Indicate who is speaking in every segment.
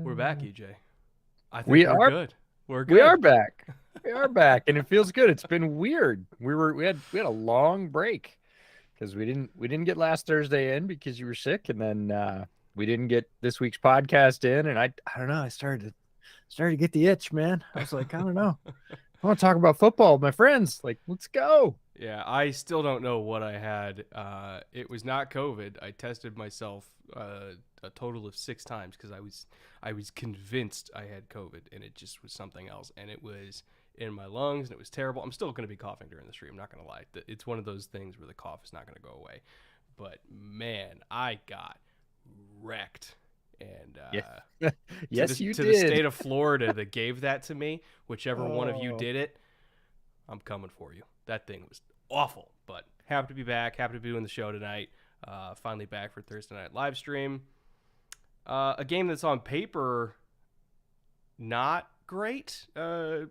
Speaker 1: We're back, EJ. I think
Speaker 2: We
Speaker 1: we're
Speaker 2: are
Speaker 1: good. We're
Speaker 2: we are
Speaker 1: good.
Speaker 2: back. We are back, and it feels good. It's been weird. We had a long break because we didn't get last Thursday in because you were sick, and then we didn't get this week's podcast in. And I don't know. I started to get the itch, man. I was like, I don't know. I want to talk about football with my friends. Like, let's go.
Speaker 1: Yeah, I still don't know what I had. It was not COVID. I tested myself a total of 6 times because I was convinced I had COVID, and it just was something else, and it was in my lungs, and it was terrible. I'm still going to be coughing during the stream. I'm not going to lie. It's one of those things where the cough is not going to go away. But man, I got wrecked. And
Speaker 2: Yeah.
Speaker 1: to the
Speaker 2: Yes, you
Speaker 1: to the
Speaker 2: did.
Speaker 1: state of Florida that gave that to me, whichever one of you
Speaker 2: Oh,
Speaker 1: did it, I'm coming for you. That thing was awful, but happy to be back. Happy to be doing the show tonight. Finally back for Thursday night live stream. A game that's on paper not great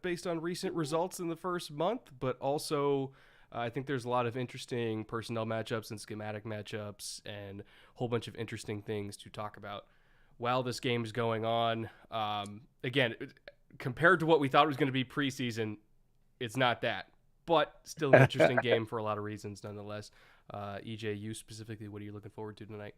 Speaker 1: based on recent results in the first month, but also I think there's a lot of interesting personnel matchups and schematic matchups and a whole bunch of interesting things to talk about while this game is going on. Again, compared to what we thought it was going to be preseason, it's not that, but still an interesting game for a lot of reasons nonetheless. EJ, you specifically, what are you looking forward to tonight?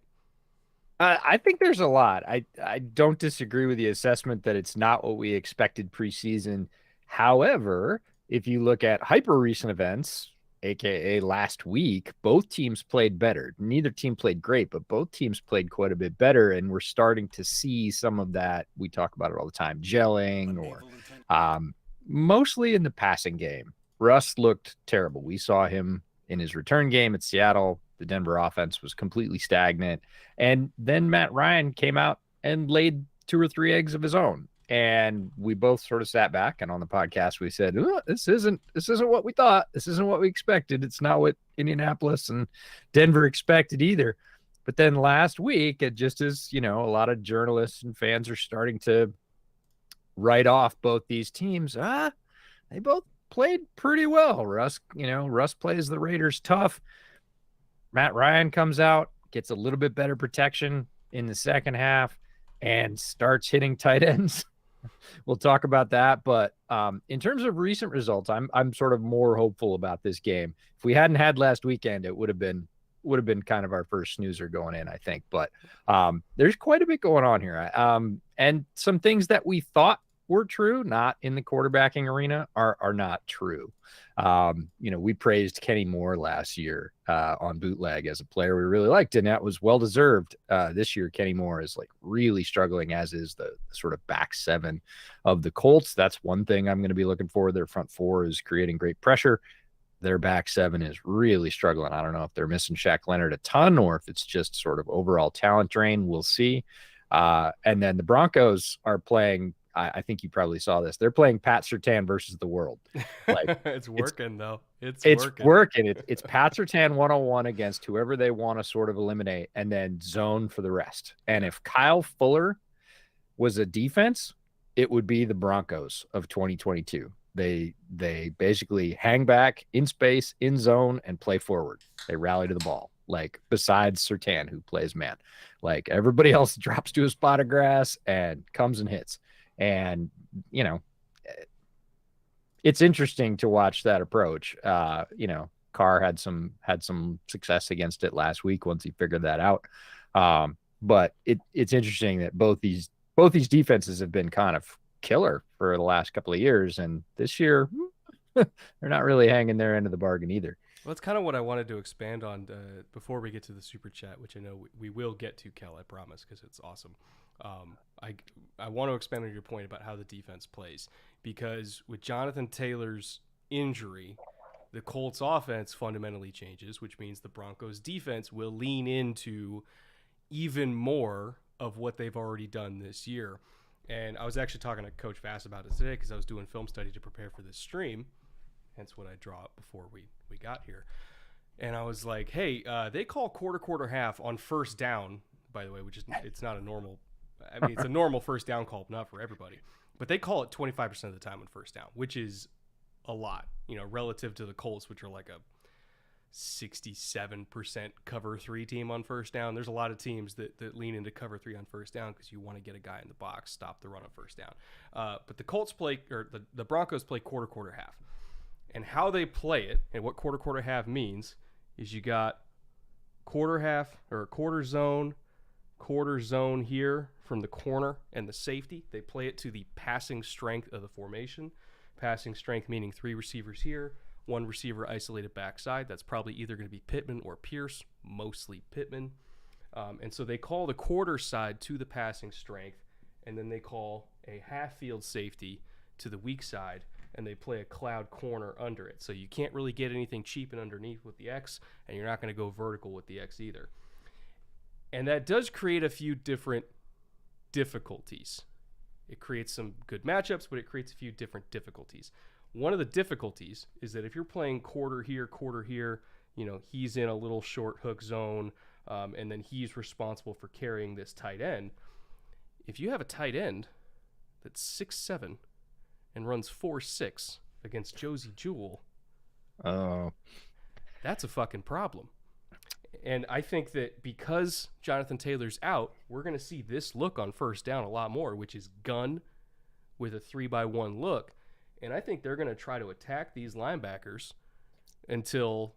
Speaker 2: I think there's a lot. I don't disagree with the assessment that it's not what we expected preseason. However, if you look at hyper recent events, aka last week, both teams played better. Neither team played great, but both teams played quite a bit better, and we're starting to see some of that. We talk about it all the time, gelling or mostly in the passing game. Russ looked terrible. We saw him in his return game at Seattle. The Denver offense was completely stagnant. And then Matt Ryan came out and laid two or three eggs of his own. And we both sort of sat back, and on the podcast we said, this isn't what we thought. This isn't what we expected. It's not what Indianapolis and Denver expected either. But then last week, it just is, a lot of journalists and fans are starting to write off both these teams. They both played pretty well. Russ plays the Raiders tough. Matt Ryan comes out, gets a little bit better protection in the second half, and starts hitting tight ends. We'll talk about that. But in terms of recent results, I'm sort of more hopeful about this game. If we hadn't had last weekend, it would have been kind of our first snoozer going in, I think. But there's quite a bit going on here, and some things that we thought were true, not in the quarterbacking arena, are not true. We praised Kenny Moore last year on Bootleg as a player we really liked, and that was well deserved. This year, Kenny Moore is like really struggling, as is the sort of back seven of the Colts. That's one thing I'm going to be looking for. Their front four is creating great pressure. Their back seven is really struggling. I don't know if they're missing Shaq Leonard a ton or if it's just sort of overall talent drain. We'll see. And then the Broncos are playing. I think you probably saw this. They're playing Pat Surtain versus the world. Like
Speaker 1: It's
Speaker 2: it's
Speaker 1: working though. It's
Speaker 2: it's
Speaker 1: working.
Speaker 2: working. It's Pat Surtain 101 against whoever they want to sort of eliminate, and then zone for the rest. And
Speaker 1: Yeah.
Speaker 2: if Kyle Fuller was a defense, it would be the Broncos of 2022. They basically hang back in space, in zone, and play forward. They rally to the ball. Like besides Sertan, who plays man, like everybody else drops to a spot of grass and comes and hits. And you know, it's interesting to watch that approach. Carr had some success against it last week once he figured that out. But it's interesting that both these defenses have been kind of killer for the last couple of years, and this year they're not really hanging their end of the bargain either.
Speaker 1: Well, that's kind of what I wanted to expand on before we get to the super chat, which I know we will get to, Kel, I promise, because it's awesome. I want to expand on your point about how the defense plays, because with Jonathan Taylor's injury, the Colts offense fundamentally changes, which means the Broncos defense will lean into even more of what they've already done this year. And I was actually talking to Coach Vass about it today because I was doing film study to prepare for this stream, hence what I draw up before we got here. And I was like, hey, they call quarter half on first down, by the way, which is it's not a normal. I mean, it's a normal first down call, not for everybody, but they call it 25% of the time on first down, which is a lot, relative to the Colts, which are like a 67% cover three team on first down. There's a lot of teams that lean into cover three on first down because you want to get a guy in the box, stop the run on first down. But the Colts play, or the Broncos play quarter, half. And how they play it and what quarter, half means is you got quarter half or quarter zone here from the corner and the safety. They play it to the passing strength of the formation. Passing strength meaning 3 receivers here, 1 receiver isolated backside. That's probably either going to be Pittman or Pierce, mostly Pittman. And so they call the quarter side to the passing strength, and then they call a half field safety to the weak side, and they play a cloud corner under it. So you can't really get anything cheap and underneath with the X, and you're not going to go vertical with the X either. And that does create a few different difficulties. It creates some good matchups, but it creates a few different difficulties. One of the difficulties is that if you're playing quarter here, he's in a little short hook zone, and then he's responsible for carrying this tight end. If you have a tight end that's 6'7" and runs 4.6 against Josie Jewell, that's a fucking problem. And I think that because Jonathan Taylor's out, we're going to see this look on first down a lot more, which is gun with a 3-by-1 look. And I think they're going to try to attack these linebackers until,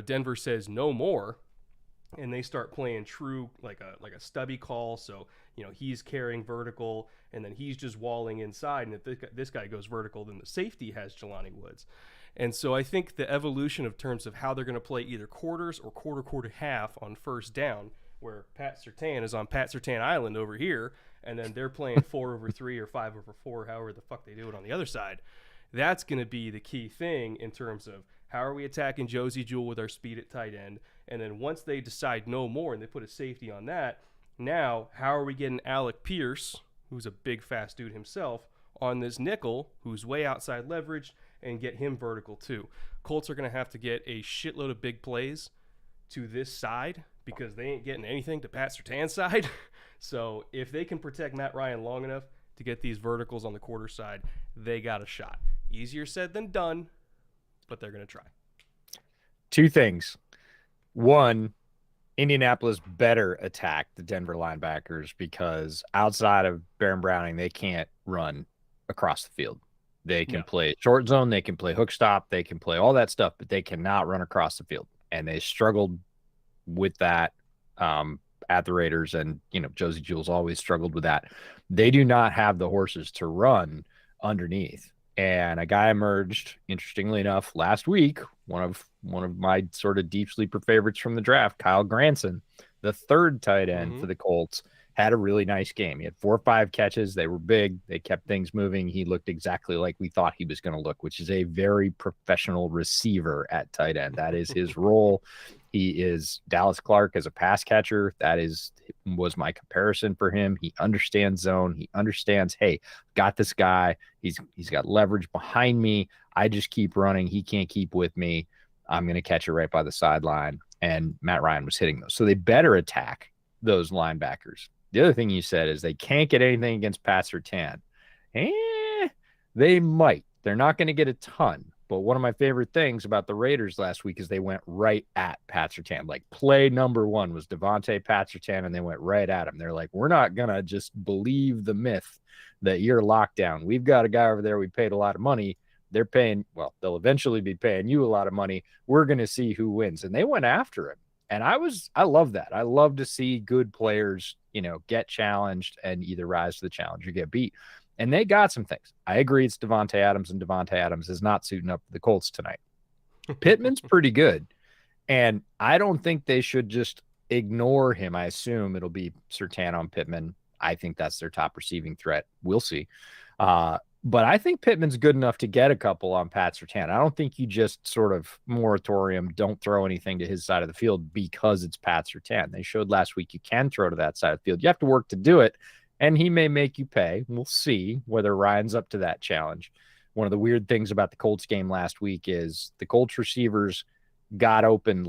Speaker 1: Denver says no more, and they start playing true like a stubby call. So, he's carrying vertical, and then he's just walling inside. And if this guy goes vertical, then the safety has Jelani Woods. And so I think the evolution of terms of how they're going to play either quarters or quarter half on first down, where Pat Surtain is on Pat Surtain Island over here, and then they're playing 4/3 or 5/4, however the fuck they do it on the other side. That's going to be the key thing in terms of how are we attacking Josie Jewell with our speed at tight end. And then once they decide no more and they put a safety on that, now how are we getting Alec Pierce, who's a big fast dude himself, on this nickel, who's way outside leverage, and get him vertical too. Colts are going to have to get a shitload of big plays to this side because they ain't getting anything to Pat Surtain's side. So if they can protect Matt Ryan long enough to get these verticals on the quarter side, they got a shot. Easier said than done, but they're going to try.
Speaker 2: 2 things. One, Indianapolis better attack the Denver linebackers because outside of Baron Browning, they can't run across the field. They can play short zone, they can play hook stop, they can play all that stuff, but they cannot run across the field. And they struggled with that at the Raiders, and Josie Jewell's always struggled with that. They do not have the horses to run underneath. And a guy emerged, interestingly enough, last week, one of my sort of deep sleeper favorites from the draft, Kyle Granson, the 3rd tight end for the Colts, had a really nice game. He had 4 or 5 catches. They were big. They kept things moving. He looked exactly like we thought he was going to look, which is a very professional receiver at tight end. That is his role. He is Dallas Clark as a pass catcher. That was my comparison for him. He understands zone. He understands, hey, got this guy. He's got leverage behind me. I just keep running. He can't keep with me. I'm going to catch it right by the sideline. And Matt Ryan was hitting those. So they better attack those linebackers. The other thing you said is they can't get anything against Pat Surtain. They might. They're not going to get a ton. But one of my favorite things about the Raiders last week is they went right at Pat Surtain. Like play number 1 was Devontae Pat Surtain, and they went right at him. They're like, we're not going to just believe the myth that you're locked down. We've got a guy over there we paid a lot of money. They're paying, well, they'll eventually be paying you a lot of money. We're going to see who wins. And they went after him. And I love that. I love to see good players, get challenged and either rise to the challenge or get beat. And they got some things. I agree it's Devontae Adams, and Devontae Adams is not suiting up for the Colts tonight. Pittman's pretty good. And I don't think they should just ignore him. I assume it'll be Surtain on Pittman. I think that's their top receiving threat. We'll see. But I think Pittman's good enough to get a couple on Pat Surtain. I don't think you just sort of moratorium, don't throw anything to his side of the field because it's Pat Surtain. They showed last week you can throw to that side of the field. You have to work to do it, and he may make you pay. We'll see whether Ryan's up to that challenge. One of the weird things about the Colts game last week is the Colts receivers got open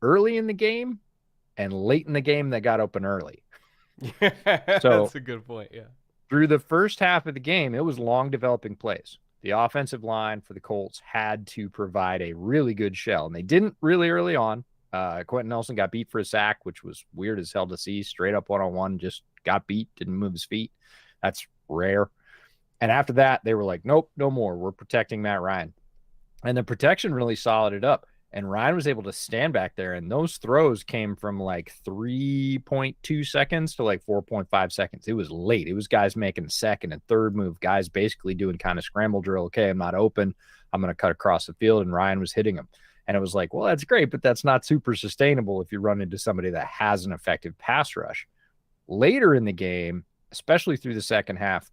Speaker 2: early in the game, and late in the game they got open early.
Speaker 1: So that's a good point, yeah.
Speaker 2: Through the first half of the game, it was long developing plays. the offensive line for the Colts had to provide a really good shell, and they didn't really early on. Quentin Nelson got beat for a sack, which was weird as hell to see. Straight up one-on-one, just got beat, didn't move his feet. That's rare. And after that, they were like, nope, no more. We're protecting Matt Ryan. And the protection really solid it up. And Ryan was able to stand back there, and those throws came from like 3.2 seconds to like 4.5 seconds. It was late. It was guys making a second and third move, guys basically doing kind of scramble drill. Okay, I'm not open. I'm going to cut across the field, and Ryan was hitting them. And it was like, well, that's great, but that's not super sustainable if you run into somebody that has an effective pass rush. Later in the game, especially through the second half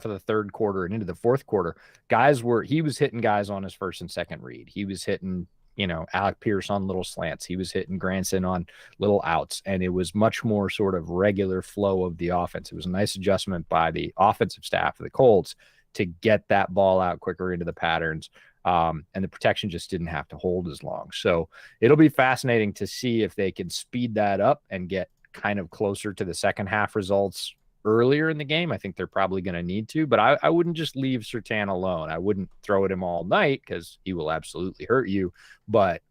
Speaker 2: of the third quarter and into the fourth quarter, he was hitting guys on his first and second read. He was hitting, Alec Pierce on little slants. He was hitting Granson on little outs. And it was much more sort of regular flow of the offense. It was a nice adjustment by the offensive staff of the Colts to get that ball out quicker into the patterns. And the protection just didn't have to hold as long. So it'll be fascinating to see if they can speed that up and get kind of closer to the second half results earlier in the game. I think they're probably going to need to, but I wouldn't just leave Surtain alone. I wouldn't throw at him all night because he will absolutely hurt you. But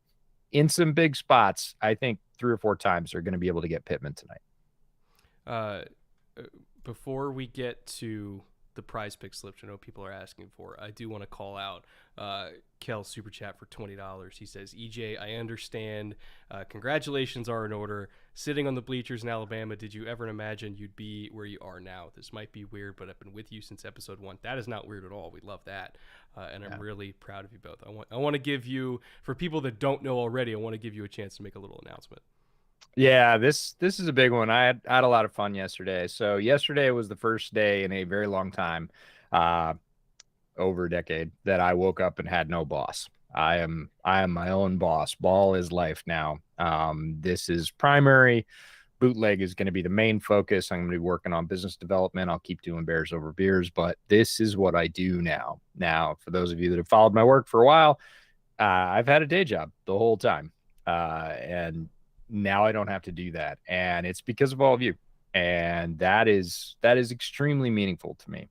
Speaker 2: in some big spots, I think 3 or 4 times they're going to be able to get Pittman tonight.
Speaker 1: Before we get to the prize pick slips I know people are asking for, I do want to call out Kel super chat for $20. He says, EJ, I understand. Congratulations are in order. Sitting on the bleachers in Alabama, did you ever imagine you'd be where you are now? This might be weird, but I've been with you since episode 1. That is not weird at all. We love that. And I'm really proud of you both. I want to give you, for people that don't know already, I want to give you a chance to make a little announcement.
Speaker 2: Yeah, this is a big one. I had a lot of fun yesterday. So yesterday was the first day in a very long time, over a decade, that I woke up and had no boss. I am my own boss. Ball is life now. This is primary. Bootleg is going to be the main focus. I'm going to be working on business development. I'll keep doing Bears over beers, but this is what I do now. Now, for those of you that have followed my work for a while, I've had a day job the whole time. And now I don't have to do that. And it's because of all of you. And that is extremely meaningful to me.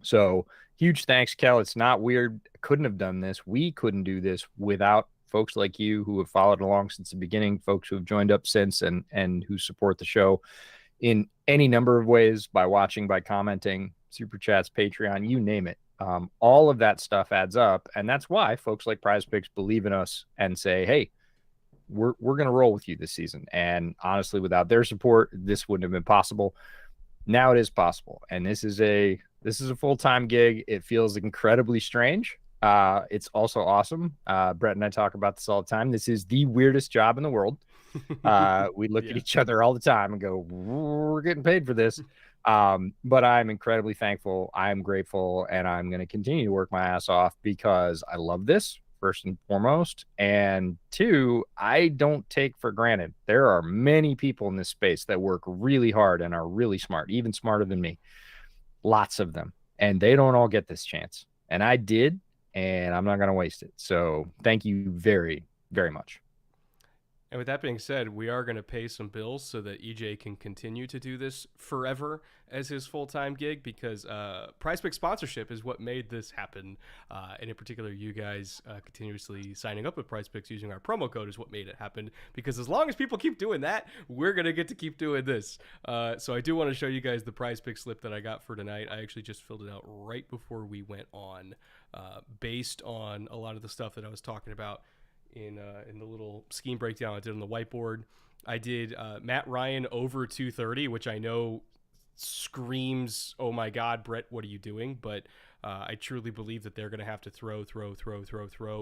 Speaker 2: So huge thanks, Kel. It's not weird. I couldn't have done this. We couldn't do this without folks like you who have followed along since the beginning, folks who have joined up since and who support the show in any number of ways, by watching, by commenting, super chats, Patreon, you name it. All of that stuff adds up. And that's why folks like Prize Picks believe in us and say, hey, we're going to roll with you this season. And honestly, without their support, this wouldn't have been possible. Now it is possible. And this is a full-time gig. It feels incredibly strange. It's also awesome. Brett and I talk about this all the time. This is the weirdest job in the world. We look at each other all the time and go, we're getting paid for this. But I'm incredibly thankful. I'm grateful, and I'm going to continue to work my ass off because I love this, first and foremost. And 2, I don't take for granted. There are many people in this space that work really hard and are really smart, even smarter than me. Lots of them. And they don't all get this chance. And I did, and I'm not going to waste it. So thank you very, very much.
Speaker 1: And with that being said, we are going to pay some bills so that EJ can continue to do this forever as his full-time gig, because Prize Pick sponsorship is what made this happen. And in particular, you guys continuously signing up with Prize Picks using our promo code is what made it happen, because as long as people keep doing that, we're going to get to keep doing this. So I do want to show you guys the Prize Pick slip that I got for tonight. I actually just filled it out right before we went on, based on a lot of the stuff that I was talking about in the little scheme breakdown I did on the whiteboard. I did Matt Ryan over 230, which I know screams, oh my God, Brett, what are you doing? But I truly believe that they're going to have to throw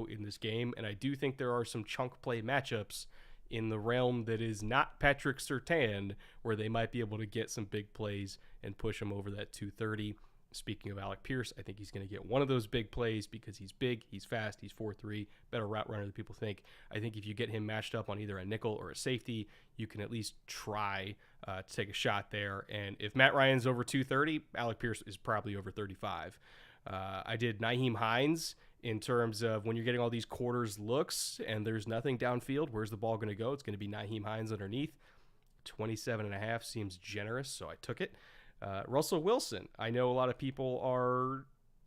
Speaker 1: in this game. And I do think there are some chunk play matchups in the realm that is not Patrick Surtain, where they might be able to get some big plays and push him over that 230. Speaking of Alec Pierce, I think he's going to get one of those big plays because he's big, he's fast, he's 4'3", better route runner than people think. I think if you get him matched up on either a nickel or a safety, you can at least try to take a shot there. And if Matt Ryan's over 230, Alec Pierce is probably over 35. I did Nyheim Hines in terms of when you're getting all these quarters looks and there's nothing downfield, where's the ball going to go? It's going to be Nyheim Hines underneath. 27.5 seems generous, so I took it. Russell Wilson, I know a lot of people are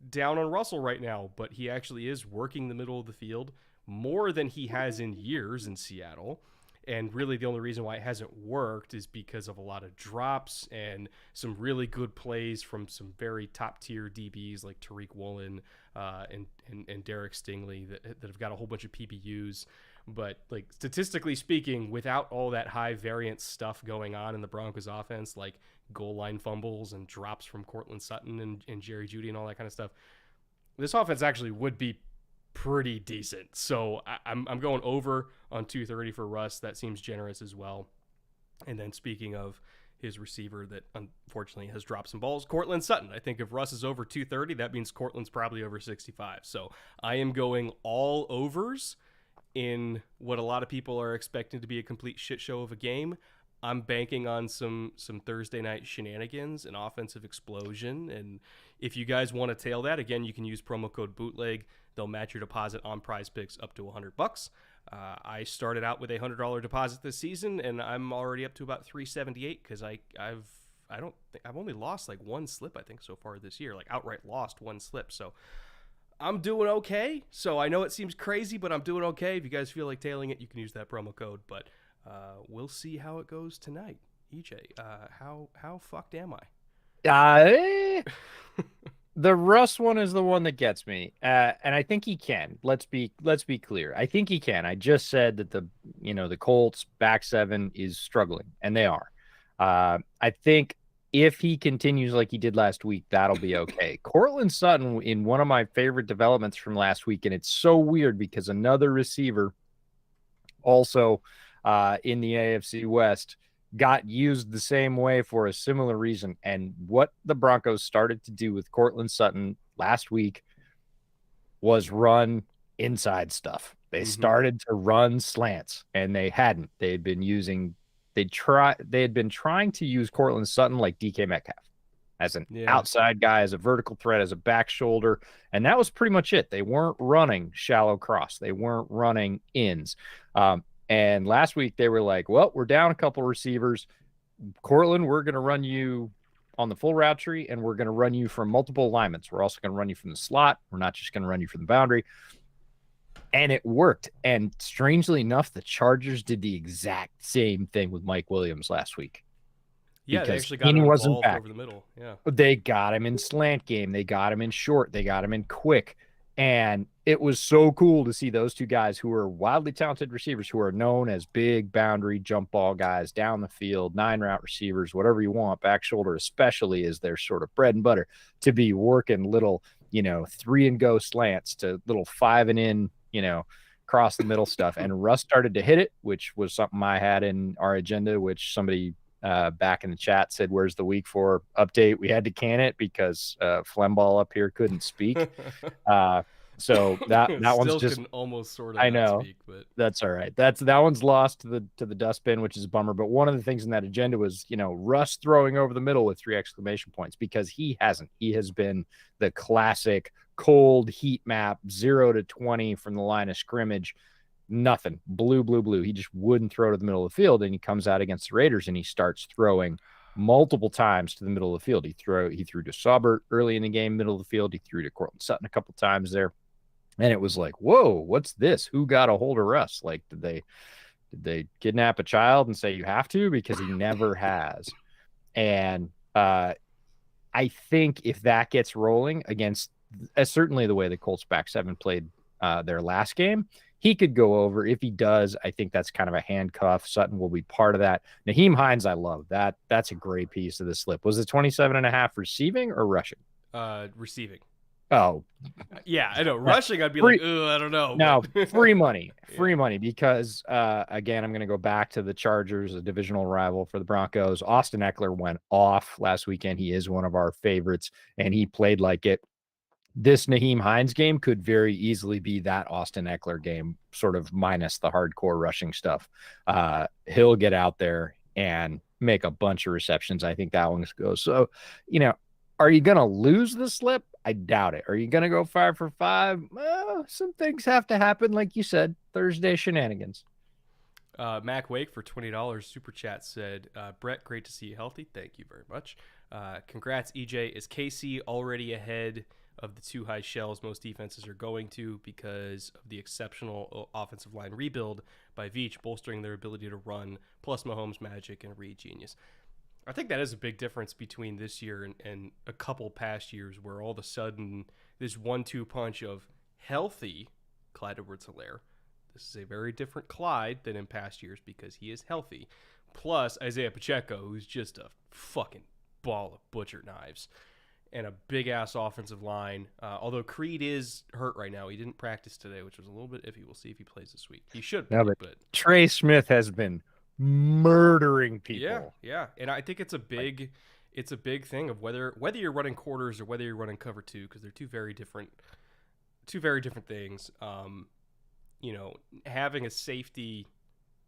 Speaker 1: down on Russell right now, but he actually is working the middle of the field more than he has in years in Seattle. And really, the only reason why it hasn't worked is because of a lot of drops and some really good plays from some very top tier DBs like Tariq Woolen and Derek Stingley that have got a whole bunch of PBUs. But like statistically speaking, without all that high variance stuff going on in the Broncos offense, like goal line fumbles and drops from Cortland Sutton and Jerry Jeudy and all that kind of stuff, this offense actually would be pretty decent. So I'm going over on 230 for Russ. That seems generous as well. And then speaking of his receiver that unfortunately has dropped some balls, Cortland Sutton. I think if Russ is over 230, that means Cortland's probably over 65. So I am going all overs in what a lot of people are expecting to be a complete shit show of a game. I'm banking on some Thursday night shenanigans and offensive explosion. And if you guys want to tail that, again, you can use promo code Bootleg. They'll match your deposit on Prize Picks up to $100. I started out with a $100 deposit this season, and I'm already up to about $378 because I've only lost like one slip I think so far this year, like outright lost one slip. So I'm doing okay. So I know it seems crazy, but I'm doing okay. If you guys feel like tailing it, you can use that promo code. But we'll see how it goes tonight. EJ, how fucked am I?
Speaker 2: The Russ one is the one that gets me, and I think he can. Let's be clear. I think he can. I just said that the Colts back seven is struggling, and they are. I think if he continues like he did last week, that'll be okay. Cortland Sutton in one of my favorite developments from last week, and it's so weird because another receiver also in the AFC West got used the same way for a similar reason. And what the Broncos started to do with Cortland Sutton last week was run inside stuff. They started to run slants, and they hadn't. They had been trying to use Cortland Sutton like DK Metcalf as an outside guy, as a vertical threat, as a back shoulder. And that was pretty much it. They weren't running shallow cross. They weren't running ins. And last week they were like, well, we're down a couple receivers. Cortland, we're going to run you on the full route tree, and we're going to run you from multiple alignments. We're also going to run you from the slot. We're not just going to run you from the boundary. And it worked. And strangely enough, the Chargers did the exact same thing with Mike Williams last week.
Speaker 1: Yeah, they actually got him involved over the middle. Yeah,
Speaker 2: they got him in slant game. They got him in short. They got him in quick. And it was so cool to see those two guys who are wildly talented receivers, who are known as big boundary jump ball guys down the field, 9-route receivers, whatever you want, back shoulder especially is their sort of bread and butter, to be working little, 3-and-go slants to little 5-and-in, cross the middle stuff. And Russ started to hit it, which was something I had in our agenda, which somebody back in the chat said, where's the week 4 update? We had to can it because Flemball up here couldn't speak. So that one's just
Speaker 1: almost sort of
Speaker 2: I know
Speaker 1: speak, but
Speaker 2: that's all right. That one's lost to the dustbin, which is a bummer. But one of the things in that agenda was, Russ throwing over the middle with 3 exclamation points, because he hasn't. He has been the classic cold heat map, 0 to 20 from the line of scrimmage. Nothing. Blue. He just wouldn't throw to the middle of the field, and he comes out against the Raiders and he starts throwing multiple times to the middle of the field. He threw to Saubert early in the game, middle of the field. He threw to Cortland Sutton a couple times there. And it was like, whoa, what's this? Who got a hold of Russ? Like, did they kidnap a child and say you have to? Because he never has. And I think if that gets rolling against certainly the way the Colts back seven played their last game, he could go over. If he does, I think that's kind of a handcuff. Sutton will be part of that. Nyheim Hines, I love that. That's a great piece of the slip. Was it 27.5 receiving or rushing?
Speaker 1: Receiving.
Speaker 2: Oh,
Speaker 1: yeah, I know. Rushing, I'd be like, I don't know.
Speaker 2: No, free money, because again, I'm going to go back to the Chargers, a divisional rival for the Broncos. Austin Eckler went off last weekend. He is one of our favorites, and he played like it. This Nyheim Hines game could very easily be that Austin Eckler game, sort of minus the hardcore rushing stuff. He'll get out there and make a bunch of receptions. I think that one goes. So, are you going to lose the slip? I doubt it. Are you going to go 5 for 5? Well, some things have to happen. Like you said, Thursday shenanigans.
Speaker 1: Mac Wake for $20 super chat said, Brett, great to see you healthy. Thank you very much. Congrats, EJ. Is KC already ahead of the two high shells most defenses are going to because of the exceptional offensive line rebuild by Veach, bolstering their ability to run, plus Mahomes' magic and Reed genius. I think that is a big difference between this year and a couple past years where all of a sudden this 1-2 punch of healthy Clyde Edwards-Helaire. This is a very different Clyde than in past years because he is healthy. Plus Isaiah Pacheco, who's just a fucking ball of butcher knives. And a big-ass offensive line. Although Creed is hurt right now. He didn't practice today, which was a little bit iffy. We'll see if he plays this week. He should play, but
Speaker 2: Trey Smith has been murdering people.
Speaker 1: Yeah. And I think it's a big thing of whether you're running quarters or whether you're running cover two, because they're two very different things. Having a safety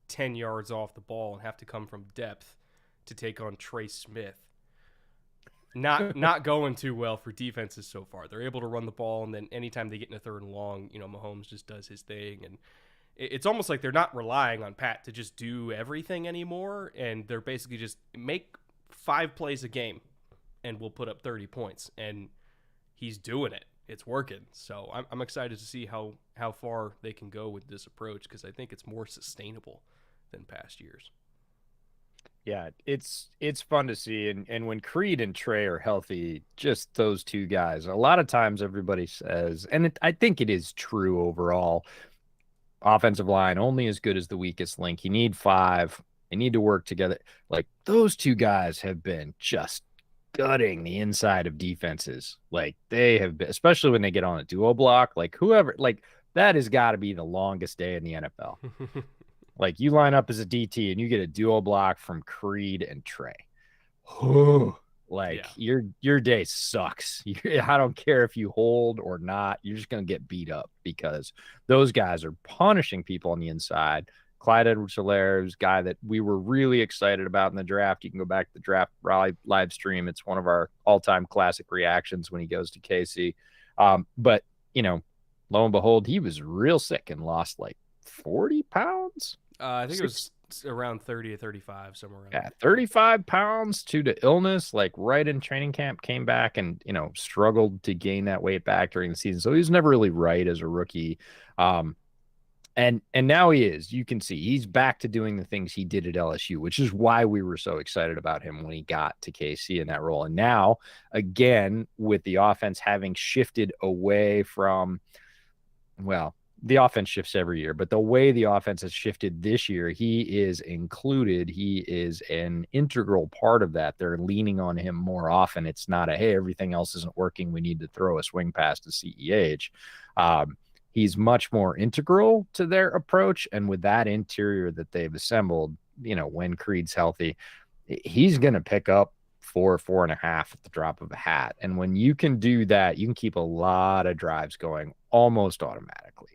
Speaker 1: 10 yards off the ball and have to come from depth to take on Trey Smith. Not going too well for defenses so far. They're able to run the ball, and then anytime they get in a third and long, Mahomes just does his thing, and it's almost like they're not relying on Pat to just do everything anymore, and they're basically just make 5 plays a game, and we'll put up 30 points, and he's doing it. It's working. So I'm excited to see how far they can go with this approach, because I think it's more sustainable than past years.
Speaker 2: Yeah, it's fun to see. And when Creed and Trey are healthy, just those two guys, a lot of times everybody says, and I think it is true overall, offensive line only as good as the weakest link. You need 5. They need to work together. Like, those two guys have been just gutting the inside of defenses. Like, they have been, especially when they get on a duo block, like whoever, like that has got to be the longest day in the NFL. Like, you line up as a DT and you get a duo block from Creed and Trey. Like, your day sucks. I don't care if you hold or not. You're just going to get beat up because those guys are punishing people on the inside. Clyde Edwards-Helaire is a guy that we were really excited about in the draft. You can go back to the draft live stream. It's one of our all-time classic reactions when he goes to KC. But, lo and behold, he was real sick and lost like 40 pounds.
Speaker 1: I think it was around 30 or 35, somewhere around.
Speaker 2: Yeah, 35 pounds to illness, like right in training camp, came back and, struggled to gain that weight back during the season. So he was never really right as a rookie. And now he is. You can see he's back to doing the things he did at LSU, which is why we were so excited about him when he got to KC in that role. And now, again, with the offense having shifted away from, well, the offense shifts every year, but the way the offense has shifted this year, he is included. He is an integral part of that. They're leaning on him more often. It's not a, hey, everything else isn't working, we need to throw a swing pass to CEH. He's much more integral to their approach. And with that interior that they've assembled, when Creed's healthy, he's going to pick up 4.5 at the drop of a hat. And when you can do that, you can keep a lot of drives going almost automatically.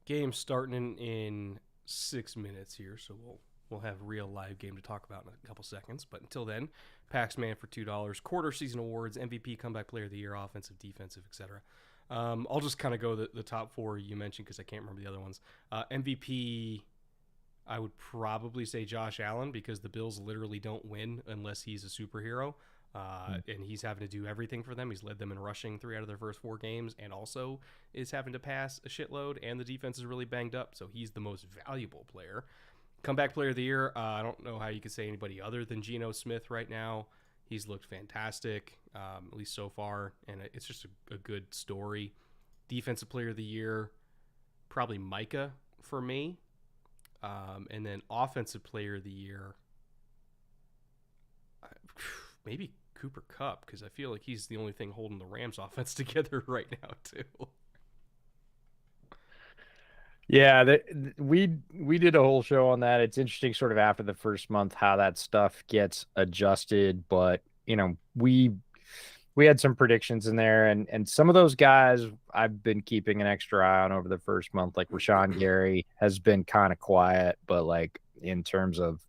Speaker 1: Game starting in 6 minutes here, so we'll have a real live game to talk about in a couple seconds. But until then, Paxman for $2, quarter season awards, MVP, comeback player of the year, offensive, defensive, etc. I'll just kind of go the top 4 you mentioned because I can't remember the other ones. MVP, I would probably say Josh Allen because the Bills literally don't win unless he's a superhero. And he's having to do everything for them. He's led them in rushing 3 out of their first 4 games and also is having to pass a shitload, and the defense is really banged up, so he's the most valuable player. Comeback player of the year, I don't know how you could say anybody other than Geno Smith right now. He's looked fantastic, at least so far, and it's just a good story. Defensive player of the year, probably Micah for me. And then offensive player of the year, maybe Cooper Kupp, because I feel like he's the only thing holding the Rams offense together right now too.
Speaker 2: Yeah, we did a whole show on that. It's interesting sort of after the first month how that stuff gets adjusted, but we had some predictions in there, and some of those guys I've been keeping an extra eye on over the first month. Like Rashawn Gary has been kind of quiet, but like in terms of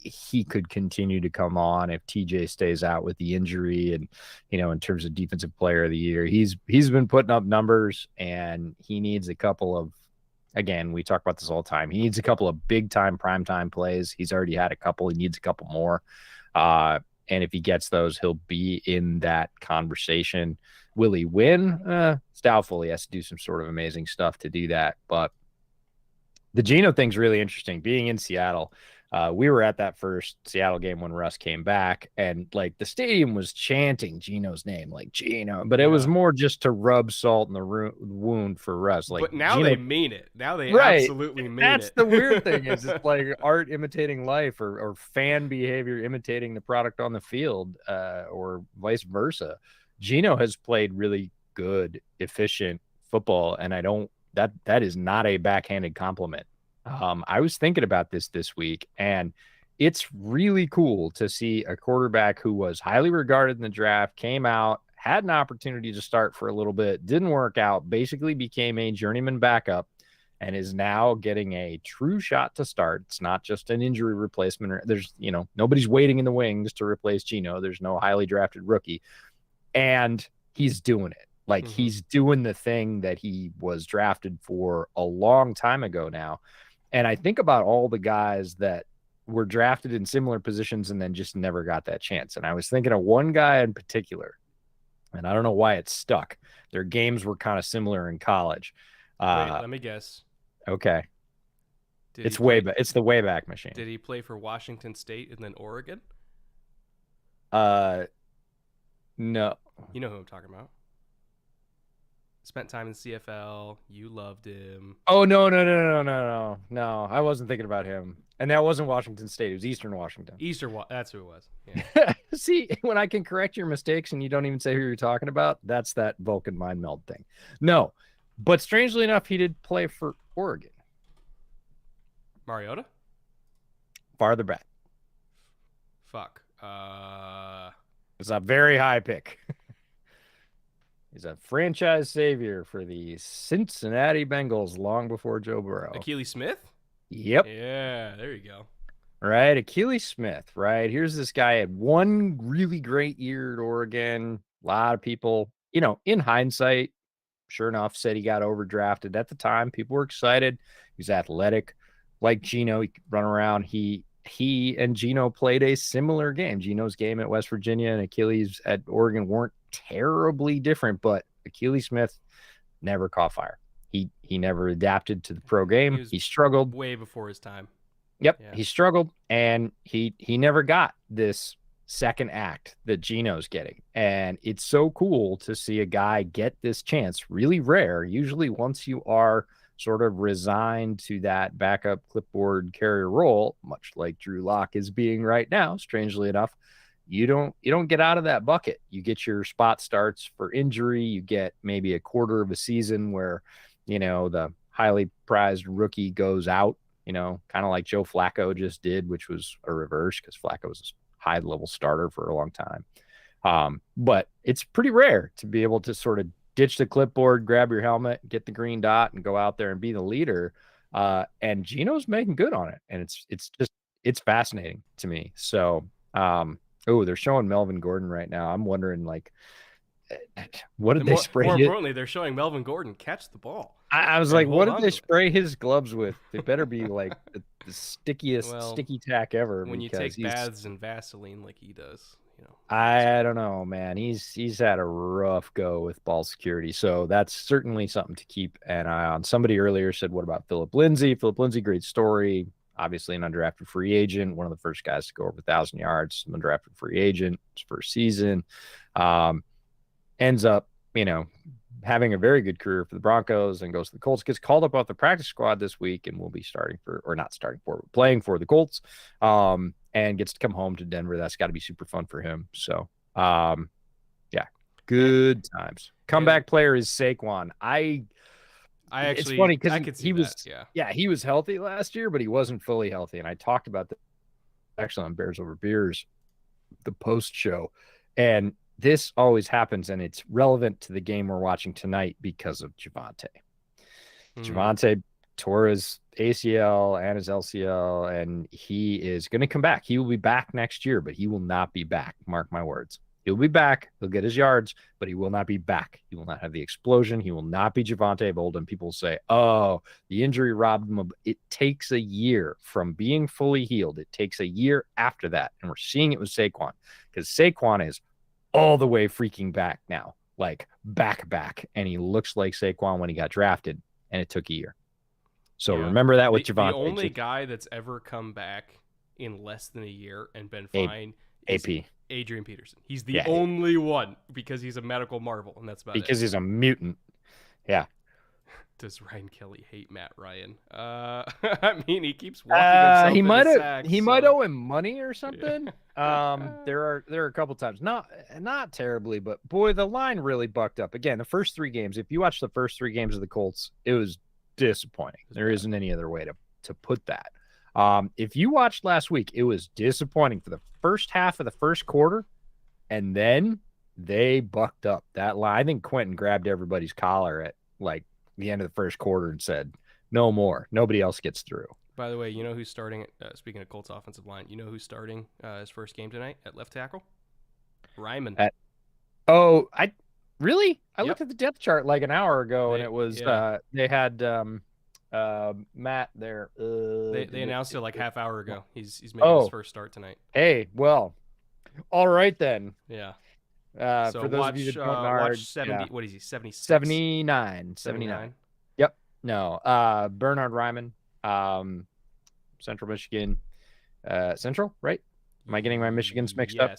Speaker 2: he could continue to come on if TJ stays out with the injury, and in terms of defensive player of the year, he's been putting up numbers, and he needs a couple of, again, we talk about this all the time, he needs a couple of big time primetime plays. He's already had a couple, he needs a couple more, and if he gets those, he'll be in that conversation. Will he win? It's doubtful. He has to do some sort of amazing stuff to do that. But the Geno thing's really interesting. Being in Seattle, we were at that first Seattle game when Russ came back, and like the stadium was chanting Geno's name, like Geno, but it was more just to rub salt in the wound for Russ. Like,
Speaker 1: but now
Speaker 2: Geno,
Speaker 1: they mean it. Now they
Speaker 2: right?
Speaker 1: absolutely mean
Speaker 2: That's
Speaker 1: it.
Speaker 2: the weird thing is it's like art imitating life, or fan behavior imitating the product on the field, or vice versa. Geno has played really good, efficient football, and I don't that is not a backhanded compliment. I was thinking about this week, and it's really cool to see a quarterback who was highly regarded in the draft, came out, had an opportunity to start for a little bit, didn't work out, basically became a journeyman backup, and is now getting a true shot to start. It's not just an injury replacement. There's, nobody's waiting in the wings to replace Geno. There's no highly drafted rookie, and he's doing it. Like, he's doing the thing that he was drafted for a long time ago now. And I think about all the guys that were drafted in similar positions and then just never got that chance. And I was thinking of one guy in particular, and I don't know why it stuck. Their games were kind of similar in college.
Speaker 1: Wait, let me guess.
Speaker 2: Okay. It's the Wayback Machine.
Speaker 1: Did he play for Washington State and then Oregon?
Speaker 2: No.
Speaker 1: You know who I'm talking about. Spent time in CFL. You loved him.
Speaker 2: Oh, no. I wasn't thinking about him. And that wasn't Washington State. It was Eastern Washington.
Speaker 1: That's who it was. Yeah.
Speaker 2: See, when I can correct your mistakes and you don't even say who you're talking about, that's that Vulcan mind meld thing. No, but strangely enough, he did play for Oregon.
Speaker 1: Mariota?
Speaker 2: Farther back.
Speaker 1: Fuck.
Speaker 2: It's a very high pick. He's a franchise savior for the Cincinnati Bengals long before Joe Burrow.
Speaker 1: Akili Smith?
Speaker 2: Yep.
Speaker 1: Yeah, there you go.
Speaker 2: Right, Akili Smith, right? Here's this guy had one really great year at Oregon. A lot of people, in hindsight, sure enough, said he got overdrafted. At the time, people were excited. He's athletic. Like Geno, he could run around. He and Geno played a similar game. Geno's game at West Virginia and Akili's at Oregon weren't terribly different, but Akili Smith never caught fire. He never adapted to the pro game. He struggled
Speaker 1: way before his time.
Speaker 2: Yep, yeah. He struggled, and he never got this second act that Geno's getting. And it's so cool to see a guy get this chance. Really rare. Usually once you are sort of resigned to that backup clipboard carrier role, much like Drew Lock is being right now, strangely enough, you don't get out of that bucket. You get your spot starts for injury. You get maybe a quarter of a season where, the highly prized rookie goes out, kind of like Joe Flacco just did, which was a reverse because Flacco was a high-level starter for a long time. But it's pretty rare to be able to sort of ditch the clipboard, grab your helmet, get the green dot, and go out there and be the leader. And Geno's making good on it. And it's fascinating to me. So, they're showing Melvin Gordon right now. I'm wondering, like, what did they spray?
Speaker 1: More importantly, they're showing Melvin Gordon catch the ball.
Speaker 2: I was like, what did they spray his gloves with? They better be like the stickiest sticky tack ever.
Speaker 1: When you take baths in Vaseline like he does,
Speaker 2: I don't know, man. He's had a rough go with ball security, so that's certainly something to keep an eye on. Somebody earlier said, what about Phillip Lindsay? Phillip Lindsay, great story. Obviously an undrafted free agent, one of the first guys to go over 1,000 yards, undrafted free agent, his first season. Ends up, having a very good career for the Broncos and goes to the Colts, gets called up off the practice squad this week and will be playing for the Colts, and gets to come home to Denver. That's got to be super fun for him. So, good times. Comeback player is Saquon. It's funny because he was healthy last year, but he wasn't fully healthy. And I talked about that actually on Bears Over Beers, the post show. And this always happens, and it's relevant to the game we're watching tonight because of Javonte. Javonte tore his ACL and his LCL, and he is going to come back. He will be back next year, but he will not be back. Mark my words. He'll be back. He'll get his yards, but he will not be back. He will not have the explosion. He will not be Javonte of old. And people say, oh, the injury robbed him. It takes a year from being fully healed. It takes a year after that. And we're seeing it with Saquon, because Saquon is all the way freaking back now. like back, and he looks like Saquon when he got drafted, and it took a year. So
Speaker 1: Yeah.
Speaker 2: remember that with
Speaker 1: The
Speaker 2: Javonte.
Speaker 1: only guy that's ever come back in less than a year and been
Speaker 2: A-
Speaker 1: fine is
Speaker 2: AP.
Speaker 1: Adrian Peterson. He's the
Speaker 2: Yeah,
Speaker 1: only one because he's a medical marvel, and that's about it.
Speaker 2: because he's a mutant. Yeah.
Speaker 1: Does Ryan Kelly hate Matt Ryan? I mean, he keeps walking himself
Speaker 2: He
Speaker 1: into
Speaker 2: might have
Speaker 1: sacks.
Speaker 2: he might owe him money or
Speaker 1: Yeah.
Speaker 2: something. There are a couple times, not terribly, but boy, the line really bucked up. Again, the first 3 games, if you watch the first 3 games of the Colts, it was disappointing. There isn't any other way to put that. If you watched last week, it was disappointing for the first half of the first quarter, and then they bucked up that line. I think Quentin grabbed everybody's collar at like the end of the first quarter and said, "No more. Nobody else gets through."
Speaker 1: By the way, you know who's starting? Speaking of Colts offensive line, you know who's starting his first game tonight at left tackle? Ryman.
Speaker 2: I really? I
Speaker 1: Yep.
Speaker 2: looked at the depth chart like an hour ago, and it was they had Matt there.
Speaker 1: They announced it like half hour ago. He's making his first start tonight.
Speaker 2: Hey, well, all right then.
Speaker 1: Yeah.
Speaker 2: So for those of you that don't know,
Speaker 1: watch 70. Yeah. What is he? 76?
Speaker 2: 79. Yep. No. Bernhard Ryman, Central Michigan, Central, right? Am I getting my Michigans mixed up?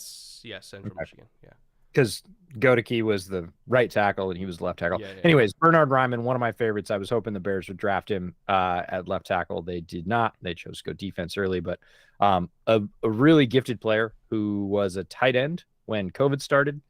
Speaker 1: Yes, Central Michigan. Yeah.
Speaker 2: Because Godeke was the right tackle and he was the left tackle.
Speaker 1: Yeah.
Speaker 2: Anyways, Bernhard Ryman, one of my favorites. I was hoping the Bears would draft him at left tackle. They did not. They chose to go defense early, but a really gifted player who was a tight end when COVID started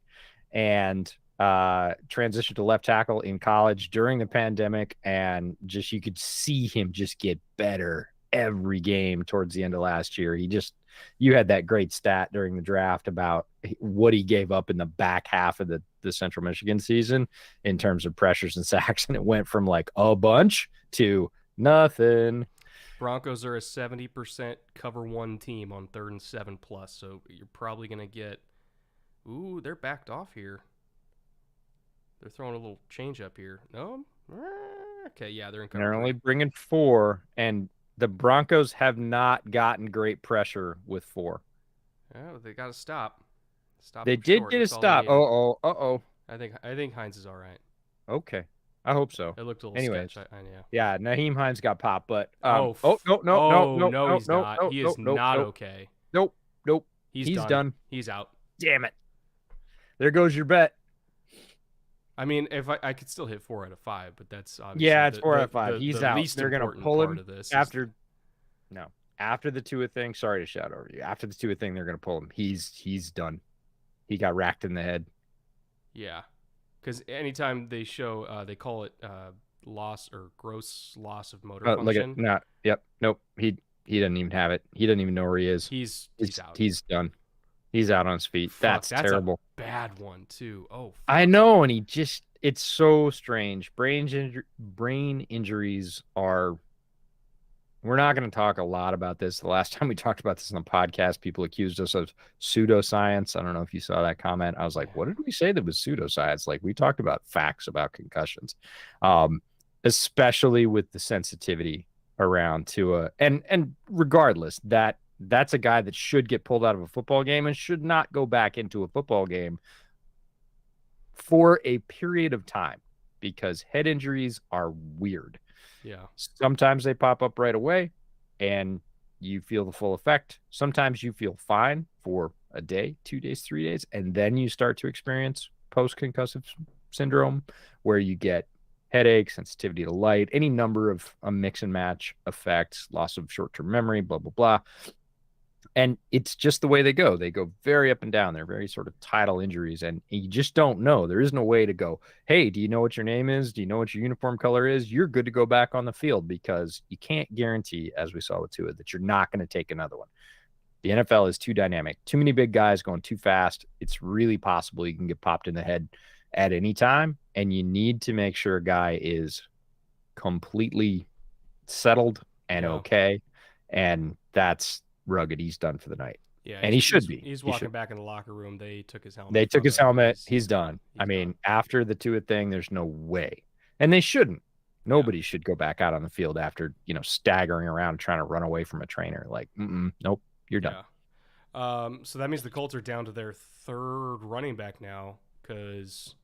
Speaker 2: and transitioned to left tackle in college during the pandemic. And just, you could see him just get better every game towards the end of last year. You had that great stat during the draft about what he gave up in the back half of the Central Michigan season in terms of pressures and sacks. And it went from like a bunch to nothing.
Speaker 1: Broncos are a 70% cover one team on 3rd and 7+. So you're probably going to get, they're backed off here. They're throwing a little change up here. No? Okay, yeah, they're in cover.
Speaker 2: They're only bringing 4, and the Broncos have not gotten great pressure with 4.
Speaker 1: Yeah, they got to stop.
Speaker 2: They did get a stop.
Speaker 1: I think Hines is all right.
Speaker 2: Okay, I hope so.
Speaker 1: It looked a little sketch.
Speaker 2: Yeah, Naheem Hines got popped, but
Speaker 1: no, he's not. He is not okay.
Speaker 2: Nope.
Speaker 1: He's
Speaker 2: done.
Speaker 1: He's out.
Speaker 2: Damn it. There goes your bet.
Speaker 1: I mean, if I could still hit 4 out of 5, but that's obviously
Speaker 2: it's 4 out of 5. He's out. They're going to pull him after the Tua thing. Sorry to shout over you. After the Tua thing, they're going to pull him. He's done. He got racked in the head.
Speaker 1: Yeah, because anytime they show, they call it loss or gross loss of motor function.
Speaker 2: Nope. He doesn't even have it. He doesn't even know where he is.
Speaker 1: He's out.
Speaker 2: He's done. He's out on his feet. That's terrible.
Speaker 1: A bad one too. Oh, fuck.
Speaker 2: I know, and it's so strange. Brain injuries are. We're not going to talk a lot about this. The last time we talked about this on the podcast, people accused us of pseudoscience. I don't know if you saw that comment. I was like, what did we say that was pseudoscience? Like, we talked about facts about concussions, especially with the sensitivity around Tua. And regardless, that's a guy that should get pulled out of a football game and should not go back into a football game for a period of time, because head injuries are weird.
Speaker 1: Yeah.
Speaker 2: Sometimes they pop up right away and you feel the full effect. Sometimes you feel fine for a day, 2 days, 3 days, and then you start to experience post-concussive syndrome where you get headache, sensitivity to light, any number of a mix and match effects, loss of short-term memory, blah, blah, blah. And it's just the way they go. They go very up and down. They're very sort of tidal injuries, and you just don't know. There is no way to go, hey, do you know what your name is? Do you know what your uniform color is? You're good to go back on the field, because you can't guarantee, as we saw with Tua, that you're not going to take another one. The NFL is too dynamic. Too many big guys going too fast. It's really possible you can get popped in the head at any time, and you need to make sure a guy is completely settled and okay, and that's rugged. He's done for the night.
Speaker 1: Yeah,
Speaker 2: and he should be.
Speaker 1: He's walking back in the locker room. They took his helmet.
Speaker 2: He's done. I mean, after the Tua thing, there's no way, and they shouldn't. Nobody should go back out on the field after staggering around trying to run away from a trainer. Like, nope, you're done.
Speaker 1: So that means the Colts are down to their 3rd running back now, because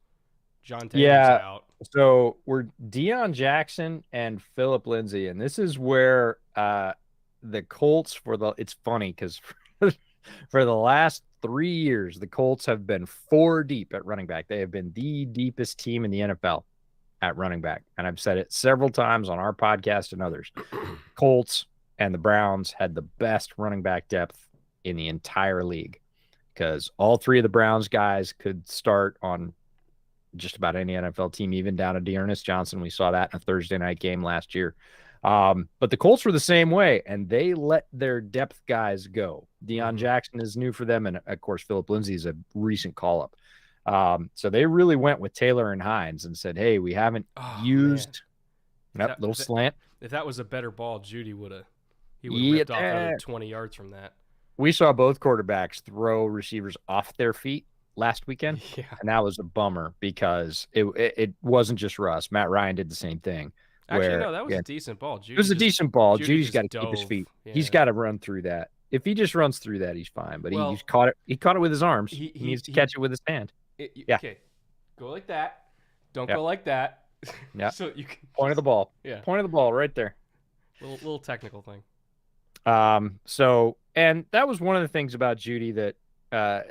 Speaker 1: John Taylor's
Speaker 2: Yeah.
Speaker 1: out.
Speaker 2: So we're Deion Jackson and Philip Lindsay, and this is where the Colts it's funny because for the last 3 years, the Colts have been four deep at running back. They have been the deepest team in the NFL at running back. And I've said it several times on our podcast and others. Colts and the Browns had the best running back depth in the entire league because all three of the Browns guys could start on just about any NFL team, even down to Dearness Johnson. We saw that in a Thursday night game last year. But the Colts were the same way, and they let their depth guys go. Deion Jackson is new for them, and of course, Philip Lindsay is a recent call up. So they really went with Taylor and Hines and said, "Hey, we haven't used little slant."
Speaker 1: If that was a better ball, Judy would have
Speaker 2: Yeah,
Speaker 1: ripped off another 20 yards from that.
Speaker 2: we saw both quarterbacks throw receivers off their feet last weekend,
Speaker 1: Yeah.
Speaker 2: and that was a bummer because it wasn't just Russ. Matt Ryan did the same thing.
Speaker 1: Actually, no, that was a decent ball.
Speaker 2: It was a decent ball. Judy's got to keep his
Speaker 1: dove.
Speaker 2: feet.
Speaker 1: Yeah.
Speaker 2: He's got to run through that. If he just runs through that, he's fine. But
Speaker 1: Well,
Speaker 2: he caught it. He caught it with his arms. He needs to catch it with his hand. Yeah.
Speaker 1: Okay. Go like that. Don't go like that.
Speaker 2: Yeah.
Speaker 1: So you can
Speaker 2: Point of the ball.
Speaker 1: Yeah.
Speaker 2: Point of the ball right there.
Speaker 1: Little technical thing.
Speaker 2: So, and that was one of the things about Judy that,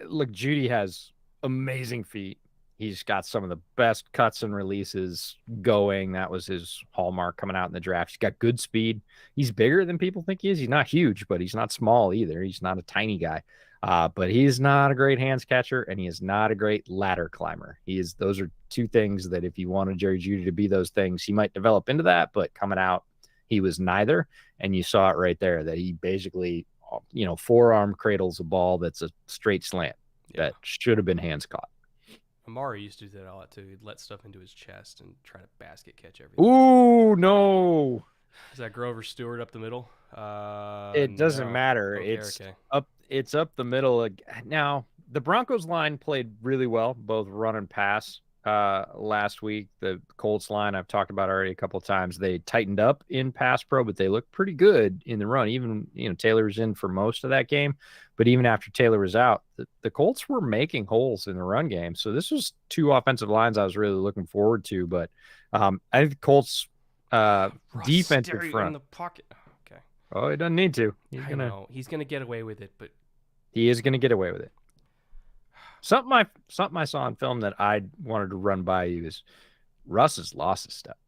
Speaker 2: look, Judy has amazing feet. He's got some of the best cuts and releases going. That was his hallmark coming out in the draft. He's got good speed. He's bigger than people think he is. He's not huge, but he's not small either. He's not a tiny guy. But he's not a great hands catcher, and he is not a great ladder climber. Those are two things that if you wanted Jerry Judy to be those things, he might develop into that, but coming out, he was neither. And you saw it right there that he basically, forearm cradles a ball that's a straight slant that should have been hands caught.
Speaker 1: Amari used to do that a lot too. He'd let stuff into his chest and try to basket catch everything.
Speaker 2: Ooh, no.
Speaker 1: Is that Grover Stewart up the middle?
Speaker 2: It doesn't matter.
Speaker 1: Okay,
Speaker 2: It's up the middle. Now, the Broncos line played really well, both run and pass. Last week, the Colts line I've talked about already a couple of times. They tightened up in pass pro, but they looked pretty good in the run. Even Taylor was in for most of that game, but even after Taylor was out, the Colts were making holes in the run game. So this was two offensive lines I was really looking forward to. But I think the Colts defensive front
Speaker 1: in the pocket. Okay.
Speaker 2: Oh, he doesn't need to.
Speaker 1: He's gonna get away with it, but
Speaker 2: he is gonna get away with it. Something I saw on film that I wanted to run by you is Russ has lost his step.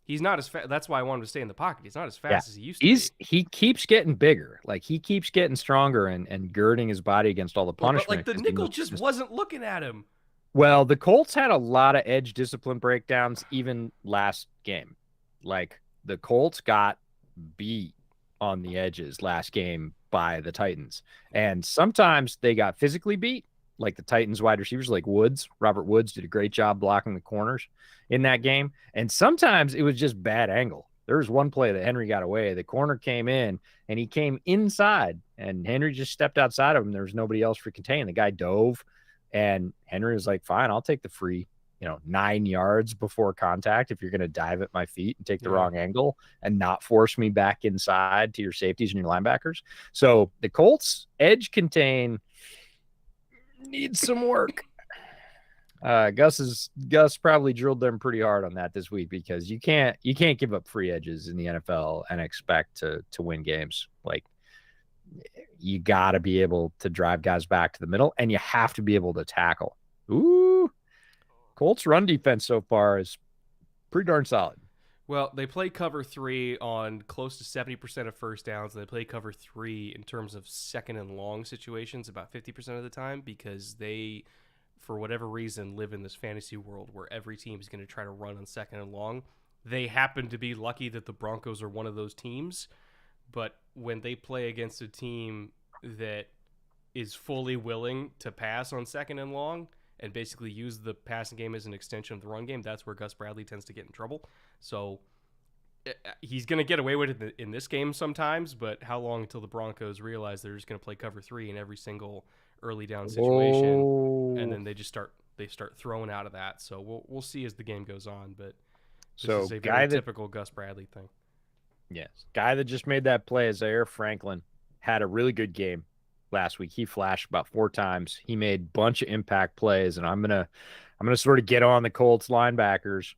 Speaker 1: He's not as fast. That's why I wanted to stay in the pocket. He's not as fast as he used to be.
Speaker 2: He keeps getting bigger. Like, he keeps getting stronger and girding his body against all the punishment.
Speaker 1: But like the nickel just wasn't looking at him.
Speaker 2: Well, the Colts had a lot of edge discipline breakdowns even last game. Like, the Colts got beat on the edges last game by the Titans. And sometimes they got physically beat. Like the Titans wide receivers, like Robert Woods did a great job blocking the corners in that game. And sometimes it was just bad angle. There was one play that Henry got away. The corner came in and he came inside and Henry just stepped outside of him. There was nobody else for contain. The guy dove and Henry was like, fine, I'll take the free, 9 yards before contact if you're going to dive at my feet and take the wrong angle and not force me back inside to your safeties and your linebackers. So the Colts edge contain needs some work. Gus probably drilled them pretty hard on that this week because you can't give up free edges in the NFL and expect to win games. Like, you got to be able to drive guys back to the middle, and you have to be able to tackle. Ooh, Colts run defense so far is pretty darn solid.
Speaker 1: Well, they play cover 3 on close to 70% of first downs, and they play cover 3 in terms of second and long situations about 50% of the time because they, for whatever reason, live in this fantasy world where every team is going to try to run on second and long. They happen to be lucky that the Broncos are one of those teams, but when they play against a team that is fully willing to pass on second and long and basically use the passing game as an extension of the run game, that's where Gus Bradley tends to get in trouble. So he's going to get away with it in this game sometimes, but how long until the Broncos realize they're just going to play cover 3 in every single early down situation, and then they start throwing out of that. So we'll see as the game goes on, but this is a very typical Gus Bradley thing.
Speaker 2: Yes, guy that just made that play, Zaire Franklin, had a really good game last week. He flashed about 4 times. He made a bunch of impact plays, and I'm gonna I'm going to sort of get on the Colts linebackers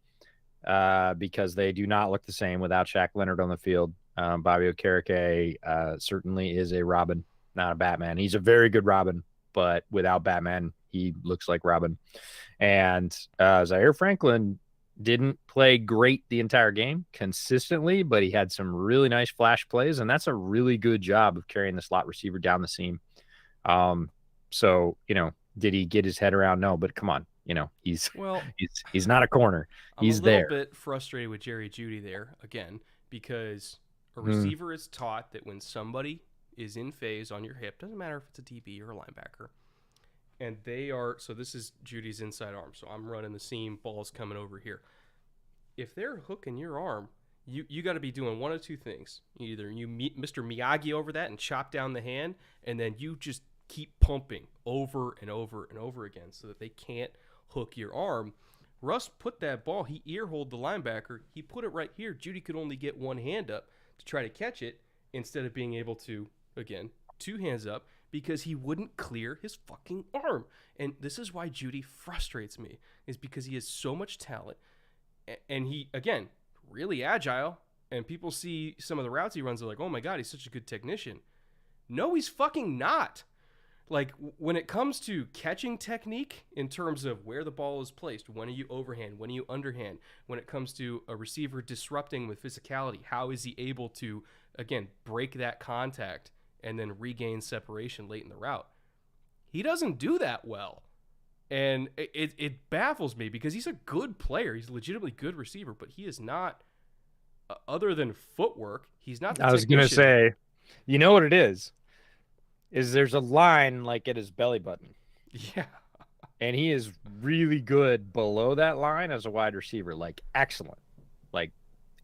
Speaker 2: because they do not look the same without Shaq Leonard on the field. Bobby Okereke certainly is a Robin, not a Batman. He's a very good Robin, but without Batman, he looks like Robin. And Zaire Franklin didn't play great the entire game consistently, but he had some really nice flash plays, and that's a really good job of carrying the slot receiver down the seam. So, did he get his head around? No, but come on, he's he's not a corner. He's there.
Speaker 1: I'm a little bit frustrated with Jerry Jeudy there again because a receiver is taught that when somebody is in phase on your hip, doesn't matter if it's a DB or a linebacker, and so this is Judy's inside arm. So I'm running the seam, ball's coming over here. If they're hooking your arm, you got to be doing one of two things. Either you meet Mr. Miyagi over that and chop down the hand, and then you just keep pumping over and over and over again so that they can't hook your arm. Russ put that ball, he ear-holed the linebacker. He put it right here. Jeudy could only get one hand up to try to catch it instead of being able to, again, two hands up because he wouldn't clear his fucking arm. And this is why Jeudy frustrates me, is because he has so much talent. And he, again, really agile. And people see some of the routes he runs, they're like, oh my God, he's such a good technician. No, he's fucking not. Like, when it comes to catching technique in terms of where the ball is placed, when are you overhand, when are you underhand, when it comes to a receiver disrupting with physicality, how is he able to, again, break that contact and then regain separation late in the route? He doesn't do that well. And it baffles me because he's a good player. He's a legitimately good receiver, but he is not, other than footwork, he's not the technician.
Speaker 2: I was going to say, you know what it is there's a line like at his belly button.
Speaker 1: Yeah.
Speaker 2: And he is really good below that line as a wide receiver. Like, excellent. Like,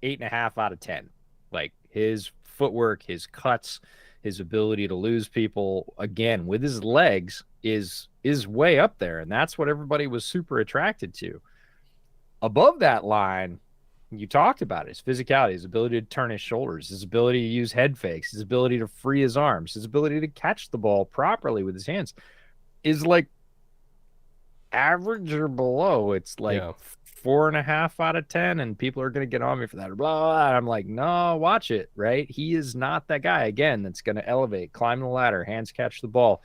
Speaker 2: 8.5 out of 10. Like, his footwork, his cuts, his ability to lose people, again, with his legs is way up there. And that's what everybody was super attracted to. Above that line, you talked about it, his physicality, his ability to turn his shoulders, his ability to use head fakes, his ability to free his arms, his ability to catch the ball properly with his hands is like average or below. It's like 4.5 out of 10, and people are going to get on me for that. Blah, blah, blah. I'm like, no, watch it, right? He is not that guy, again, that's going to elevate, climb the ladder, hands catch the ball.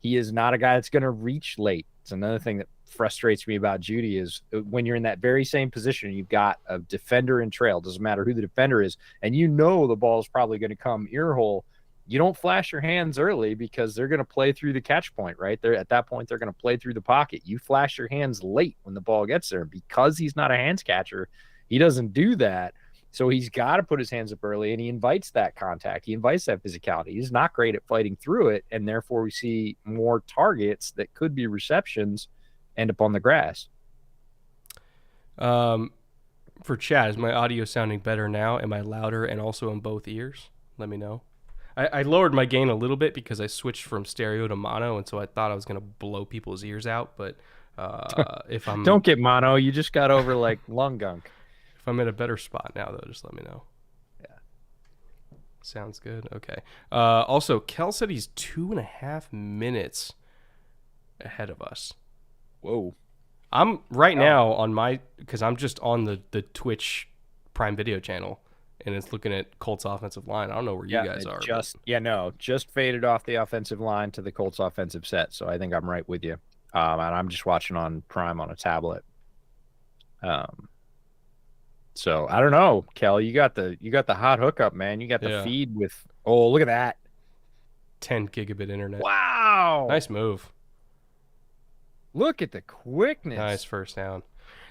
Speaker 2: He is not a guy that's going to reach late. It's another thing that frustrates me about Jeudy is when you're in that very same position, you've got a defender in trail, doesn't matter who the defender is, and the ball is probably going to come ear hole. You don't flash your hands early because they're going to play through the catch point, right? At that point, they're going to play through the pocket. You flash your hands late when the ball gets there. Because he's not a hands catcher, he doesn't do that. So he's got to put his hands up early, and he invites that contact. He invites that physicality. He's not great at fighting through it, and therefore we see more targets that could be receptions end up on the grass.
Speaker 1: For chat, is my audio sounding better now? Am I louder and also in both ears? Let me know. I lowered my gain a little bit because I switched from stereo to mono, and so I thought I was going to blow people's ears out. But if I'm
Speaker 2: don't get mono, you just got over like lung gunk.
Speaker 1: If I'm in a better spot now, though, just let me know.
Speaker 2: Yeah,
Speaker 1: sounds good. Okay. Also, Kel said he's 2.5 minutes ahead of us.
Speaker 2: Whoa.
Speaker 1: I'm now on because I'm just on the Twitch Prime Video channel, and it's looking at Colts offensive line. I don't know where you guys are.
Speaker 2: Just faded off the offensive line to the Colts offensive set. So I think I'm right with you. And I'm just watching on Prime on a tablet. So I don't know, Kel, you got the hot hookup, man. You got the feed with, look at that.
Speaker 1: 10 gigabit internet.
Speaker 2: Wow.
Speaker 1: Nice move.
Speaker 2: Look at the quickness.
Speaker 1: Nice first down.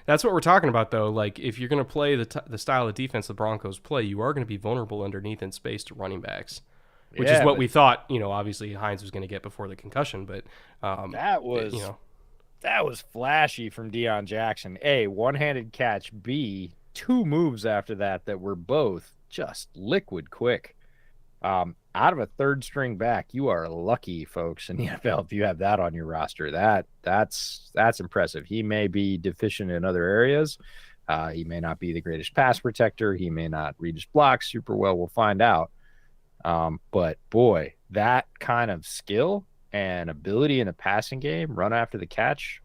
Speaker 1: That's what we're talking about, though. Like, if you're going to play the style of defense the Broncos play, you are going to be vulnerable underneath in space to running backs, which is what we thought, obviously Hines was going to get before the concussion. But
Speaker 2: that was flashy from Deion Jackson. A, one-handed catch. B, 2 moves after that were both just liquid quick. Out of a third string back, you are lucky, folks, in the NFL if you have that on your roster. That's impressive. He may be deficient in other areas. He may not be the greatest pass protector. He may not read his blocks super well. We'll find out. But boy, that kind of skill and ability in the passing game, run after the catch,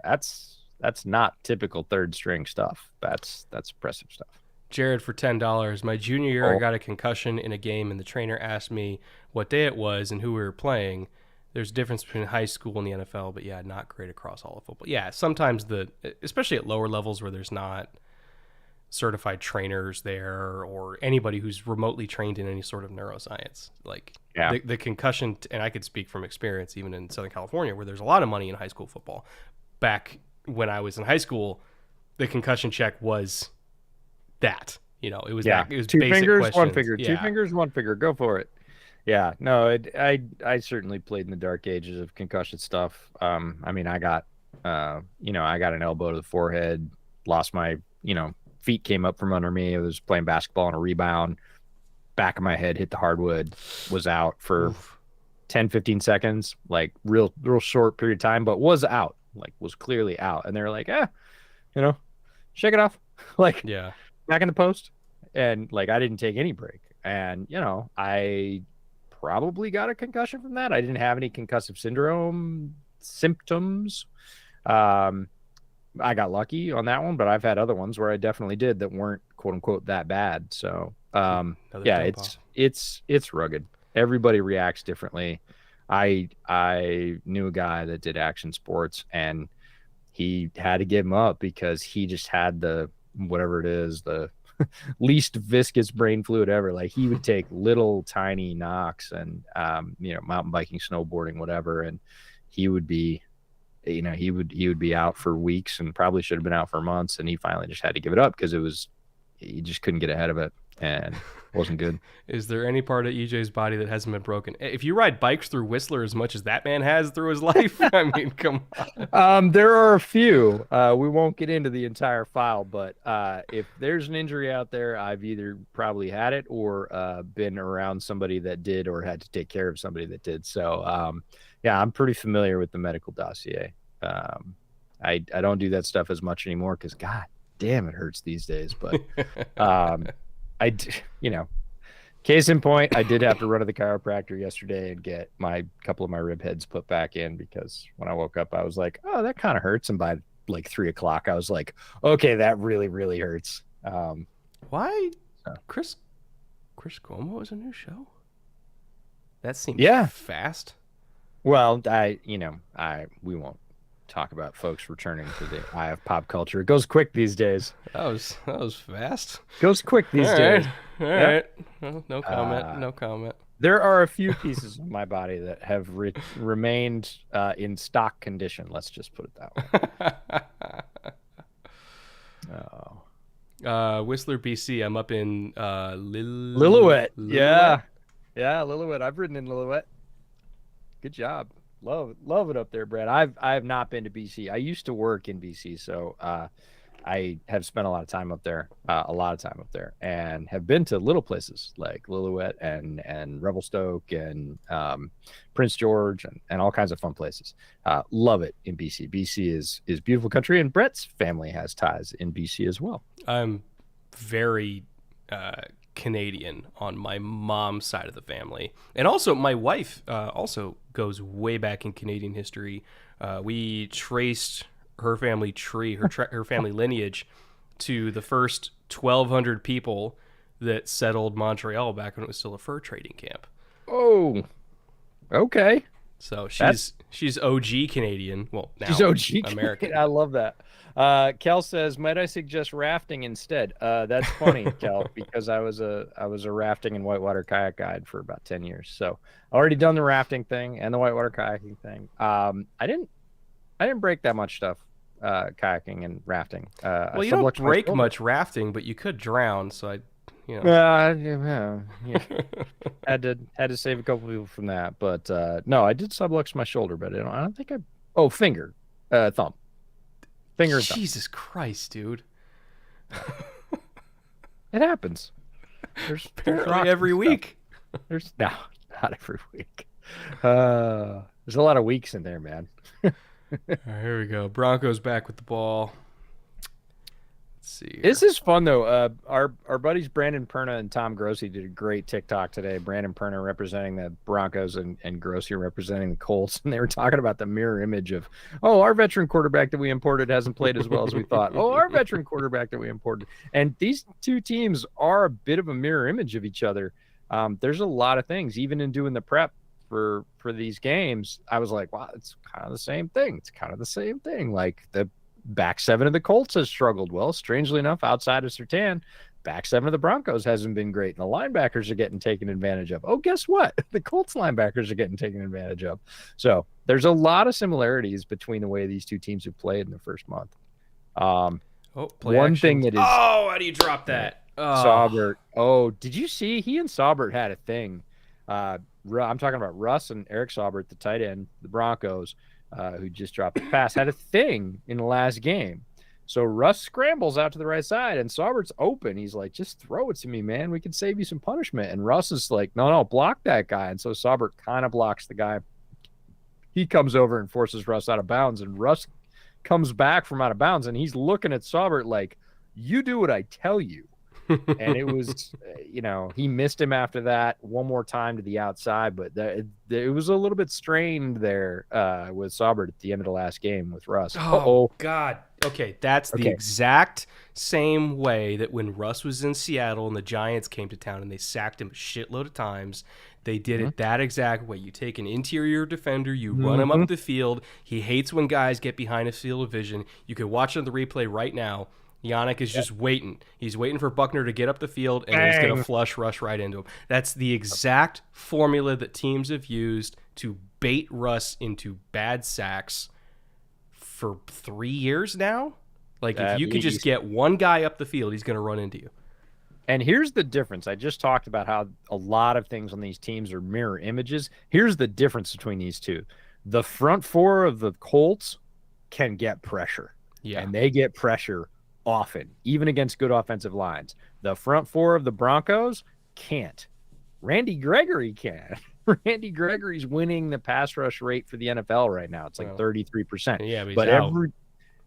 Speaker 2: That's not typical third string stuff. That's impressive stuff.
Speaker 1: Jared for $10. My junior year, I
Speaker 2: Oh,
Speaker 1: got a concussion in a game, and the trainer asked me what day it was and who we were playing. There's a difference between high school and the NFL, but yeah, not great across all of football. Yeah, sometimes especially at lower levels where there's not certified trainers there or anybody who's remotely trained in any sort of neuroscience, like
Speaker 2: yeah.
Speaker 1: the concussion, and I could speak from experience, even in Southern California, where there's a lot of money in high school football. Back when I was in high school, the concussion check was that. It was
Speaker 2: Yeah.
Speaker 1: that. It was
Speaker 2: Two
Speaker 1: basic
Speaker 2: fingers, one
Speaker 1: questions.
Speaker 2: finger, two
Speaker 1: Yeah.
Speaker 2: fingers, one finger. Go for it. Yeah. No, I certainly played in the dark ages of concussion stuff. I mean, I got an elbow to the forehead, lost my, feet came up from under me. I was playing basketball on a rebound. Back of my head hit the hardwood, was out for
Speaker 1: Oof.
Speaker 2: 10, 15 seconds, like real short period of time, but was out, like was clearly out. And they're like, you know, shake it off. Like
Speaker 1: Yeah.
Speaker 2: back in the post. And like I didn't take any break. And, I probably got a concussion from that. I didn't have any concussive syndrome symptoms. I got lucky on that one, but I've had other ones where I definitely did that weren't quote unquote that bad. So
Speaker 1: Another
Speaker 2: yeah,
Speaker 1: dump off.
Speaker 2: it's rugged. Everybody reacts differently. I knew a guy that did action sports and he had to give him up because he just had the whatever it is, the least viscous brain fluid ever. Like he would take little tiny knocks and mountain biking, snowboarding, whatever, and he would be he would be out for weeks and probably should have been out for months, and he finally just had to give it up because he just couldn't get ahead of it and wasn't good.
Speaker 1: Is there any part of EJ's body that hasn't been broken? If you ride bikes through Whistler as much as that man has through his life, I mean, come on.
Speaker 2: There are a few. We won't get into the entire file, but if there's an injury out there, I've either probably had it or been around somebody that did or had to take care of somebody that did. So, yeah, I'm pretty familiar with the medical dossier. I don't do that stuff as much anymore because, God damn, it hurts these days. But case in point, I did have to run to the chiropractor yesterday and get my couple of my rib heads put back in because when I woke up, I was like, oh, that kind of hurts. And by like 3 o'clock, I was like, okay, that really, really hurts.
Speaker 1: Why?
Speaker 2: So.
Speaker 1: Chris Cuomo is a new show? That seems
Speaker 2: Yeah.
Speaker 1: fast.
Speaker 2: Well, we won't talk about folks returning to the eye of pop culture. It goes quick these days.
Speaker 1: That was fast.
Speaker 2: Goes quick these days.
Speaker 1: All
Speaker 2: Yep.
Speaker 1: right. Well, no comment. No comment.
Speaker 2: There are a few pieces of my body that have remained in stock condition. Let's just put it that way. Oh.
Speaker 1: Whistler, BC. I'm up in
Speaker 2: Lillooet. Yeah. Lillooet. I've ridden in Lillooet. Good job. Love it up there, Brad. I have not been to BC. I used to work in BC, so I have spent a lot of time up there, and have been to little places like Lillooet and Revelstoke and Prince George and all kinds of fun places. Love it in BC. BC is beautiful country, and Brett's family has ties in BC as well.
Speaker 1: I'm very Canadian on my mom's side of the family, and also my wife also goes way back in Canadian history. We traced her family tree, her family lineage, to the first 1,200 people that settled Montreal back when it was still a fur trading camp.
Speaker 2: Oh, okay.
Speaker 1: So she's OG Canadian. Well, now
Speaker 2: She's OG
Speaker 1: American.
Speaker 2: I love that. Kel says, "Might I suggest rafting instead?" That's funny, Kel, because I was a rafting and whitewater kayak guide for about 10 years. So I already done the rafting thing and the whitewater kayaking thing. I didn't break that much stuff kayaking and rafting.
Speaker 1: Well, you don't break much rafting, but you could drown. So
Speaker 2: yeah. had to save a couple people from that, but no, I did sublux my shoulder, but I don't think finger, thumb, finger, and thumb.
Speaker 1: Jesus Christ, dude!
Speaker 2: It happens. There's
Speaker 1: Apparently every week.
Speaker 2: There's no, not every week. There's a lot of weeks in there, man.
Speaker 1: All right, here we go. Broncos back with the ball. see here.
Speaker 2: This is fun though. Our buddies Brandon Perna and Tom Grossi did a great TikTok today. Brandon Perna representing the Broncos and Grossi representing the Colts, and they were talking about the mirror image of, oh, our veteran quarterback that we imported hasn't played as well as we thought. Oh, our veteran quarterback that we imported, and these two teams are a bit of a mirror image of each other. There's a lot of things, even in doing the prep for these games. I was like, wow, it's kind of the same thing. It's kind of the same thing. Like the back seven of the Colts has struggled. Well, strangely enough, outside of Surtain, back seven of the Broncos hasn't been great. And the linebackers are getting taken advantage of. Oh, guess what? The Colts linebackers are getting taken advantage of. So there's a lot of similarities between the way these two teams have played in the first month.
Speaker 1: One
Speaker 2: thing that is...
Speaker 1: Oh, how do you drop that?
Speaker 2: Saubert. Oh, did you see? He and Saubert had a thing. I'm talking about Russ and Eric Saubert, the tight end, the Broncos, who just dropped the pass, had a thing in the last game. So Russ scrambles out to the right side, and Saubert's open. He's like, just throw it to me, man. We can save you some punishment. And Russ is like, no, block that guy. And so Saubert kind of blocks the guy. He comes over and forces Russ out of bounds, and Russ comes back from out of bounds, and he's looking at Saubert like, you do what I tell you. And it was, he missed him after that one more time to the outside, but it was a little bit strained there with Saubert at the end of the last game with Russ.
Speaker 1: Oh, God. Okay, that's the exact same way that when Russ was in Seattle and the Giants came to town and they sacked him a shitload of times, they did it that exact way. You take an interior defender, you run him up the field. He hates when guys get behind his field of vision. You can watch it on the replay right now. Yannick is just waiting. He's waiting for Buckner to get up the field, and he's going to flush rush right into him. That's the exact formula that teams have used to bait Russ into bad sacks for 3 years now. Like, if you could just get one guy up the field, he's going to run into you.
Speaker 2: And here's the difference. I just talked about how a lot of things on these teams are mirror images. Here's the difference between these two. The front four of the Colts can get pressure. Yeah. And they get pressure often, even against good offensive lines. The front four of the Broncos can't. Randy Gregory can. Randy Gregory's winning the pass rush rate for the NFL right now. It's like 33%.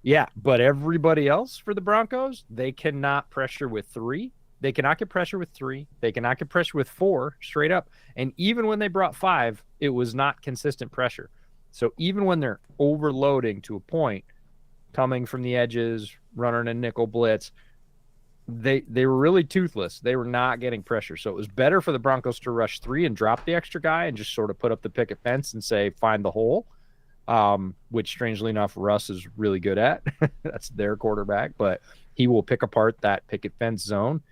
Speaker 1: Yeah,
Speaker 2: but everybody else for the Broncos, they cannot pressure with three. They cannot get pressure with three. They cannot get pressure with four straight up. And even when they brought five, it was not consistent pressure. So even when they're overloading to a point, coming from the edges, running a nickel blitz, they were really toothless. They were not getting pressure. So it was better for the Broncos to rush three and drop the extra guy and just sort of put up the picket fence and say, find the hole, which strangely enough, Russ is really good at. That's their quarterback, but he will pick apart that picket fence zone.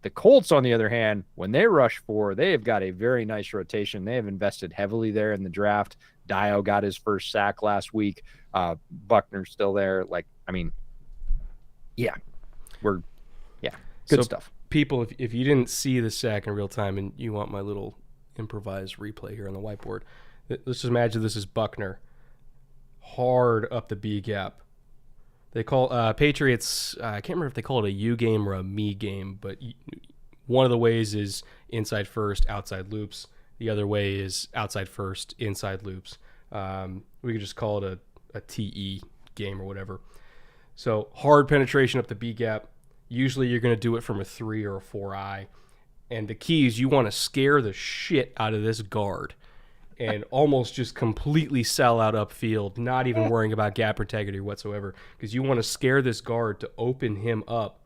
Speaker 2: The Colts, on the other hand, when they rush four, they have got a very nice rotation. They have invested heavily there in the draft. Dio got his first sack last week. Buckner's still there. Good stuff.
Speaker 1: People, if you didn't see the sack in real time and you want my little improvised replay here on the whiteboard, let's just imagine this is Buckner. Hard up the B gap. They call Patriots, I can't remember if they call it a U game or a me game, but one of the ways is inside first, outside loops. The other way is outside first, inside loops. We could just call it a TE game or whatever. So hard penetration up the B gap. Usually you're going to do it from a 3 or a 4-eye. And the key is you want to scare the shit out of this guard and almost just completely sell out upfield, not even worrying about gap integrity whatsoever, because you want to scare this guard to open him up,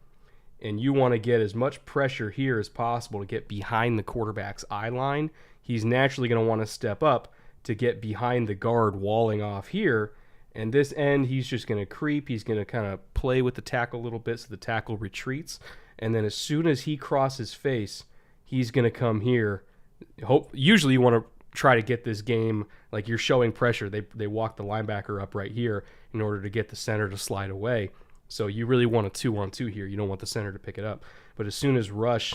Speaker 1: and you want to get as much pressure here as possible to get behind the quarterback's eye line. He's naturally going to want to step up to get behind the guard walling off here, and this end he's just going to creep. He's going to kind of play with the tackle a little bit so the tackle retreats, and then as soon as he crosses face, he's going to come here. Usually you want to try to get this game, like you're showing pressure. They walk the linebacker up right here in order to get the center to slide away. So you really want a 2-on-2 here. You don't want the center to pick it up. But as soon as Russ,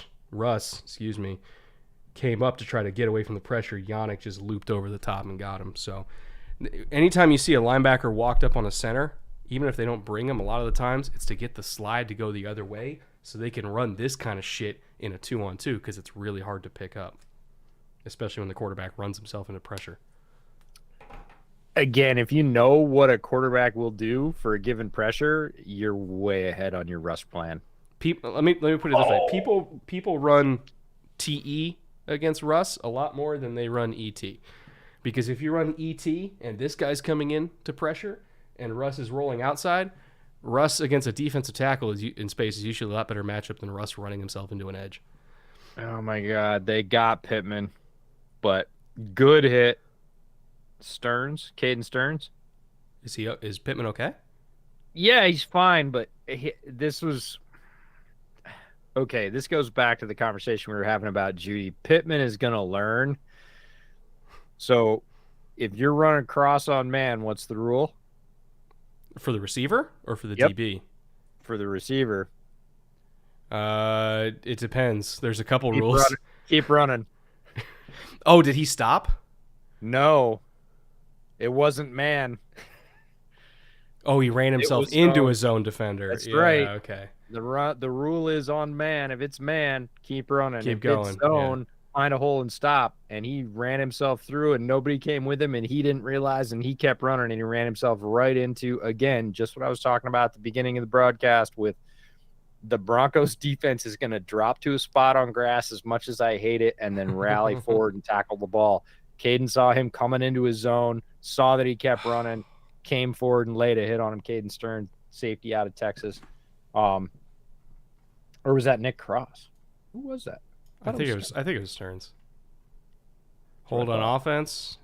Speaker 1: came up to try to get away from the pressure, Yannick just looped over the top and got him. So anytime you see a linebacker walked up on a center, even if they don't bring him, a lot of the times it's to get the slide to go the other way so they can run this kind of shit in a 2-on-2 because it's really hard to pick up, especially when the quarterback runs himself into pressure.
Speaker 2: Again, if you know what a quarterback will do for a given pressure, you're way ahead on your rush plan.
Speaker 1: Let me put it this way: people run TE against Russ a lot more than they run ET, because if you run ET and this guy's coming in to pressure and Russ is rolling outside, Russ against a defensive tackle in space is usually a lot better matchup than Russ running himself into an edge.
Speaker 2: Oh my God, they got Pittman, but good hit. Caden Stearns.
Speaker 1: Is Pittman okay?
Speaker 2: Yeah, he's fine, but this was okay. This goes back to the conversation we were having about Judy. Pittman is going to learn. So if you're running cross on man, what's the rule?
Speaker 1: For the receiver or for the
Speaker 2: Yep.
Speaker 1: DB?
Speaker 2: For the receiver.
Speaker 1: It depends. There's a couple rules.
Speaker 2: Keep running.
Speaker 1: Oh, did he stop?
Speaker 2: No, it wasn't man.
Speaker 1: Oh, he ran himself into a zone defender.
Speaker 2: That's right.
Speaker 1: Okay.
Speaker 2: The rule is on man. If it's man, keep running.
Speaker 1: Keep
Speaker 2: if
Speaker 1: going.
Speaker 2: It's zone, find a hole and stop. And he ran himself through, and nobody came with him, and he didn't realize, and he kept running, and he ran himself right into, again, just what I was talking about at the beginning of the broadcast with the Broncos defense is going to drop to a spot on grass as much as I hate it, and then rally forward and tackle the ball. Caden saw him coming into his zone, saw that he kept running, came forward and laid a hit on him. Caden Stern, safety out of Texas. Or was that Nick Cross? Who was that?
Speaker 1: I think it was Stearns. Hold on offense.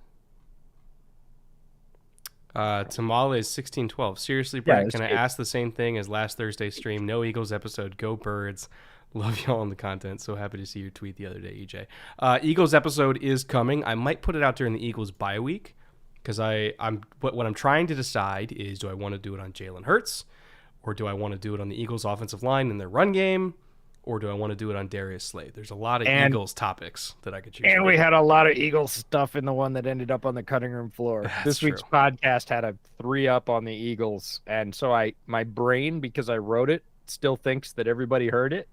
Speaker 1: Tamale is 16-12. Seriously, Brett, can I ask the same thing as last Thursday's stream? No Eagles episode. Go Birds. Love y'all on the content. So happy to see your tweet the other day, EJ. Eagles episode is coming. I might put it out during the Eagles bye week because what I'm trying to decide is, do I want to do it on Jalen Hurts, or do I want to do it on the Eagles offensive line in their run game, or do I want to do it on Darius Slade? There's a lot of Eagles topics that I could choose.
Speaker 2: And we had a lot of Eagles stuff in the one that ended up on the cutting room floor. This week's podcast had a 3-up on the Eagles. And so my brain, because I wrote it, still thinks that everybody heard it.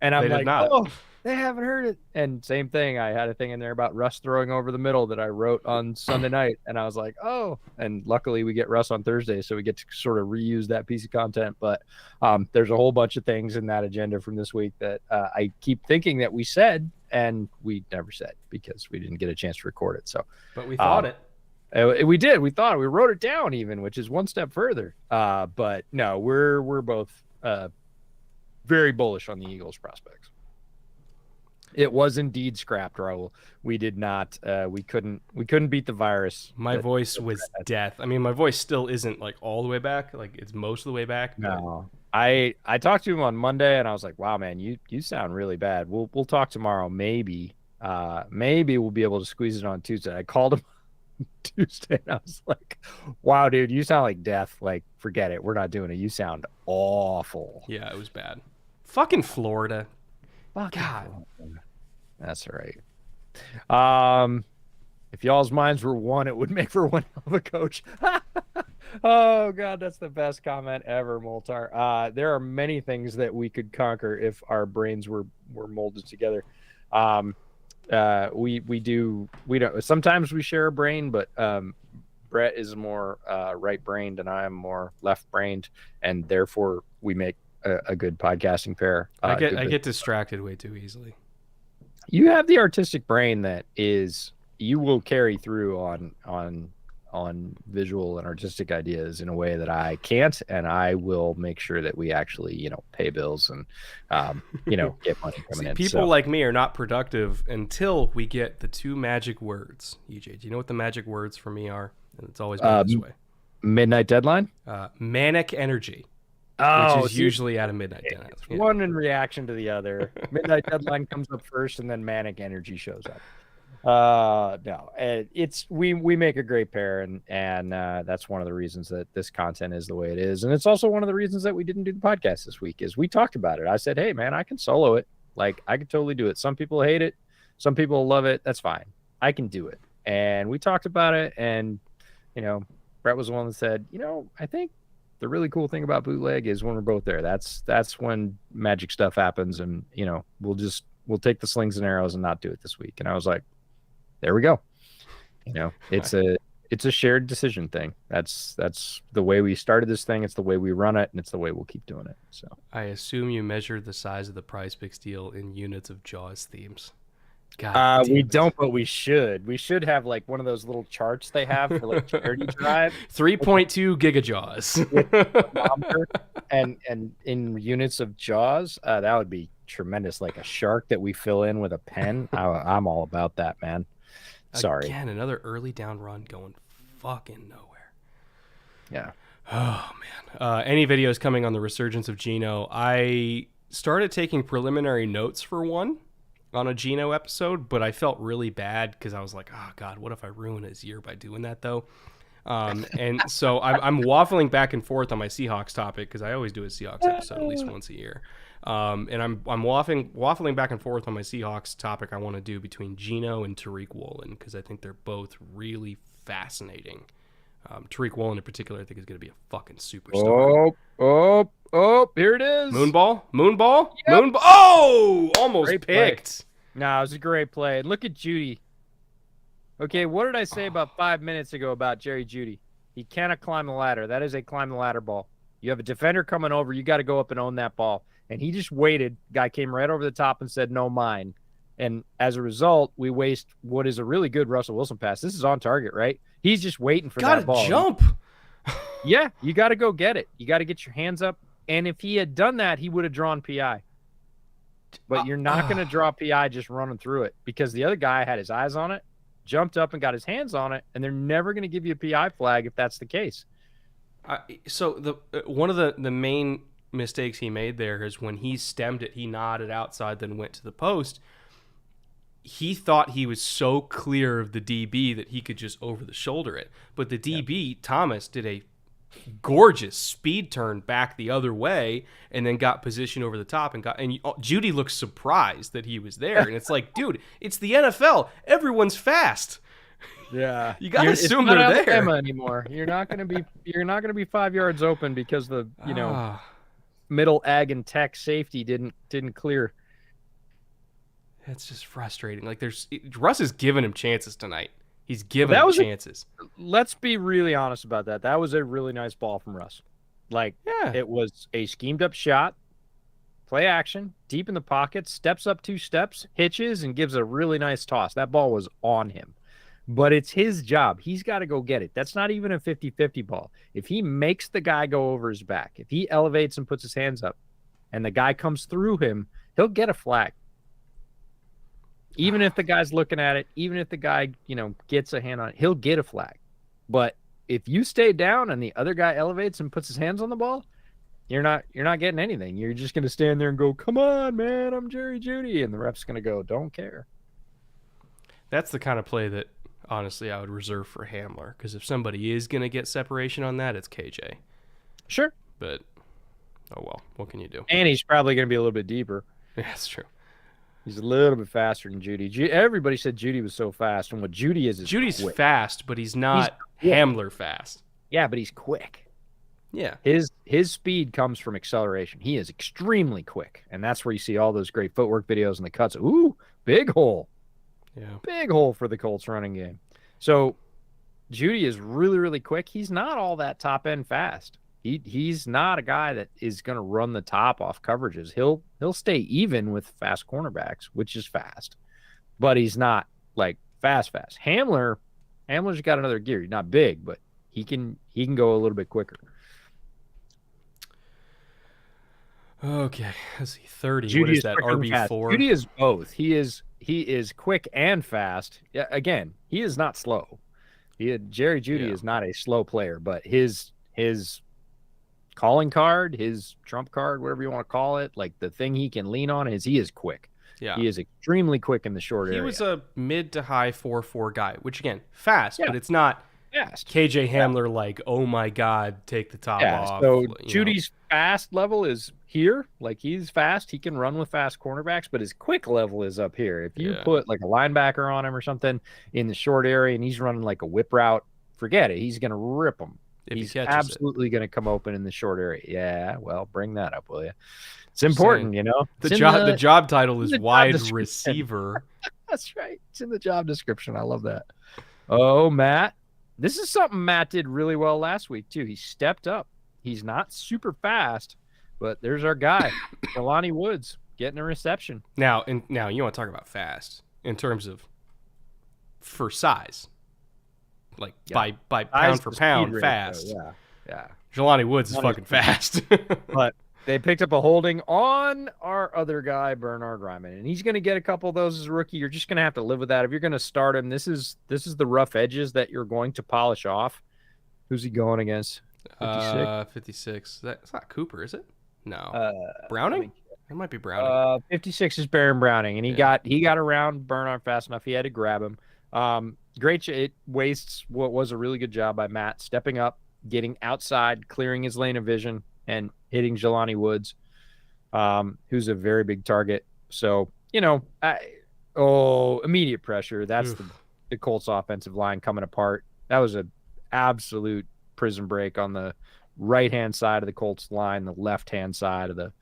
Speaker 2: And I'm like, oh, they haven't heard it. And same thing. I had a thing in there about Russ throwing over the middle that I wrote on Sunday night. And I was like, oh, and luckily we get Russ on Thursday, so we get to sort of reuse that piece of content. But there's a whole bunch of things in that agenda from this week that I keep thinking that we said, and we never said because we didn't get a chance to record it. So,
Speaker 1: but we thought it.
Speaker 2: We did. We thought we wrote it down even, which is one step further. But no, we're both very bullish on the Eagles prospects. It was indeed scrapped, Raul. We did not. We couldn't beat the virus.
Speaker 1: My voice was death. I mean, my voice still isn't like all the way back. Like it's most of the way back.
Speaker 2: No. I talked to him on Monday, and I was like, "Wow, man, you sound really bad. We'll talk tomorrow. Maybe we'll be able to squeeze it on Tuesday." I called him Tuesday, and I was like, "Wow, dude, you sound like death. Like, forget it. We're not doing it. You sound awful."
Speaker 1: Yeah, it was bad. Fucking Florida.
Speaker 2: God, that's all right. If y'all's minds were one, it would make for one hell of a coach. Oh God, that's the best comment ever, Moltar. There are many things that we could conquer if our brains were molded together. We don't. Sometimes we share a brain, but Brett is more right-brained and I am more left-brained, and therefore we make a good podcasting pair.
Speaker 1: I get distracted way too easily.
Speaker 2: You have the artistic brain that is, you will carry through on visual and artistic ideas in a way that I can't, and I will make sure that we actually, pay bills and, get money coming in.
Speaker 1: People like me are not productive until we get the 2 magic words. EJ, do you know what the magic words for me are? And it's always been this way.
Speaker 2: Midnight deadline?
Speaker 1: Manic energy.
Speaker 2: Oh,
Speaker 1: which is usually at a midnight deadline.
Speaker 2: Yeah. One in reaction to the other. Midnight deadline comes up first, and then manic energy shows up. No, we make a great pair, and that's one of the reasons that this content is the way it is, and it's also one of the reasons that we didn't do the podcast this week. Is we talked about it. I said, hey man, I can solo it. Like, I could totally do it. Some people hate it, some people love it. That's fine. I can do it. And we talked about it, and Brett was the one that said, I think the really cool thing about Bootleg is when we're both there. That's when magic stuff happens, and we'll take the slings and arrows and not do it this week. And I was like, there we go. It's it's a shared decision thing. That's the way we started this thing. It's the way we run it, and it's the way we'll keep doing it. So
Speaker 1: I assume you measured the size of the Prize Picks deal in units of Jaws themes. God damn
Speaker 2: we
Speaker 1: it.
Speaker 2: don't, but we should. We should have like one of those little charts they have for like charity drive
Speaker 1: 3.2 gigajaws.
Speaker 2: with thermometer and in units of jaws. That would be tremendous. Like a shark that we fill in with a pen. I'm all about that, man. Sorry.
Speaker 1: Again, another early down run going fucking nowhere.
Speaker 2: Yeah.
Speaker 1: Oh man. Any videos coming on the resurgence of Geno? I started taking preliminary notes for one on a Geno episode, but I felt really bad because I was like, oh God, what if I ruin his year by doing that though? And so I'm waffling back and forth on my Seahawks topic because I always do a Seahawks episode at least once a year. And I'm waffling back and forth on my Seahawks topic I want to do between Geno and Tariq Woolen because I think they're both really fascinating. Tariq Woolen in particular, I think is going to be a fucking superstar.
Speaker 2: Here it is.
Speaker 1: Moonball.
Speaker 2: Yep.
Speaker 1: Oh, almost
Speaker 2: Great
Speaker 1: picked.
Speaker 2: No, it was a great play. And look at Judy. Okay, what did I say about 5 minutes ago about Jerry Jeudy? He cannot climb the ladder. That is a climb the ladder ball. You have a defender coming over. You got to go up and own that ball. And he just waited. Guy came right over the top and said, no, mine. And as a result, we waste what is a really good Russell Wilson pass. This is on target, right? He's just waiting for that ball.
Speaker 1: Jump.
Speaker 2: Yeah, you got to go get it. You got to get your hands up. And if he had done that, he would have drawn PI. But you're not going to draw PI just running through it because the other guy had his eyes on it, jumped up and got his hands on it, and they're never going to give you a PI flag if that's the case.
Speaker 1: So one of the main mistakes he made there is when he stemmed it, he nodded outside, then went to the post. He thought he was so clear of the DB that he could just over the shoulder it. But the DB, Thomas, did a gorgeous speed turn back the other way and then got position over the top and Jeudy looked surprised that he was there. And it's like, dude, it's the NFL. Everyone's fast.
Speaker 2: Yeah.
Speaker 1: You got to assume they're there.
Speaker 2: Alabama anymore. You're not going to be 5 yards open because the, middle ag and tech safety didn't clear.
Speaker 1: It's just frustrating. Like Russ is giving him chances tonight. He's giving him chances.
Speaker 2: Let's be really honest about that. That was a really nice ball from Russ. It was a schemed up shot, play action, deep in the pocket, steps up 2 steps, hitches, and gives a really nice toss. That ball was on him. But it's his job. He's got to go get it. That's not even a 50-50 ball. If he makes the guy go over his back, if he elevates and puts his hands up, and the guy comes through him, he'll get a flag. Even if the guy's looking at it, even if the guy, gets a hand on it, he'll get a flag. But if you stay down and the other guy elevates and puts his hands on the ball, you're not getting anything. You're just going to stand there and go, come on, man, I'm Jerry Jeudy. And the ref's going to go, don't care.
Speaker 1: That's the kind of play that, honestly, I would reserve for Hamler. Because if somebody is going to get separation on that, it's KJ.
Speaker 2: Sure.
Speaker 1: But, oh well, what can you do?
Speaker 2: And he's probably going to be a little bit deeper.
Speaker 1: Yeah, that's true.
Speaker 2: He's a little bit faster than Jeudy. Everybody said Jeudy was so fast, and what Jeudy is
Speaker 1: Judy's
Speaker 2: quick.
Speaker 1: Fast, but he's not Hamler fast.
Speaker 2: Yeah, but he's quick.
Speaker 1: Yeah.
Speaker 2: His speed comes from acceleration. He is extremely quick, and that's where you see all those great footwork videos and the cuts. Ooh, big hole.
Speaker 1: Yeah.
Speaker 2: Big hole for the Colts running game. So Jeudy is really, really quick. He's not all that top-end fast. He's not a guy that is going to run the top off coverages. He'll stay even with fast cornerbacks, which is fast, but he's not like fast. Hamler's got another gear. He's not big, but he can go a little bit quicker.
Speaker 1: Okay, let's see. 30.
Speaker 2: Jeudy
Speaker 1: what is that? RB4.
Speaker 2: Jeudy is both. He is quick and fast. Yeah, again, he is not slow. Jerry Jeudy is not a slow player, but his calling card, his trump card, whatever you want to call it, like the thing he can lean on is he is quick.
Speaker 1: Yeah.
Speaker 2: He is extremely quick in the short area.
Speaker 1: He was a mid to high 4.4 guy, which again, fast, but it's not
Speaker 2: fast.
Speaker 1: KJ Hamler like, oh my God, take the top off.
Speaker 2: So Judy's fast level is here. Like he's fast. He can run with fast cornerbacks, but his quick level is up here. If you put like a linebacker on him or something in the short area and he's running like a whip route, forget it. He's going to rip him. He's absolutely going to come open in the short area. Yeah, well, bring that up, will you? It's important,
Speaker 1: The job title is wide receiver.
Speaker 2: That's right. It's in the job description. I love that. Oh, Matt, this is something Matt did really well last week, too. He stepped up. He's not super fast, but there's our guy, Jelani Woods, getting a reception.
Speaker 1: Now you want to talk about fast in terms of for size, like by pound for pound fast.
Speaker 2: Yeah.
Speaker 1: Jelani Woods is fucking fast.
Speaker 2: But they picked up a holding on our other guy, Bernard Ryman, and he's going to get a couple of those as a rookie. You're just going to have to live with that. If you're going to start him, this is the rough edges that you're going to polish off. Who's he going against?
Speaker 1: 56. 56. That's not Cooper, is it? No. Browning? It might be Browning.
Speaker 2: 56 is Baron Browning, and he got around Bernard fast enough. He had to grab him. Great. It wastes what was a really good job by Matt stepping up, getting outside, clearing his lane of vision, and hitting Jelani Woods, who's a very big target. So, immediate pressure. That's the Colts offensive line coming apart. That was an absolute prison break on the right-hand side of the Colts line, the left-hand side of the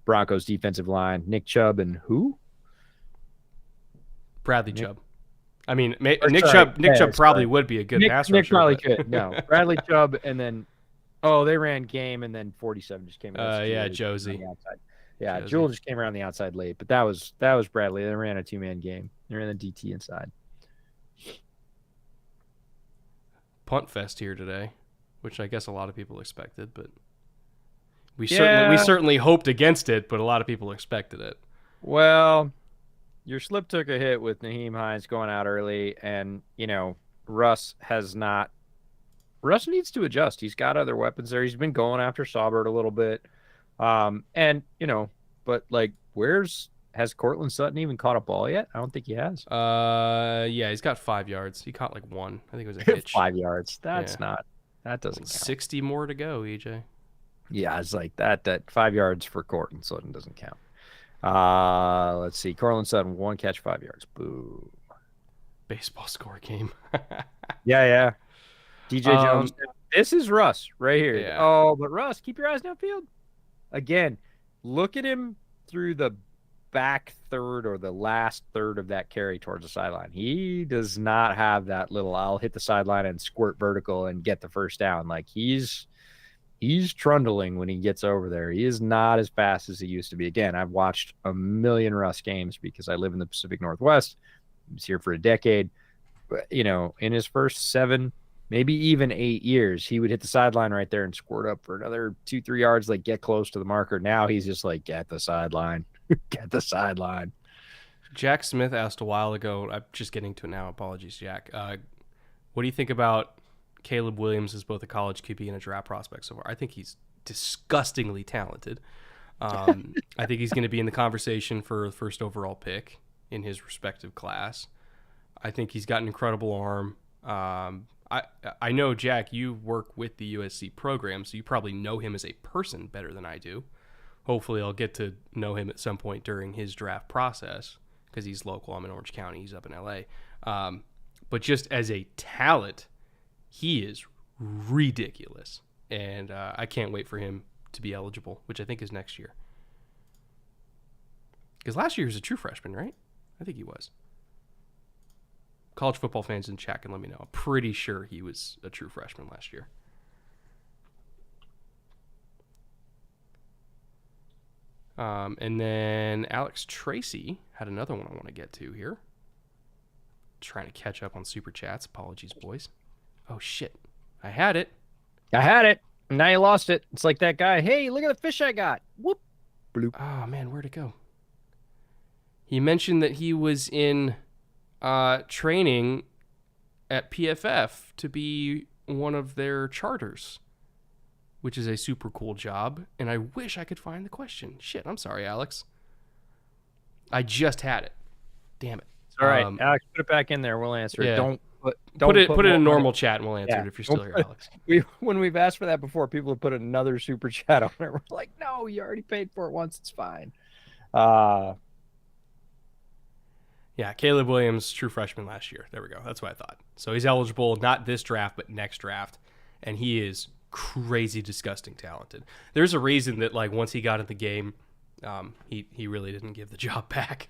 Speaker 2: Broncos defensive line. Nick Chubb and who?
Speaker 1: Bradley Chubb. I mean, Nick Chubb probably would be a good pass rusher.
Speaker 2: Nick probably could. No, Bradley Chubb, and then they ran game, and then 47 just came around.
Speaker 1: Josie.
Speaker 2: Yeah, Jewel just came around the outside late, but that was Bradley. They ran a 2-man game. They ran the DT inside.
Speaker 1: Punt fest here today, which I guess a lot of people expected, but we certainly hoped against it, but a lot of people expected it.
Speaker 2: Well, your slip took a hit with Naheem Hines going out early, and Russ needs to adjust. He's got other weapons there. He's been going after Saubert a little bit. But has Cortland Sutton even caught a ball yet? I don't think he has.
Speaker 1: He's got 5 yards. He caught 1. I think it was a hitch.
Speaker 2: 5 yards. That doesn't count.
Speaker 1: 60 more to go, EJ.
Speaker 2: Yeah, it's like that 5 yards for Cortland Sutton doesn't count. Let's see. Cortland Sutton, 1 catch, 5 yards. Boom.
Speaker 1: Baseball score game.
Speaker 2: Yeah. DJ Jones. This is Russ right here.
Speaker 1: Yeah.
Speaker 2: Oh, but Russ, keep your eyes downfield. Again, look at him through the back third or the last third of that carry towards the sideline. He does not have that little I'll hit the sideline and squirt vertical and get the first down. Like he's trundling when he gets over there. He is not as fast as he used to be. Again, I've watched a million Russ games because I live in the Pacific Northwest. He was here for a decade. But, in his first 7, maybe even 8 years, he would hit the sideline right there and squirt up for another 2-3 yards, like get close to the marker. Now he's just like, get the sideline. Get the sideline.
Speaker 1: Jack Smith asked a while ago, I'm just getting to it now, apologies, Jack. What do you think about Caleb Williams as both a college QB and a draft prospect so far? I think he's disgustingly talented. I think he's going to be in the conversation for the first overall pick in his respective class. I think he's got an incredible arm. I know, Jack, you work with the USC program, so you probably know him as a person better than I do. Hopefully I'll get to know him at some point during his draft process because he's local. I'm in Orange County. He's up in LA. But just as a talent, he is ridiculous. And I can't wait for him to be eligible, which I think is next year. Because last year he was a true freshman, right? I think he was. College football fans in chat can let me know. I'm pretty sure he was a true freshman last year. And then Alex Tracy had another one I want to get to here. Trying to catch up on super chats. Apologies, boys. Oh, shit. I had it.
Speaker 2: Now you lost it. It's like that guy. Hey, look at the fish I got. Whoop. Bloop.
Speaker 1: Oh, man, where'd it go? He mentioned that he was in training at PFF to be one of their charters, which is a super cool job, and I wish I could find the question. Shit, I'm sorry, Alex. I just had it. Damn it.
Speaker 2: It's all right, Alex, put it back in there. We'll answer it.
Speaker 1: Don't put it in a normal chat, and we'll answer it if you're still here, Alex.
Speaker 2: When we've asked for that before, people have put another super chat on it. We're like, no, you already paid for it once. It's fine.
Speaker 1: Yeah, Caleb Williams, true freshman last year. There we go. That's what I thought. So he's eligible, not this draft, but next draft, and he is crazy, disgusting talented. There's a reason that once he got in the game, he really didn't give the job back.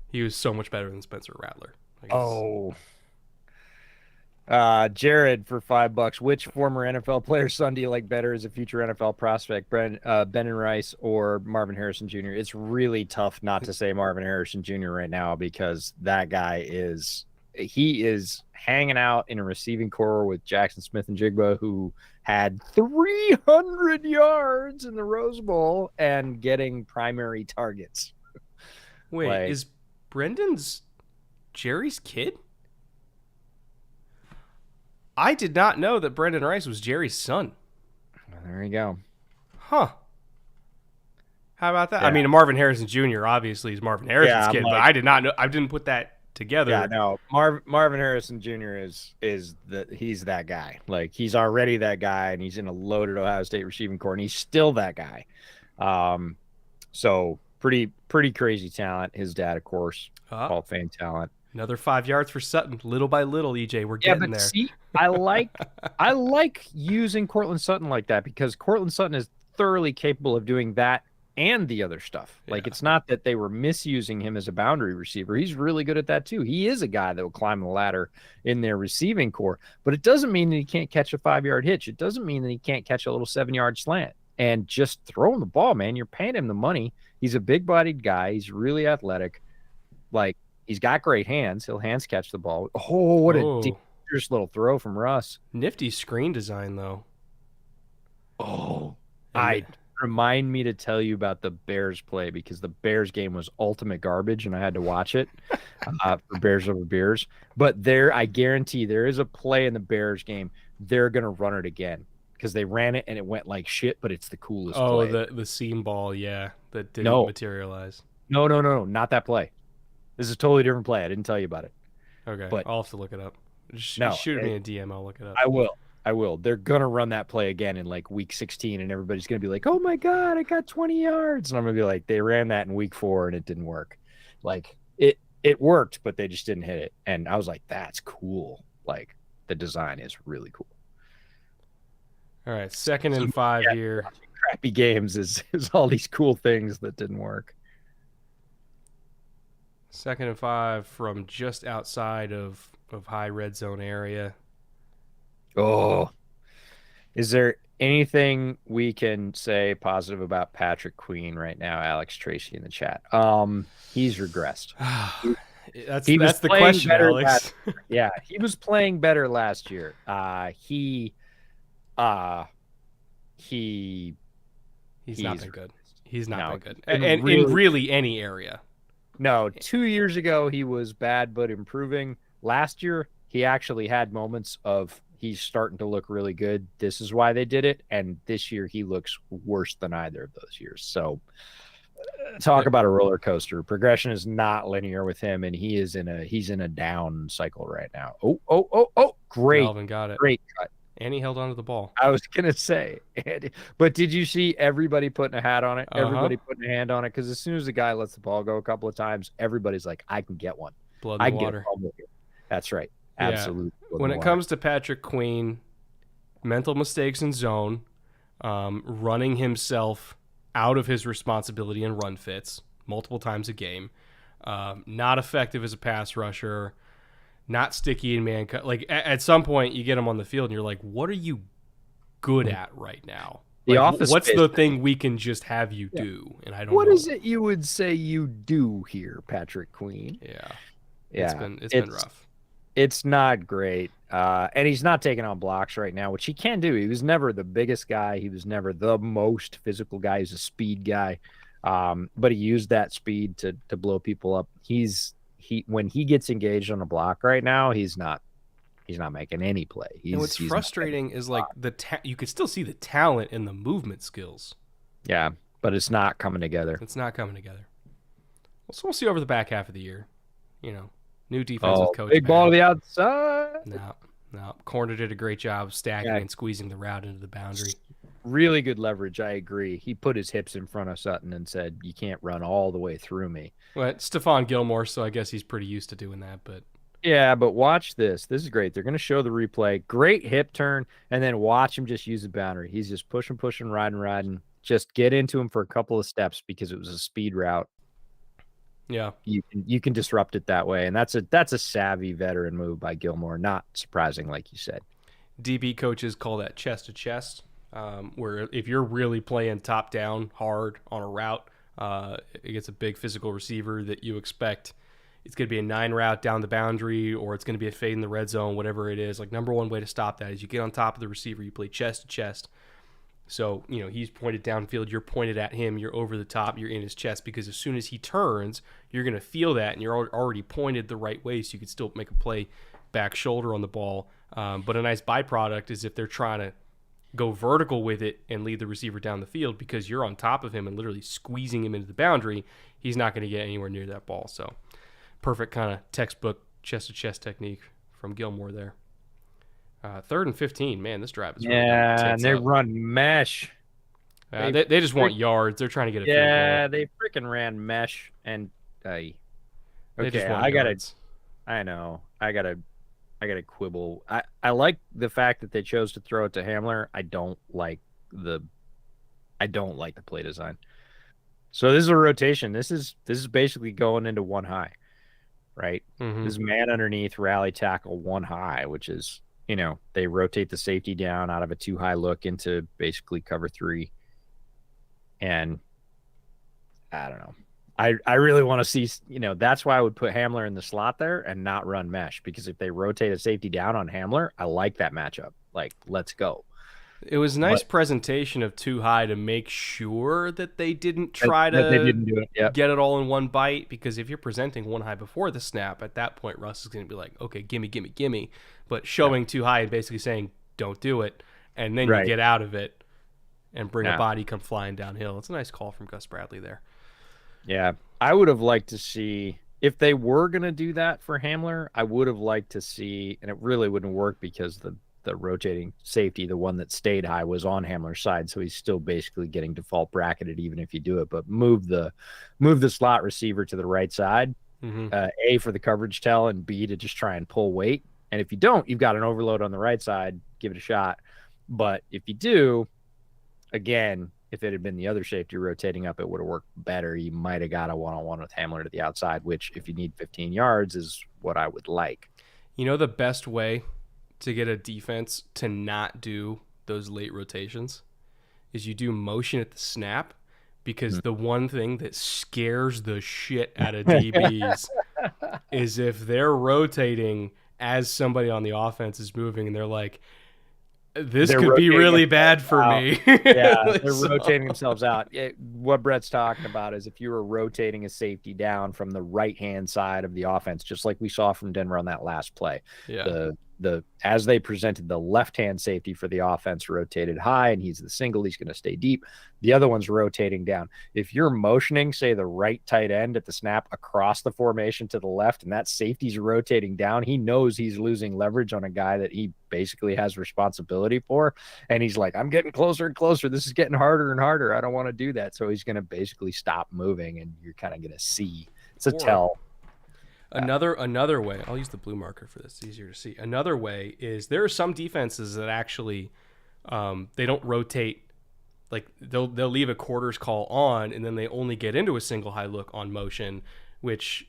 Speaker 1: He was so much better than Spencer Rattler.
Speaker 2: Jared for $5. Which former NFL player's son do you like better as a future NFL prospect, Ben and Rice or Marvin Harrison Jr.? It's really tough not to say Marvin Harrison Jr. right now because that guy he is hanging out in a receiving core with Jackson Smith and Jigba, who had 300 yards in the Rose Bowl and getting primary targets.
Speaker 1: Wait, is Brendan's Jerry's kid? I did not know that Brendan Rice was Jerry's son.
Speaker 2: Well, there you go.
Speaker 1: Huh. How about that?
Speaker 2: Yeah.
Speaker 1: I mean, Marvin Harrison Jr. obviously is Marvin Harrison's kid, but I did not know. I didn't put that together.
Speaker 2: Yeah, no. Marvin Harrison Jr. he's that guy. Like, he's already that guy, and he's in a loaded Ohio State receiving core, and he's still that guy. So pretty crazy talent. His dad, of course, Hall of Fame talent.
Speaker 1: Another 5 yards for Sutton, little by little. EJ, we're getting there.
Speaker 2: See, I like using Cortland Sutton like that because Cortland Sutton is thoroughly capable of doing that and the other stuff. Like, it's not that they were misusing him as a boundary receiver. He's really good at that too. He is a guy that will climb the ladder in their receiving core, but it doesn't mean that he can't catch a 5-yard hitch. It doesn't mean that he can't catch a little 7-yard slant. And just throw him the ball, man. You're paying him the money. He's a big-bodied guy. He's really athletic. Like, he's got great hands. He'll hands catch the ball. Oh, what a dangerous little throw from Russ.
Speaker 1: Nifty screen design, though.
Speaker 2: Oh, remind me to tell you about the Bears play because the Bears game was ultimate garbage and I had to watch it for Bears over Bears. But I guarantee there is a play in the Bears game. They're going to run it again because they ran it and it went like shit, but it's the coolest play.
Speaker 1: Oh, the seam ball, that didn't materialize.
Speaker 2: No, not that play. This is a totally different play. I didn't tell you about it.
Speaker 1: Okay, but I'll have to look it up. Shoot me a DM. I'll look it up.
Speaker 2: I will. They're going to run that play again in like week 16, and everybody's going to be like, oh, my God, I got 20 yards. And I'm going to be like, they ran that in week 4, and it didn't work. Like, it worked, but they just didn't hit it. And I was like, that's cool. Like, the design is really cool.
Speaker 1: All right, 2nd and 5 here.
Speaker 2: Crappy games is all these cool things that didn't work.
Speaker 1: 2nd and 5 from just outside of high red zone area.
Speaker 2: Oh, is there anything we can say positive about Patrick Queen right now? Alex Tracy in the chat. He's regressed.
Speaker 1: That's the question, Alex.
Speaker 2: Yeah, he was playing better last year. He's
Speaker 1: not been good. He's not been good. And in really any area.
Speaker 2: No, 2 years ago he was bad but improving. Last year he actually had moments of he's starting to look really good. This is why they did it. And this year he looks worse than either of those years. So talk about a roller coaster. Progression is not linear with him, and he's in a down cycle right now. Oh, great.
Speaker 1: Melvin got it.
Speaker 2: Great cut.
Speaker 1: And he held on to the ball.
Speaker 2: I was going to say, but did you see everybody putting a hat on it? Everybody putting a hand on it? Because as soon as the guy lets the ball go a couple of times, everybody's like, I can get one.
Speaker 1: Blood in the water.
Speaker 2: That's right. Absolutely.
Speaker 1: Yeah. When it comes to Patrick Queen, mental mistakes in zone, running himself out of his responsibility in run fits multiple times a game, not effective as a pass rusher, not sticky in man. Like at some point, you get him on the field, and you're like, "What are you good at right now? What's the thing we can just have you do?" And I don't.
Speaker 2: What is it you would say you do here, Patrick Queen?
Speaker 1: Yeah. It's been rough.
Speaker 2: It's not great, and he's not taking on blocks right now, which he can do. He was never the biggest guy. He was never the most physical guy. He's a speed guy, but he used that speed to blow people up. When he gets engaged on a block right now, he's not making any play.
Speaker 1: And what's frustrating is like you could still see the talent and the movement skills.
Speaker 2: Yeah, but it's not coming together.
Speaker 1: So we'll see over the back half of the year. New defensive coach.
Speaker 2: Big ball to the outside.
Speaker 1: No. Corner did a great job stacking and squeezing the route into the boundary.
Speaker 2: Really good leverage. I agree. He put his hips in front of Sutton and said, "You can't run all the way through me."
Speaker 1: Well, it's Stephon Gilmore, so I guess he's pretty used to doing that. But
Speaker 2: yeah, but watch this. This is great. They're going to show the replay. Great hip turn, and then watch him just use the boundary. He's just pushing, riding. Just get into him for a couple of steps because it was a speed route.
Speaker 1: Yeah.
Speaker 2: You can disrupt it that way, and that's a savvy veteran move by Gilmore. Not surprising, like you said.
Speaker 1: DB coaches call that chest to chest, where if you're really playing top down hard on a route against a big physical receiver that you expect it's going to be a 9 route down the boundary or it's going to be a fade in the red zone, whatever it is, like number one way to stop that is you get on top of the receiver, you play chest to chest. So, he's pointed downfield, you're pointed at him, you're over the top, you're in his chest because as soon as he turns, you're going to feel that and you're already pointed the right way so you can still make a play back shoulder on the ball. But a nice byproduct is if they're trying to go vertical with it and lead the receiver down the field because you're on top of him and literally squeezing him into the boundary, he's not going to get anywhere near that ball. So perfect kind of textbook chest-to-chest technique from Gilmore there. 3rd and 15, man, this drive is really
Speaker 2: and they run mesh.
Speaker 1: They just want yards. They're trying to get a field goal.
Speaker 2: Yeah, they freaking ran mesh and okay, I know. I gotta quibble. I like the fact that they chose to throw it to Hamler. I don't like the play design. So this is a rotation. This is basically going into one high, right?
Speaker 1: Mm-hmm.
Speaker 2: This is man underneath, rally tackle, one high, which is, they rotate the safety down out of a 2 high look into basically cover 3. And I don't know. I really want to see, that's why I would put Hamler in the slot there and not run mesh, because if they rotate a safety down on Hamler, I like that matchup. Like, let's go.
Speaker 1: It was a nice presentation of 2 high to make sure that they didn't try to
Speaker 2: they didn't do it. Yep.
Speaker 1: Get it all in one bite, because if you're presenting 1 high before the snap, at that point Russ is going to be like, okay, gimme. But showing 2 high and basically saying, don't do it, and then you get out of it and bring a body come flying downhill. It's a nice call from Gus Bradley there.
Speaker 2: Yeah, I would have liked to see, if they were going to do that for Hamler, I would have liked to see, and it really wouldn't work because the rotating safety, the one that stayed high, was on Hamler's side, so he's still basically getting default bracketed even if you do it. But move the slot receiver to the right side, A, for the coverage tell, and B, to just try and pull weight. And if you don't, you've got an overload on the right side, give it a shot. But if you do, again, if it had been the other safety rotating up, it would have worked better. You might have got a one-on-one with Hamler to the outside, which, if you need 15 yards, is what I would like.
Speaker 1: The best way to get a defense to not do those late rotations is you do motion at the snap, because the one thing that scares the shit out of DBs is if they're rotating as somebody on the offense is moving and they're like, this could be really bad for me.
Speaker 2: Yeah, they're rotating themselves out. What Brett's talking about is if you were rotating a safety down from the right-hand side of the offense, just like we saw from Denver on that last play.
Speaker 1: Yeah.
Speaker 2: As they presented, the left-hand safety for the offense rotated high, and he's the single. He's going to stay deep. The other one's rotating down. If you're motioning, say, the right tight end at the snap across the formation to the left, and that safety's rotating down, he knows he's losing leverage on a guy that he basically has responsibility for. And he's like, I'm getting closer and closer. This is getting harder and harder. I don't want to do that. So he's going to basically stop moving, and you're kind of going to see. It's a tell.
Speaker 1: Another way, I'll use the blue marker for this, it's easier to see. Another way is there are some defenses that actually they don't rotate, like they'll leave a quarters call on and then they only get into a single high look on motion, which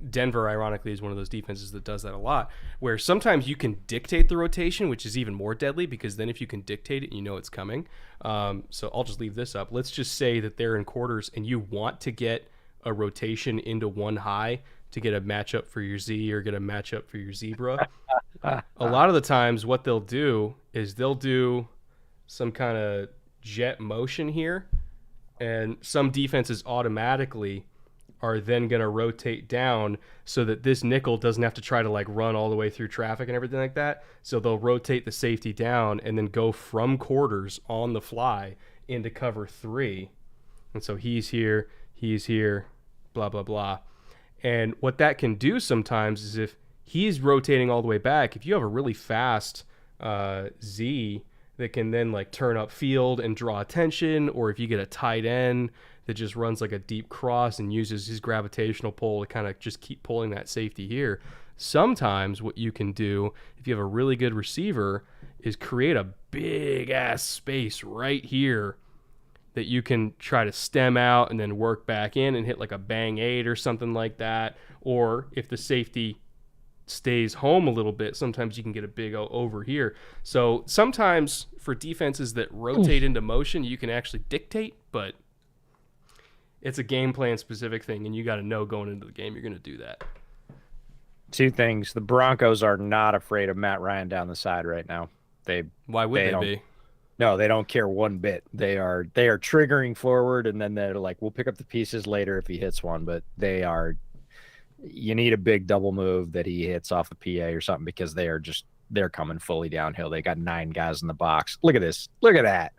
Speaker 1: Denver ironically is one of those defenses that does that a lot, where sometimes you can dictate the rotation, which is even more deadly, because then if you can dictate it, it's coming. So I'll just leave this up. Let's just say that they're in quarters and you want to get a rotation into 1 high to get a matchup for your Z or get a matchup for your zebra. A lot of the times what they'll do is they'll do some kind of jet motion here, and some defenses automatically are then going to rotate down so that this nickel doesn't have to try to like run all the way through traffic and everything like that. So they'll rotate the safety down and then go from quarters on the fly into cover 3. And so he's here, blah, blah, blah. And what that can do sometimes is if he's rotating all the way back, if you have a really fast Z that can then like turn up field and draw attention, or if you get a tight end that just runs like a deep cross and uses his gravitational pull to kind of just keep pulling that safety here, sometimes what you can do if you have a really good receiver is create a big ass space right here that you can try to stem out and then work back in and hit like a bang 8 or something like that. Or if the safety stays home a little bit, sometimes you can get a big over here. So sometimes for defenses that rotate into motion, you can actually dictate, but it's a game plan specific thing, and you got to know going into the game you're going to do that.
Speaker 2: Two things. The Broncos are not afraid of Matt Ryan down the side right now.
Speaker 1: Why would they be?
Speaker 2: No, they don't care one bit. They are triggering forward, and then they're like, we'll pick up the pieces later if he hits one, but you need a big double move that he hits off the PA or something, because they're coming fully downhill. They got 9 guys in the box. Look at this. Look at that.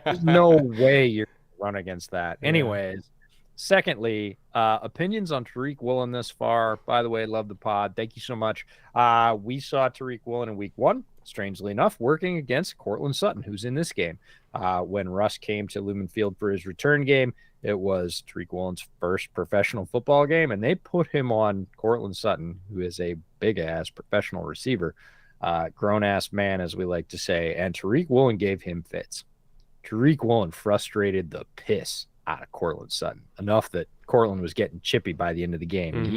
Speaker 2: There's no way you're run against that. Yeah. Anyways, secondly, opinions on Tariq Woolen this far. By the way, love the pod. Thank you so much. We saw Tariq Woolen in week 1, strangely enough, working against Courtland Sutton, who's in this game. When Russ came to Lumen Field for his return game, it was Tariq Woolen's first professional football game, and they put him on Courtland Sutton, who is a big-ass professional receiver, grown-ass man, as we like to say, and Tariq Woolen gave him fits. Tariq Woolen frustrated the piss out of Courtland Sutton, enough that Courtland was getting chippy by the end of the game. Mm-hmm.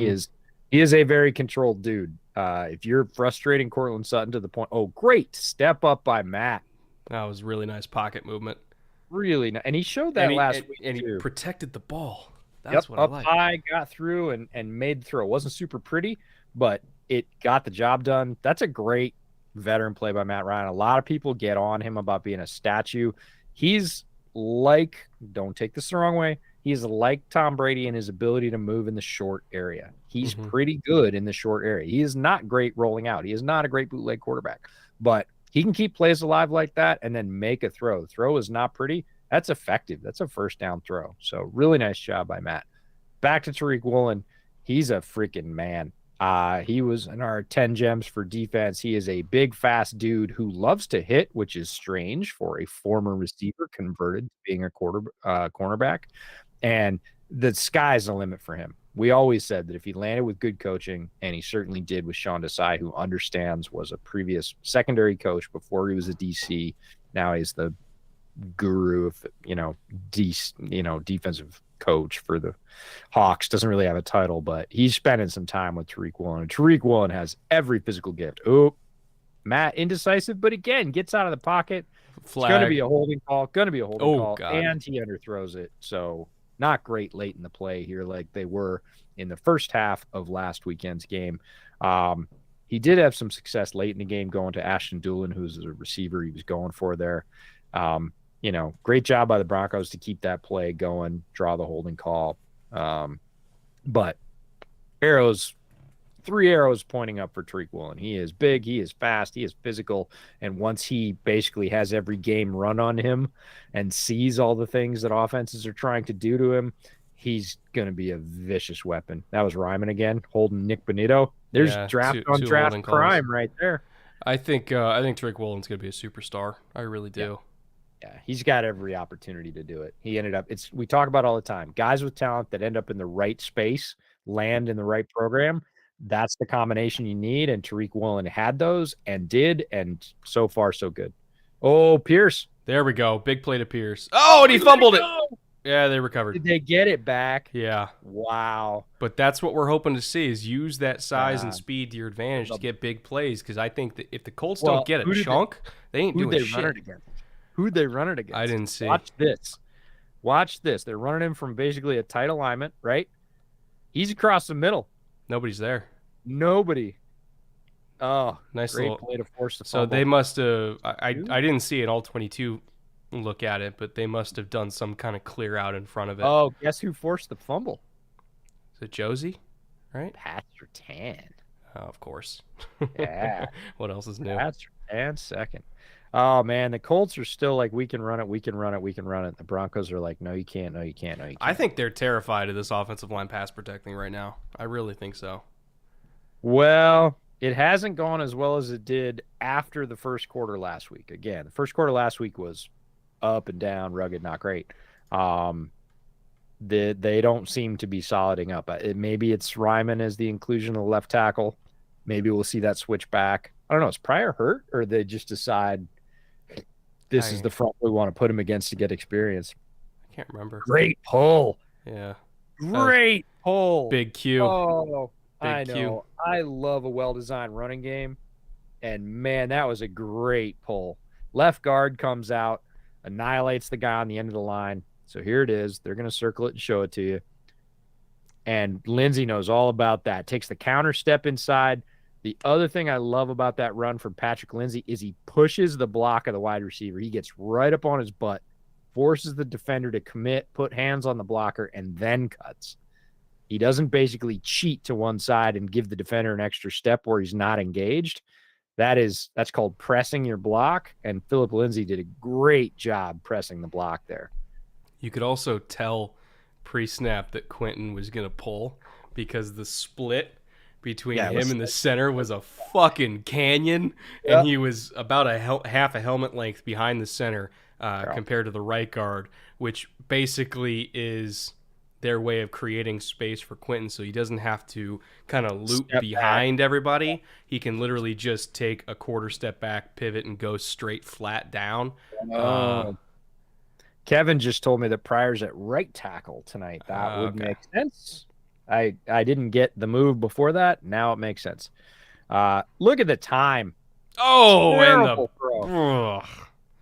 Speaker 2: He is a very controlled dude. If you're frustrating Courtland Sutton to the point, great step up by Matt.
Speaker 1: That was really nice pocket movement.
Speaker 2: Really nice. And he showed that last week,
Speaker 1: and he protected the ball. That's what I like.
Speaker 2: Up high, got through and made the throw. It wasn't super pretty, but it got the job done. That's a great veteran play by Matt Ryan. A lot of people get on him about being a statue. He's like, don't take this the wrong way, he's like Tom Brady in his ability to move in the short area. He's pretty good in the short area. He is not great rolling out. He is not a great bootleg quarterback, but he can keep plays alive like that and then make a throw. The throw is not pretty. That's effective. That's a first down throw. So really nice job by Matt. Back to Tariq Woolen. He's a freaking man. He was in our 10 gems for defense. He is a big, fast dude who loves to hit, which is strange for a former receiver converted to being a cornerback. And the sky's the limit for him. We always said that if he landed with good coaching, and he certainly did with Sean Desai, who understands, was a previous secondary coach before he was a DC. Now he's the guru of, defensive coach for the Hawks. Doesn't really have a title, but he's spending some time with Tariq Woolen. And Tariq Woolen has every physical gift. Oh, Matt indecisive, but again, gets out of the pocket. Flag. It's going to be a holding call. God. And he underthrows it. So not great late in the play here like they were in the first half of last weekend's game. He did have some success late in the game going to Ashton Doolin, who's a receiver he was going for there. Great job by the Broncos to keep that play going, draw the holding call. But 3 arrows pointing up for Tariq Woolen. He is big, he is fast, he is physical, and once he basically has every game run on him and sees all the things that offenses are trying to do to him, he's going to be a vicious weapon. That was Ryman again, holding Nick Bonito. There's draft crime right there.
Speaker 1: I think Tariq Woolen's going to be a superstar. I really do.
Speaker 2: Yeah, he's got every opportunity to do it. He ended up, we talk about all the time, guys with talent that end up in the right space, land in the right program. That's the combination you need, and Tariq Woolen had those and did, and so far so good. Oh, Pierce.
Speaker 1: There we go. Big play to Pierce. Oh, and he fumbled it. Yeah, they recovered.
Speaker 2: Did they get it back?
Speaker 1: Yeah.
Speaker 2: Wow.
Speaker 1: But that's what we're hoping to see, is use that size and speed to your advantage to get big plays, because I think that if the Colts don't get a chunk, they ain't doing shit.
Speaker 2: Who'd they run it against?
Speaker 1: I didn't see.
Speaker 2: Watch this. They're running him from basically a tight alignment, right? He's across the middle.
Speaker 1: Nobody's there.
Speaker 2: Nobody. Oh,
Speaker 1: nice
Speaker 2: great
Speaker 1: little
Speaker 2: play to force the
Speaker 1: fumble. So they must have. I didn't see an all 22 look at it, but they must have done some kind of clear out in front of it.
Speaker 2: Oh, guess who forced the fumble?
Speaker 1: Is it Josie? Right?
Speaker 2: Pat Surtain.
Speaker 1: Oh, of course.
Speaker 2: Yeah.
Speaker 1: What else is new?
Speaker 2: Pat Surtain second. Oh, man, the Colts are still like, we can run it. The Broncos are like, no, you can't. I
Speaker 1: think they're terrified of this offensive line pass protecting right now. I really think so.
Speaker 2: Well, it hasn't gone as well as it did after the first quarter last week. Again, the first quarter last week was up and down, rugged, not great. They don't seem to be soliding up. Maybe it's Ryman as the inclusion of the left tackle. Maybe we'll see that switch back. I don't know. Is Pryor hurt, or they just decide this is the front we want to put him against to get experience?
Speaker 1: Can't remember.
Speaker 2: Great pull.
Speaker 1: Yeah. That was
Speaker 2: Great pull.
Speaker 1: big Q.
Speaker 2: Oh,
Speaker 1: Big
Speaker 2: I
Speaker 1: Q.
Speaker 2: know. I love a well-designed running game. And man, that was a great pull. Left guard comes out, annihilates the guy on the end of the line. So here it is. They're going to circle it and show it to you. And Lindsey knows all about that. Takes the counter step inside. The other thing I love about that run from Patrick Lindsey is he pushes the block of the wide receiver. He gets right up on his butt, forces the defender to commit, put hands on the blocker, and then cuts. He doesn't basically cheat to one side and give the defender an extra step where he's not engaged. That's called pressing your block, and Philip Lindsay did a great job pressing the block there.
Speaker 1: You could also tell pre-snap that Quentin was going to pull because the split between him and the center was a fucking canyon, and he was about half a helmet length behind the center compared to the right guard, which basically is their way of creating space for Quentin, so he doesn't have to kind of loop behind everybody. He can literally just take a quarter step back, pivot, and go straight flat down.
Speaker 2: Kevin just told me that Pryor's at right tackle tonight. That would make sense. I didn't get the move before that. Now it makes sense. Look at the time.
Speaker 1: Oh,
Speaker 2: terrible throw.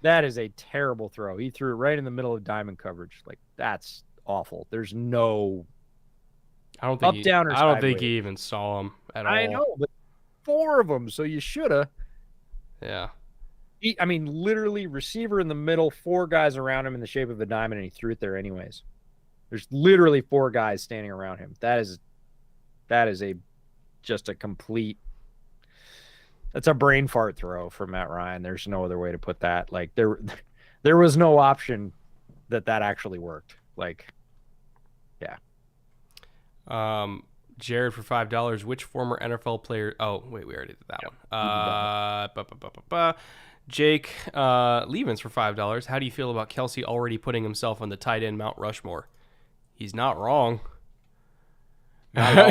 Speaker 2: That is a terrible throw. He threw it right in the middle of diamond coverage. Like, that's awful. There's no
Speaker 1: up,
Speaker 2: down, or
Speaker 1: I don't think he even saw him at all.
Speaker 2: I know, but 4 of them, so you shoulda.
Speaker 1: Yeah.
Speaker 2: I mean, literally receiver in the middle, 4 guys around him in the shape of a diamond, and he threw it there anyways. There's literally 4 guys standing around him. That is just a complete. That's a brain fart throw for Matt Ryan. There's no other way to put that. Like, there was no option that actually worked. Like, yeah.
Speaker 1: Jared for $5. Which former NFL player? Oh, wait, we already did that one. Jake Levens for $5. How do you feel about Kelsey already putting himself on the tight end Mount Rushmore? He's not wrong.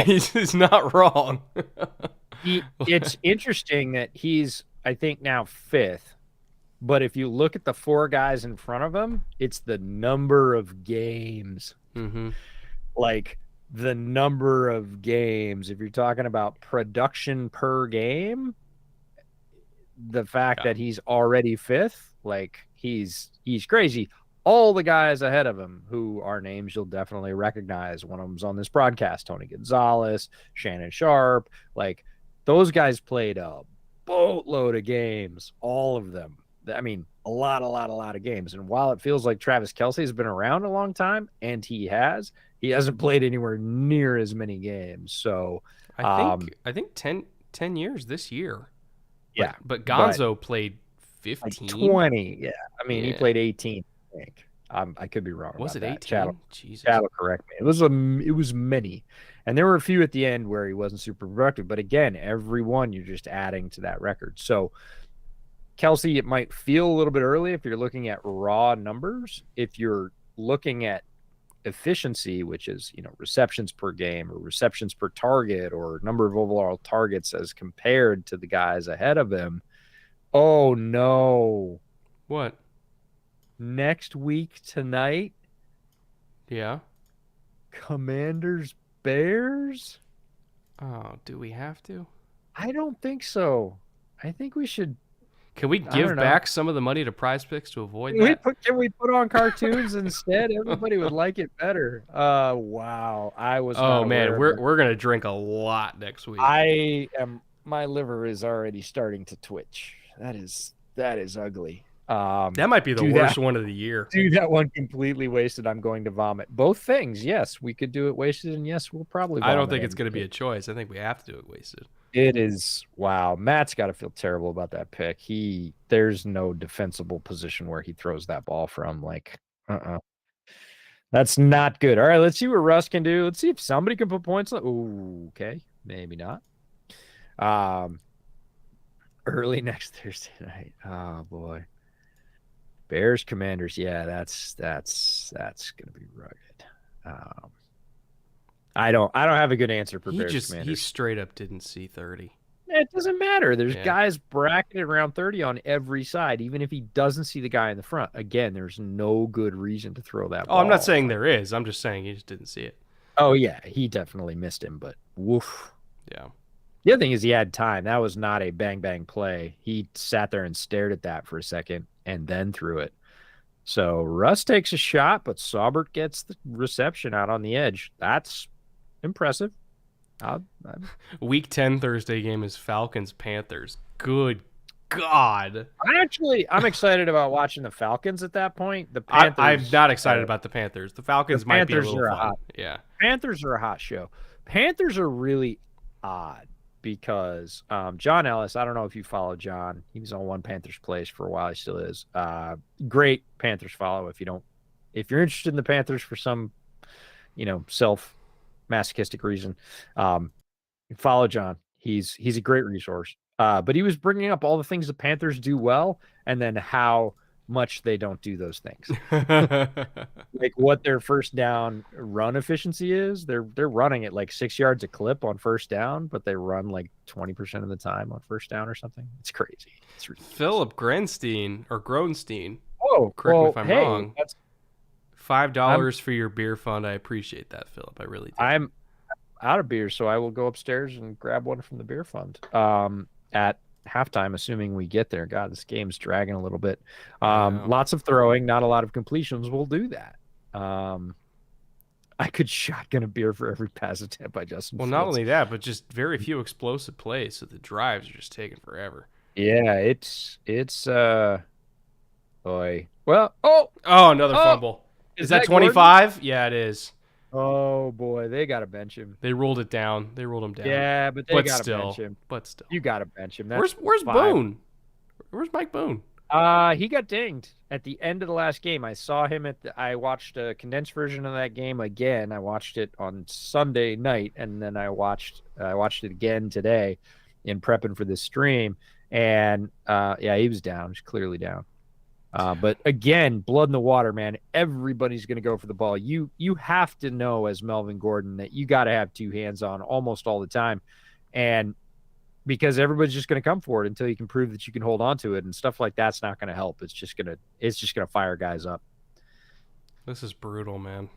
Speaker 1: He's not wrong.
Speaker 2: It's interesting that he's, I think, now 5th. But if you look at the 4 guys in front of him, it's the number of games.
Speaker 1: Mm-hmm.
Speaker 2: Like, the number of games. If you're talking about production per game, the fact that he's already 5th, like, he's crazy. All the guys ahead of him, who are names you'll definitely recognize. One of them's on this broadcast, Tony Gonzalez, Shannon Sharp. Like, those guys played a boatload of games, all of them. I mean, a lot of games. And while it feels like Travis Kelce has been around a long time, and he hasn't played anywhere near as many games. So
Speaker 1: I think 10 years this year.
Speaker 2: Yeah.
Speaker 1: But Gonzo played 15.
Speaker 2: Like 20. Yeah. I mean, he played 18, I think. I could be wrong.
Speaker 1: Was it 18?
Speaker 2: Jesus. Chad will correct me. It was many. And there were a few at the end where he wasn't super productive. But again, every one you're just adding to that record. So Kelsey, it might feel a little bit early if you're looking at raw numbers. If you're looking at efficiency, which is, receptions per game or receptions per target or number of overall targets as compared to the guys ahead of him. Oh, no.
Speaker 1: What?
Speaker 2: Next week tonight?
Speaker 1: Yeah.
Speaker 2: Commanders Bears?
Speaker 1: Oh, do we have to?
Speaker 2: I don't think so. I think we should.
Speaker 1: Can we give back some of the money to Prize Picks to avoid that?
Speaker 2: Can we put on cartoons instead? Everybody would like it better. Wow. I was.
Speaker 1: Oh man, we're gonna drink a lot next week.
Speaker 2: My liver is already starting to twitch. That is ugly.
Speaker 1: That might be the worst one of the year.
Speaker 2: Do that one completely wasted. I'm going to vomit. Both things. Yes, we could do it wasted, and yes, we'll probably vomit.
Speaker 1: I don't think it's going to be a choice. I think we have to do it wasted.
Speaker 2: It is. Wow. Matt's got to feel terrible about that pick. There's no defensible position where he throws that ball from. Like, that's not good. All right, let's see what Russ can do. Let's see if somebody can put points on. Ooh, okay. Maybe not. Early next Thursday night. Oh boy. Bears Commanders. Yeah, that's gonna be rugged. I don't have a good answer for Bears Commanders.
Speaker 1: He straight up didn't see 30.
Speaker 2: It doesn't matter. There's
Speaker 1: Yeah.
Speaker 2: guys bracketed around 30 on every side, even if he doesn't see the guy in the front. Again, there's no good reason to throw that
Speaker 1: Oh, I'm not
Speaker 2: ball.
Speaker 1: saying there is. I'm just saying he just didn't see it.
Speaker 2: Oh yeah, he definitely missed him, but woof.
Speaker 1: Yeah.
Speaker 2: The other thing is he had time. That was not a bang bang play. He sat there and stared at that for a second and then threw it. So Russ takes a shot, but Saubert gets the reception out on the edge. That's impressive. I,
Speaker 1: Week 10 Thursday game is Falcons Panthers. Good God.
Speaker 2: I'm excited about watching the Falcons at that point. The
Speaker 1: I'm
Speaker 2: Panthers
Speaker 1: not excited about the Panthers. The Falcons might be a little fun. Yeah.
Speaker 2: Panthers are a hot show. Panthers are really odd because John Ellis, I don't know if you follow John. He was on One Panthers Place for a while. He still is. Great Panthers follow if you're interested in the Panthers for some, self masochistic reason. Follow John. He's a great resource. But he was bringing up all the things the Panthers do well and then how much they don't do those things. Like what their first down run efficiency is. They're running it like 6 yards a clip on first down, but they run like 20% of the time on first down or something. It's crazy. It's ridiculous.
Speaker 1: Philip Gronstein.
Speaker 2: Oh,
Speaker 1: correct me if I'm wrong.
Speaker 2: That's
Speaker 1: $5 for your beer fund. I appreciate that, Philip. I really do.
Speaker 2: I'm out of beer, so I will go upstairs and grab one from the beer fund. At halftime, assuming we get there. God, this game's dragging a little bit. Lots of throwing, not a lot of completions. We'll do that. I could shotgun a beer for every pass attempt by Justin Fields.
Speaker 1: Not only that, but just very few explosive plays, so the drives are just taking forever.
Speaker 2: Yeah, it's boy. Well,
Speaker 1: another fumble. Is that 25? Yeah, it is.
Speaker 2: Oh boy, they got to bench him.
Speaker 1: They ruled it down.
Speaker 2: Yeah, but they got to bench him.
Speaker 1: But still,
Speaker 2: you got to bench him.
Speaker 1: Where's Boone? Where's Mike Boone?
Speaker 2: He got dinged at the end of the last game. I saw him I watched a condensed version of that game again. I watched it on Sunday night, and then I watched it again today in prepping for this stream. And yeah, he was down. He's clearly down. But again, blood in the water, man. Everybody's going to go for the ball. You have to know as Melvin Gordon that you got to have two hands on almost all the time. And because everybody's just going to come for it until you can prove that you can hold on to it, and stuff like that's not going to help. It's just going to fire guys up.
Speaker 1: This is brutal, man.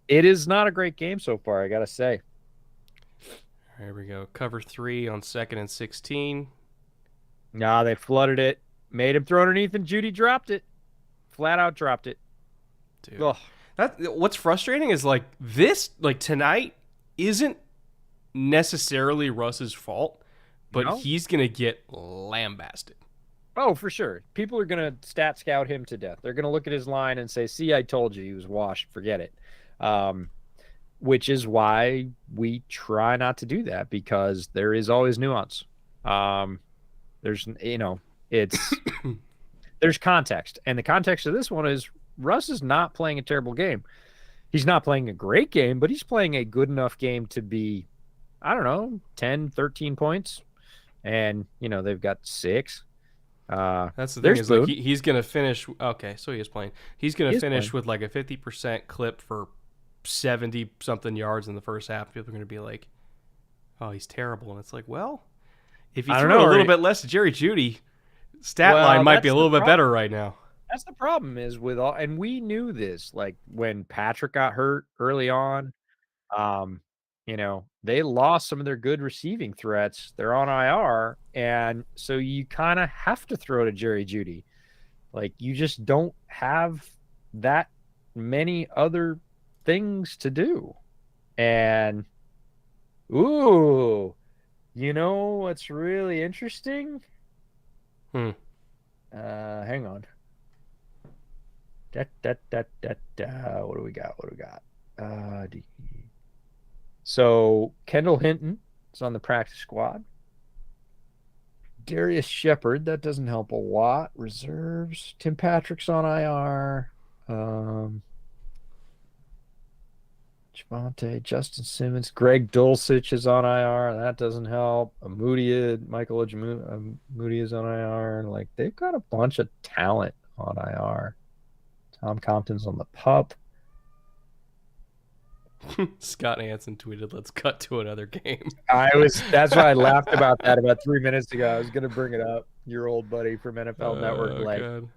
Speaker 2: It is not a great game so far, I got to say.
Speaker 1: Here we go. Cover 3 on 2nd and 16.
Speaker 2: Nah, they flooded it. Made him throw underneath, and Judy dropped it. Flat out dropped it.
Speaker 1: Dude. Ugh. What's frustrating is tonight isn't necessarily Russ's fault, but he's going to get lambasted.
Speaker 2: Oh, for sure. People are going to stat scout him to death. They're going to look at his line and say, see, I told you he was washed. Forget it. Which is why we try not to do that, because there is always nuance. There's, there's context. And the context of this one is Russ is not playing a terrible game. He's not playing a great game, but he's playing a good enough game to be, 10, 13 points. And, they've got 6.
Speaker 1: That's the thing is he's going to finish. Okay, so he is playing. He's going to finish with like a 50% clip for 70-something yards in the first half. People are going to be like, oh, he's terrible. And it's like, well, if you throw a little bit less to Jerry Jeudy, line might be a little bit better right now.
Speaker 2: That's the problem is with all, and we knew this, like when Patrick got hurt early on, they lost some of their good receiving threats. They're on IR. And so you kind of have to throw to Jerry Jeudy. Like you just don't have that many other things to do. And, what's really interesting? Hang on. What do we got? So Kendall Hinton is on the practice squad. Darius Shepard, that doesn't help a lot. Reserves. Tim Patrick's on IR. Javonte, Justin Simmons, Greg Dulcich is on IR. That doesn't help. Michael Moody is on IR. Like they've got a bunch of talent on IR. Tom Compton's on the pup.
Speaker 1: Scott Hansen tweeted, "Let's cut to another game."
Speaker 2: That's why I laughed about that about 3 minutes ago. I was going to bring it up. Your old buddy from NFL Network,
Speaker 1: Oh God.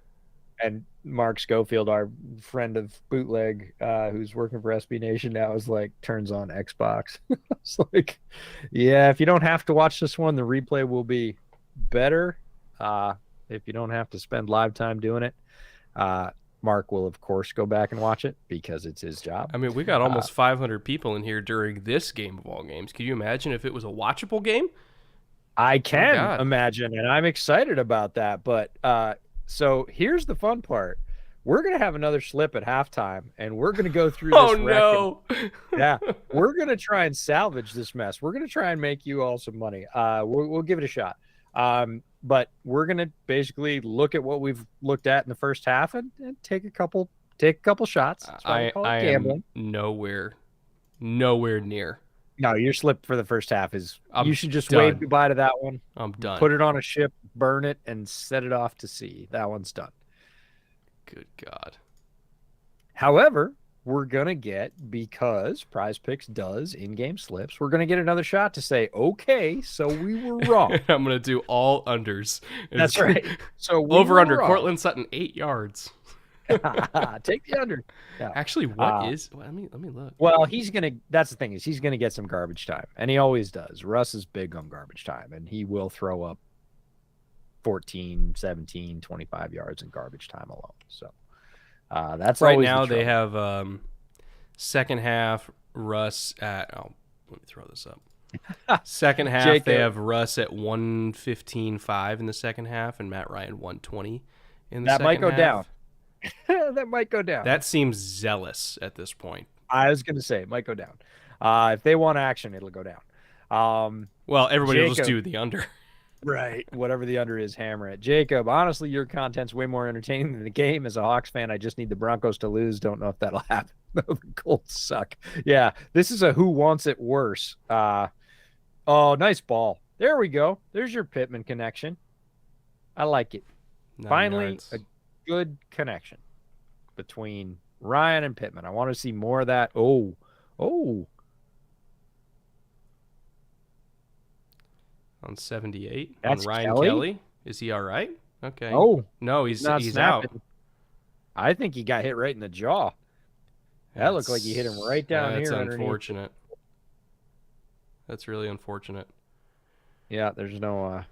Speaker 2: and Mark Schofield, our friend of Bootleg, who's working for SB Nation now, is like, turns on Xbox. It's like, yeah, if you don't have to watch this one, the replay will be better. If you don't have to spend live time doing it, Mark will, of course, go back and watch it because it's his job.
Speaker 1: I mean, we got almost 500 people in here during this game of all games. Can you imagine if it was a watchable game?
Speaker 2: I can imagine, and I'm excited about that. But so here's the fun part. We're going to have another slip at halftime, and we're going to go through this.
Speaker 1: Oh, no.
Speaker 2: Yeah, we're going to try and salvage this mess. We're going to try and make you all some money. We'll give it a shot. But we're going to basically look at what we've looked at in the first half and take a couple shots. That's why we call it gambling.
Speaker 1: Am nowhere near.
Speaker 2: No, your slip for the first half is you should just
Speaker 1: done.
Speaker 2: wave goodbye to that one.
Speaker 1: I'm done.
Speaker 2: Put it on a ship, burn it, and set it off to sea. That one's done.
Speaker 1: Good God.
Speaker 2: However, we're going to get, because Prize Picks does in-game slips, we're going to get another shot to say, okay, so we were wrong.
Speaker 1: I'm going to do all unders.
Speaker 2: That's right. So
Speaker 1: over-under, Cortland Sutton, 8 yards.
Speaker 2: Take the under.
Speaker 1: Yeah. Actually, what is? Well, let me look.
Speaker 2: Well, that's the thing, is he's gonna get some garbage time, and he always does. Russ is big on garbage time, and he will throw up 14, 17, 25 yards in garbage time alone. So that's
Speaker 1: right now they have second half Russ at let me throw this up. Second half Jacob. They have Russ at 115.5 in the second half, and Matt Ryan 120 in the second half. That might go down.
Speaker 2: That might go down.
Speaker 1: That seems zealous at this point.
Speaker 2: I was going to say it might go down. If they want action, it'll go down.
Speaker 1: Well, everybody will just do the under.
Speaker 2: Right. Whatever the under is, hammer it. Jacob, honestly, your content's way more entertaining than the game. As a Hawks fan, I just need the Broncos to lose. Don't know if that'll happen. The Colts suck. Yeah, this is a who wants it worse. Oh, nice ball. There we go. There's your Pittman connection. I like it. Finally, a good connection between Ryan and Pittman. I want to see more of that. Oh.
Speaker 1: On 78.
Speaker 2: That's
Speaker 1: on Ryan Kelly. Is he all right? Okay.
Speaker 2: Oh.
Speaker 1: No, he's out.
Speaker 2: I think he got hit right in the jaw. That looked like he hit him right down here.
Speaker 1: That's unfortunate. That's really unfortunate.
Speaker 2: Yeah, there's no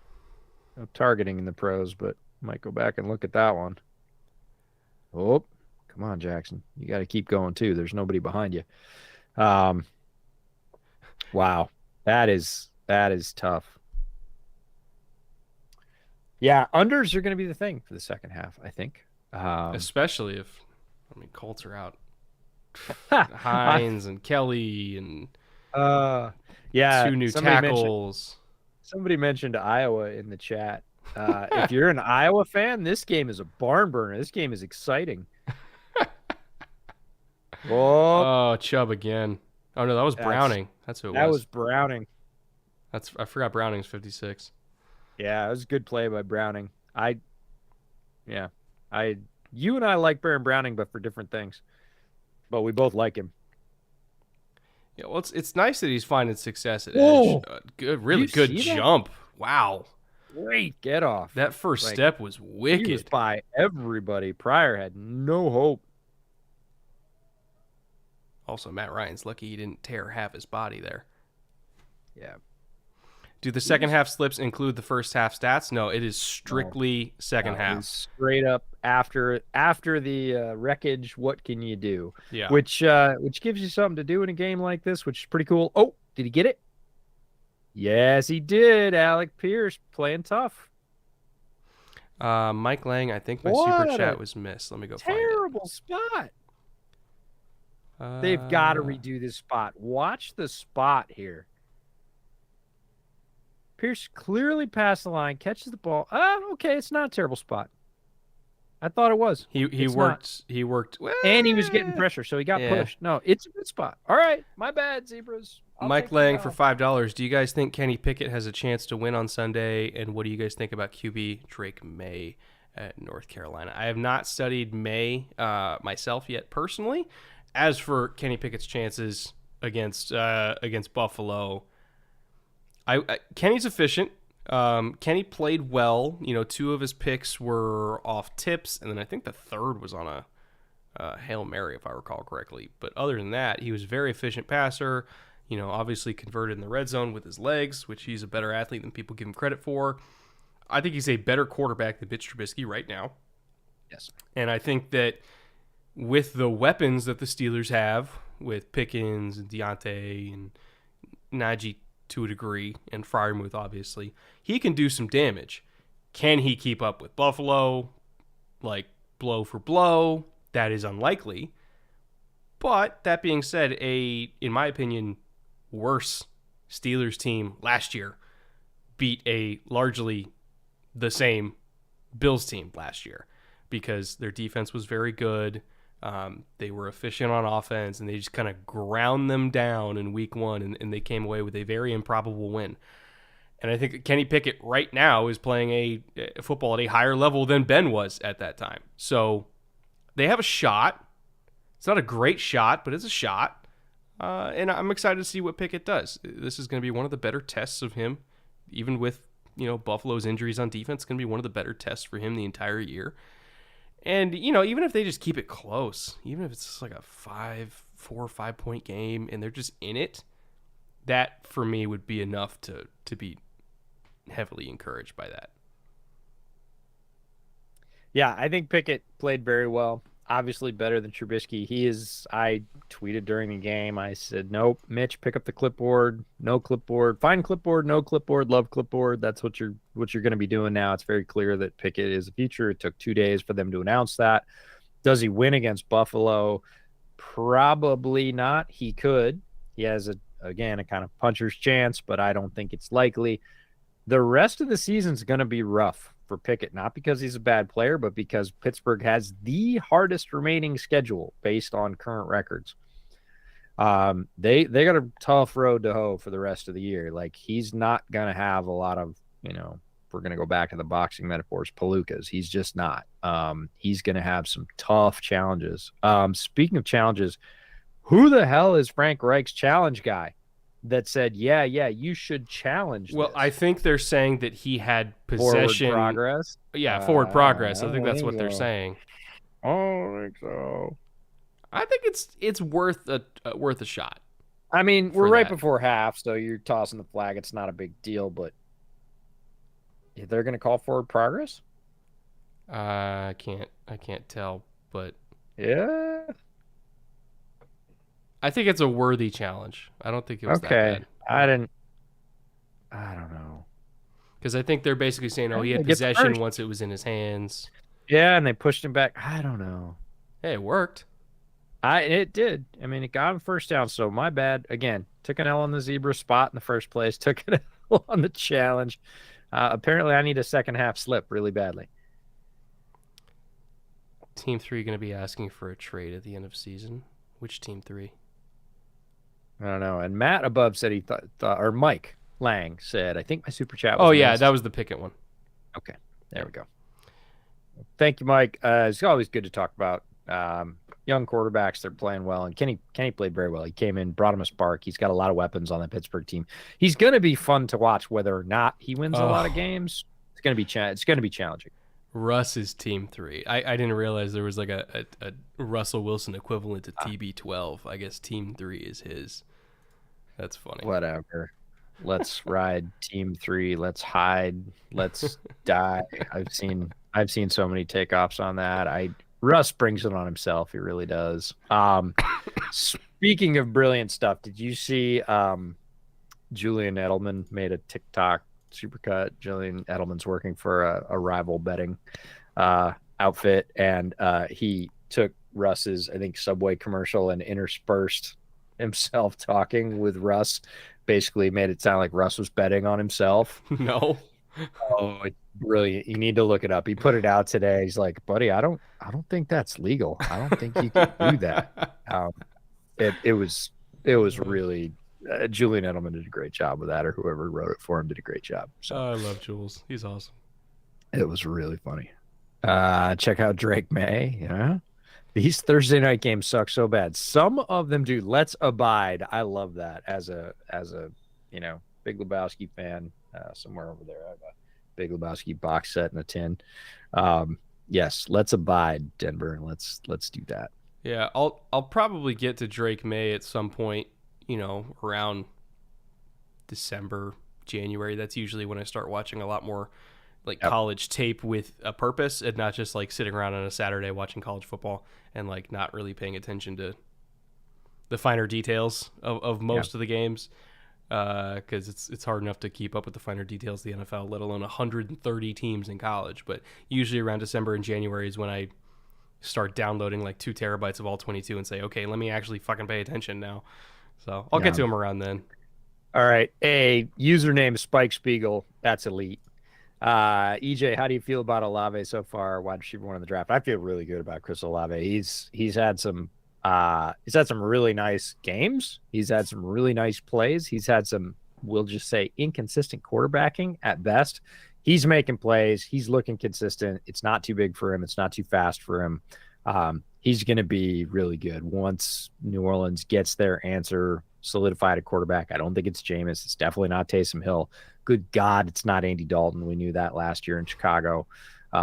Speaker 2: targeting in the pros, but might go back and look at that one. Oh, come on, Jackson. You got to keep going, too. There's nobody behind you. Wow. That is tough. Yeah, unders are going to be the thing for the second half, I think.
Speaker 1: Especially if, Colts are out. Hines and Kelly and
Speaker 2: yeah,
Speaker 1: two new tackles.
Speaker 2: Somebody mentioned Iowa in the chat. If you're an Iowa fan, this game is a barn burner. This game is exciting.
Speaker 1: Oh, Chubb again. Oh, no, that was Browning. That's who it was.
Speaker 2: That was Browning.
Speaker 1: I forgot Browning's 56.
Speaker 2: Yeah, it was a good play by Browning. You and I like Baron Browning, but for different things. But we both like him.
Speaker 1: Yeah, well, it's nice that he's finding success at edge. Really good jump. Wow.
Speaker 2: Great get off.
Speaker 1: That first step was wicked.
Speaker 2: He was by everybody. Pryor had no hope.
Speaker 1: Also, Matt Ryan's lucky he didn't tear half his body there.
Speaker 2: Yeah.
Speaker 1: Do the second half slips include the first half stats? No, it is strictly second half.
Speaker 2: Straight up after the wreckage, what can you do?
Speaker 1: Yeah.
Speaker 2: Which gives you something to do in a game like this, which is pretty cool. Oh, did he get it? Yes, he did. Alec Pierce playing tough.
Speaker 1: Mike Lang, I think my super chat was missed. Let me go find it.
Speaker 2: Terrible spot. They've got to redo this spot. Watch the spot here. Pierce clearly passed the line, catches the ball. Okay, it's not a terrible spot. I thought it was.
Speaker 1: He worked.
Speaker 2: And he was getting pressure, so he got pushed. No, it's a good spot. All right, my bad, Zebras.
Speaker 1: Mike Lang for $5. Do you guys think Kenny Pickett has a chance to win on Sunday? And what do you guys think about QB Drake May at North Carolina? I have not studied May myself yet personally. As for Kenny Pickett's chances, against Buffalo. Kenny's efficient. Kenny played well. You know, 2 of his picks were off tips, and then I think the third was on a Hail Mary, if I recall correctly. But other than that, he was a very efficient passer. You know, obviously converted in the red zone with his legs, which he's a better athlete than people give him credit for. I think he's a better quarterback than Mitch Trubisky right now.
Speaker 2: Yes.
Speaker 1: And I think that with the weapons that the Steelers have, with Pickens and Deontay and Najee to a degree, and Freiermuth, obviously, he can do some damage. Can he keep up with Buffalo, like blow for blow? That is unlikely. But that being said, in my opinion, worse Steelers team last year beat a largely the same Bills team last year because their defense was very good. They were efficient on offense, and they just kind of ground them down in week 1, and they came away with a very improbable win. And I think Kenny Pickett right now is playing a football at a higher level than Ben was at that time. So they have a shot. It's not a great shot, but it's a shot. And I'm excited to see what Pickett does. This is going to be one of the better tests of him, even with, you know, Buffalo's injuries on defense. It's going to be one of the better tests for him the entire year. And, you know, even if they just keep it close, even if it's just like a 4 or 5 point game and they're just in it, that for me would be enough to be heavily encouraged by that.
Speaker 2: Yeah, I think Pickett played very well. Obviously better than Trubisky. I tweeted during the game, I said, nope, Mitch, pick up the clipboard, no clipboard, find clipboard, no clipboard, love clipboard. That's what you're going to be doing now. It's very clear that Pickett is the future. It took 2 days for them to announce that. Does he win against Buffalo? Probably not. He could. He has a kind of puncher's chance, but I don't think it's likely. The rest of the season's going to be rough for Pickett, not because he's a bad player, but because Pittsburgh has the hardest remaining schedule based on current records. They got a tough road to hoe for the rest of the year. Like, he's not going to have a lot of, you know, if we're going to go back to the boxing metaphors, palookas. He's just not. He's going to have some tough challenges. Speaking of challenges, who the hell is Frank Reich's challenge guy that said, yeah, you should challenge
Speaker 1: Well,
Speaker 2: this?
Speaker 1: I think they're saying that he had possession.
Speaker 2: Forward progress?
Speaker 1: Yeah, forward progress. I think that's what
Speaker 2: so.
Speaker 1: they're saying.
Speaker 2: I don't think so.
Speaker 1: I think it's worth a shot.
Speaker 2: I mean, we're right before half, so you're tossing the flag. It's not a big deal, but they're going to call forward progress?
Speaker 1: I can't tell, but
Speaker 2: yeah,
Speaker 1: I think it's a worthy challenge. I don't think it was that bad.
Speaker 2: I don't know.
Speaker 1: Because I think they're basically saying, oh, he had possession once it was in his hands.
Speaker 2: Yeah, and they pushed him back. I don't know.
Speaker 1: Hey, it worked.
Speaker 2: It did. I mean, it got him first down, so my bad. Again, took an L on the zebra spot in the first place, took an L on the challenge. Apparently, I need a second half slip really badly.
Speaker 1: Team 3 going to be asking for a trade at the end of season. Which Team 3?
Speaker 2: I don't know. And Matt above said he thought, or Mike Lang said, I think my super chat was
Speaker 1: missed. That was the Pickett one.
Speaker 2: Okay, there we go. Thank you, Mike. It's always good to talk about young quarterbacks. They're playing well, and Kenny played very well. He came in, brought him a spark. He's got a lot of weapons on that Pittsburgh team. He's going to be fun to watch, whether or not he wins a lot of games. It's going to be challenging.
Speaker 1: Russ is Team 3. I didn't realize there was like a Russell Wilson equivalent to TB12. I guess Team 3 is his. That's funny.
Speaker 2: Whatever. Let's ride Team 3. Let's hide. Let's die. I've seen so many takeoffs on that. Russ brings it on himself. He really does. Speaking of brilliant stuff, did you see Julian Edelman made a TikTok supercut? Julian Edelman's working for a rival betting outfit, and he took Russ's, I think, Subway commercial and interspersed himself talking with Russ. Basically made it sound like Russ was betting on himself.
Speaker 1: No.
Speaker 2: Oh, it's brilliant. You need to look it up. He put it out today. He's like, buddy, I don't think that's legal. I don't think you can do that. It was really Julian Edelman did a great job with that, or whoever wrote it for him did a great job. So
Speaker 1: I love Jules. He's awesome.
Speaker 2: It was really funny. Check out Drake May. These Thursday night games suck so bad. Some of them do. Let's abide. I love that as a Big Lebowski fan. Somewhere over there, I have a Big Lebowski box set in a tin. Yes, let's abide, Denver, and let's do that.
Speaker 1: Yeah, I'll probably get to Drake May at some point, around December, January. That's usually when I start watching a lot more like
Speaker 2: Yep.
Speaker 1: college tape with a purpose and not just like sitting around on a Saturday watching college football and like not really paying attention to the finer details of
Speaker 2: Yeah.
Speaker 1: most of the games. Because it's hard enough to keep up with the finer details of the NFL, let alone 130 teams in college. But usually around December and January is when I start downloading like 2 terabytes of all 22 and say, okay, let me actually fucking pay attention now. So I'll get
Speaker 2: Yeah.
Speaker 1: to them around then.
Speaker 2: All right. A username Spike Spiegel. That's elite. EJ, how do you feel about Olave so far? Wide receiver one in the draft. I feel really good about Chris Olave. He's had some really nice games. He's had some really nice plays. He's had some, we'll just say, inconsistent quarterbacking at best. He's making plays. He's looking consistent. It's not too big for him. It's not too fast for him. He's going to be really good once New Orleans gets their answer solidified at quarterback. I don't think it's Jameis. It's definitely not Taysom Hill. Good God, it's not Andy Dalton. We knew that last year in Chicago.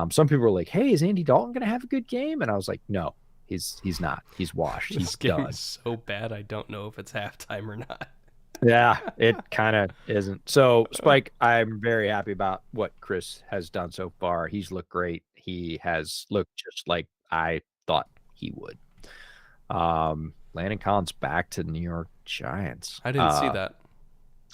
Speaker 2: Some people were like, "Hey, is Andy Dalton going to have a good game?" And I was like, "No, he's not. He's washed.
Speaker 1: This
Speaker 2: He's
Speaker 1: game
Speaker 2: done."
Speaker 1: is so bad, I don't know if it's halftime or not.
Speaker 2: Yeah, it kind of isn't. So, Spike, I'm very happy about what Chris has done so far. He's looked great. He has looked just like I thought he would. Landon Collins back to the New York Giants.
Speaker 1: I didn't see that.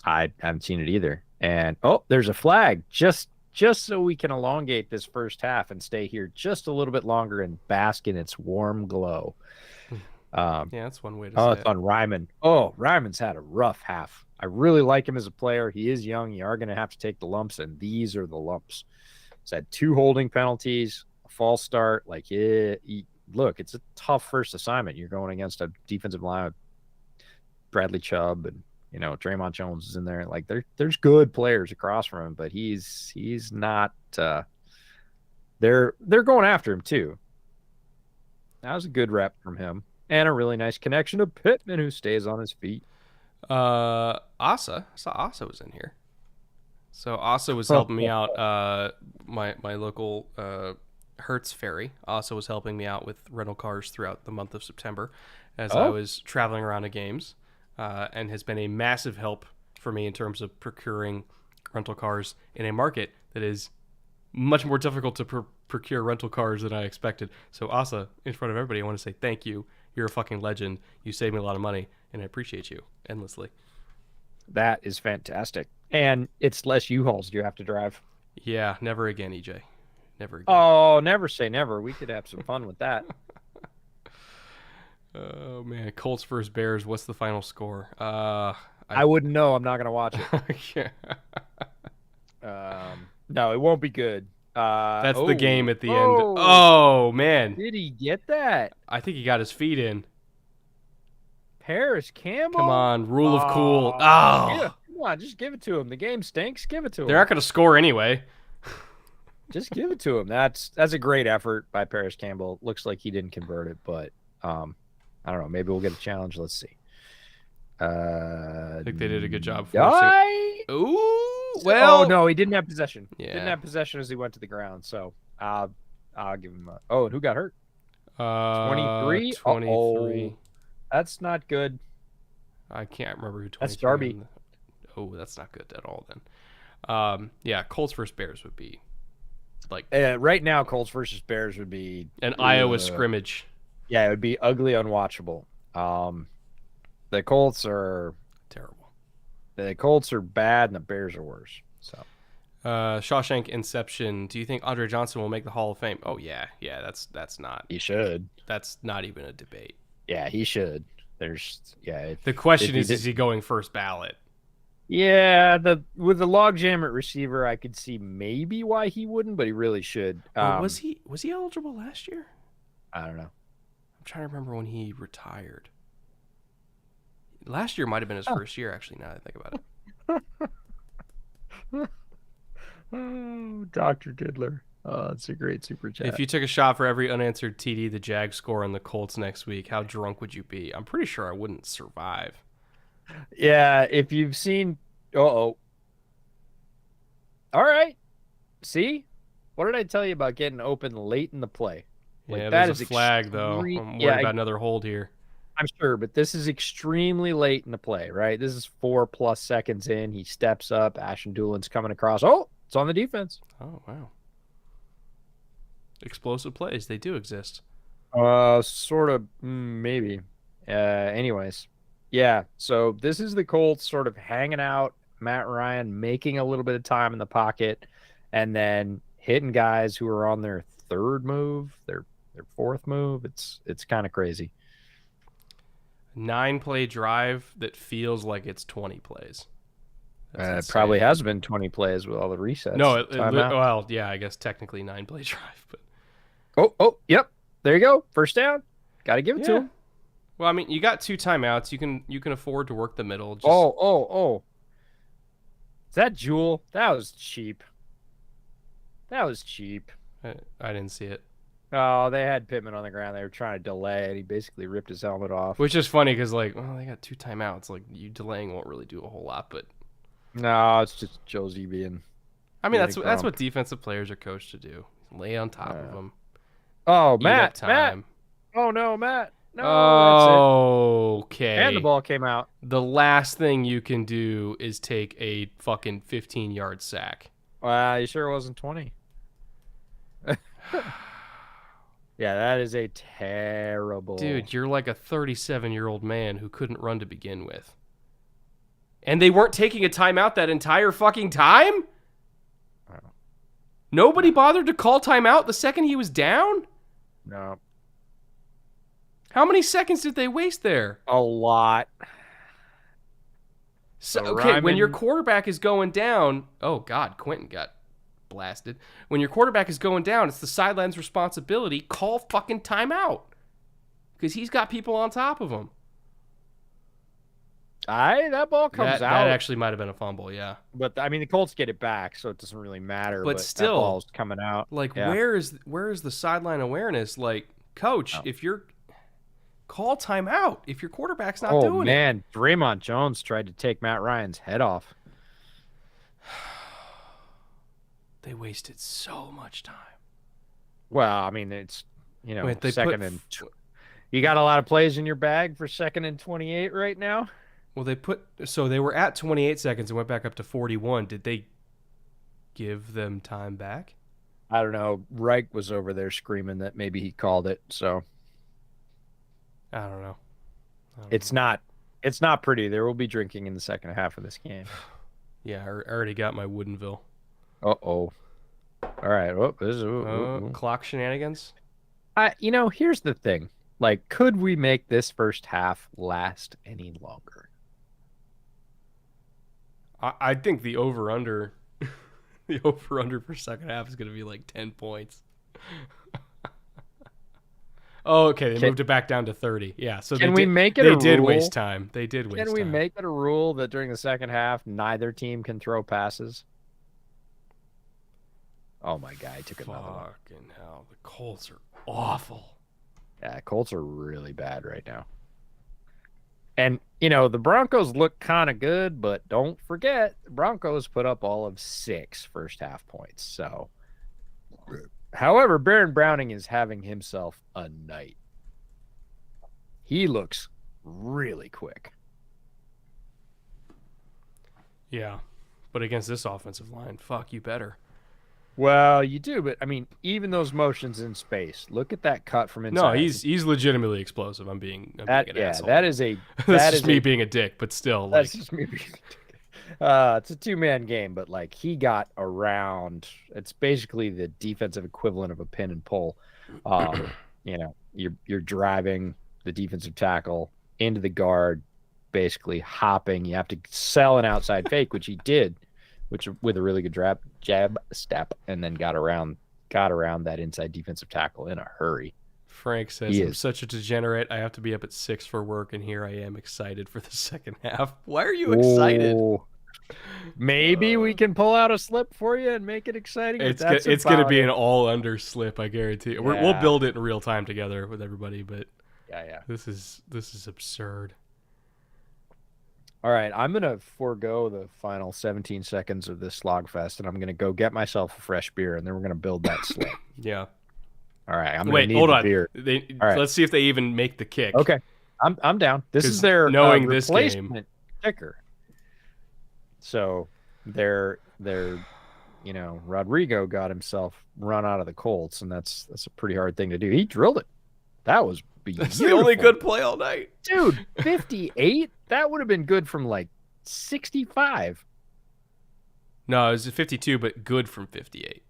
Speaker 2: I haven't seen it either. And there's a flag just so we can elongate this first half and stay here just a little bit longer and bask in its warm glow.
Speaker 1: Yeah, that's one way to say
Speaker 2: It's on Ryman. Oh, Ryman's had a rough half. I really like him as a player. He is young. You are going to have to take the lumps, and these are the lumps. He's had 2 holding penalties, a false start. Look, it's a tough first assignment. You're going against a defensive line with Bradley Chubb and Draymond Jones is in there. Like there's good players across from him, but he's not. They're going after him too. That was a good rep from him, and a really nice connection to Pittman, who stays on his feet.
Speaker 1: Asa, I saw Asa was in here. So Asa was helping me out. My local Hertz ferry. Asa was helping me out with rental cars throughout the month of September, as I was traveling around to games. And has been a massive help for me in terms of procuring rental cars in a market that is much more difficult to procure rental cars than I expected. So Asa, in front of everybody, I want to say thank you. You're a fucking legend. You saved me a lot of money, and I appreciate you endlessly.
Speaker 2: That is fantastic. And it's less U-Hauls you have to drive.
Speaker 1: Yeah, never again, EJ. Never again.
Speaker 2: Oh, never say never. We could have some fun with that.
Speaker 1: Oh man, Colts versus Bears. What's the final score?
Speaker 2: I wouldn't know. I'm not gonna watch it. No, it won't be good.
Speaker 1: That's the game at the end. Oh man,
Speaker 2: did he get that?
Speaker 1: I think he got his feet in.
Speaker 2: Paris Campbell.
Speaker 1: Come on, rule of cool.
Speaker 2: Yeah, come on, just give it to him. The game stinks. Give it to him.
Speaker 1: They're not gonna score anyway.
Speaker 2: Just give it to him. That's a great effort by Paris Campbell. Looks like he didn't convert it, but I don't know. Maybe we'll get a challenge. Let's see.
Speaker 1: I think they did a good job
Speaker 2: forcing.
Speaker 1: Ooh, well.
Speaker 2: Oh no, he didn't have possession.
Speaker 1: Yeah.
Speaker 2: Didn't have possession as he went to the ground. So I'll give him. And who got hurt? 23.
Speaker 1: 23.
Speaker 2: That's not good.
Speaker 1: I can't remember who.
Speaker 2: That's Darby.
Speaker 1: Oh, that's not good at all. Then, yeah, Colts versus Bears would be like
Speaker 2: right now. Colts versus Bears would be
Speaker 1: an Iowa scrimmage.
Speaker 2: Yeah, it would be ugly, unwatchable. The Colts are
Speaker 1: terrible.
Speaker 2: The Colts are bad, and the Bears are worse. So,
Speaker 1: Shawshank Inception. Do you think Andre Johnson will make the Hall of Fame? Oh yeah. That's not.
Speaker 2: He should.
Speaker 1: That's not even a debate.
Speaker 2: Yeah, he should.
Speaker 1: The question is he going first ballot?
Speaker 2: Yeah, with the logjam at receiver, I could see maybe why he wouldn't, but he really should.
Speaker 1: Was he eligible last year?
Speaker 2: I don't know.
Speaker 1: I'm trying to remember when he retired. Last year might have been his first year, actually, now that I think about it.
Speaker 2: Oh, Dr. Diddler. Oh, that's a great super
Speaker 1: If
Speaker 2: chat.
Speaker 1: you took a shot for every unanswered TD the Jags score on the Colts next week, how drunk would you be? I'm pretty sure I wouldn't survive.
Speaker 2: Yeah, if you've seen, oh, all right. See, what did I tell you about getting open late in the play? Like
Speaker 1: Yeah, there's
Speaker 2: that
Speaker 1: a
Speaker 2: is
Speaker 1: flag though.
Speaker 2: extreme.
Speaker 1: I'm worried
Speaker 2: Yeah,
Speaker 1: about another hold here.
Speaker 2: I'm sure, but this is extremely late in the play, right? This is 4+ seconds in. He steps up. Ashton Doolin's coming across. Oh, it's on the defense.
Speaker 1: Oh wow. Explosive plays, they do exist.
Speaker 2: Sort of, maybe. Anyways, yeah. So this is the Colts sort of hanging out. Matt Ryan making a little bit of time in the pocket, and then hitting guys who are on their third move, their fourth move. It's kind of crazy.
Speaker 1: 9 play drive that feels like it's 20 plays. That's
Speaker 2: It
Speaker 1: insane.
Speaker 2: probably has been 20 plays with all the resets.
Speaker 1: No,
Speaker 2: Timeout.
Speaker 1: well, yeah, I guess technically 9 play drive, but
Speaker 2: Yep. There you go. First down. Got to give it to
Speaker 1: yeah.
Speaker 2: him.
Speaker 1: Well, I mean, you got 2 timeouts. You can afford to work the middle. Just
Speaker 2: Oh. Is that Jewel? That was cheap. That was cheap.
Speaker 1: I didn't see it.
Speaker 2: Oh, they had Pittman on the ground. They were trying to delay it. He basically ripped his helmet off.
Speaker 1: Which is funny because like, well, they got 2 timeouts. Like you delaying won't really do a whole lot, but
Speaker 2: No, it's just Josie being.
Speaker 1: I mean
Speaker 2: being a
Speaker 1: that's what
Speaker 2: grump.
Speaker 1: defensive players are coached to do. Lay on top of them.
Speaker 2: Oh,
Speaker 1: Eat up
Speaker 2: Matt.
Speaker 1: time.
Speaker 2: Oh no, Matt. No, that's it. And the
Speaker 1: Okay.
Speaker 2: ball came out.
Speaker 1: The last thing you can do is take a fucking 15-yard sack.
Speaker 2: You sure it wasn't 20? Yeah, that is a terrible.
Speaker 1: Dude, you're like a 37-year-old man who couldn't run to begin with. And they weren't taking a timeout that entire fucking time?
Speaker 2: Oh.
Speaker 1: Nobody bothered to call timeout the second he was down?
Speaker 2: No.
Speaker 1: How many seconds did they waste there?
Speaker 2: A lot.
Speaker 1: So,
Speaker 2: So
Speaker 1: okay, when your
Speaker 2: Ryman-
Speaker 1: quarterback is going down, oh God, Quentin got blasted. When your quarterback is going down, it's the sideline's responsibility. Call fucking timeout because he's got people on top of him.
Speaker 2: That ball comes
Speaker 1: That
Speaker 2: out.
Speaker 1: actually might have been a fumble, yeah.
Speaker 2: But I mean, the Colts get it back, so it doesn't really matter.
Speaker 1: But
Speaker 2: But
Speaker 1: still,
Speaker 2: that ball's coming out.
Speaker 1: Like,
Speaker 2: Yeah.
Speaker 1: where is the sideline awareness? Like, coach,
Speaker 2: Oh.
Speaker 1: if you're call timeout, if your quarterback's not
Speaker 2: Oh
Speaker 1: doing it.
Speaker 2: man, Draymond Jones tried to take Matt Ryan's head off.
Speaker 1: They wasted so much time.
Speaker 2: Well, I mean, it's
Speaker 1: Wait, they
Speaker 2: second and you got a lot of plays in your bag for 2nd and 28 right now.
Speaker 1: Well, they were at 28 seconds and went back up to 41. Did they give them time back?
Speaker 2: I don't know. Reich was over there screaming that maybe he called it. So
Speaker 1: I don't know.
Speaker 2: it's not pretty. There will be drinking in the second half of this game.
Speaker 1: Yeah, I already got my Woodenville.
Speaker 2: All right.
Speaker 1: Clock shenanigans.
Speaker 2: Here's the thing. Like, could we make this first half last any longer?
Speaker 1: I think the over-under the over-under for second half is going to be like 10 points. Oh, okay. They moved it back down to 30. Yeah. So
Speaker 2: can we make it
Speaker 1: they
Speaker 2: a
Speaker 1: did
Speaker 2: rule?
Speaker 1: waste time. They did waste time.
Speaker 2: Can we make it a rule that during the second half, neither team can throw passes? Oh, my God. I took another one.
Speaker 1: Fucking hell. The Colts are awful.
Speaker 2: Yeah, Colts are really bad right now. And, the Broncos look kind of good, but don't forget, the Broncos put up all of 6 first half points. So, however, Baron Browning is having himself a night. He looks really quick.
Speaker 1: Yeah. But against this offensive line, fuck, you better.
Speaker 2: Well, you do, but I mean, even those motions in space. Look at that cut from inside.
Speaker 1: No, he's legitimately explosive. I'm being an asshole.
Speaker 2: That is a
Speaker 1: that's just me being a dick, but still,
Speaker 2: that's just me being a dick. It's a 2-man game, but like he got around. It's basically the defensive equivalent of a pin and pull. You're driving the defensive tackle into the guard, basically hopping. You have to sell an outside fake, which he did, which with a really good jab step, and then got around that inside defensive tackle in a hurry.
Speaker 1: Frank says, I'm such a degenerate. I have to be up at 6 for work, and here I am excited for the second half. Why are you excited?
Speaker 2: Maybe we can pull out a slip for you and make it exciting, but that's
Speaker 1: It's gonna
Speaker 2: about
Speaker 1: be
Speaker 2: it.
Speaker 1: an all under slip, I guarantee. We'll
Speaker 2: Yeah.
Speaker 1: build it in real time together with everybody, but
Speaker 2: Yeah, yeah.
Speaker 1: this is absurd.
Speaker 2: All right, I'm gonna forego the final 17 seconds of this slogfest, and I'm gonna go get myself a fresh beer, and then we're gonna build that slip.
Speaker 1: Yeah.
Speaker 2: All right, I'm gonna
Speaker 1: Wait,
Speaker 2: need
Speaker 1: hold
Speaker 2: the
Speaker 1: on.
Speaker 2: beer. All right,
Speaker 1: Let's see if they even make the kick.
Speaker 2: okay, I'm down. This is
Speaker 1: Because
Speaker 2: their
Speaker 1: knowing this game,
Speaker 2: replacement kicker. So their Rodrigo got himself run out of the Colts, and that's a pretty hard thing to do. He drilled it. That was
Speaker 1: that's
Speaker 2: beautiful.
Speaker 1: the only good play all night.
Speaker 2: Dude, 58? That would have been good from like 65.
Speaker 1: No, it was 52, but good from 58.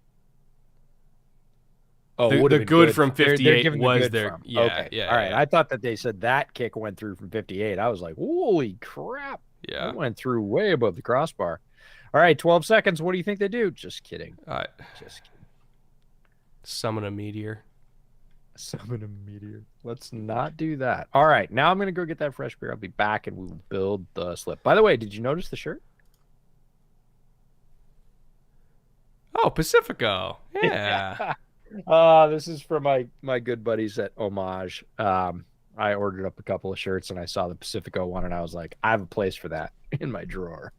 Speaker 2: Oh,
Speaker 1: The good from
Speaker 2: They're
Speaker 1: 58
Speaker 2: giving the
Speaker 1: was
Speaker 2: good
Speaker 1: their
Speaker 2: from.
Speaker 1: yeah,
Speaker 2: Okay.
Speaker 1: yeah.
Speaker 2: All right.
Speaker 1: Yeah.
Speaker 2: I thought that they said that kick went through from 58. I was like, holy crap.
Speaker 1: Yeah.
Speaker 2: It went through way above the crossbar. All right, 12 seconds. What do you think they do? Just kidding. Just kidding.
Speaker 1: Summon a meteor.
Speaker 2: Summon a meteor. Let's not do that. All right, now I'm going to go get that fresh beer. I'll be back and we'll build the slip. By the way, did you notice the shirt?
Speaker 1: Oh, Pacifico. Yeah.
Speaker 2: This is for my good buddies at Homage. I ordered up a couple of shirts and I saw the Pacifico one and I was like, I have a place for that in my drawer.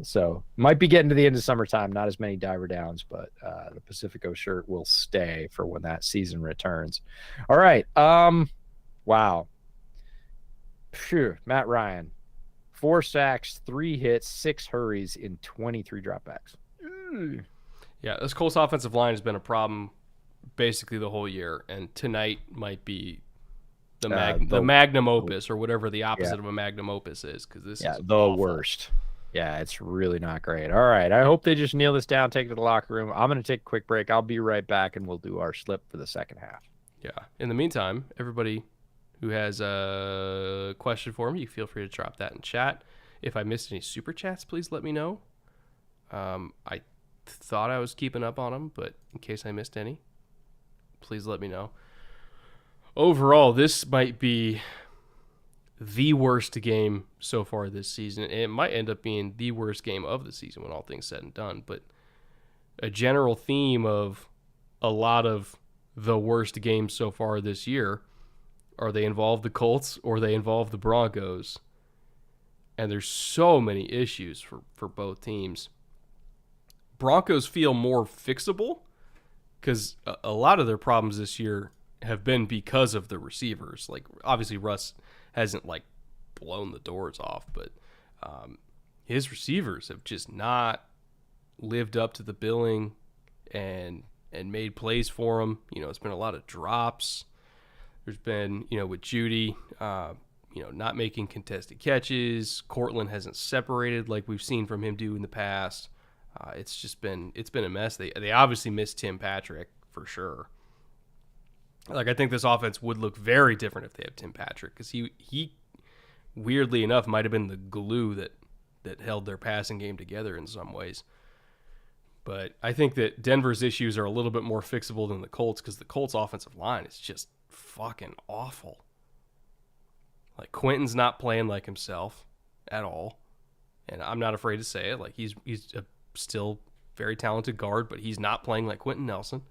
Speaker 2: So might be getting to the end of summertime, not as many diver downs, but the Pacifico shirt will stay for when that season returns. All right. Wow. Phew, Matt Ryan, 4 sacks, 3 hits, 6 hurries in 23 dropbacks.
Speaker 1: Yeah, this Colts offensive line has been a problem basically the whole year, and tonight might be the magnum opus or whatever the opposite of a magnum opus is, because this is
Speaker 2: the
Speaker 1: awful.
Speaker 2: worst. Yeah, it's really not great. All right, I hope they just kneel this down, take it to the locker room. I'm going to take a quick break. I'll be right back, and we'll do our slip for the second half.
Speaker 1: Yeah. In the meantime, everybody who has a question for me, you feel free to drop that in chat. If I missed any super chats, please let me know. I thought I was keeping up on them, but in case I missed any, please let me know. Overall, this might be the worst game so far this season. It might end up being the worst game of the season when all things said and done, but a general theme of a lot of the worst games so far this year are they involve the Colts or they involve the Broncos. And there's so many issues for both teams. Broncos feel more fixable because a lot of their problems this year have been because of the receivers. Like, obviously Russ hasn't like blown the doors off, but his receivers have just not lived up to the billing and made plays for him. You know, it's been a lot of drops. There's been, with Judy, not making contested catches. Cortland hasn't separated like we've seen from him do in the past. It's been a mess. They obviously missed Tim Patrick for sure. Like, I think this offense would look very different if they have Tim Patrick, because he weirdly enough might have been the glue that held their passing game together in some ways. But I think that Denver's issues are a little bit more fixable than the Colts, because the Colts offensive line is just fucking awful. Like, Quentin's not playing like himself at all, and I'm not afraid to say it. Like, he's a still very talented guard, but he's not playing like Quentin Nelson.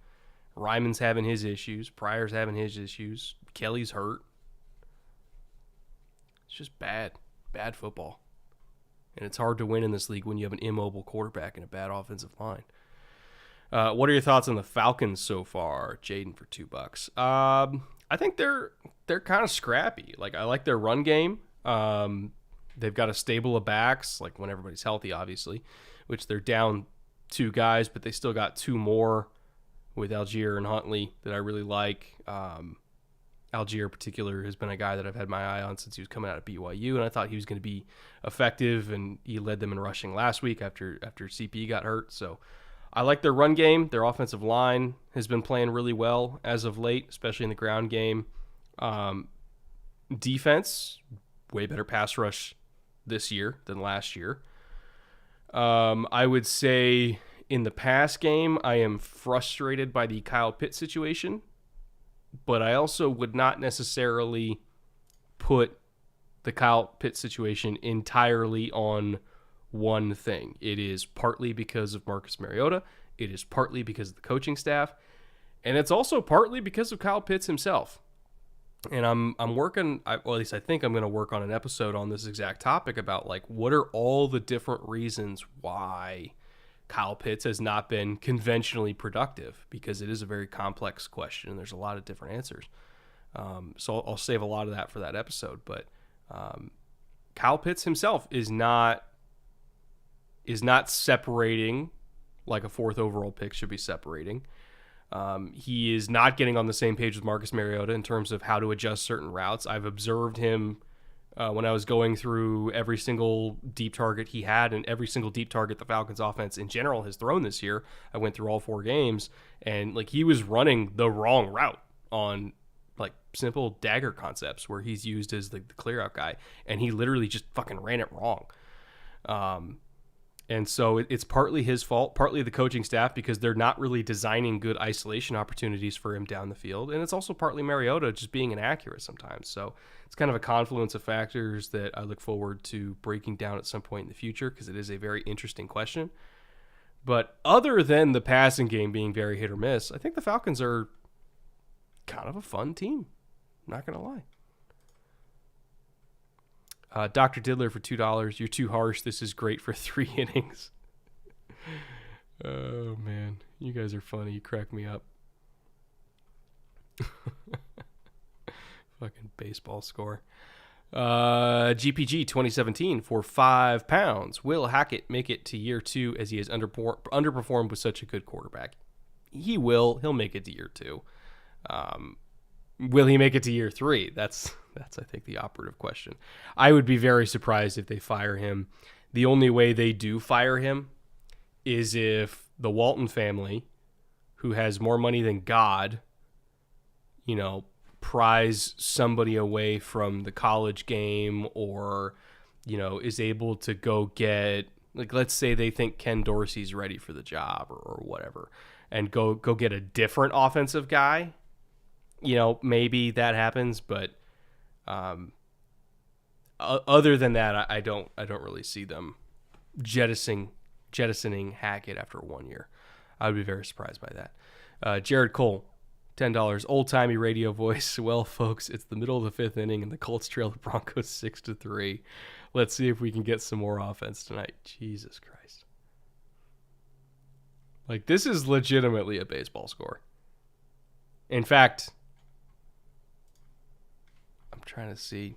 Speaker 1: Ryman's having his issues. Pryor's having his issues. Kelly's hurt. It's just bad football. And it's hard to win in this league when you have an immobile quarterback and a bad offensive line. What are your thoughts on the Falcons so far, Jaden, for $2? I think they're kind of scrappy. Like, I like their run game. They've got a stable of backs, like when everybody's healthy, obviously, which they're down 2 guys, but they still got 2 more with Algier and Huntley that I really like. Algier in particular has been a guy that I've had my eye on since he was coming out of BYU, and I thought he was going to be effective, and he led them in rushing last week after CP got hurt. So I like their run game. Their offensive line has been playing really well as of late, especially in the ground game. Defense, way better pass rush this year than last year. I would say in the pass game, I am frustrated by the Kyle Pitts situation, but I also would not necessarily put the Kyle Pitts situation entirely on one thing. It is partly because of Marcus Mariota. It is partly because of the coaching staff. And it's also partly because of Kyle Pitts himself. And I'm working, or at least I think I'm going to work on an episode on this exact topic about, like, what are all the different reasons why Kyle Pitts has not been conventionally productive, because it is a very complex question and there's a lot of different answers. So I'll save a lot of that for that episode. But Kyle Pitts himself is not separating like a fourth overall pick should be separating. He is not getting on the same page with Marcus Mariota in terms of how to adjust certain routes. I've observed him when I was going through every single deep target he had and every single deep target the Falcons offense in general has thrown this year. I went through all 4 games, and like, he was running the wrong route on like simple dagger concepts where he's used as the clear out guy, and he literally just fucking ran it wrong. And so it's partly his fault, partly the coaching staff, because they're not really designing good isolation opportunities for him down the field. And it's also partly Mariota just being inaccurate sometimes. So it's kind of a confluence of factors that I look forward to breaking down at some point in the future, because it is a very interesting question. But other than the passing game being very hit or miss, I think the Falcons are kind of a fun team. I'm not going to lie. Dr. Diddler for $2. You're too harsh. This is great for 3 innings. Oh, man. You guys are funny. You crack me up. Fucking baseball score. GPG 2017 for £5. Will Hackett make it to year 2 as he has underperformed with such a good quarterback? He will. He'll make it to year 2. Will he make it to year 3? That's I think the operative question. I would be very surprised if they fire him. The only way they do fire him is if the Walton family, who has more money than God, prize somebody away from the college game, or, is able to go get, like, let's say they think Ken Dorsey's ready for the job or whatever, and go get a different offensive guy. Maybe that happens, but other than that, I don't really see them jettisoning Hackett after 1 year. I would be very surprised by that. Jared Cole, $10. Old timey radio voice. Well, folks, it's the middle of the 5th inning and the Colts trail the Broncos 6-3. Let's see if we can get some more offense tonight. Jesus Christ! Like, this is legitimately a baseball score. In fact, I'm trying to see,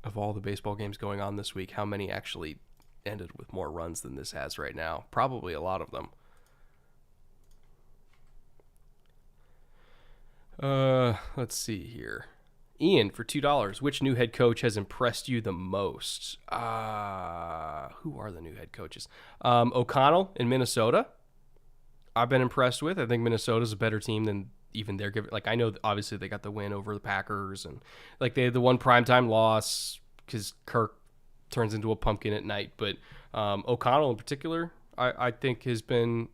Speaker 1: of all the baseball games going on this week, how many actually ended with more runs than this has right now. Probably a lot of them. Let's see here. Ian for $2. Which new head coach has impressed you the most? Who are the new head coaches? O'Connell in Minnesota, I've been impressed with. I think Minnesota's a better team than even they're giving. Like, I know obviously they got the win over the Packers, and like they had the one primetime loss because Kirk turns into a pumpkin at night. But O'Connell in particular, I think has been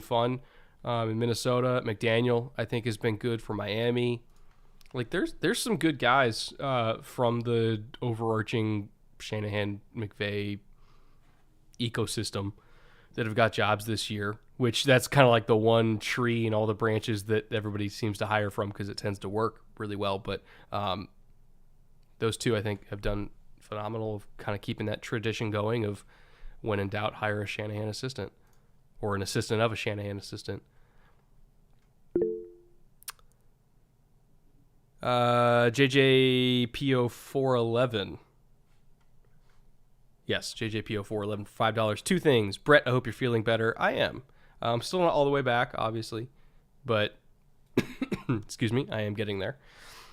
Speaker 1: fun. In Minnesota, McDaniel I think has been good for Miami. Like, there's some good guys from the overarching Shanahan McVay ecosystem that have got jobs this year, which that's kind of like the one tree and all the branches that everybody seems to hire from because it tends to work really well. But those two, I think, have done phenomenal of kind of keeping that tradition going of, when in doubt, hire a Shanahan assistant or an assistant of a Shanahan assistant. JJPO411. Yes, JJPO411 for $5. 2 things. Brett, I hope you're feeling better. I am. I'm still not all the way back, obviously, but excuse me, I am getting there.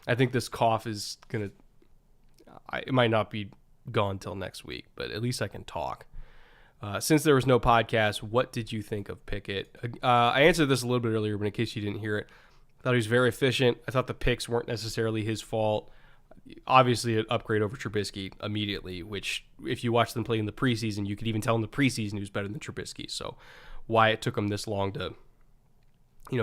Speaker 1: I think this cough is going to, it might not be gone till next week, but at least I can talk. Since there was no podcast, what did you think of Pickett? I answered this a little bit earlier, but in case you didn't hear it, I thought he was very efficient. I thought the picks weren't necessarily his fault. Obviously, an upgrade over Trubisky immediately, which if you watch them play in the preseason, you could even tell in the preseason he was better than Trubisky. So why it took him this long to,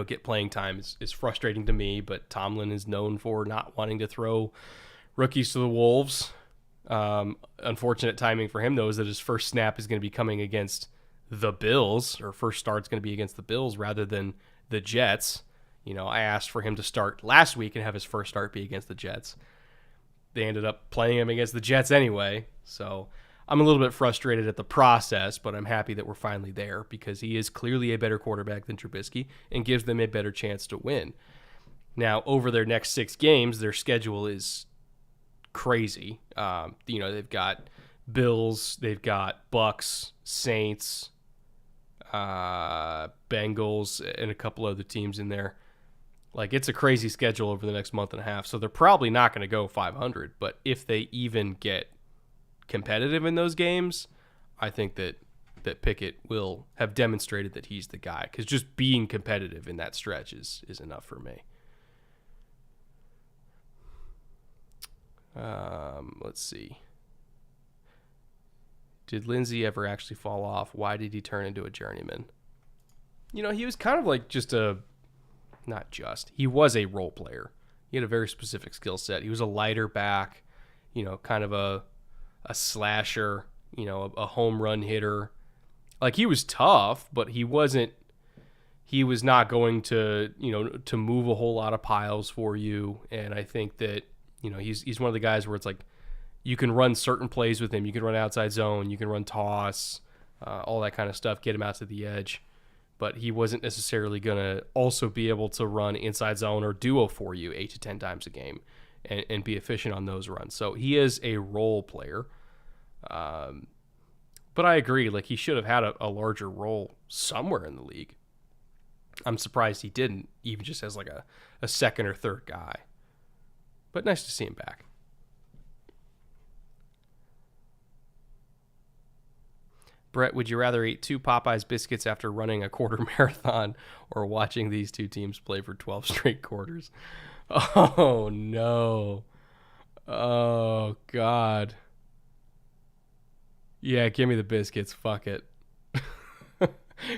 Speaker 1: get playing time is frustrating to me, but Tomlin is known for not wanting to throw rookies to the wolves. Unfortunate timing for him, though, is that his first snap is going to be coming against the Bills, or first start's going to be against the Bills rather than the Jets. I asked for him to start last week and have his first start be against the Jets. They ended up playing him against the Jets anyway, so I'm a little bit frustrated at the process, but I'm happy that we're finally there because he is clearly a better quarterback than Trubisky and gives them a better chance to win. Now, over their next 6 games, their schedule is crazy. They've got Bills, they've got Bucks, Saints, Bengals, and a couple other teams in there. Like, it's a crazy schedule over the next month and a half, so they're probably not going to go 500. But if they even get competitive in those games, I think that Pickett will have demonstrated that he's the guy, because just being competitive in that stretch is enough for me. Let's see. Did Lindsey ever actually fall off? Why did he turn into a journeyman? He was kind of like he was a role player. He had a very specific skill set. He was a lighter back, kind of a slasher, a home run hitter. Like, he was tough, but he was not going to move a whole lot of piles for you. And I think that, he's one of the guys where it's like, you can run certain plays with him. You can run outside zone. You can run toss, all that kind of stuff, get him out to the edge. But he wasn't necessarily going to also be able to run inside zone or duo for you 8 to 10 times a game and be efficient on those runs. So he is a role player. But I agree, like, he should have had a larger role somewhere in the league. I'm surprised he didn't, even just as like a second or third guy. But nice to see him back. Brett, would you rather eat 2 Popeyes biscuits after running a quarter marathon or watching these 2 teams play for 12 straight quarters? Oh, no. Oh, God. Yeah, give me the biscuits. Fuck it.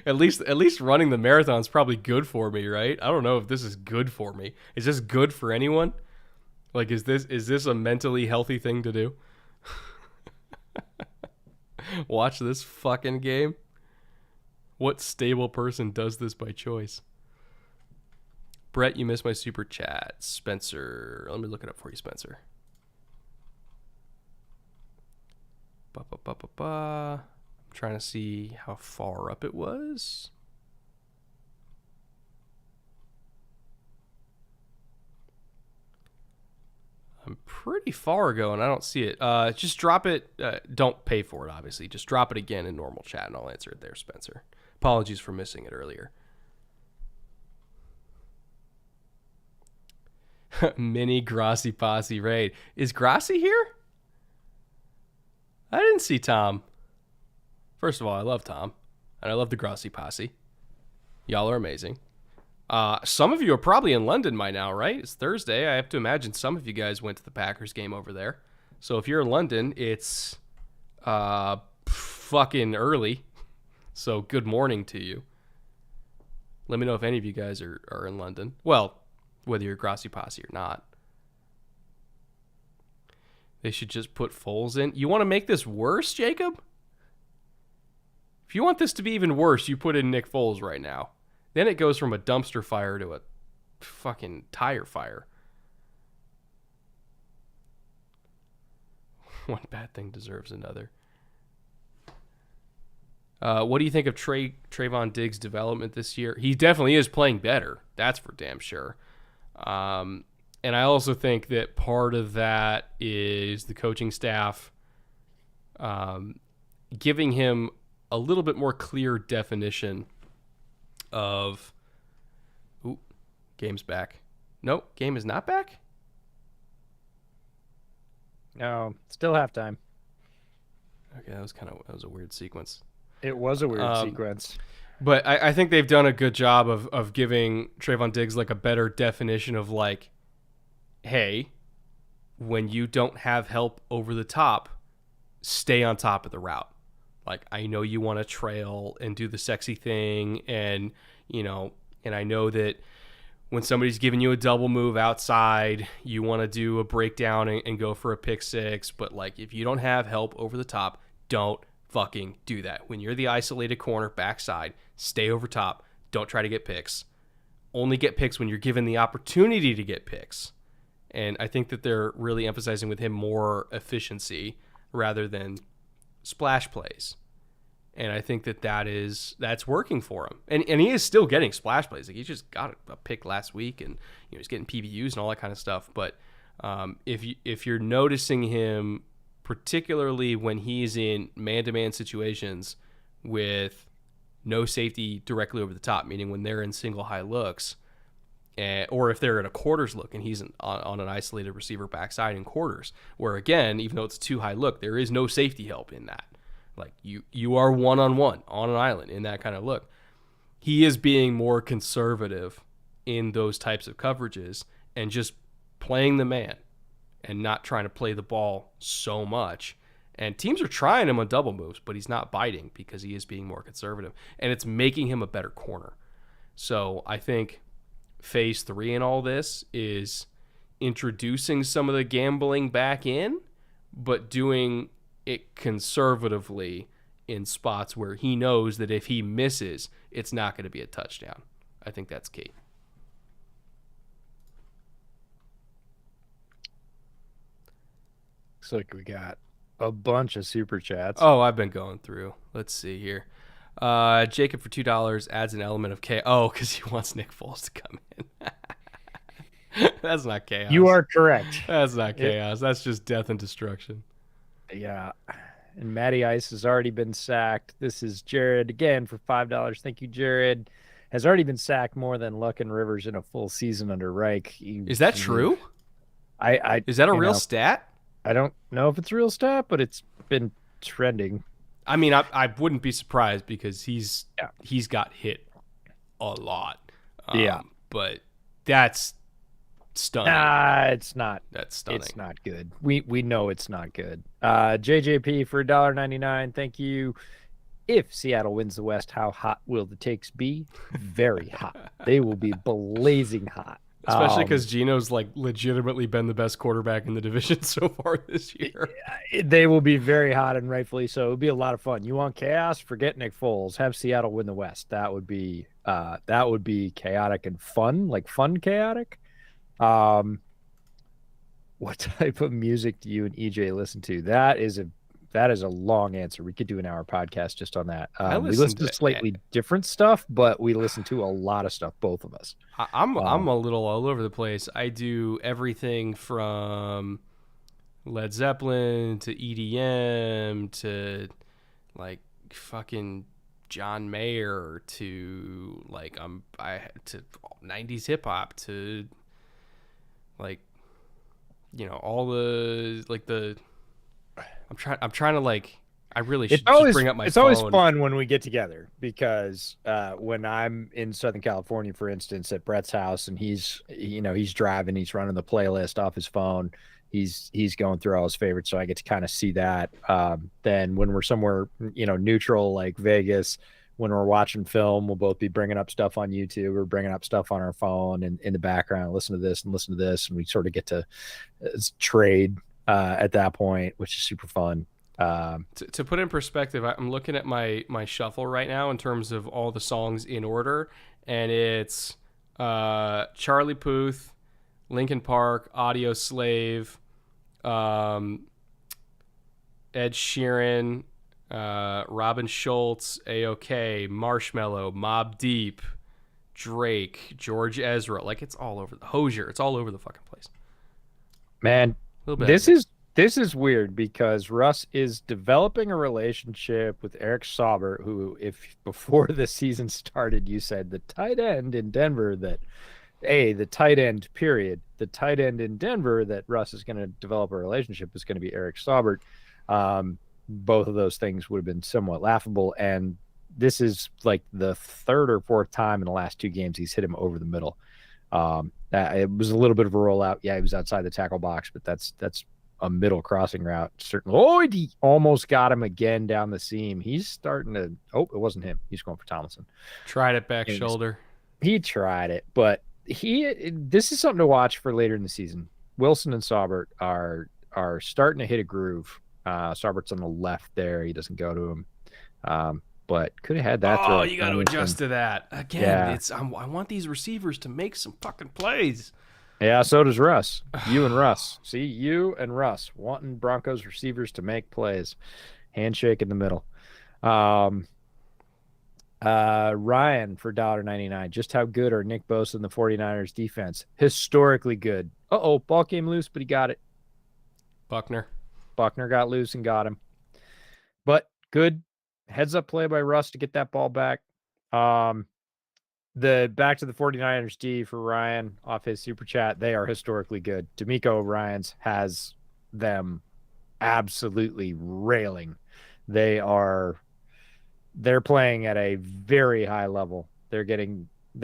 Speaker 1: At least running the marathon's probably good for me, right? I don't know if this is good for me. Is this good for anyone? Like, is this a mentally healthy thing to do? Watch this fucking game? What stable person does this by choice? Brett, you missed my super chat. Spencer. Let me look it up for you, Spencer. I'm trying to see how far up it was. I'm pretty far ago and I don't see it. Just drop it. Don't pay for it, obviously. Just drop it again in normal chat and I'll answer it there, Spencer. Apologies for missing it earlier. Mini Grossi Posse raid. Is Grossi here? I didn't see Tom. First of all, I love Tom. And I love the Grossi Posse. Y'all are amazing. Some of you are probably in London by now, right? It's Thursday. I have to imagine some of you guys went to the Packers game over there. So if you're in London, it's fucking early. So good morning to you. Let me know if any of you guys are in London. Well, whether you're Grossi Posse or not. They should just put Foles in. You want to make this worse, Jacob? If you want this to be even worse, you put in Nick Foles right now. Then it goes from a dumpster fire to a fucking tire fire. One bad thing deserves another. What do you think of Trayvon Diggs' development this year? He definitely is playing better. That's for damn sure. And I also think that part of that is the coaching staff giving him a little bit more clear definition of... Ooh, game's back. Nope, game is not back?
Speaker 2: No, still halftime.
Speaker 1: Okay, that was a weird sequence.
Speaker 2: It was a weird sequence.
Speaker 1: But I think they've done a good job of giving Trayvon Diggs like a better definition of like, hey, when you don't have help over the top, stay on top of the route. Like, I know you want to trail and do the sexy thing, and I know that when somebody's giving you a double move outside, you want to do a breakdown and go for a pick six. But like, if you don't have help over the top, don't fucking do that. When you're the isolated corner backside, stay over top. Don't try to get picks. Only get picks when you're given the opportunity to get picks. And I think that they're really emphasizing with him more efficiency rather than splash plays. And I think that that's working for him. And he is still getting splash plays. Like, he just got a pick last week, and he's getting PBUs and all that kind of stuff. But if you're noticing him, particularly when he's in man-to-man situations with no safety directly over the top, meaning when they're in single high looks, or if they're in a quarters look and he's on an isolated receiver backside in quarters, where again, even though it's a too high look, there is no safety help in that. Like, you are one-on-one on an island in that kind of look. He is being more conservative in those types of coverages and just playing the man and not trying to play the ball so much. And teams are trying him on double moves, but he's not biting because he is being more conservative. And it's making him a better corner. So I think phase 3 in all this is introducing some of the gambling back in, but doing it conservatively in spots where he knows that if he misses, it's not going to be a touchdown. I think that's key.
Speaker 2: Looks like we got a bunch of super chats.
Speaker 1: Oh, I've been going through. Let's see here. Jacob for $2 adds an element of chaos. Oh, because he wants Nick Foles to come in. That's not chaos.
Speaker 2: You are correct.
Speaker 1: That's not chaos. That's just death and destruction.
Speaker 2: Yeah. And Matty Ice has already been sacked. This is Jared again for $5. Thank you, Jared. Has already been sacked more than Luck and Rivers in a full season under Reich.
Speaker 1: Is that true? Is that a real stat?
Speaker 2: I don't know if it's a real stat, but it's been trending.
Speaker 1: I mean, I wouldn't be surprised because he's got hit a lot. But that's stunning.
Speaker 2: It's not.
Speaker 1: That's stunning.
Speaker 2: It's not good. We know it's not good. JJP for $1.99. Thank you. If Seattle wins the West, how hot will the takes be? Very hot. They will be blazing hot.
Speaker 1: Especially because Geno's like legitimately been the best quarterback in the division so far this year.
Speaker 2: They will be very hot, and rightfully so. It'll be a lot of fun. You want chaos? Forget Nick Foles. Have Seattle win the West. That would be chaotic and fun, like fun chaotic. What type of music do you and EJ listen to? That is a long answer. We could do an hour podcast just on that. We listen to slightly different stuff, but we listen to a lot of stuff, both of us.
Speaker 1: I'm a little all over the place. I do everything from Led Zeppelin to EDM to like fucking John Mayer to like to 90s hip hop to like, all the like the. I'm trying to like. I really should just bring up my phone.
Speaker 2: It's always fun when we get together because when I'm in Southern California, for instance, at Brett's house, and he's driving, he's running the playlist off his phone. He's going through all his favorites, so I get to kind of see that. Then when we're somewhere neutral like Vegas, when we're watching film, we'll both be bringing up stuff on YouTube or bringing up stuff on our phone and in the background, listen to this and listen to this, and we sort of get to trade at that point, which is super fun.
Speaker 1: To put in perspective, I'm looking at my shuffle right now in terms of all the songs in order, and it's Charlie Puth, Linkin Park, Audio Slave, Ed Sheeran, Robin Schultz, A.OK., Marshmello, Mobb Deep, Drake, George Ezra. Like, it's all over the Hozier. It's all over the fucking place.
Speaker 2: Man, this is weird because Russ is developing a relationship with Eric Saubert, who, if before the season started, you said the tight end in Denver the tight end in Denver that Russ is going to develop a relationship is going to be Eric Saubert. Both of those things would have been somewhat laughable. And this is like the third or fourth time in the last two games he's hit him over the middle. It was a little bit of a rollout. Yeah, he was outside the tackle box, but that's a middle crossing route. Certainly. Oh, he almost got him again down the seam. He's starting to. Oh, it wasn't him. He's going for Tomlinson.
Speaker 1: Tried it back shoulder.
Speaker 2: He tried it, but This is something to watch for later in the season. Wilson and Saubert are starting to hit a groove. Saubert's on the left there. He doesn't go to him. But could have had that
Speaker 1: Oh,
Speaker 2: throw
Speaker 1: you got to
Speaker 2: coming
Speaker 1: adjust
Speaker 2: from.
Speaker 1: to that. Again,
Speaker 2: Yeah.
Speaker 1: I want these receivers to make some fucking plays.
Speaker 2: Yeah, so does Russ. You and Russ. See, you and Russ wanting Broncos receivers to make plays. Handshake in the middle. Um, Ryan for $1.99. Just how good are Nick Bosa and the 49ers defense? Historically good. Uh-oh, ball came loose, but he got it.
Speaker 1: Buckner.
Speaker 2: Buckner got loose and got him. But good heads up play by Russ to get that ball back. The back to the 49ers D for Ryan off his super chat. They are historically good. D'Amico Ryans has them absolutely railing. They're playing at a very high level. They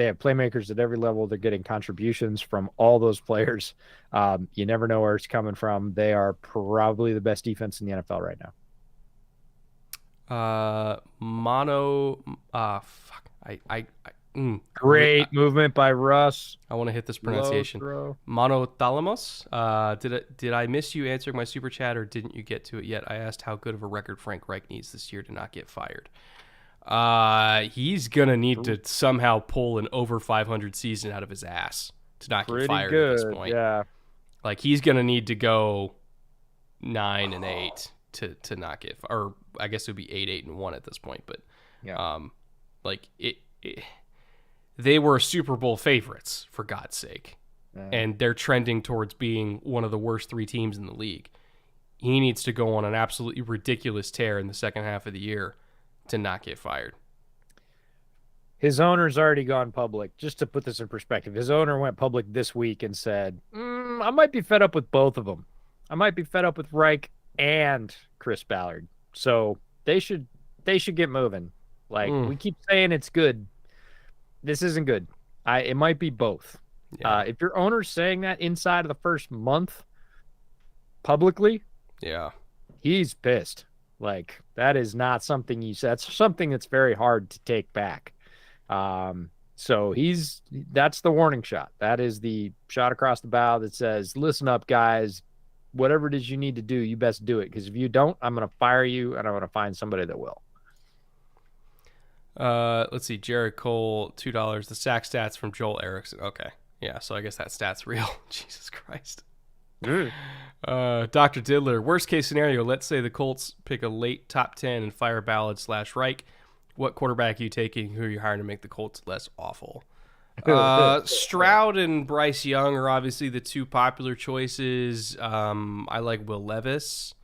Speaker 2: have playmakers at every level. They're getting contributions from all those players. You never know where it's coming from. They are probably the best defense in the NFL right now.
Speaker 1: Mono.
Speaker 2: Great movement by Russ.
Speaker 1: I want to hit this pronunciation.
Speaker 2: Throw.
Speaker 1: Monothalamos. Did I miss you answering my super chat, or didn't you get to it yet? I asked how good of a record Frank Reich needs this year to not get fired. He's gonna need to somehow pull an over 500 season out of his ass to not get fired
Speaker 2: good.
Speaker 1: at this point.
Speaker 2: Yeah,
Speaker 1: like he's gonna need to go 9-8 to not get, or I guess it would be 8-8-1 at this point. But
Speaker 2: yeah.
Speaker 1: like they were Super Bowl favorites for God's sake, and they're trending towards being one of the worst 3 teams in the league. He needs to go on an absolutely ridiculous tear in the second half of the year to not get fired.
Speaker 2: His owner's already gone public. Just to put this in perspective, his owner went public this week and said, I might be fed up with both of them. I might be fed up with Reich and Chris Ballard. So they should get moving. Like we keep saying it's good. This isn't good. It might be both.
Speaker 1: Yeah.
Speaker 2: If your owner's saying that inside of the first month publicly,
Speaker 1: yeah,
Speaker 2: he's pissed. Like that is not something you said. That's something that's very hard to take back. So that's the warning shot. That is the shot across the bow that says, listen up, guys, whatever it is you need to do, you best do it. Because if you don't, I'm going to fire you and I'm going to find somebody that will.
Speaker 1: Let's see. Jared Cole, $2. The sack stats from Joel Erickson. Okay. Yeah. So I guess that stat's real. Jesus Christ. Dr. Diddler, worst case scenario, let's say the Colts pick a late top 10 and fire Ballard / Reich. What quarterback are you taking? Who are you hiring to make the Colts less awful? Stroud and Bryce Young are obviously the 2 popular choices. I like Will Levis,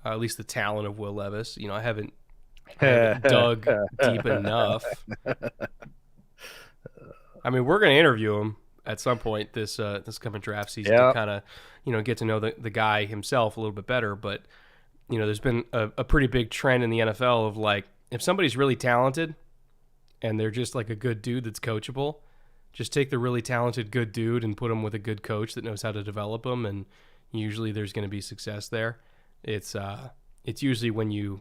Speaker 1: at least the talent of Will Levis. I haven't dug deep enough. I mean, we're going to interview him at some point this coming draft season to kind of get to know the guy himself a little bit better. But there's been a pretty big trend in the NFL of like, if somebody's really talented and they're just like a good dude that's coachable, just take the really talented good dude and put him with a good coach that knows how to develop him, and usually there's going to be success there. It's usually when you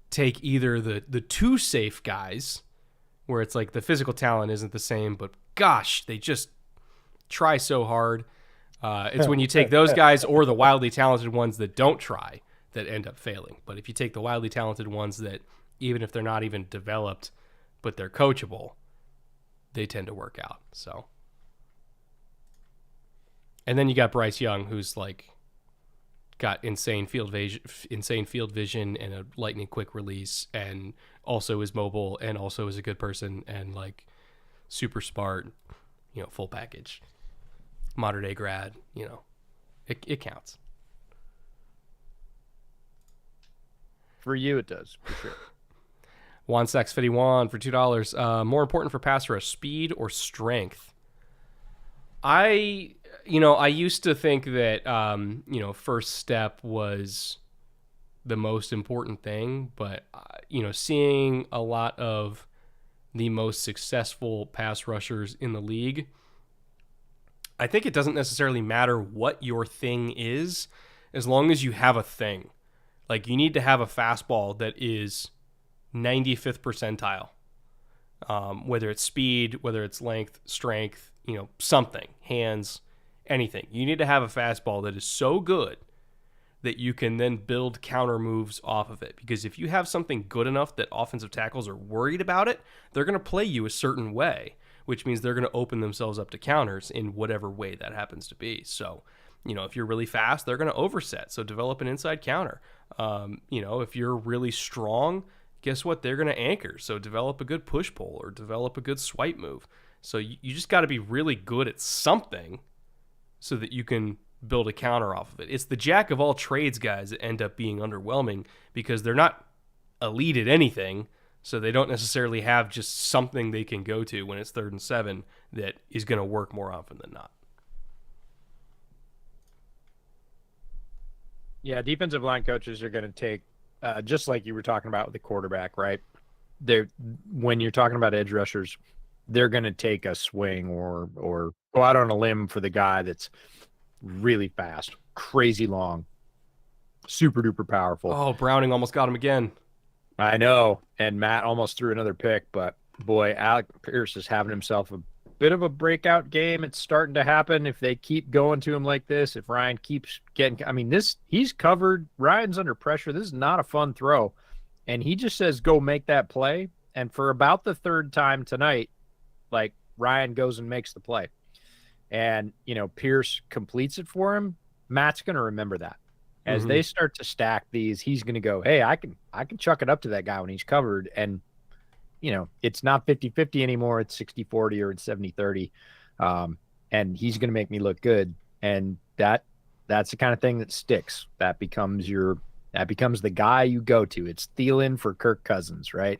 Speaker 1: take either the 2 safe guys where it's like the physical talent isn't the same, but gosh, they just try so hard. It's when you take those guys or the wildly talented ones that don't try that end up failing. But if you take the wildly talented ones that, even if they're not even developed, but they're coachable, they tend to work out. So, and then you got Bryce Young, who's like got insane field vision and a lightning quick release, and also is mobile and also is a good person and like super smart, full package, modern day grad, it counts.
Speaker 2: For you, it does, for sure.
Speaker 1: Juan Sex 51 for $2. More important for pass rush, speed or strength? I used to think that, first step was the most important thing, but, seeing a lot of the most successful pass rushers in the league, I think it doesn't necessarily matter what your thing is, as long as you have a thing. Like, you need to have a fastball that is 95th percentile, whether it's speed, whether it's length, strength, something, hands, anything. You need to have a fastball that is so good that you can then build counter moves off of it. Because if you have something good enough that offensive tackles are worried about it, they're going to play you a certain way, which means they're going to open themselves up to counters in whatever way that happens to be. So, if you're really fast, they're going to overset. So develop an inside counter. If you're really strong, guess what? They're going to anchor. So develop a good push pull or develop a good swipe move. So you just got to be really good at something so that you can build a counter off of it. It's the jack of all trades guys that end up being underwhelming because they're not elite at anything, so they don't necessarily have just something they can go to when it's 3rd and 7 that is going to work more often than not.
Speaker 2: Yeah, defensive line coaches are going to take, just like you were talking about with the quarterback, right? When you're talking about edge rushers, they're going to take a swing or go out on a limb for the guy that's really fast, crazy long, super duper powerful.
Speaker 1: Oh, Browning almost got him again.
Speaker 2: I know. And Matt almost threw another pick, but boy, Alec Pierce is having himself a bit of a breakout game. It's starting to happen if they keep going to him like this. If Ryan keeps getting, he's covered. Ryan's under pressure. This is not a fun throw. And he just says, go make that play. And for about the 3rd time tonight, like Ryan goes and makes the play. And, Pierce completes it for him. Matt's going to remember that. As they start to stack these, he's going to go, hey, I can chuck it up to that guy when he's covered. And, it's not 50-50 anymore. It's 60-40 or it's 70-30. And he's going to make me look good. And that's the kind of thing that sticks. That becomes the guy you go to. It's Thielen for Kirk Cousins, right?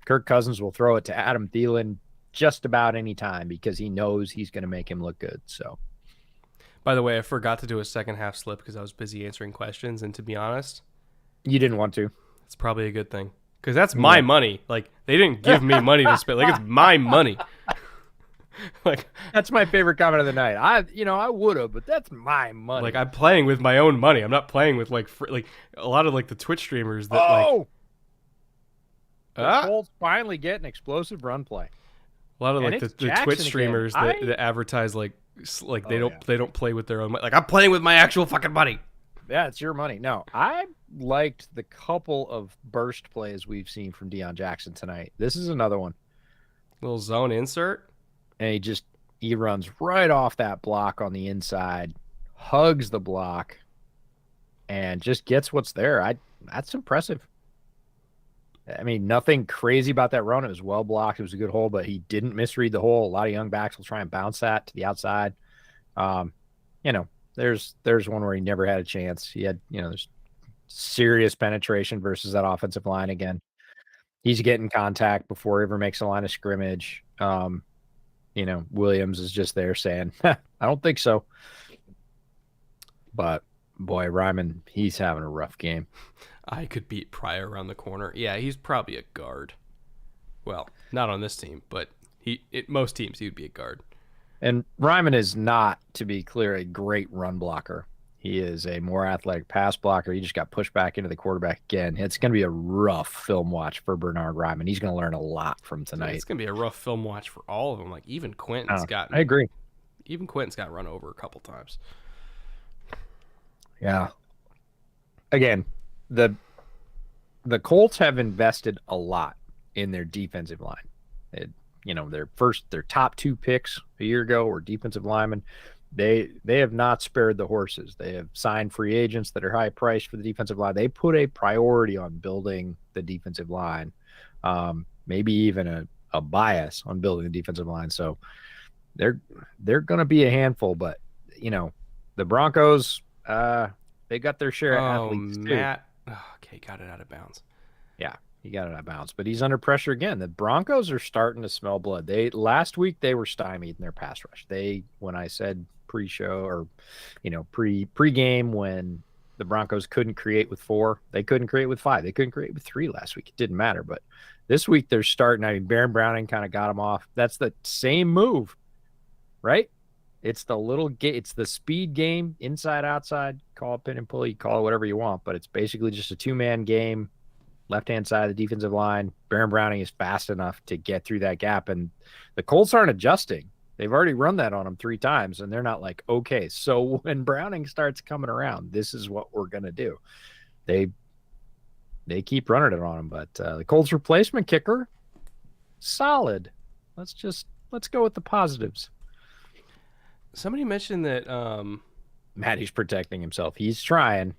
Speaker 2: Kirk Cousins will throw it to Adam Thielen just about any time because he knows he's going to make him look good. So,
Speaker 1: by the way, I forgot to do a second half slip because I was busy answering questions. And to be honest,
Speaker 2: you didn't want to.
Speaker 1: It's probably a good thing because that's my money. Like, they didn't give me money to spend. Like, it's my money. Like,
Speaker 2: that's my favorite comment of the night. I would have, but that's my money.
Speaker 1: Like, I'm playing with my own money. I'm not playing with like a lot of like the Twitch streamers that
Speaker 2: the Colts finally get an explosive run play.
Speaker 1: A lot of like the Twitch streamers that advertise like they don't play with their own money. Like, I'm playing with my actual fucking money.
Speaker 2: Yeah, it's your money. No, I liked the couple of burst plays we've seen from Deion Jackson tonight. This is another one.
Speaker 1: Little zone insert.
Speaker 2: And he runs right off that block on the inside, hugs the block, and just gets what's there. That's impressive. Nothing crazy about that run. It was well blocked. It was a good hole, but he didn't misread the hole. A lot of young backs will try and bounce that to the outside. There's one where he never had a chance. He had, there's serious penetration versus that offensive line again. He's getting contact before he ever makes a line of scrimmage. Williams is just there saying, I don't think so. But boy, Ryman, he's having a rough game.
Speaker 1: I could beat Pryor around the corner. Yeah, he's probably a guard. Well, not on this team, but most teams he would be a guard.
Speaker 2: And Ryman is not, to be clear, a great run blocker. He is a more athletic pass blocker. He just got pushed back into the quarterback again. It's going to be a rough film watch for Bernhard Ryman. He's going to learn a lot from tonight.
Speaker 1: It's going to be a rough film watch for all of them. Like, even Quentin's gotten.
Speaker 2: I agree.
Speaker 1: Even Quentin's got run over a couple times.
Speaker 2: Yeah. Again, the Colts have invested a lot in their defensive line. Their top 2 picks a year ago were defensive linemen. They have not spared the horses. They have signed free agents that are high priced for the defensive line. They put a priority on building the defensive line, maybe even a bias on building the defensive line. So they're going to be a handful, but the Broncos, they got their share of athletes too.
Speaker 1: Matt. Okay, got it out of bounds.
Speaker 2: Yeah, he got it out of bounds, but he's under pressure again. The Broncos are starting to smell blood. Last week they were stymied in their pass rush. When I said pre-show or pre-game, when the Broncos couldn't create with 4, they couldn't create with 5, they couldn't create with 3 last week. It didn't matter, but this week they're starting. Baron Browning kind of got them off. That's the same move, right? It's it's the speed game, inside, outside, call it pin and pull, you call it whatever you want, but it's basically just a 2-man game, left-hand side of the defensive line. Baron Browning is fast enough to get through that gap, and the Colts aren't adjusting. They've already run that on them 3 times, and they're not like, okay, so when Browning starts coming around, this is what we're gonna do. They keep running it on them, but the Colts replacement kicker, solid. Let's go with the positives.
Speaker 1: Somebody mentioned that
Speaker 2: Matty's protecting himself. He's trying.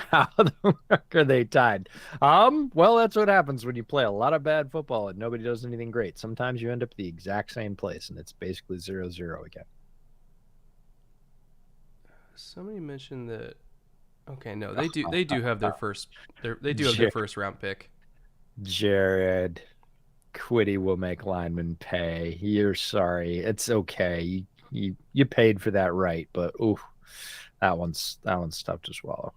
Speaker 2: How the fuck are they tied? Well, that's what happens when you play a lot of bad football and nobody does anything great. Sometimes you end up at the exact same place, and it's basically 0-0 again.
Speaker 1: somebody mentioned that. Okay, no, they do have their first their first round pick.
Speaker 2: Jared, Quiddy will make linemen pay. You're sorry. It's okay. You paid for that right, but ooh, that one's tough to swallow.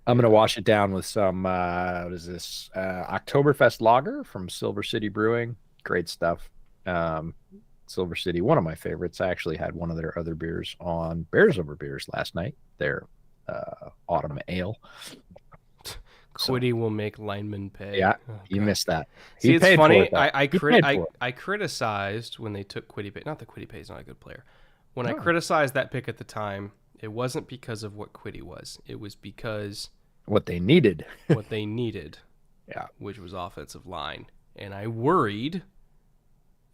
Speaker 2: I'm gonna wash it down with some what is this? Oktoberfest lager from Silver City Brewing. Great stuff. Silver City, one of my favorites. I actually had one of their other beers on Bears Over Beers last night. Their autumn ale.
Speaker 1: Quiddy will make linemen pay.
Speaker 2: Yeah, you missed that.
Speaker 1: See, it's funny. I criticized when they took Quiddy Pay. Not that Quiddy Pay is not a good player. When I criticized that pick at the time, it wasn't because of what Quiddy was. It was because
Speaker 2: what they needed.
Speaker 1: Yeah, which was offensive line. And I worried.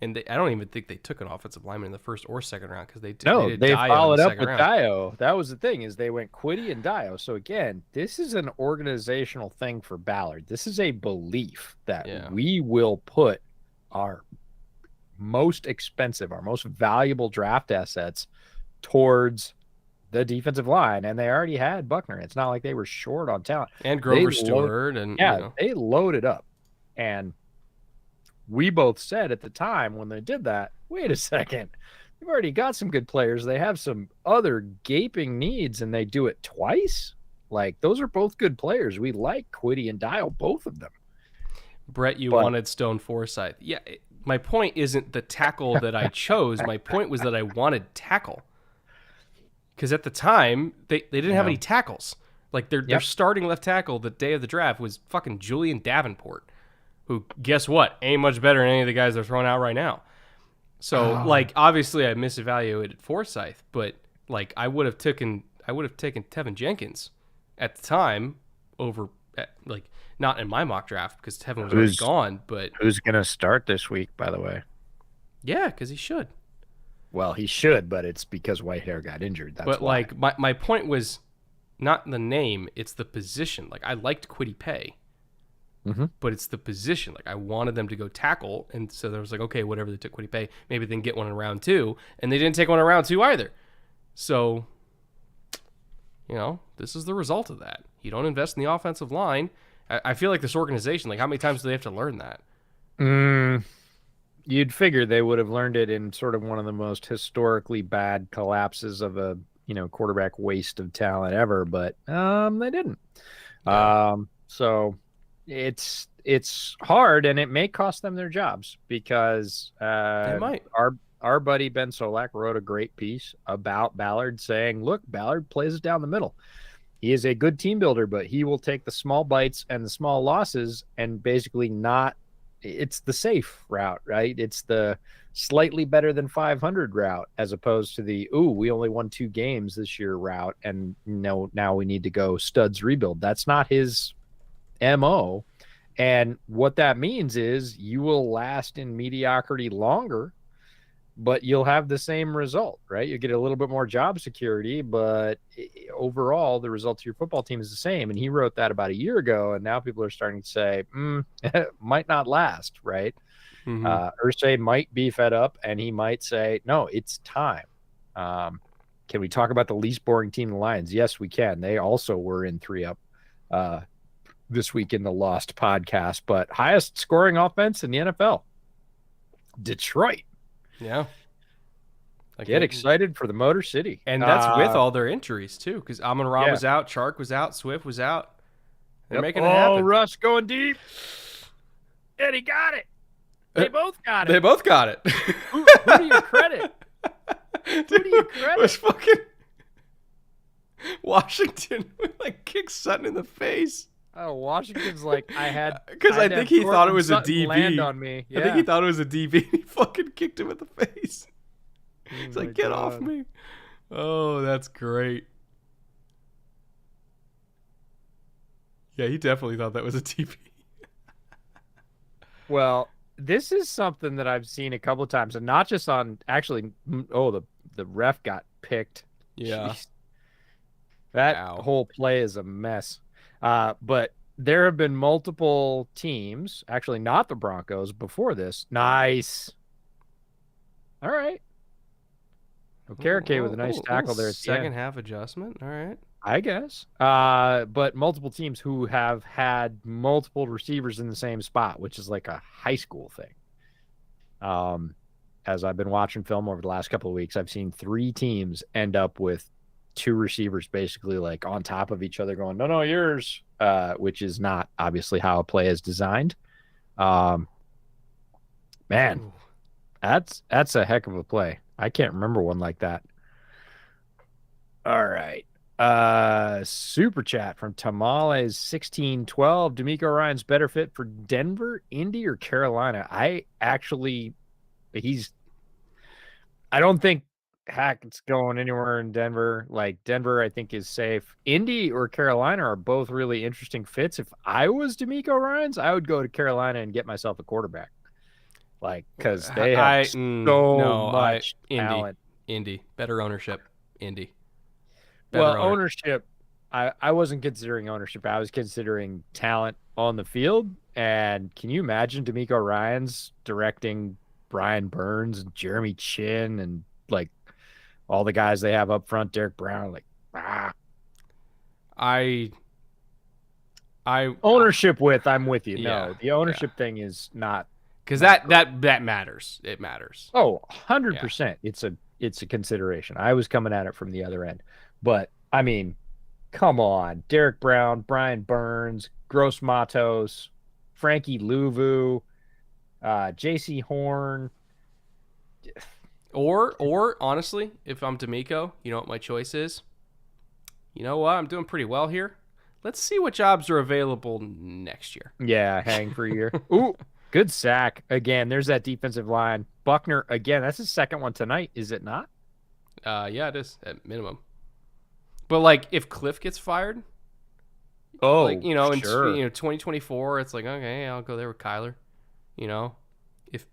Speaker 1: And I don't even think they took an offensive lineman in the first or second round because they
Speaker 2: followed up with Dio. That was the thing, is they went Quiddy and Dio. So again, this is an organizational thing for Ballard. This is a belief that we will put our most expensive, our most valuable draft assets towards the defensive line, and they already had Buckner. It's not like they were short on talent.
Speaker 1: And Grover Stewart,
Speaker 2: they loaded up, and we both said at the time when they did that, wait a second, they've already got some good players. They have some other gaping needs, and they do it twice. Like, those are both good players. We like Quiddy and Dial, both of them.
Speaker 1: Brett, you wanted Stone Forsythe. Yeah, my point isn't the tackle that I chose. My point was that I wanted tackle. Because at the time, they didn't have any tackles. Like, their starting left tackle the day of the draft was fucking Julian Davenport, who, guess what, ain't much better than any of the guys they're throwing out right now. So, obviously I misevaluated Forsythe, but, I would have taken Tevin Jenkins at the time over, not in my mock draft because Tevin was already gone, but...
Speaker 2: Who's going to start this week, by the way?
Speaker 1: Yeah, because he should.
Speaker 2: Well, he should, but it's because Whitehair got injured. That's why.
Speaker 1: My point was not the name, it's the position. I liked Quiddy Pay.
Speaker 2: Mm-hmm.
Speaker 1: But it's the position. I wanted them to go tackle, and so there was okay, whatever they took Quiddy Pay, maybe they can get one in round 2, and they didn't take one in round 2 either. So, this is the result of that. You don't invest in the offensive line. I feel like this organization, how many times do they have to learn that?
Speaker 2: You'd figure they would have learned it in sort of one of the most historically bad collapses of a quarterback waste of talent ever, but they didn't. Yeah. So it's hard, and it may cost them their jobs because
Speaker 1: they might.
Speaker 2: Our buddy Ben Solak wrote a great piece about Ballard saying, look, Ballard plays it down the middle. He is a good team builder, but he will take the small bites and the small losses and basically it's the safe route, right? It's the slightly better than 500 route as opposed to the, we only won 2 games this year route, and now we need to go studs rebuild. That's not his MO. And what that means is you will last in mediocrity longer, but you'll have the same result, right? You get a little bit more job security, but overall the result of your football team is the same. And he wrote that about a year ago, and now people are starting to say, it might not last, right? Mm-hmm. Irsay might be fed up, and he might say, no, it's time. Can we talk about the least boring team, the Lions? Yes, we can. They also were in 3-up this week in the Lost podcast, but highest scoring offense in the NFL, Detroit.
Speaker 1: Yeah.
Speaker 2: Get excited for the Motor City.
Speaker 1: And that's with all their injuries, too, because Amon-Ra was out, Chark was out, Swift was out. They're making it happen.
Speaker 2: Russ going deep. And he got it. They both got it.
Speaker 1: They both got it.
Speaker 2: Who do you credit?
Speaker 1: It was fucking Washington kicked Sutton in the face.
Speaker 2: Oh, Washington's like I had
Speaker 1: Because I
Speaker 2: to
Speaker 1: think
Speaker 2: have
Speaker 1: he thought it
Speaker 2: Cortland
Speaker 1: was a
Speaker 2: Sutton land
Speaker 1: DB.
Speaker 2: on me.
Speaker 1: I think he
Speaker 2: Yeah.
Speaker 1: thought it was a DB. And he fucking kicked him in the face.
Speaker 2: Oh
Speaker 1: He's
Speaker 2: my
Speaker 1: like, "Get off
Speaker 2: God.
Speaker 1: me!" Oh, that's great. Yeah, he definitely thought that was a DB.
Speaker 2: Well, this is something that I've seen a couple of times, and not just on actually. Oh, the ref got picked.
Speaker 1: Yeah.
Speaker 2: Jeez, that
Speaker 1: Ow.
Speaker 2: whole play is a mess. But there have been multiple teams, actually not the Broncos, before this. Nice. All right. Okereke with a nice
Speaker 1: Little
Speaker 2: tackle there at the
Speaker 1: second
Speaker 2: end,
Speaker 1: half adjustment. All right.
Speaker 2: I guess. But multiple teams who have had multiple receivers in the same spot, which is like a high school thing. As I've been watching film over the last couple of weeks, I've seen 3 teams end up with 2 receivers basically like on top of each other going, no, yours, which is not obviously how a play is designed. Um, man,
Speaker 1: Ooh.
Speaker 2: that's a heck of a play. I can't remember one like that. All right. Super chat from Tamales 1612. D'Amico Ryan's better fit for Denver, Indy, or Carolina? I don't think Hackett's going anywhere in Denver. Like Denver, I think is safe. Indy or Carolina are both really interesting fits. If I was D'Amico Ryan's, I would go to Carolina and get myself a quarterback. Like, because they have so
Speaker 1: No,
Speaker 2: much
Speaker 1: Indy.
Speaker 2: talent.
Speaker 1: Indy. Better ownership. Indy.
Speaker 2: Well,
Speaker 1: Better owner.
Speaker 2: ownership, I wasn't considering ownership. I was considering talent on the field. And can you imagine D'Amico Ryan's directing Brian Burns and Jeremy Chin and like all the guys they have up front, Derek Brown, like
Speaker 1: I
Speaker 2: ownership I'm with you.
Speaker 1: Yeah.
Speaker 2: No, the ownership thing is not
Speaker 1: because
Speaker 2: not
Speaker 1: that matters. It matters.
Speaker 2: Oh, 100%. It's a consideration. I was coming at it from the other end. But I mean, come on. Derek Brown, Brian Burns, Gross Matos, Frankie Louvu, JC Horn.
Speaker 1: Or honestly, if I'm D'Amico, you know what my choice is? You know what? I'm doing pretty well here. Let's see what jobs are available next year.
Speaker 2: Yeah, hang for a year. Ooh, good sack. Again, there's that defensive line. Buckner, again, that's his second one tonight, is it not?
Speaker 1: Yeah, it is at minimum. But like, if Cliff gets fired,
Speaker 2: Oh,
Speaker 1: like in
Speaker 2: sure.
Speaker 1: 2024, it's like okay, I'll go there with Kyler. You know, if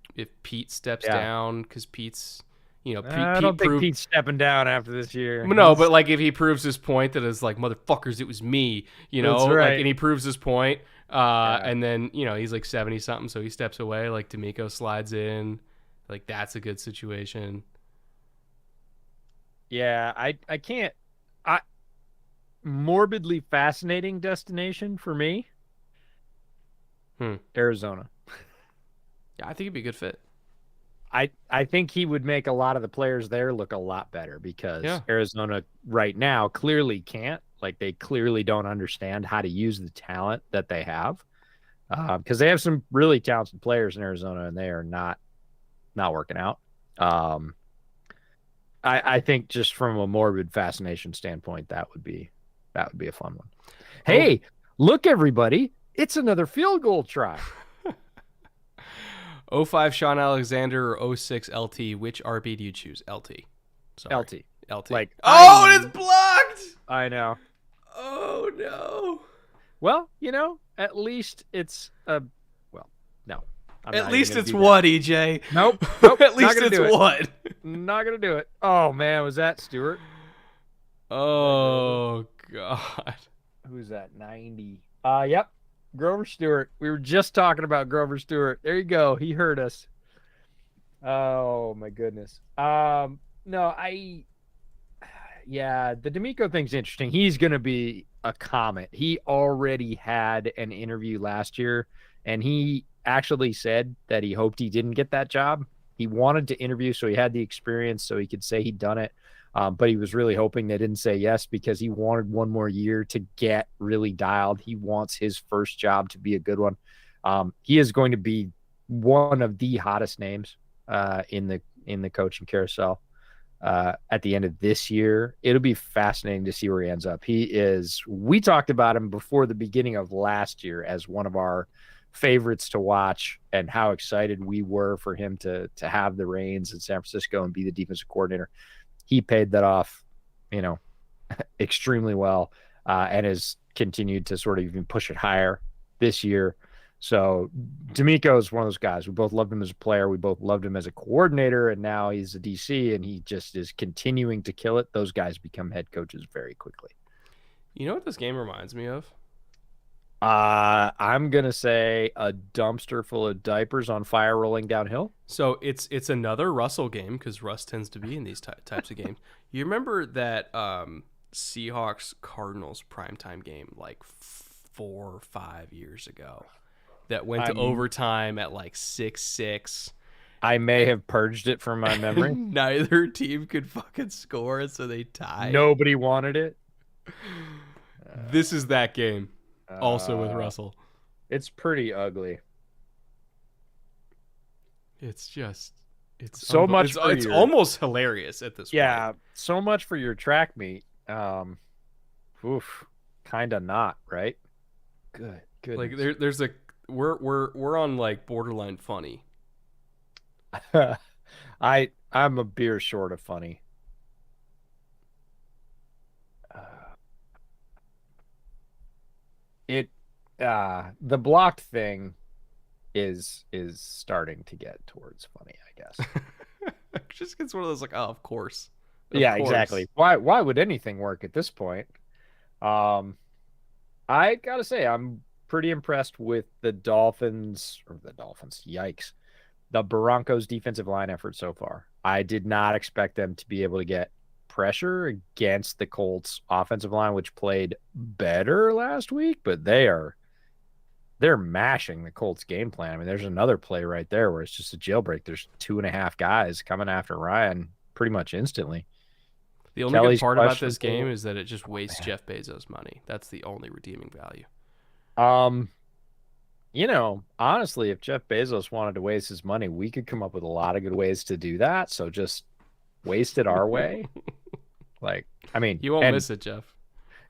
Speaker 1: Pete steps down because Pete's
Speaker 2: I don't think Pete's stepping down after this year.
Speaker 1: No, but like if he proves his point that it's like motherfuckers, it was me,
Speaker 2: That's right.
Speaker 1: like, and he proves his point, and then he's like 70 something, so he steps away, like D'Amico slides in, like that's a good situation.
Speaker 2: Yeah, I can't. Morbidly fascinating destination for me. Arizona.
Speaker 1: Yeah, I think it'd be a good fit.
Speaker 2: I think he would make a lot of the players there look a lot better because Arizona right now clearly can't. Like they clearly don't understand how to use the talent that they have. Because they have some really talented players in Arizona and they are not working out. I think just from a morbid fascination standpoint, that would be a fun one. Hey, look, everybody. It's another field goal try.
Speaker 1: 05 Sean Alexander or 06 LT, which RB do you choose? LT. Sorry. LT.
Speaker 2: Like,
Speaker 1: and it's blocked.
Speaker 2: I know.
Speaker 1: Oh no.
Speaker 2: Well, at least it's no.
Speaker 1: At least it's what, EJ?
Speaker 2: Nope.
Speaker 1: At least it's what?
Speaker 2: Not gonna do it. Oh man, was that Stewart?
Speaker 1: Oh god.
Speaker 2: Who's that? 90. Yep. Grover Stewart. We were just talking about Grover Stewart. There you go. He heard us. Oh my goodness. No, the D'Amico thing's interesting. He's going to be a comet. He already had an interview last year, and he actually said that he hoped he didn't get that job. He wanted to interview, so he had the experience, so he could say he'd done it. But he was really hoping they didn't say yes because he wanted one more year to get really dialed. He wants his first job to be a good one. He is going to be one of the hottest names in the coaching carousel. at the end of this year. It'll be fascinating to see where he ends up. We talked about him before the beginning of last year as one of our favorites to watch and how excited we were for him to have the reins in San Francisco and be the defensive coordinator. He paid that off, extremely well, and has continued to sort of even push it higher this year. So D'Amico is one of those guys. We both loved him as a player. We both loved him as a coordinator, and now he's a DC, and he just is continuing to kill it. Those guys become head coaches very quickly.
Speaker 1: You know what this game reminds me of?
Speaker 2: I'm gonna say a dumpster full of diapers on fire rolling downhill.
Speaker 1: So it's another Russell game because Russ tends to be in these types of games. You remember that Seahawks Cardinals primetime game like 4 or 5 years ago that went to overtime at like 6-6.
Speaker 2: I may have purged it from my memory.
Speaker 1: Neither team could fucking score, so they tied.
Speaker 2: Nobody wanted it.
Speaker 1: This is that game, also with Russell.
Speaker 2: It's pretty ugly.
Speaker 1: It's
Speaker 2: so much.
Speaker 1: It's almost hilarious at this point.
Speaker 2: Yeah, so much for your track meet. Kind of not, right? Good.
Speaker 1: Like there's a we're on like borderline funny.
Speaker 2: I'm a beer short of funny. The blocked thing is starting to get towards funny, I guess.
Speaker 1: Just gets one of those like, oh, of course.
Speaker 2: Yeah, exactly. Why would anything work at this point? I gotta say, I'm pretty impressed with the Dolphins. Yikes. The Broncos defensive line effort so far. I did not expect them to be able to get pressure against the Colts offensive line, which played better last week, but they're mashing the Colts game plan. I mean, there's another play right there where it's just a jailbreak. There's 2.5 guys coming after Ryan pretty much instantly.
Speaker 1: The only good part about this game is that it just wastes Jeff Bezos' money. That's the only redeeming value.
Speaker 2: Honestly, if Jeff Bezos wanted to waste his money, we could come up with a lot of good ways to do that. So just waste it our way.
Speaker 1: You won't miss it, Jeff.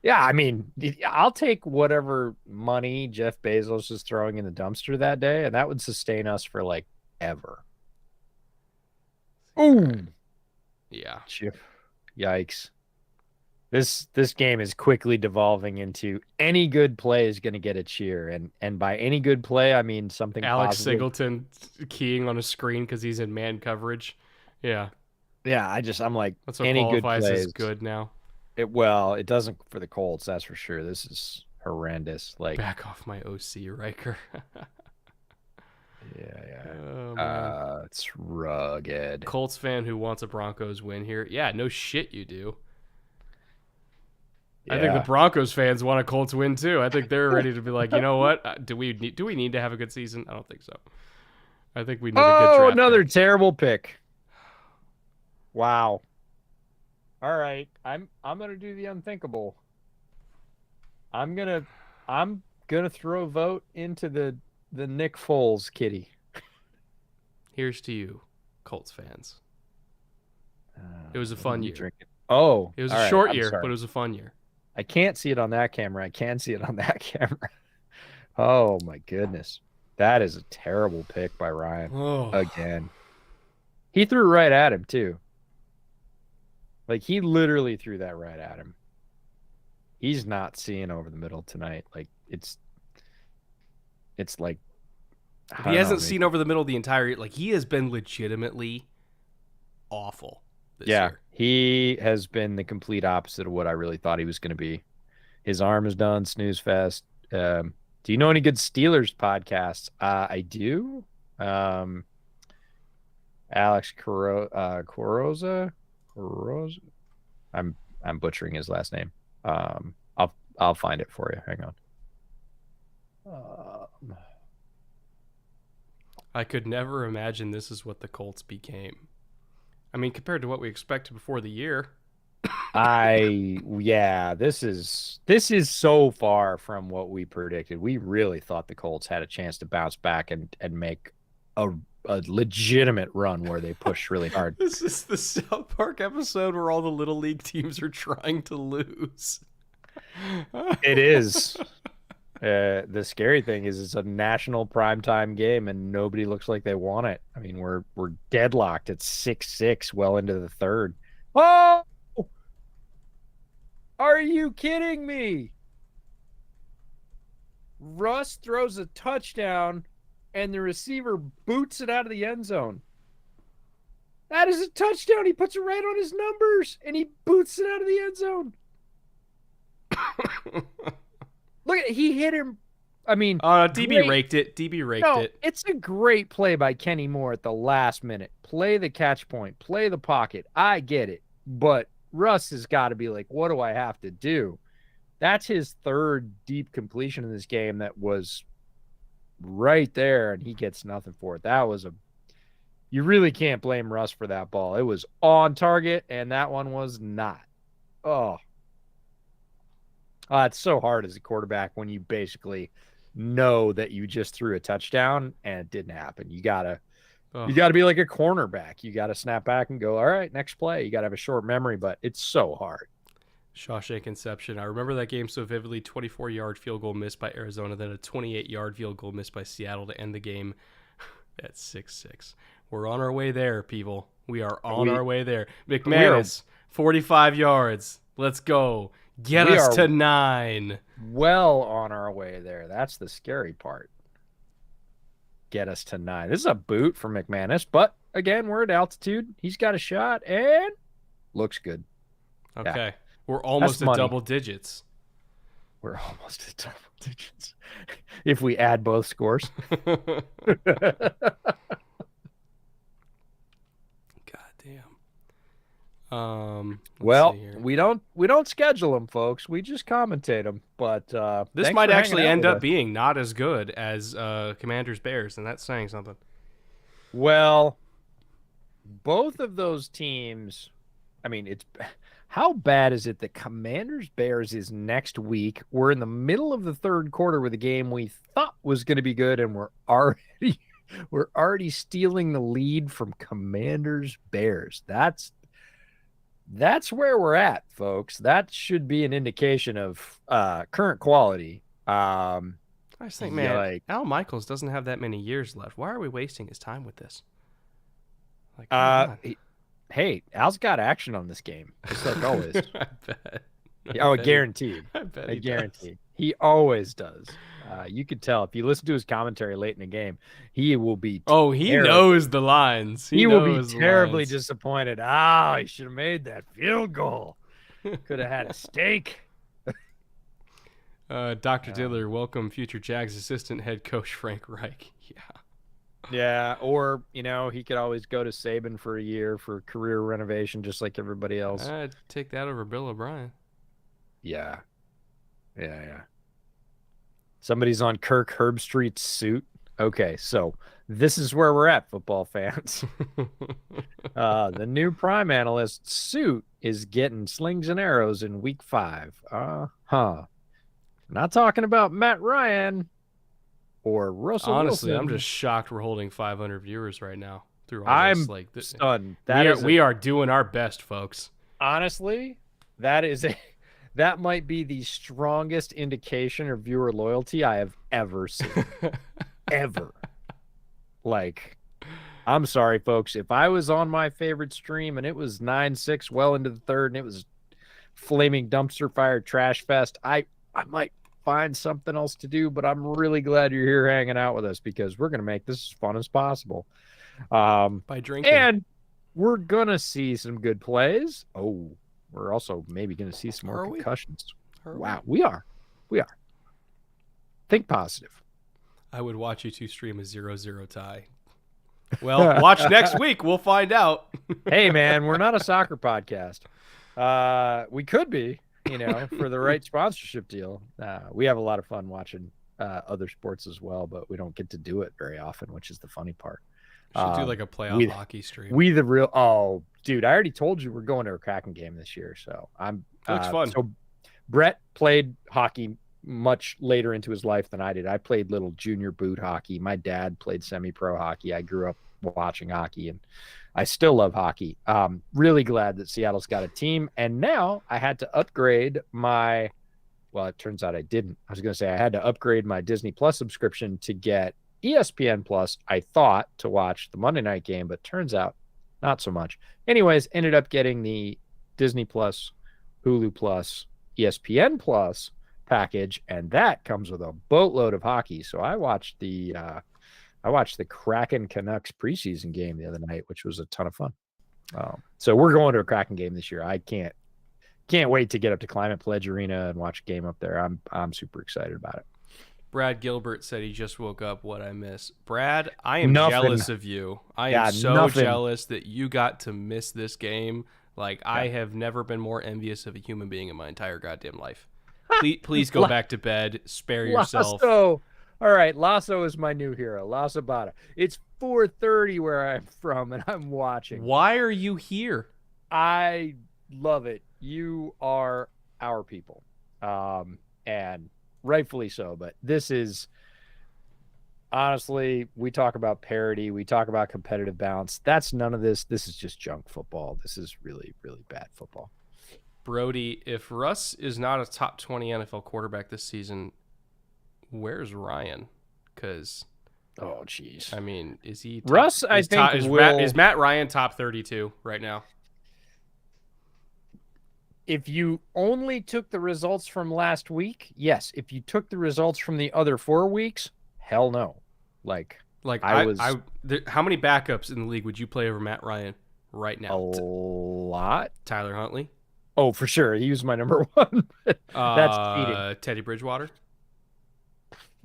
Speaker 2: Yeah, I mean, I'll take whatever money Jeff Bezos is throwing in the dumpster that day, and that would sustain us for like ever. Ooh.
Speaker 1: Yeah.
Speaker 2: Yikes. This game is quickly devolving into any good play is going to get a cheer, and by any good play, I mean something.
Speaker 1: Alex
Speaker 2: positive.
Speaker 1: Singleton keying on a screen because he's in man coverage. Yeah.
Speaker 2: Yeah, I'm like,
Speaker 1: that's what
Speaker 2: any
Speaker 1: qualifies
Speaker 2: good plays
Speaker 1: as good now.
Speaker 2: It doesn't for the Colts, that's for sure. This is horrendous. Like,
Speaker 1: back off my OC, Riker.
Speaker 2: Yeah. It's rugged.
Speaker 1: Colts fan who wants a Broncos win here. Yeah, no shit you do. Yeah. I think the Broncos fans want a Colts win too. I think they're ready to be like, you know what? Do we need to have a good season? I don't think so. I think we need a good draft.
Speaker 2: Another terrible pick. Wow. All right. I'm gonna do the unthinkable. I'm gonna throw a vote into the Nick Foles kitty.
Speaker 1: Here's to you, Colts fans. It was a fun year.
Speaker 2: Drinking? Oh,
Speaker 1: it was a short year, but it was a fun year.
Speaker 2: I can't see it on that camera. I can see it on that camera. Oh my goodness, that is a terrible pick by Ryan. Again, he threw right at him too. Like, he literally threw that right at him. He's not seeing over the middle tonight. Like, it's like,
Speaker 1: he hasn't seen over the middle the entire, like, he has been legitimately awful this year.
Speaker 2: He has been the complete opposite of what I really thought he was going to be. His arm is done, snooze fest. Do you know any good Steelers podcasts? I do. Alex Coroza. I'm butchering his last name. I'll find it for you. Hang on.
Speaker 1: I could never imagine this is what the Colts became. I mean, compared to what we expected before the year.
Speaker 2: This is so far from what we predicted. We really thought the Colts had a chance to bounce back and make a legitimate run where they push really hard.
Speaker 1: This is the South Park episode where all the little league teams are trying to lose.
Speaker 2: It is. The scary thing is it's a national primetime game and nobody looks like they want it. I mean, we're deadlocked at 6-6 well into the third. Oh! Are you kidding me? Russ throws a touchdown and the receiver boots it out of the end zone. That is a touchdown. He puts it right on his numbers and he boots it out of the end zone. Look at he hit him. I mean,
Speaker 1: DB raked it. DB raked it.
Speaker 2: It's a great play by Kenny Moore at the last minute. Play the catch point, play the pocket. I get it. But Russ has got to be like, what do I have to do? That's his third deep completion in this game that was right there, and he gets nothing for it. That was you really can't blame Russ for that ball. It was on target, and that one was not. Oh, it's so hard as a quarterback when you basically know that you just threw a touchdown and it didn't happen. You gotta be like a cornerback. You gotta snap back and go, all right, next play. You gotta have a short memory, but it's so hard.
Speaker 1: Shawshank Inception. I remember that game so vividly. 24-yard field goal missed by Arizona, then a 28-yard field goal missed by Seattle to end the game at 6-6. We're on our way there, people. We are on our way there. McManus, 45 yards. Let's go. Get us to 9.
Speaker 2: Well on our way there. That's the scary part. Get us to 9. This is a boot for McManus, but again, we're at altitude. He's got a shot and looks good.
Speaker 1: Okay. Yeah. We're almost at double digits.
Speaker 2: We're almost at double digits. If we add both scores.
Speaker 1: God damn.
Speaker 2: Well, we don't schedule them, folks. We just commentate them. But
Speaker 1: this might actually end up being not as good as Commanders Bears, and that's saying something.
Speaker 2: Well, both of those teams. I mean, it's. How bad is it that Commanders Bears is next week? We're in the middle of the third quarter with a game we thought was going to be good, and we're already stealing the lead from Commanders Bears. That's where we're at, folks. That should be an indication of current quality. I
Speaker 1: just think, man, Al Michaels doesn't have that many years left. Why are we wasting his time with this?
Speaker 2: Hey, Al's got action on this game, just like always.
Speaker 1: I bet.
Speaker 2: Guaranteed.
Speaker 1: I bet
Speaker 2: I guarantee. He always does. You could tell if you listen to his commentary late in the game, he will be.
Speaker 1: He knows the lines.
Speaker 2: He will be terribly disappointed. He should have made that field goal. Could have had a steak.
Speaker 1: Dr. Diddler, welcome future Jags assistant head coach Frank Reich. Yeah.
Speaker 2: Yeah, or, he could always go to Saban for a year for career renovation just like everybody else.
Speaker 1: I'd take that over Bill O'Brien.
Speaker 2: Yeah. Somebody's on Kirk Herbstreit's suit. Okay, so this is where we're at, football fans. The new prime analyst suit is getting slings and arrows in week 5. Not talking about Matt Ryan. Or Russell
Speaker 1: Honestly,
Speaker 2: Wilson.
Speaker 1: I'm just shocked we're holding 500 viewers right now through all this.
Speaker 2: Stunned.
Speaker 1: We are doing our best, folks.
Speaker 2: Honestly, that might be the strongest indication of viewer loyalty I have ever seen. Ever. I'm sorry, folks. If I was on my favorite stream and it was 9-6 well into the third and it was flaming dumpster fire trash fest, I might find something else to do, but I'm really glad you're here hanging out with us because we're going to make this as fun as possible.
Speaker 1: By drinking.
Speaker 2: And we're going to see some good plays. We're also maybe going to see some more concussions. Wow, we are. Think positive.
Speaker 1: I would watch you two stream a 0-0 tie. Well, watch next week. We'll find out.
Speaker 2: Hey, man, we're not a soccer podcast. We could be. For the right sponsorship deal. We have a lot of fun watching other sports as well, but we don't get to do it very often, which is the funny part.
Speaker 1: Should do like a playoff hockey stream.
Speaker 2: Dude, I already told you we're going to a Kraken game this year, so I'm.
Speaker 1: Looks fun.
Speaker 2: So Brett played hockey much later into his life than I did. I played little junior boot hockey. My dad played semi-pro hockey. I grew up watching hockey, and I still love hockey. Really glad that Seattle's got a team. And now I had to upgrade my, well, it turns out I didn't. I was going to say I had to upgrade my Disney Plus subscription to get ESPN Plus, I thought, to watch the Monday night game, but turns out not so much. Anyways, ended up getting the Disney Plus, Hulu Plus, ESPN Plus package, and that comes with a boatload of hockey. So I watched the Kraken Canucks preseason game the other night, which was a ton of fun. So we're going to a Kraken game this year. I can't wait to get up to Climate Pledge Arena and watch a game up there. I'm super excited about it.
Speaker 1: Brad Gilbert said he just woke up. What I miss, Brad? I am
Speaker 2: Nothing.
Speaker 1: jealous of you. I am so jealous that you got to miss this game. Like, I have never been more envious of a human being in my entire goddamn life. Please go back to bed. Spare yourself.
Speaker 2: Lasso. All right, Lasso is my new hero. Lasso Bada. It's 4:30 where I'm from, and I'm watching.
Speaker 1: Why are you here?
Speaker 2: I love it. You are our people, and rightfully so. But this is, honestly, we talk about parity. We talk about competitive balance. That's none of this. This is just junk football. This is really, really bad football.
Speaker 1: Brody, if Russ is not a top 20 NFL quarterback this season, where's Ryan? Because,
Speaker 2: oh, jeez.
Speaker 1: I mean, is he top,
Speaker 2: Russ? I think
Speaker 1: is Matt Ryan top 32 right now?
Speaker 2: If you only took the results from last week, yes. If you took the results from the other 4 weeks, hell no.
Speaker 1: How many backups in the league would you play over Matt Ryan right now?
Speaker 2: A lot.
Speaker 1: Tyler Huntley.
Speaker 2: Oh, for sure. He was my number one. That's cheating.
Speaker 1: Teddy Bridgewater.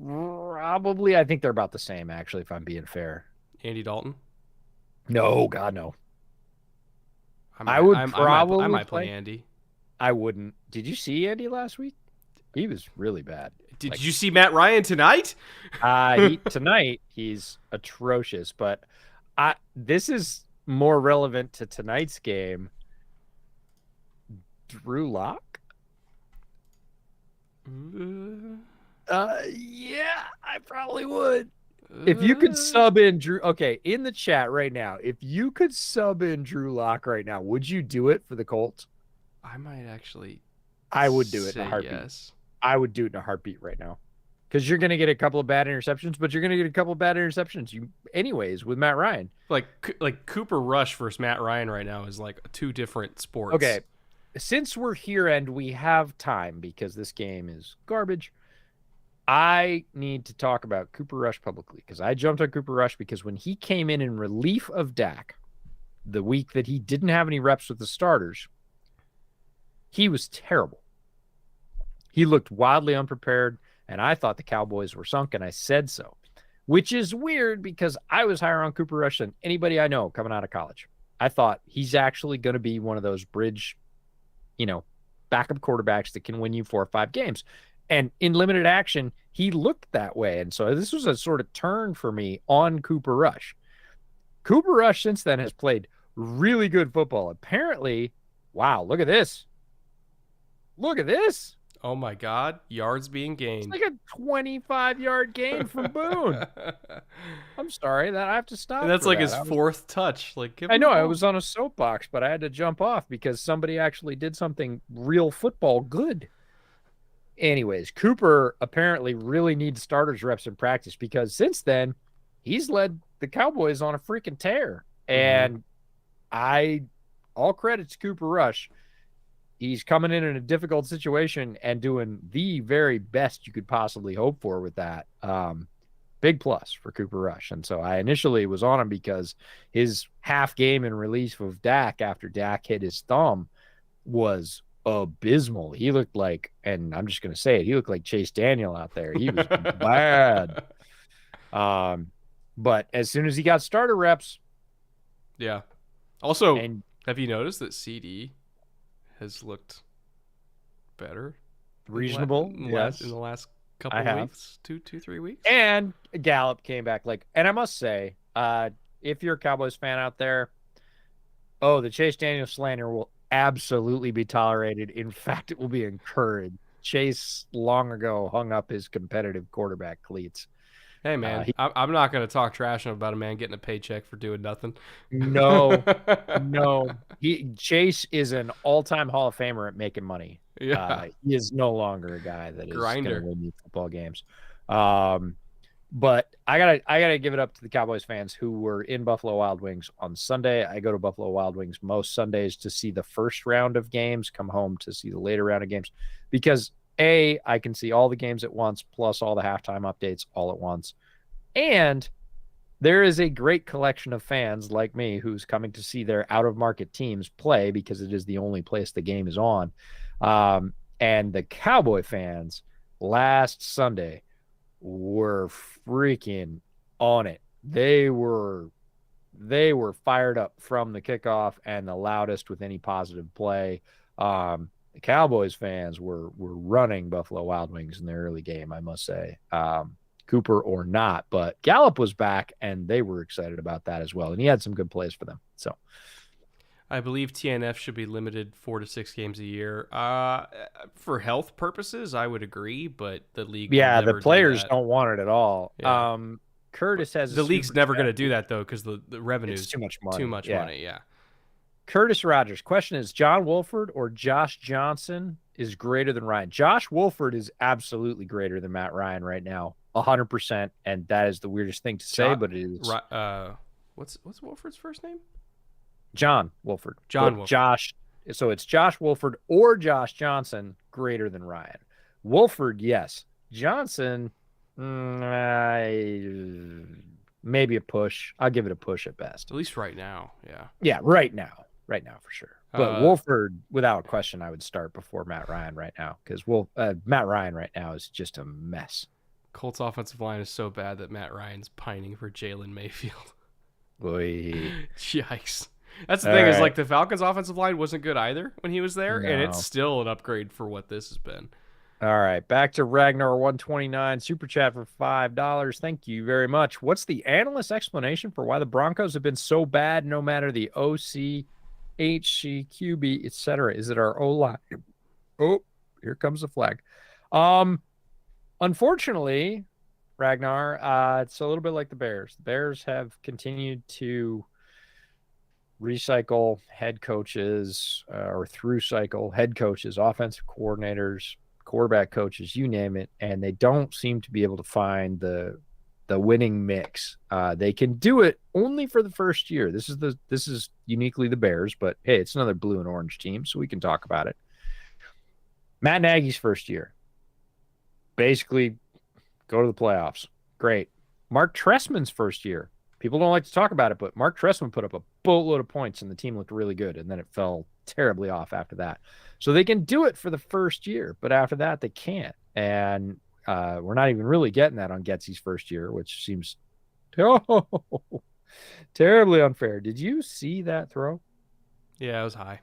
Speaker 2: Probably. I think they're about the same, actually, if I'm being fair.
Speaker 1: Andy Dalton.
Speaker 2: No, God, no.
Speaker 1: I might play Andy.
Speaker 2: I wouldn't. Did you see Andy last week? He was really bad.
Speaker 1: Did you see Matt Ryan tonight?
Speaker 2: Tonight, he's atrocious. But this is more relevant to tonight's game. Drew Lock? Yeah, I probably would. If you could sub in Drew, okay, in the chat right now, if you could sub in Drew Lock right now, would you do it for the Colts?
Speaker 1: I might actually.
Speaker 2: I would do it in a heartbeat. Yes. I would do it in a heartbeat right now. Because you're going to get a couple of bad interceptions, but you're going to get a couple of bad interceptions anyways with Matt Ryan.
Speaker 1: Like Cooper Rush versus Matt Ryan right now is like 2 different sports.
Speaker 2: Okay. Since we're here and we have time because this game is garbage, I need to talk about Cooper Rush publicly because I jumped on Cooper Rush because when he came in relief of Dak the week that he didn't have any reps with the starters, he was terrible. He looked wildly unprepared, and I thought the Cowboys were sunk, and I said so, which is weird because I was higher on Cooper Rush than anybody I know coming out of college. I thought he's actually going to be one of those bridge, backup quarterbacks that can win you 4 or 5 games. And in limited action, he looked that way. And so this was a sort of turn for me on Cooper Rush. Cooper Rush since then has played really good football. Apparently, wow, look at this. Look at this.
Speaker 1: Oh, my God. Yards being gained.
Speaker 2: It's like a 25-yard gain from Boone. I'm sorry that I have to stop.
Speaker 1: And that's like his 4th touch.
Speaker 2: I know I was on a soapbox, but I had to jump off because somebody actually did something real football good. Anyways, Cooper apparently really needs starters reps in practice because since then, he's led the Cowboys on a freaking tear. And all credit to Cooper Rush. He's coming in a difficult situation and doing the very best you could possibly hope for with that. Big plus for Cooper Rush. And so I initially was on him because his half game in relief of Dak after Dak hit his thumb was abysmal. He looked like, and I'm just going to say it, he looked like Chase Daniel out there. He was bad. But as soon as he got starter reps.
Speaker 1: Yeah. Also, have you noticed that CD has looked better?
Speaker 2: Reasonable.
Speaker 1: In the last couple of weeks, 2-3 weeks.
Speaker 2: And Gallup came back and I must say, if you're a Cowboys fan out there, the Chase Daniel slander will absolutely be tolerated. In fact, it will be encouraged. Chase long ago hung up his competitive quarterback cleats.
Speaker 1: Hey man, I'm not gonna talk trash about a man getting a paycheck for doing nothing.
Speaker 2: No, no. Chase is an all-time Hall of Famer at making money.
Speaker 1: Yeah,
Speaker 2: He is no longer a guy that is going to
Speaker 1: grinder.
Speaker 2: win you football games. But I gotta give it up to the Cowboys fans who were in Buffalo Wild Wings on Sunday. I go to Buffalo Wild Wings most Sundays to see the first round of games, come home to see the later round of games, because I can see all the games at once, plus all the halftime updates all at once. And there is a great collection of fans like me who's coming to see their out of market teams play because it is the only place the game is on. And the Cowboy fans last Sunday were freaking on it. They were fired up from the kickoff and the loudest with any positive play. The Cowboys fans were running Buffalo Wild Wings in the early game, I must say. Cooper or not, but Gallup was back and they were excited about that as well. And he had some good plays for them. So
Speaker 1: I believe TNF should be limited 4 to 6 games a year. For health purposes, I would agree, but the league will
Speaker 2: yeah, the
Speaker 1: never
Speaker 2: players
Speaker 1: do that.
Speaker 2: don't want it at all.
Speaker 1: Yeah.
Speaker 2: Curtis has
Speaker 1: The
Speaker 2: a
Speaker 1: league's
Speaker 2: super
Speaker 1: never going
Speaker 2: chat.
Speaker 1: to do that though because the
Speaker 2: It's
Speaker 1: revenue's
Speaker 2: too much
Speaker 1: too
Speaker 2: money.
Speaker 1: much
Speaker 2: Yeah.
Speaker 1: money. Yeah.
Speaker 2: Curtis Rogers. Question is John Wolford or Josh Johnson is greater than Ryan? Josh Wolford is absolutely greater than Matt Ryan right now. 100%. And that is the weirdest thing to say, but it is
Speaker 1: What's Wolford's first name?
Speaker 2: John Wolford.
Speaker 1: John
Speaker 2: But
Speaker 1: Wolford.
Speaker 2: Josh, so it's Josh Wolford or Josh Johnson greater than Ryan. Wolford, yes. Johnson, maybe a push. I'll give it a push at best.
Speaker 1: At least right now. Yeah.
Speaker 2: Yeah, right now for sure. But Wolford, without question, I would start before Matt Ryan right now because Matt Ryan right now is just a mess.
Speaker 1: Colts offensive line is so bad that Matt Ryan's pining for Jalen Mayfield.
Speaker 2: Boy.
Speaker 1: Yikes. That's the thing is like the Falcons offensive line wasn't good either when he was there, and it's
Speaker 2: No.
Speaker 1: still an upgrade for what this has been.
Speaker 2: All right, back to Ragnar 129 super chat for $5. Thank you very much. What's the analyst explanation for why the Broncos have been so bad no matter the OC, HC, QB, etc.? Is it our O-line? Oh, here comes the flag. Unfortunately, Ragnar, it's a little bit like the Bears. The Bears have continued to recycle head coaches or through cycle head coaches, offensive coordinators, quarterback coaches, you name it, and they don't seem to be able to find the winning mix. They can do it only for the first year. This is uniquely the Bears, but hey, it's another blue and orange team, so we can talk about it. Matt Nagy's first year, basically go to the playoffs. Great. Mark Trestman's first year. People don't like to talk about it, but Mark Trestman put up a boatload of points and the team looked really good, and then it fell terribly off after that. So they can do it for the first year, but after that they can't. And we're not even really getting that on Getsy's first year, which seems terribly unfair. Did you see that throw?
Speaker 1: Yeah, it was high.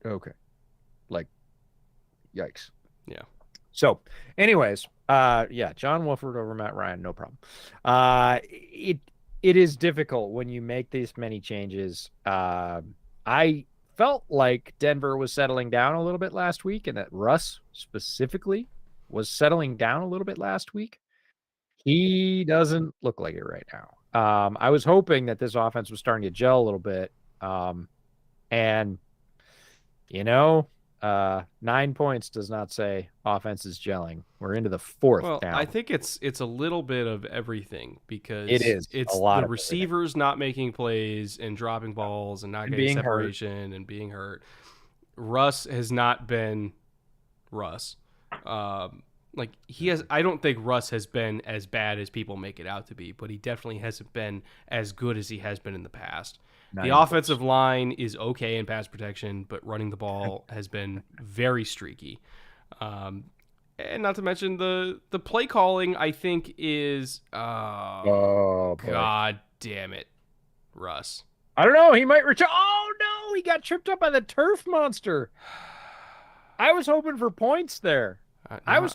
Speaker 2: Okay. Like, yikes.
Speaker 1: Yeah.
Speaker 2: So, anyways, John Wolford over Matt Ryan, no problem. It is difficult when you make these many changes. I felt like Denver was settling down a little bit last week, and that Russ specifically was settling down a little bit last week. He doesn't look like it right now. I was hoping that this offense was starting to gel a little bit. And 9 points does not say offense is gelling. We're into the fourth now.
Speaker 1: I think it's a little bit of everything because
Speaker 2: it's
Speaker 1: a lot of receivers not making plays and dropping balls and not getting separation and being hurt. Russ has not been Russ. I don't think Russ has been as bad as people make it out to be, but he definitely hasn't been as good as he has been in the past. The offensive line is okay in pass protection, but running the ball has been very streaky. And not to mention the play calling, I think is God damn it, Russ.
Speaker 2: I don't know. He might return. Oh no, he got tripped up by the turf monster. I was hoping for points there. I'm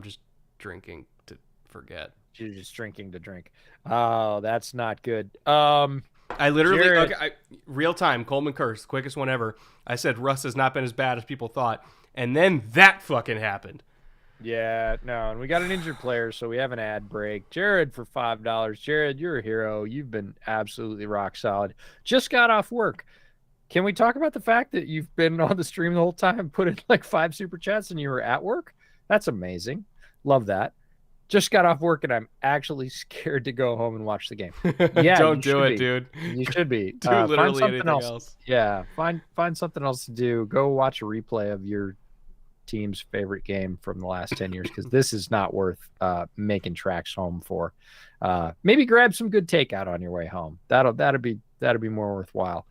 Speaker 1: just drinking to forget.
Speaker 2: You're just drinking to drink. Oh, that's not good.
Speaker 1: I literally,
Speaker 2: Jared.
Speaker 1: real time, Coleman curse, quickest one ever. I said Russ has not been as bad as people thought. And then that fucking happened.
Speaker 2: Yeah, no, and we got an injured player, so we have an ad break. Jared for $5. Jared, you're a hero. You've been absolutely rock solid. Just got off work. Can we talk about the fact that you've been on the stream the whole time and put in like 5 super chats and you were at work? That's amazing. Love that. Just got off work and I'm actually scared to go home and watch the game. Yeah,
Speaker 1: Don't do it, dude.
Speaker 2: You should be.
Speaker 1: Do literally
Speaker 2: find
Speaker 1: anything else.
Speaker 2: Yeah, find something else to do. Go watch a replay of your team's favorite game from the last 10 years, because this is not worth making tracks home for. Maybe grab some good takeout on your way home. That'd be more worthwhile.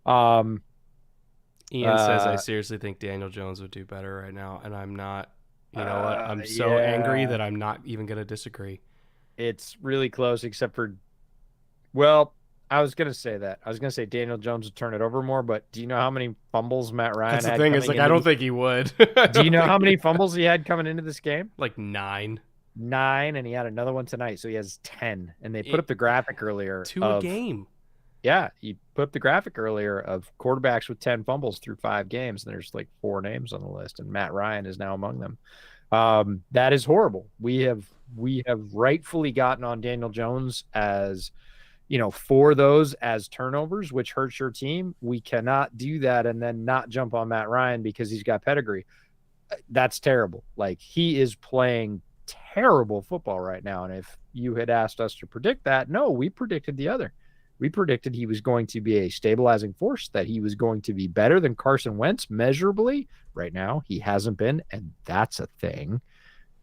Speaker 1: Ian says, I seriously think Daniel Jones would do better right now, and I'm not. You know what? I'm so angry that I'm not even going to disagree.
Speaker 2: It's really close, except for, well, I was going to say that. I was going to say Daniel Jones would turn it over more, but do you know how many fumbles Matt Ryan had?
Speaker 1: That's the thing. It's like, I don't think he would.
Speaker 2: Do you know how many fumbles he had coming into this game?
Speaker 1: Like 9.
Speaker 2: 9, and he had another one tonight, so he has 10. And they put up the graphic earlier.
Speaker 1: 2 a game.
Speaker 2: Yeah, he put up the graphic earlier of quarterbacks with 10 fumbles through 5 games, and there's like 4 names on the list, and Matt Ryan is now among them. That is horrible. We have rightfully gotten on Daniel Jones as, for those as turnovers, which hurts your team. We cannot do that and then not jump on Matt Ryan because he's got pedigree. That's terrible. Like, he is playing terrible football right now. And if you had asked us to predict that, no, we predicted the other. We predicted he was going to be a stabilizing force, that he was going to be better than Carson Wentz measurably. Right now, he hasn't been, and that's a thing.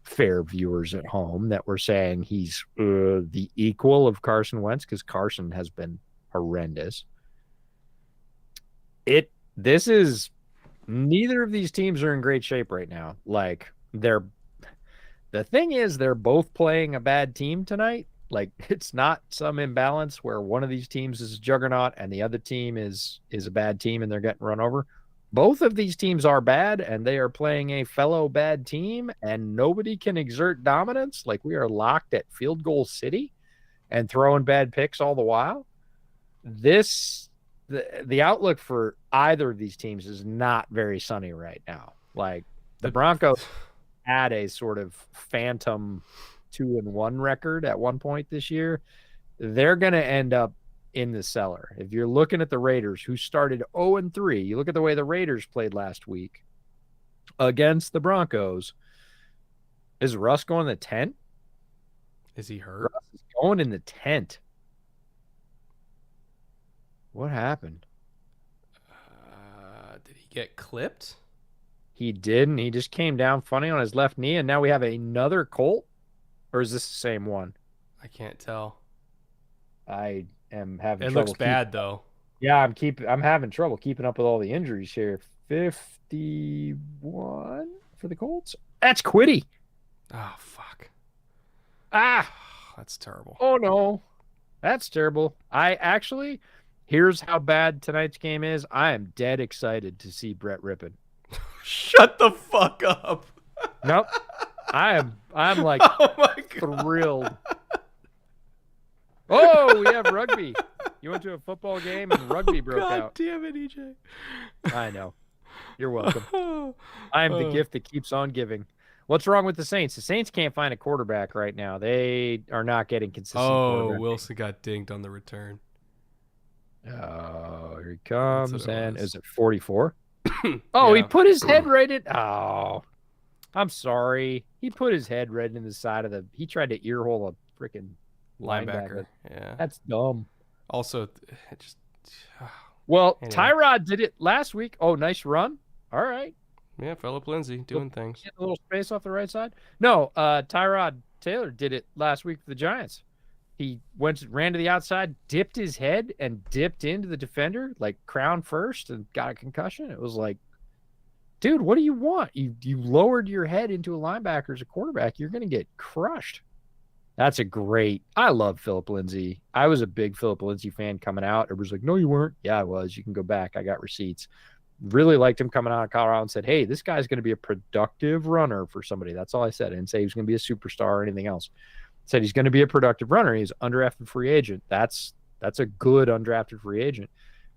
Speaker 2: Fair viewers at home that were saying he's the equal of Carson Wentz, because Carson has been horrendous. This is, neither of these teams are in great shape right now. Like, the thing is, they're both playing a bad team tonight. Like, it's not some imbalance where one of these teams is a juggernaut and the other team is a bad team and they're getting run over. Both of these teams are bad, and they are playing a fellow bad team, and nobody can exert dominance. Like, we are locked at field goal city and throwing bad picks all the while. The outlook for either of these teams is not very sunny right now. Like, the Broncos had a sort of phantom 2-1 record at one point this year. They're going to end up in the cellar. If you're looking at the Raiders, who started 0-3, you look at the way the Raiders played last week against the Broncos. Is Russ going in the tent?
Speaker 1: Is he hurt?
Speaker 2: Russ is going in the tent. What happened?
Speaker 1: Did he get clipped?
Speaker 2: He didn't. He just came down funny on his left knee, and now we have another Colt? Or is this the same one?
Speaker 1: I can't tell.
Speaker 2: I am having
Speaker 1: trouble. It looks bad, though.
Speaker 2: Yeah, I'm having trouble keeping up with all the injuries here. 51 for the Colts. That's Quiddy.
Speaker 1: Oh, fuck.
Speaker 2: That's
Speaker 1: terrible.
Speaker 2: Oh, no. That's terrible. Here's how bad tonight's game is. I am dead excited to see Brett Rippon.
Speaker 1: Shut the fuck up.
Speaker 2: Nope. I'm like thrilled. Oh, we have rugby. You went to a football game and rugby broke out.
Speaker 1: God damn it, EJ.
Speaker 2: I know. You're welcome. I'm the gift that keeps on giving. What's wrong with the Saints? The Saints can't find a quarterback right now. They are not getting consistent.
Speaker 1: Oh, Wilson got dinged on the return.
Speaker 2: Oh, here he comes. And is it 44? Oh, he put his head right in. Oh, I'm sorry. He put his head right in the side of he tried to earhole a freaking linebacker.
Speaker 1: Yeah.
Speaker 2: That's dumb.
Speaker 1: Also,
Speaker 2: well, anyway. Tyrod did it last week. Oh, nice run. All right.
Speaker 1: Yeah, Phillip Lindsay doing things.
Speaker 2: A little space off the right side. No, Tyrod Taylor did it last week for the Giants. He ran to the outside, dipped his head, and dipped into the defender, like crown first, and got a concussion. It was like, dude, what do you want? You lowered your head into a linebacker as a quarterback. You're going to get crushed. That's I love Phillip Lindsay. I was a big Phillip Lindsay fan coming out. Everybody's like, no, you weren't. Yeah, I was. You can go back. I got receipts. Really liked him coming out of Colorado and said, hey, this guy's going to be a productive runner for somebody. That's all I said. I didn't say he was going to be a superstar or anything else. I said he's going to be a productive runner. He's undrafted free agent. That's That's a good undrafted free agent.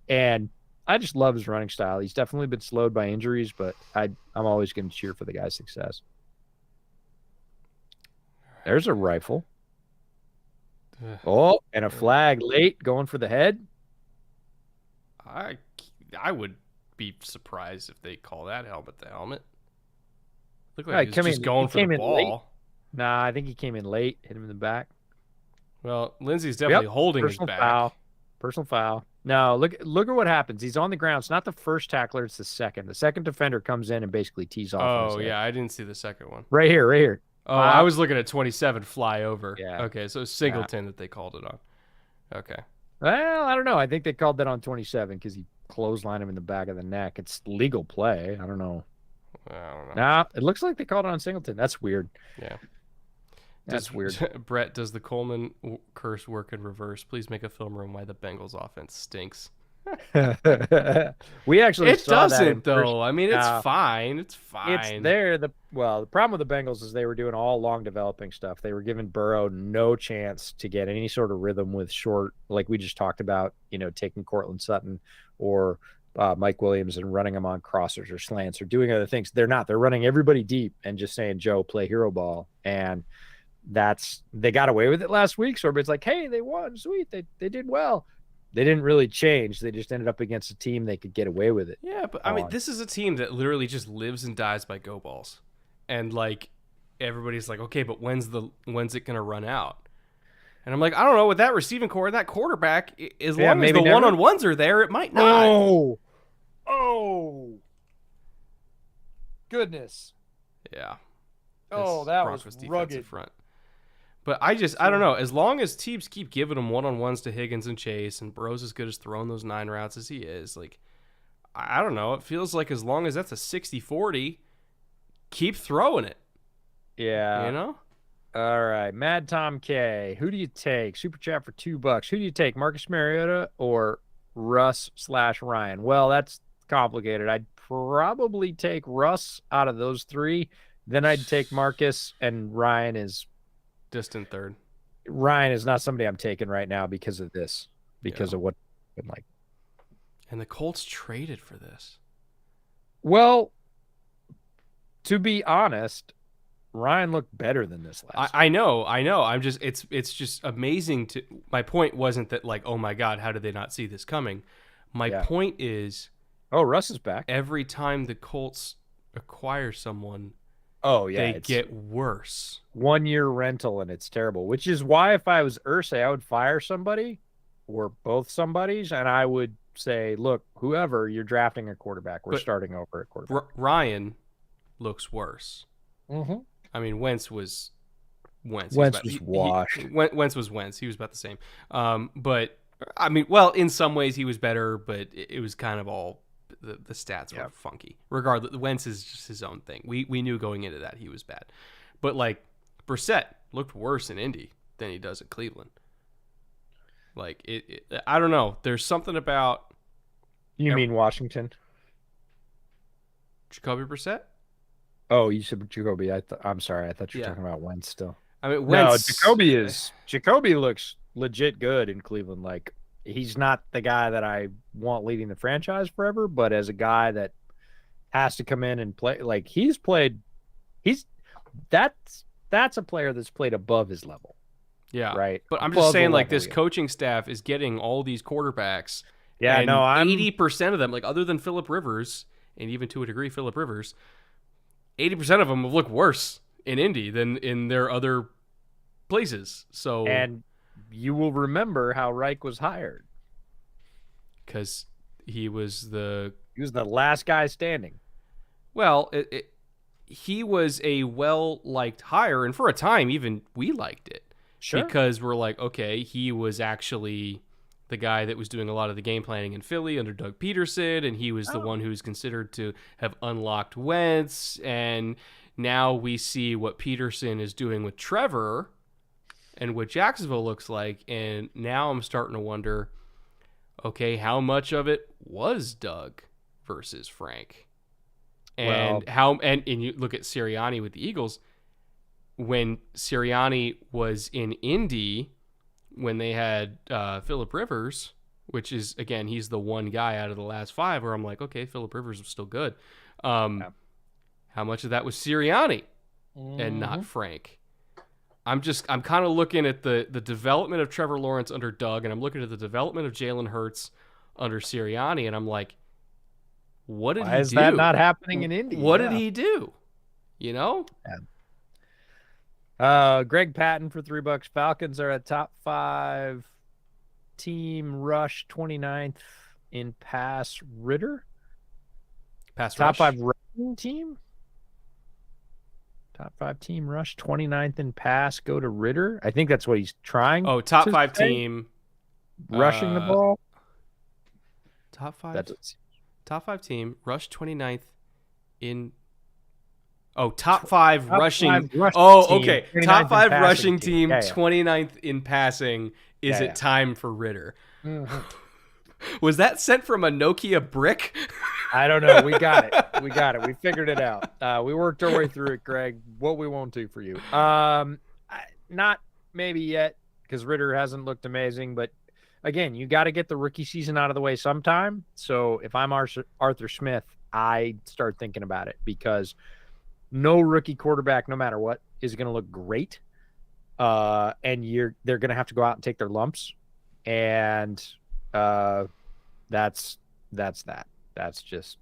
Speaker 2: And I just love his running style. He's definitely been slowed by injuries, but I'm always going to cheer for the guy's success. There's a rifle. Oh, and a flag late going for the head.
Speaker 1: I I would be surprised if they call that helmet the helmet. Looked like he was just going for the ball.
Speaker 2: Late. Nah, I think he came in late, hit him in the back.
Speaker 1: Well, Lindsey's definitely holding his back.
Speaker 2: Foul. Personal foul. No, look at what happens. He's on the ground. It's not the first tackler, it's the second. The second defender comes in and basically tees off.
Speaker 1: Oh, yeah, I didn't see the second one.
Speaker 2: Right here.
Speaker 1: Oh, I was looking at 27 fly over.
Speaker 2: Yeah.
Speaker 1: Okay, so Singleton that they called it on. Okay.
Speaker 2: Well, I don't know. I think they called that on 27 because he clotheslined him in the back of the neck. It's legal play. I don't know. Nah, it looks like they called it on Singleton. That's weird.
Speaker 1: Yeah.
Speaker 2: That's weird.
Speaker 1: Brett, does the Coleman curse work in reverse? Please make a film room why the Bengals offense stinks.
Speaker 2: We actually
Speaker 1: it
Speaker 2: saw
Speaker 1: doesn't that though. I mean, it's fine. It's fine.
Speaker 2: It's there. The problem with the Bengals is they were doing all long developing stuff. They were giving Burrow no chance to get any sort of rhythm with short, like we just talked about. Taking Cortland Sutton or Mike Williams and running them on crossers or slants or doing other things. They're not. They're running everybody deep and just saying, Joe, play hero ball. And they got away with it last week. So everybody's like, hey, they won. Sweet. They did well. They didn't really change. They just ended up against a team they could get away with it.
Speaker 1: Yeah, but I mean, this is a team that literally just lives and dies by go balls. And like everybody's like, okay, but when's it gonna run out? And I'm like, I don't know, with that receiving core, that quarterback, as long as the one-on-ones are there, it might not.
Speaker 2: Oh. Goodness.
Speaker 1: Yeah.
Speaker 2: Oh, that was rugged.
Speaker 1: Front. But I don't know. As long as teams keep giving them one-on-ones to Higgins and Chase, and Burrow's as good as throwing those 9 routes as he is, like, I don't know. It feels like as long as that's a 60-40, keep throwing it.
Speaker 2: Yeah. All right. Mad Tom K. Who do you take? Super chat for $2. Who do you take? Marcus Mariota or Russ/Ryan? Well, that's complicated. I'd probably take Russ out of those 3. Then I'd take Marcus, and Ryan is
Speaker 1: distant third.
Speaker 2: Ryan is not somebody I'm taking right now because of this, because of what been like.
Speaker 1: And the Colts traded for this.
Speaker 2: Well, to be honest, Ryan looked better than this last.
Speaker 1: I know. I'm just it's just amazing to. My point wasn't that like, oh my God, how did they not see this coming? My point is,
Speaker 2: Russ is back.
Speaker 1: Every time the Colts acquire someone, they get worse.
Speaker 2: 1-year rental, and it's terrible. Which is why if I was Irsay, I would fire somebody or both somebodies, and I would say, look, whoever, you're drafting a quarterback. We're starting over at quarterback.
Speaker 1: Ryan looks worse.
Speaker 2: Mm-hmm.
Speaker 1: I mean, Wentz was
Speaker 2: washed. Wentz
Speaker 1: was Wentz. He was about the same. But I mean, well, in some ways he was better, but it was kind of all the stats were funky. Regardless, Wentz is just his own thing. We knew going into that he was bad, but like Brissett looked worse in Indy than he does at Cleveland. Like I don't know. There's something about.
Speaker 2: You mean Washington?
Speaker 1: Jacoby Brissett?
Speaker 2: Oh, you said Jacoby. I'm sorry. I thought you were talking about Wentz still.
Speaker 1: I mean, Wentz.
Speaker 2: No, Jacoby looks legit good in Cleveland. Like, he's not the guy that I want leading the franchise forever, but as a guy that has to come in and play, like that's a player that's played above his level.
Speaker 1: Yeah.
Speaker 2: Right.
Speaker 1: But I'm just saying, like, this coaching staff is getting all these quarterbacks.
Speaker 2: Yeah,
Speaker 1: and 80% of them, like, other than Phillip Rivers, and even to a degree Phillip Rivers, 80% of them have looked worse in Indy than in their other places. So,
Speaker 2: and you will remember how Reich was hired,
Speaker 1: because he was the
Speaker 2: last guy standing.
Speaker 1: Well, he was a well-liked hire, and for a time, even we liked it.
Speaker 2: Sure.
Speaker 1: Because we're like, okay, he was actually the guy that was doing a lot of the game planning in Philly under Doug Peterson, and he was the one who was considered to have unlocked Wentz, and now we see what Peterson is doing with Trevor and what Jacksonville looks like, and now I'm starting to wonder, okay, how much of it was Doug versus Frank? And and you look at Sirianni with the Eagles. When Sirianni was in Indy, when they had Phillip Rivers, which is, again, he's the one guy out of the last 5 where I'm like, okay, Phillip Rivers was still good.
Speaker 2: Yeah.
Speaker 1: How much of that was Sirianni and not Frank? I'm kind of looking at the development of Trevor Lawrence under Doug, and I'm looking at the development of Jalen Hurts under Sirianni, and I'm like, what did
Speaker 2: Why
Speaker 1: he
Speaker 2: is
Speaker 1: do?
Speaker 2: that not happening in Indy?
Speaker 1: What did he do? You know?
Speaker 2: Yeah. Greg Patton for $3. Falcons are a top 5 team rush, 29th in pass. Ritter?
Speaker 1: Pass
Speaker 2: top
Speaker 1: rush?
Speaker 2: 5 rushing team? Top 5 team rush, 29th in pass. Go to Ritter. I think that's what he's trying.
Speaker 1: Oh, top 5 team
Speaker 2: rushing the ball.
Speaker 1: Top 5 team rush 29th in. Oh, top 5 rushing. Oh, okay. Top 5 rushing team, 29th in passing. Is it time for Ritter?
Speaker 2: Mm-hmm.
Speaker 1: Was that sent from a Nokia brick?
Speaker 2: I don't know. We got it. We figured it out. We worked our way through it, Greg. What we won't do for you. Not maybe yet, because Ritter hasn't looked amazing. But again, you got to get the rookie season out of the way sometime. So if I'm Arthur Smith, I start thinking about it, because no rookie quarterback, no matter what, is going to look great. And they're going to have to go out and take their lumps. And that's that. That's just,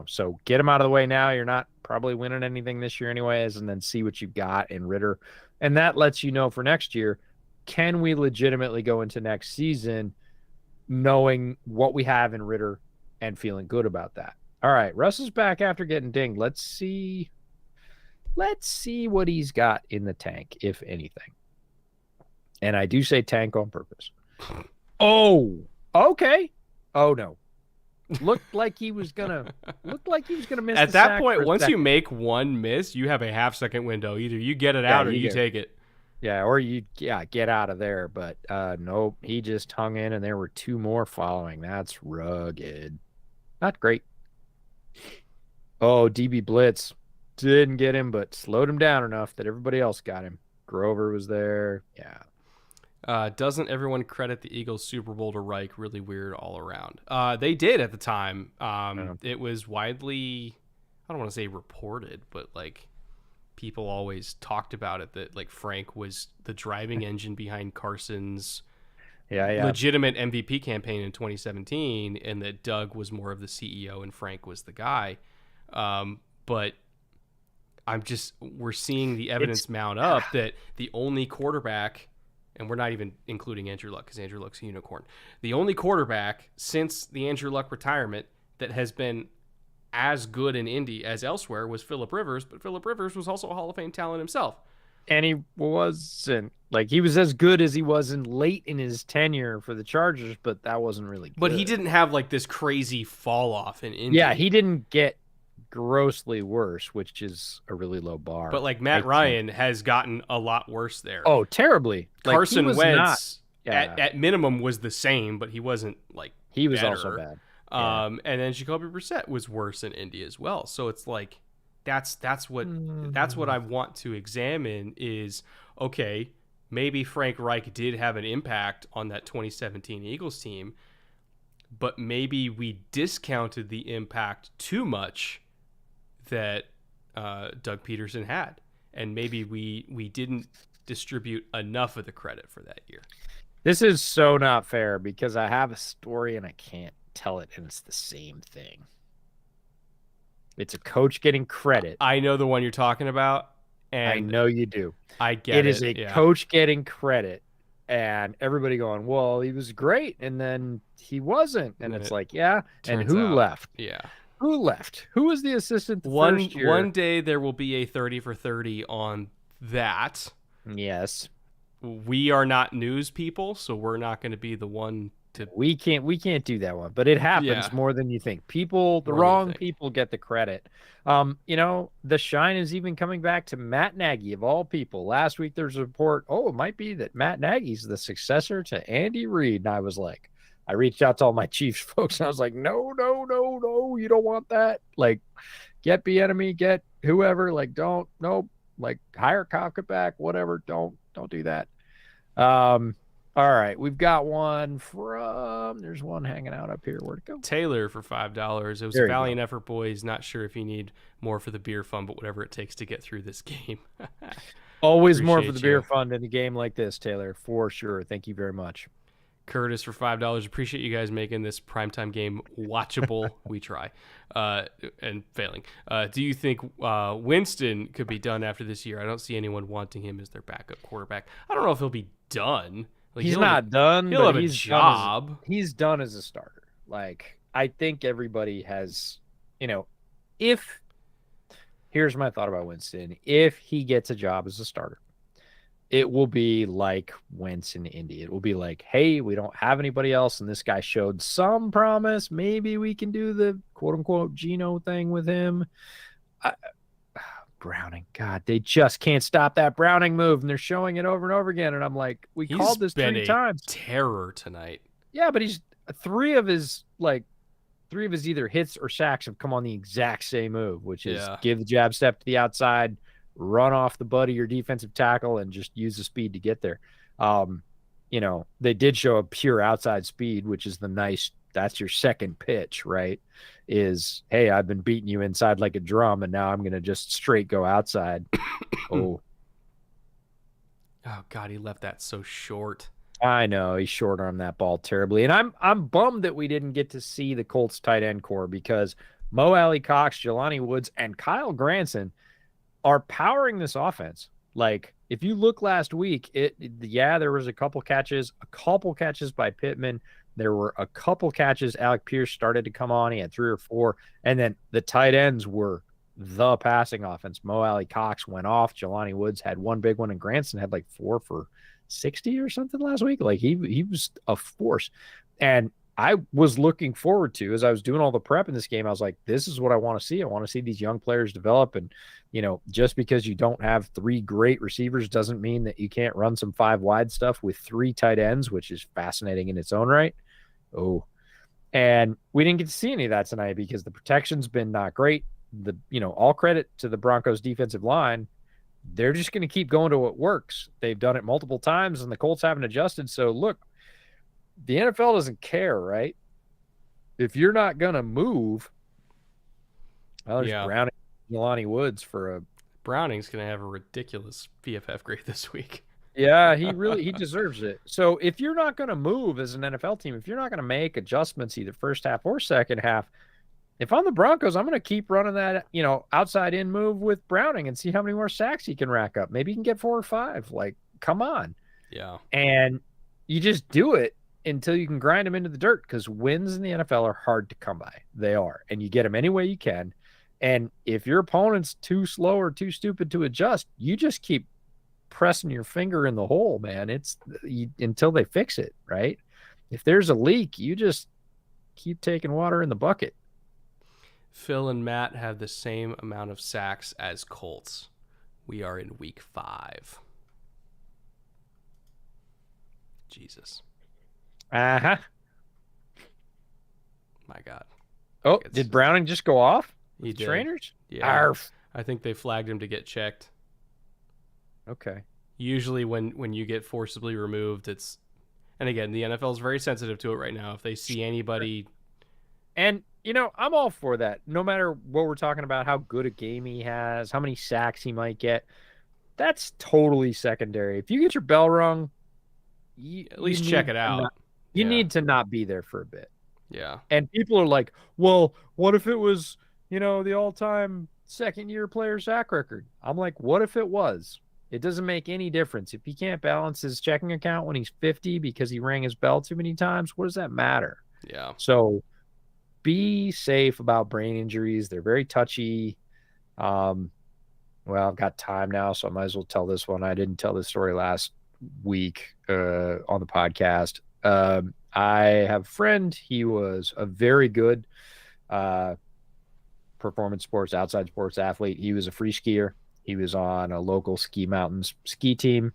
Speaker 2: so get them out of the way now. You're not probably winning anything this year anyways, and then see what you've got in Ritter. And that lets you know for next year, can we legitimately go into next season knowing what we have in Ritter and feeling good about that? All right, Russ is back after getting dinged. Let's see what he's got in the tank, if anything. And I do say tank on purpose. Oh, okay. Oh no. Looked like he was gonna miss.
Speaker 1: At that point, once you make one miss, you have a half-second window. Either you get it out or you take it.
Speaker 2: Yeah, or get out of there. But nope, he just hung in, and there were 2 more following. That's rugged. Not great. Oh, DB blitz didn't get him, but slowed him down enough that everybody else got him. Grover was there. Yeah.
Speaker 1: Doesn't everyone credit the Eagles Super Bowl to Reich? Really weird all around. They did at the time. It was widely, I don't want to say reported, but like people always talked about it, that like Frank was the driving engine behind Carson's legitimate MVP campaign in 2017, and that Doug was more of the CEO and Frank was the guy. But we're seeing the evidence mount up that the only quarterback, and we're not even including Andrew Luck because Andrew Luck's a unicorn, the only quarterback since the Andrew Luck retirement that has been as good in Indy as elsewhere was Phillip Rivers, but Phillip Rivers was also a Hall of Fame talent himself.
Speaker 2: And he wasn't, like, he was as good as he was late in his tenure for the Chargers, but that wasn't really good.
Speaker 1: But he didn't have like this crazy fall off in Indy.
Speaker 2: Yeah, he didn't get grossly worse, which is a really low bar.
Speaker 1: But like Matt Ryan has gotten a lot worse there.
Speaker 2: Oh, terribly.
Speaker 1: Carson Wentz at minimum was the same, but he wasn't like
Speaker 2: he was
Speaker 1: better.
Speaker 2: Also bad.
Speaker 1: And then Jacoby Brissett was worse in Indy as well. So it's like that's what I want to examine is, okay, maybe Frank Reich did have an impact on that 2017 Eagles team, but maybe we discounted the impact too much that Doug Peterson had, and maybe we didn't distribute enough of the credit for that year.
Speaker 2: This is so not fair, because I have a story and I can't tell it, and it's the same thing. It's a coach getting credit.
Speaker 1: I know the one you're talking about, and
Speaker 2: I know you do.
Speaker 1: I get it.
Speaker 2: It is a coach getting credit, and everybody going, well, he was great, and then he wasn't, and it's like, yeah, and who left?
Speaker 1: Yeah.
Speaker 2: Who left? Who was the assistant first year?
Speaker 1: One day there will be a 30 for 30 on that.
Speaker 2: Yes.
Speaker 1: We are not news people, so we're not going to be the one to.
Speaker 2: We can't do that one, but it happens more than you think. The wrong people get the credit. The shine is even coming back to Matt Nagy of all people. Last week there's a report, it might be that Matt Nagy's the successor to Andy Reid, and I was like, I reached out to all my Chiefs folks, and I was like, no, you don't want that. Like, get Bieniemy, get whoever. Like, like hire Kafka back, whatever. Don't do that. All right, we've got one there's one hanging out up here. Where'd it go?
Speaker 1: Taylor for $5. It was a
Speaker 2: There you go.
Speaker 1: valiant effort, boys. Not sure if you need more for the beer fund, but whatever it takes to get through this game.
Speaker 2: Always more for the
Speaker 1: Appreciate
Speaker 2: beer
Speaker 1: you.
Speaker 2: fund in a game like this, Taylor, for sure. Thank you very much.
Speaker 1: Curtis for $5. Appreciate you guys making this primetime game watchable. We try, and failing. Do you think Winston could be done after this year? I don't see anyone wanting him as their backup quarterback. I don't know if he'll be done. Like
Speaker 2: He's not done,
Speaker 1: he'll
Speaker 2: but
Speaker 1: have a job.
Speaker 2: he's done as a starter. Like I think everybody has, if here's my thought about Winston. If he gets a job as a starter, it will be like Wentz in Indy. It will be like, hey, we don't have anybody else, and this guy showed some promise. Maybe we can do the quote unquote Geno thing with him. Browning, God, they just can't stop that Browning move, and they're showing it over and over again. And I'm like, we
Speaker 1: He's
Speaker 2: called this
Speaker 1: been
Speaker 2: 3 times.
Speaker 1: terror tonight.
Speaker 2: Yeah, but he's three of his either hits or sacks have come on the exact same move, which is give the jab step to the outside, run off the butt of your defensive tackle, and just use the speed to get there. They did show a pure outside speed, which is that's your second pitch, right? Is, hey, I've been beating you inside like a drum, and now I'm going to just straight go outside. Oh
Speaker 1: God, he left that so short.
Speaker 2: I know he short armed that ball terribly, and I'm bummed that we didn't get to see the Colts tight end core because Mo Alley Cox, Jelani Woods, and Kyle Granson are powering this offense. Like if you look last week, there was a couple catches by Pittman. There were a couple catches. Alec Pierce started to come on. He had 3 or 4, and then the tight ends were the passing offense. Mo Alley Cox went off. Jelani Woods had one big one, and Granson had like 4 for 60 or something last week. Like he was a force. And I was looking forward to, as I was doing all the prep in this game, I was like, this is what I want to see. I want to see these young players develop. And, just because you don't have 3 great receivers doesn't mean that you can't run some 5 wide stuff with 3 tight ends, which is fascinating in its own right. Oh, and we didn't get to see any of that tonight because the protection's been not great. All credit to the Broncos defensive line. They're just going to keep going to what works. They've done it multiple times, and the Colts haven't adjusted. So, look, the NFL doesn't care, right? If you're not going to move, there's Browning, Jelani Woods for a.
Speaker 1: Browning's going to have a ridiculous PFF grade this week.
Speaker 2: Yeah, he deserves it. So if you're not going to move as an NFL team, if you're not going to make adjustments either first half or second half, if I'm the Broncos, I'm going to keep running that, outside in move with Browning and see how many more sacks he can rack up. Maybe he can get 4 or 5. Like, come on.
Speaker 1: Yeah.
Speaker 2: And you just do it until you can grind them into the dirt because wins in the NFL are hard to come by. They are. And you get them any way you can. And if your opponent's too slow or too stupid to adjust, you just keep pressing your finger in the hole, man. Until they fix it, right? If there's a leak, you just keep taking water in the bucket.
Speaker 1: Phil and Matt have the same amount of sacks as Colts. We are in week 5. Jesus.
Speaker 2: Uh-huh.
Speaker 1: My God.
Speaker 2: Oh, did Browning just go off?
Speaker 1: He did.
Speaker 2: Trainers?
Speaker 1: Yeah.
Speaker 2: Arf.
Speaker 1: I think they flagged him to get checked.
Speaker 2: Okay. Usually
Speaker 1: when you get forcibly removed, and again, the NFL is very sensitive to it right now. If they see anybody.
Speaker 2: And, I'm all for that. No matter what we're talking about, how good a game he has, how many sacks he might get, that's totally secondary. If you get your bell rung,
Speaker 1: at least check it out.
Speaker 2: You need to not be there for a bit.
Speaker 1: Yeah.
Speaker 2: And people are like, well, what if it was, the all-time second-year player sack record? I'm like, what if it was? It doesn't make any difference. If he can't balance his checking account when he's 50 because he rang his bell too many times, what does that matter?
Speaker 1: Yeah.
Speaker 2: So be safe about brain injuries. They're very touchy. Well, I've got time now, so I might as well tell this one. I didn't tell this story last week on the podcast. I have a friend. He was a very good performance sports, outside sports athlete. He was a free skier. He was on a local ski mountains ski team,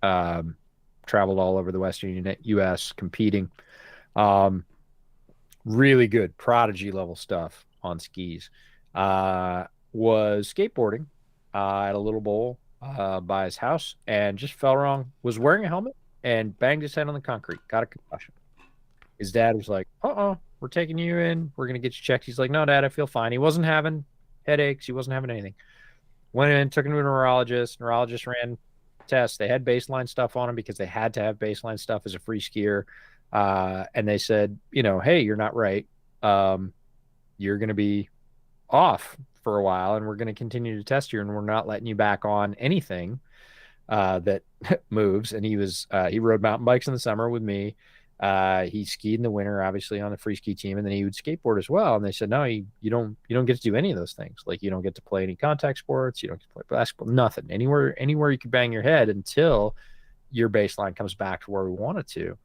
Speaker 2: traveled all over the Western U.S. competing. Really good prodigy level stuff on skis. Was skateboarding at a little bowl by his house and just fell wrong. Was wearing a helmet and banged his head on the concrete, got a concussion. His dad was like, we're taking you in. We're going to get you checked. He's like, no, Dad, I feel fine. He wasn't having headaches. He wasn't having anything. Went in, took him to a neurologist. Neurologist ran tests. They had baseline stuff on him because they had to have baseline stuff as a free skier. And they said, hey, you're not right. You're going to be off for a while, and we're going to continue to test you, and we're not letting you back on anything that moves. And he rode mountain bikes in the summer with me. He skied in the winter, obviously on the free ski team, and then he would skateboard as well. And they said, no, you don't get to do any of those things. Like, you don't get to play any contact sports. You don't get to play basketball, nothing. Anywhere you could bang your head until your baseline comes back to where we want it to.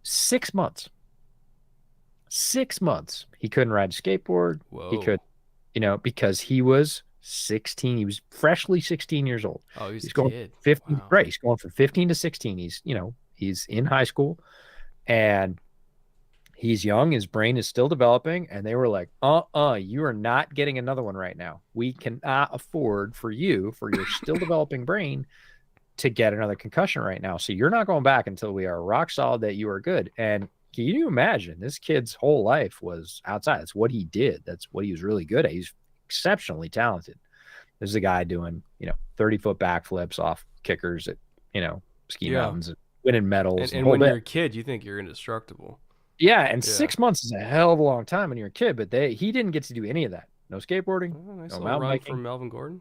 Speaker 2: 6 months. 6 months. He couldn't ride a skateboard.
Speaker 1: Whoa.
Speaker 2: He could, because he was 16. He was freshly 16 years old.
Speaker 1: Oh, he's
Speaker 2: going
Speaker 1: kid.
Speaker 2: 15.
Speaker 1: Wow.
Speaker 2: Right. He's going from 15 to 16. He's in high school, and he's young. His brain is still developing. And they were like, you are not getting another one right now. We cannot afford for your still developing brain to get another concussion right now. So you're not going back until we are rock solid that you are good. And can you imagine, this kid's whole life was outside? That's what he did. That's what he was really good at. He's exceptionally talented. There's a guy doing, 30-foot backflips off kickers at, ski mountains, and winning medals.
Speaker 1: And when you're a kid, you think you're indestructible.
Speaker 2: Yeah, and 6 months is a hell of a long time when you're a kid, but he didn't get to do any of that. No skateboarding,
Speaker 1: Nice
Speaker 2: no
Speaker 1: little
Speaker 2: mountain
Speaker 1: run
Speaker 2: biking.
Speaker 1: from Melvin Gordon.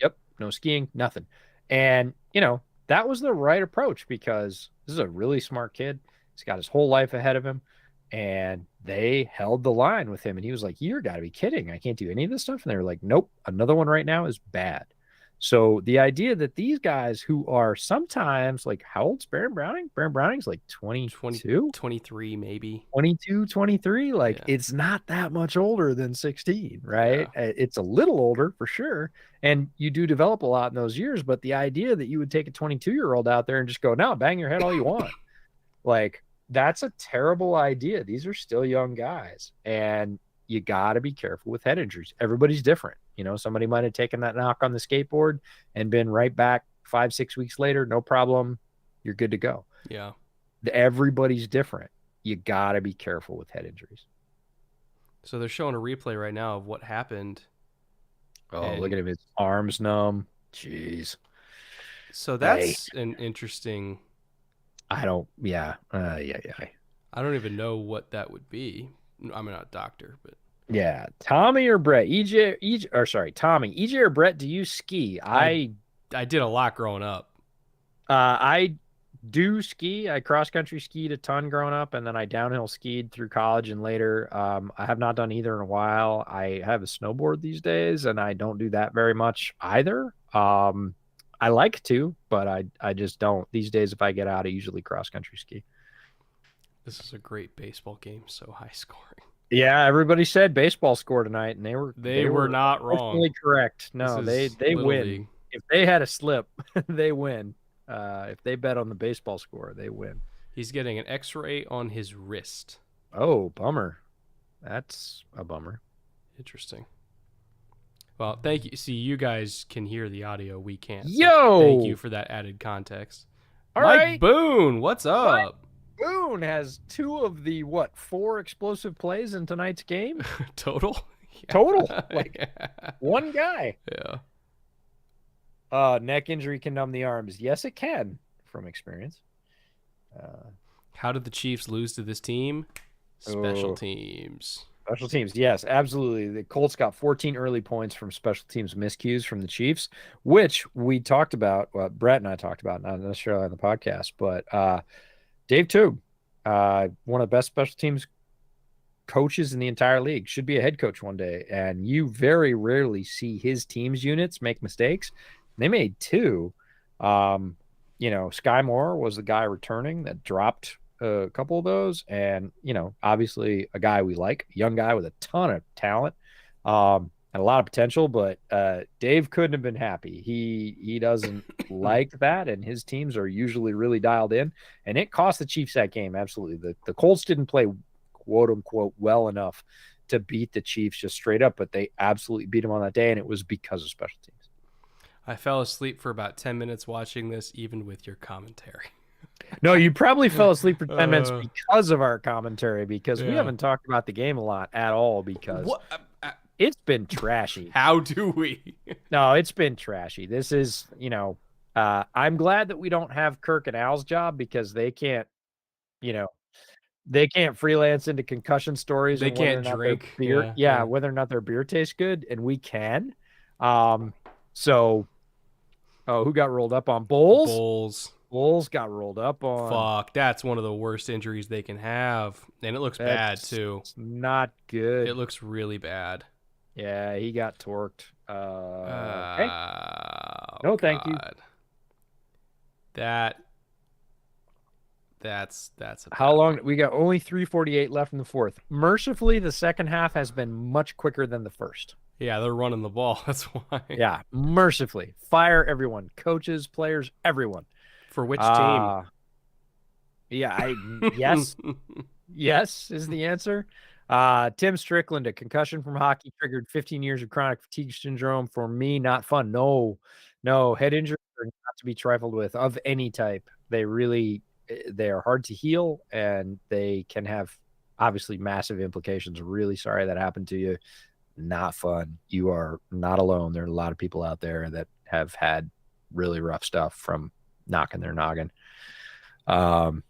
Speaker 2: Yep, no skiing, nothing. And, that was the right approach, because this is a really smart kid. He's got his whole life ahead of him, and they held the line with him. And he was like, you got to be kidding. I can't do any of this stuff. And they were like, nope, another one right now is bad. So the idea that these guys who are sometimes like, how old's Baron Browning? Baron Browning's like 22?
Speaker 1: 23 maybe.
Speaker 2: 22, 23. Like,
Speaker 1: yeah.
Speaker 2: It's not that much older than 16, right? Yeah. It's a little older for sure. And you do develop a lot in those years. But the idea that you would take a 22-year-old out there and just go, no, bang your head all you want. Like, that's a terrible idea. These are still young guys, and you got to be careful with head injuries. Everybody's different. Somebody might have taken that knock on the skateboard and been right back 5-6 weeks later. No problem. You're good to go.
Speaker 1: Yeah.
Speaker 2: Everybody's different. You got to be careful with head injuries.
Speaker 1: So they're showing a replay right now of what happened.
Speaker 2: Oh, look at him. His arms numb. Jeez.
Speaker 1: So that's an interesting.
Speaker 2: I don't
Speaker 1: even know what that would be. I'm not a doctor, but
Speaker 2: yeah. Tommy or Brett? Tommy. EJ or Brett, do you ski?
Speaker 1: I did a lot growing up.
Speaker 2: I do ski. I cross-country skied a ton growing up, and then I downhill skied through college and later. I have not done either in a while. I have a snowboard these days, and I don't do that very much either. I like to, but I just don't. These days, if I get out, I usually cross-country ski.
Speaker 1: This is a great baseball game, so high scoring.
Speaker 2: Yeah, everybody said baseball score tonight, and they were
Speaker 1: not wrong.
Speaker 2: Correct. No, they win.
Speaker 1: League.
Speaker 2: If they had a slip, they win. If they bet on the baseball score, they win.
Speaker 1: He's getting an X-ray on his wrist.
Speaker 2: Oh, bummer. That's a bummer.
Speaker 1: Interesting. Well, thank you. See, you guys can hear the audio. We can't. So
Speaker 2: Yo!
Speaker 1: Thank you for that added context.
Speaker 2: All
Speaker 1: Mike
Speaker 2: right.
Speaker 1: Boone, what's up?
Speaker 2: Mike Boone has 2 of the, 4 explosive plays in tonight's game?
Speaker 1: Total?
Speaker 2: Yeah. Total. One guy.
Speaker 1: Yeah.
Speaker 2: Neck injury can numb the arms. Yes, it can, from experience.
Speaker 1: How did the Chiefs lose to this team? Special teams.
Speaker 2: Special teams, yes, absolutely. The Colts got 14 early points from special teams miscues from the Chiefs, which we talked about. Well, Brett and I talked about, not necessarily on the podcast, but Dave Toub, one of the best special teams coaches in the entire league, should be a head coach one day. And you very rarely see his team's units make mistakes. They made 2. Sky Moore was the guy returning that dropped a couple of those, and obviously a guy we like, a young guy with a ton of talent and a lot of potential, but Dave couldn't have been happy. He doesn't like that, and his teams are usually really dialed in, and it cost the Chiefs that game. Absolutely. The Colts didn't play quote unquote well enough to beat the Chiefs just straight up, but they absolutely beat them on that day, and it was because of special teams.
Speaker 1: I fell asleep for about 10 minutes watching this, even with your commentary.
Speaker 2: No, you probably fell asleep for 10 minutes
Speaker 1: uh,
Speaker 2: because of our commentary, because we
Speaker 1: yeah.
Speaker 2: haven't talked about the game a lot at all because
Speaker 1: What?
Speaker 2: it's been trashy.
Speaker 1: How do we?
Speaker 2: No, it's been trashy. This is, I'm glad that we don't have Kirk and Al's job because you know, they can't freelance into concussion stories
Speaker 1: They
Speaker 2: and whether
Speaker 1: can't
Speaker 2: or not their
Speaker 1: drink.
Speaker 2: beer,
Speaker 1: Yeah,
Speaker 2: yeah,
Speaker 1: yeah.
Speaker 2: whether or not their beer tastes good, and we can. Um, so, oh, who got rolled up on? Bulls?
Speaker 1: Bulls.
Speaker 2: Bulls got rolled up on.
Speaker 1: Fuck, that's one of the worst injuries they can have, and it looks bad
Speaker 2: That's
Speaker 1: too.
Speaker 2: not
Speaker 1: It
Speaker 2: good.
Speaker 1: looks really bad.
Speaker 2: Yeah, he got torqued. Okay.
Speaker 1: Oh
Speaker 2: No, thank you.
Speaker 1: God, that that's a
Speaker 2: How
Speaker 1: bad
Speaker 2: long?
Speaker 1: one.
Speaker 2: We got only 3:48 left in the fourth. Mercifully, the second half has been much quicker than the first.
Speaker 1: Yeah, they're running the ball. That's why.
Speaker 2: Yeah, mercifully. Fire everyone, coaches, players, everyone.
Speaker 1: For which team?
Speaker 2: Uh yeah, yes. Yes is the answer. Tim Strickland, a concussion from hockey triggered 15 years of chronic fatigue syndrome. For me, not fun. No, no, head injuries are not to be trifled with of any type. They are hard to heal and they can have obviously massive implications. Really sorry that happened to you. Not fun. You are not alone. There are a lot of people out there that have had really rough stuff from knocking their noggin. Um,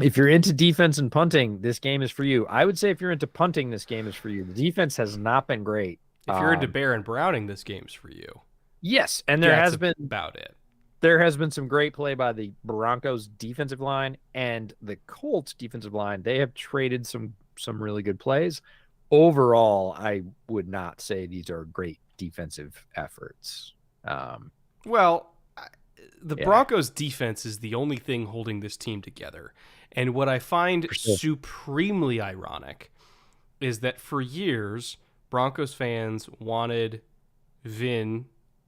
Speaker 2: if you're into defense and punting, this game is for you. I would say if you're into punting, this game is for you. The defense has not been great.
Speaker 1: If you're into Baron Browning, this game's for you.
Speaker 2: Yes, and
Speaker 1: That's about it.
Speaker 2: there has been some great play by the Broncos defensive line and the Colts defensive line. They have traded some really good plays. Overall, I would not say these are great defensive efforts.
Speaker 1: Well, the
Speaker 2: Yeah,
Speaker 1: Broncos defense is the only thing holding this team together. And what I find
Speaker 2: for sure.
Speaker 1: supremely ironic is that for years, Broncos fans wanted Vin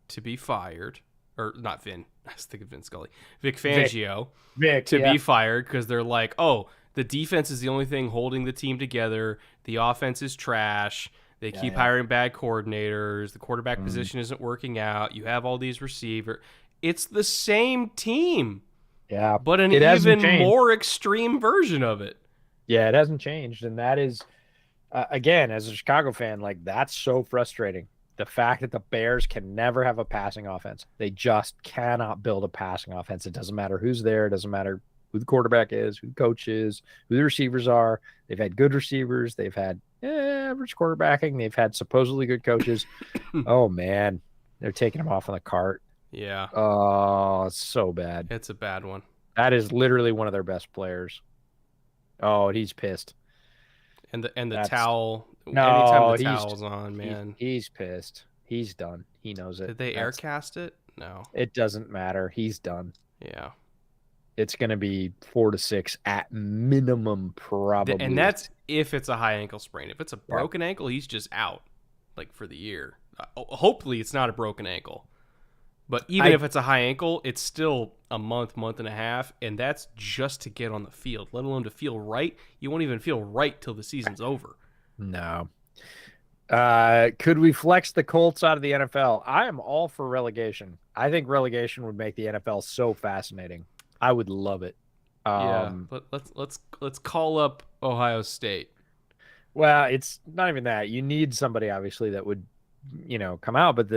Speaker 1: to be fired. Or not Vin, I was thinking Vin Scully. Vic
Speaker 2: Vic,
Speaker 1: Fangio
Speaker 2: Vic,
Speaker 1: to
Speaker 2: yeah.
Speaker 1: be fired because they're like, oh, the defense is the only thing holding the team together. The offense is trash. They
Speaker 2: Yeah,
Speaker 1: keep
Speaker 2: yeah.
Speaker 1: hiring bad coordinators. The quarterback
Speaker 2: Mm,
Speaker 1: position isn't working out. You have all these receivers. It's the same team,
Speaker 2: yeah.
Speaker 1: but an
Speaker 2: It hasn't
Speaker 1: even
Speaker 2: changed.
Speaker 1: more extreme version of it.
Speaker 2: Yeah, it hasn't changed. And that is, again, as a Chicago fan, like that's so frustrating. The fact that the Bears can never have a passing offense. They just cannot build a passing offense. It doesn't matter who's there. It doesn't matter who the quarterback is, who the coach is, who the receivers are. They've had good receivers. They've had average quarterbacking. They've had supposedly good coaches. Oh, man. They're taking them off on the cart.
Speaker 1: Yeah,
Speaker 2: Oh, it's so bad.
Speaker 1: it's a bad one.
Speaker 2: That is literally one of their best players. Oh, he's pissed.
Speaker 1: And the
Speaker 2: That's
Speaker 1: towel. Anytime the
Speaker 2: No,
Speaker 1: towel's on,
Speaker 2: he's
Speaker 1: man.
Speaker 2: he's pissed. He's done. He knows it.
Speaker 1: Did they
Speaker 2: That's
Speaker 1: aircast it? No.
Speaker 2: it doesn't matter. He's done.
Speaker 1: Yeah.
Speaker 2: It's gonna be 4 to 6 at minimum,
Speaker 1: And
Speaker 2: probably.
Speaker 1: that's if it's a high ankle sprain. If it's a
Speaker 2: Yeah.
Speaker 1: broken ankle, he's just out, like for the year. Hopefully, it's not a broken ankle. But even
Speaker 2: I
Speaker 1: if it's a high ankle, it's still a month and a half, and that's just to get on the field, let alone to feel right. You won't even feel right till the season's over.
Speaker 2: No. Could we flex the Colts out of the NFL? I am all for relegation. I think relegation would make the NFL so fascinating. I would love it.
Speaker 1: Yeah,
Speaker 2: Um,
Speaker 1: but let's call up Ohio State.
Speaker 2: well, it's not even that. You need somebody obviously that would, come out. But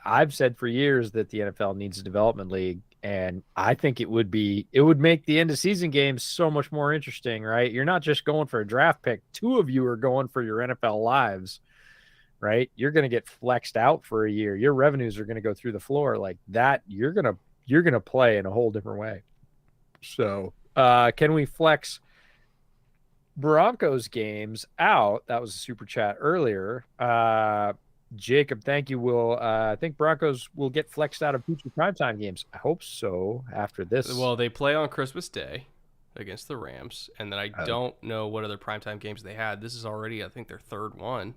Speaker 2: I've said for years that the NFL needs a development league, and I think it would make the end of season games so much more interesting, right? You're not just going for a draft pick. Two of you are going for your NFL lives, right? You're going to get flexed out for a year. Your revenues are going to go through the floor like that. You're gonna play in a whole different way. So, can we flex Broncos games out? That was a super chat earlier. Jacob, thank you. I think Broncos will get flexed out of future primetime games. I hope so after this.
Speaker 1: Well, they play on Christmas Day against the Rams, and then I
Speaker 2: Uh,
Speaker 1: don't know what other primetime games they had. This is already, I think, their third one.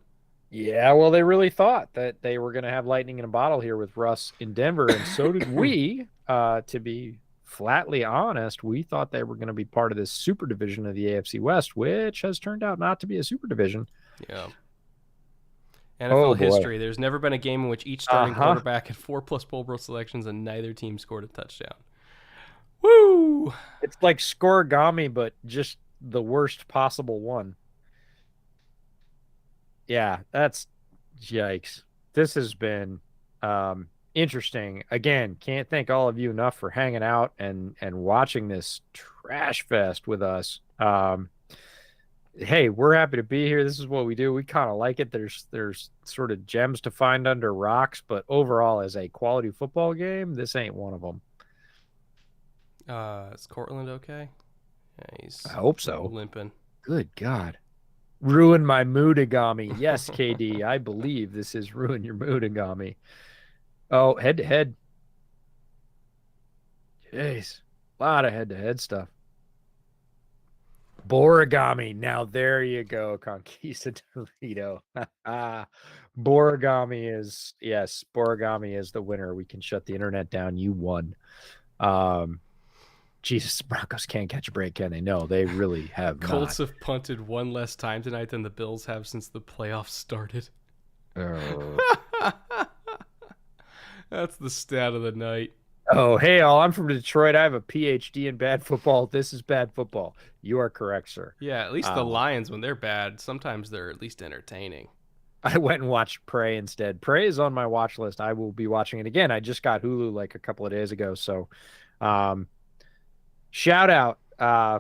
Speaker 2: Yeah, well, they really thought that they were going to have lightning in a bottle here with Russ in Denver, and so did we. To be flatly honest, we thought they were going to be part of this super division of the AFC West, which has turned out not to be a super division.
Speaker 1: Yeah.
Speaker 2: Oh
Speaker 1: NFL
Speaker 2: boy.
Speaker 1: history. There's never been a game in which each starting quarterback had 4+ Bowl selections and neither team scored a touchdown. Woo!
Speaker 2: It's like scoregami, but just the worst possible one. Yeah, that's yikes. This has been interesting. Again, can't thank all of you enough for hanging out and watching this trash fest with us. Hey, we're happy to be here. This is what we do. We kind of like it. There's sort of gems to find under rocks, but overall, as a quality football game, this ain't one of them.
Speaker 1: Is Cortland okay? Yeah,
Speaker 2: I
Speaker 1: he's
Speaker 2: hope so.
Speaker 1: limping.
Speaker 2: Good God. Ruin my moodagami. Yes, KD, I believe this is ruin your moodagami. Oh, head to head. Jeez. A lot of head to head stuff. Borigami. Now there you go, Conquistadorito. Borigami is yes, Borigami is the winner. We can shut the internet down. You won. Jesus, the Broncos can't catch a break, can they? No, they really have
Speaker 1: Colts
Speaker 2: not.
Speaker 1: have punted one less time tonight than the Bills have since the playoffs started.
Speaker 2: Oh.
Speaker 1: That's the stat of the night.
Speaker 2: Oh, hey, all. I'm from Detroit. I have a PhD in bad football. This is bad football. You are correct, sir.
Speaker 1: Yeah, at least the Lions, when they're bad, sometimes they're at least entertaining.
Speaker 2: I went and watched Prey instead. Prey is on my watch list. I will be watching it again. I just got Hulu like a couple of days ago. So, um, shout out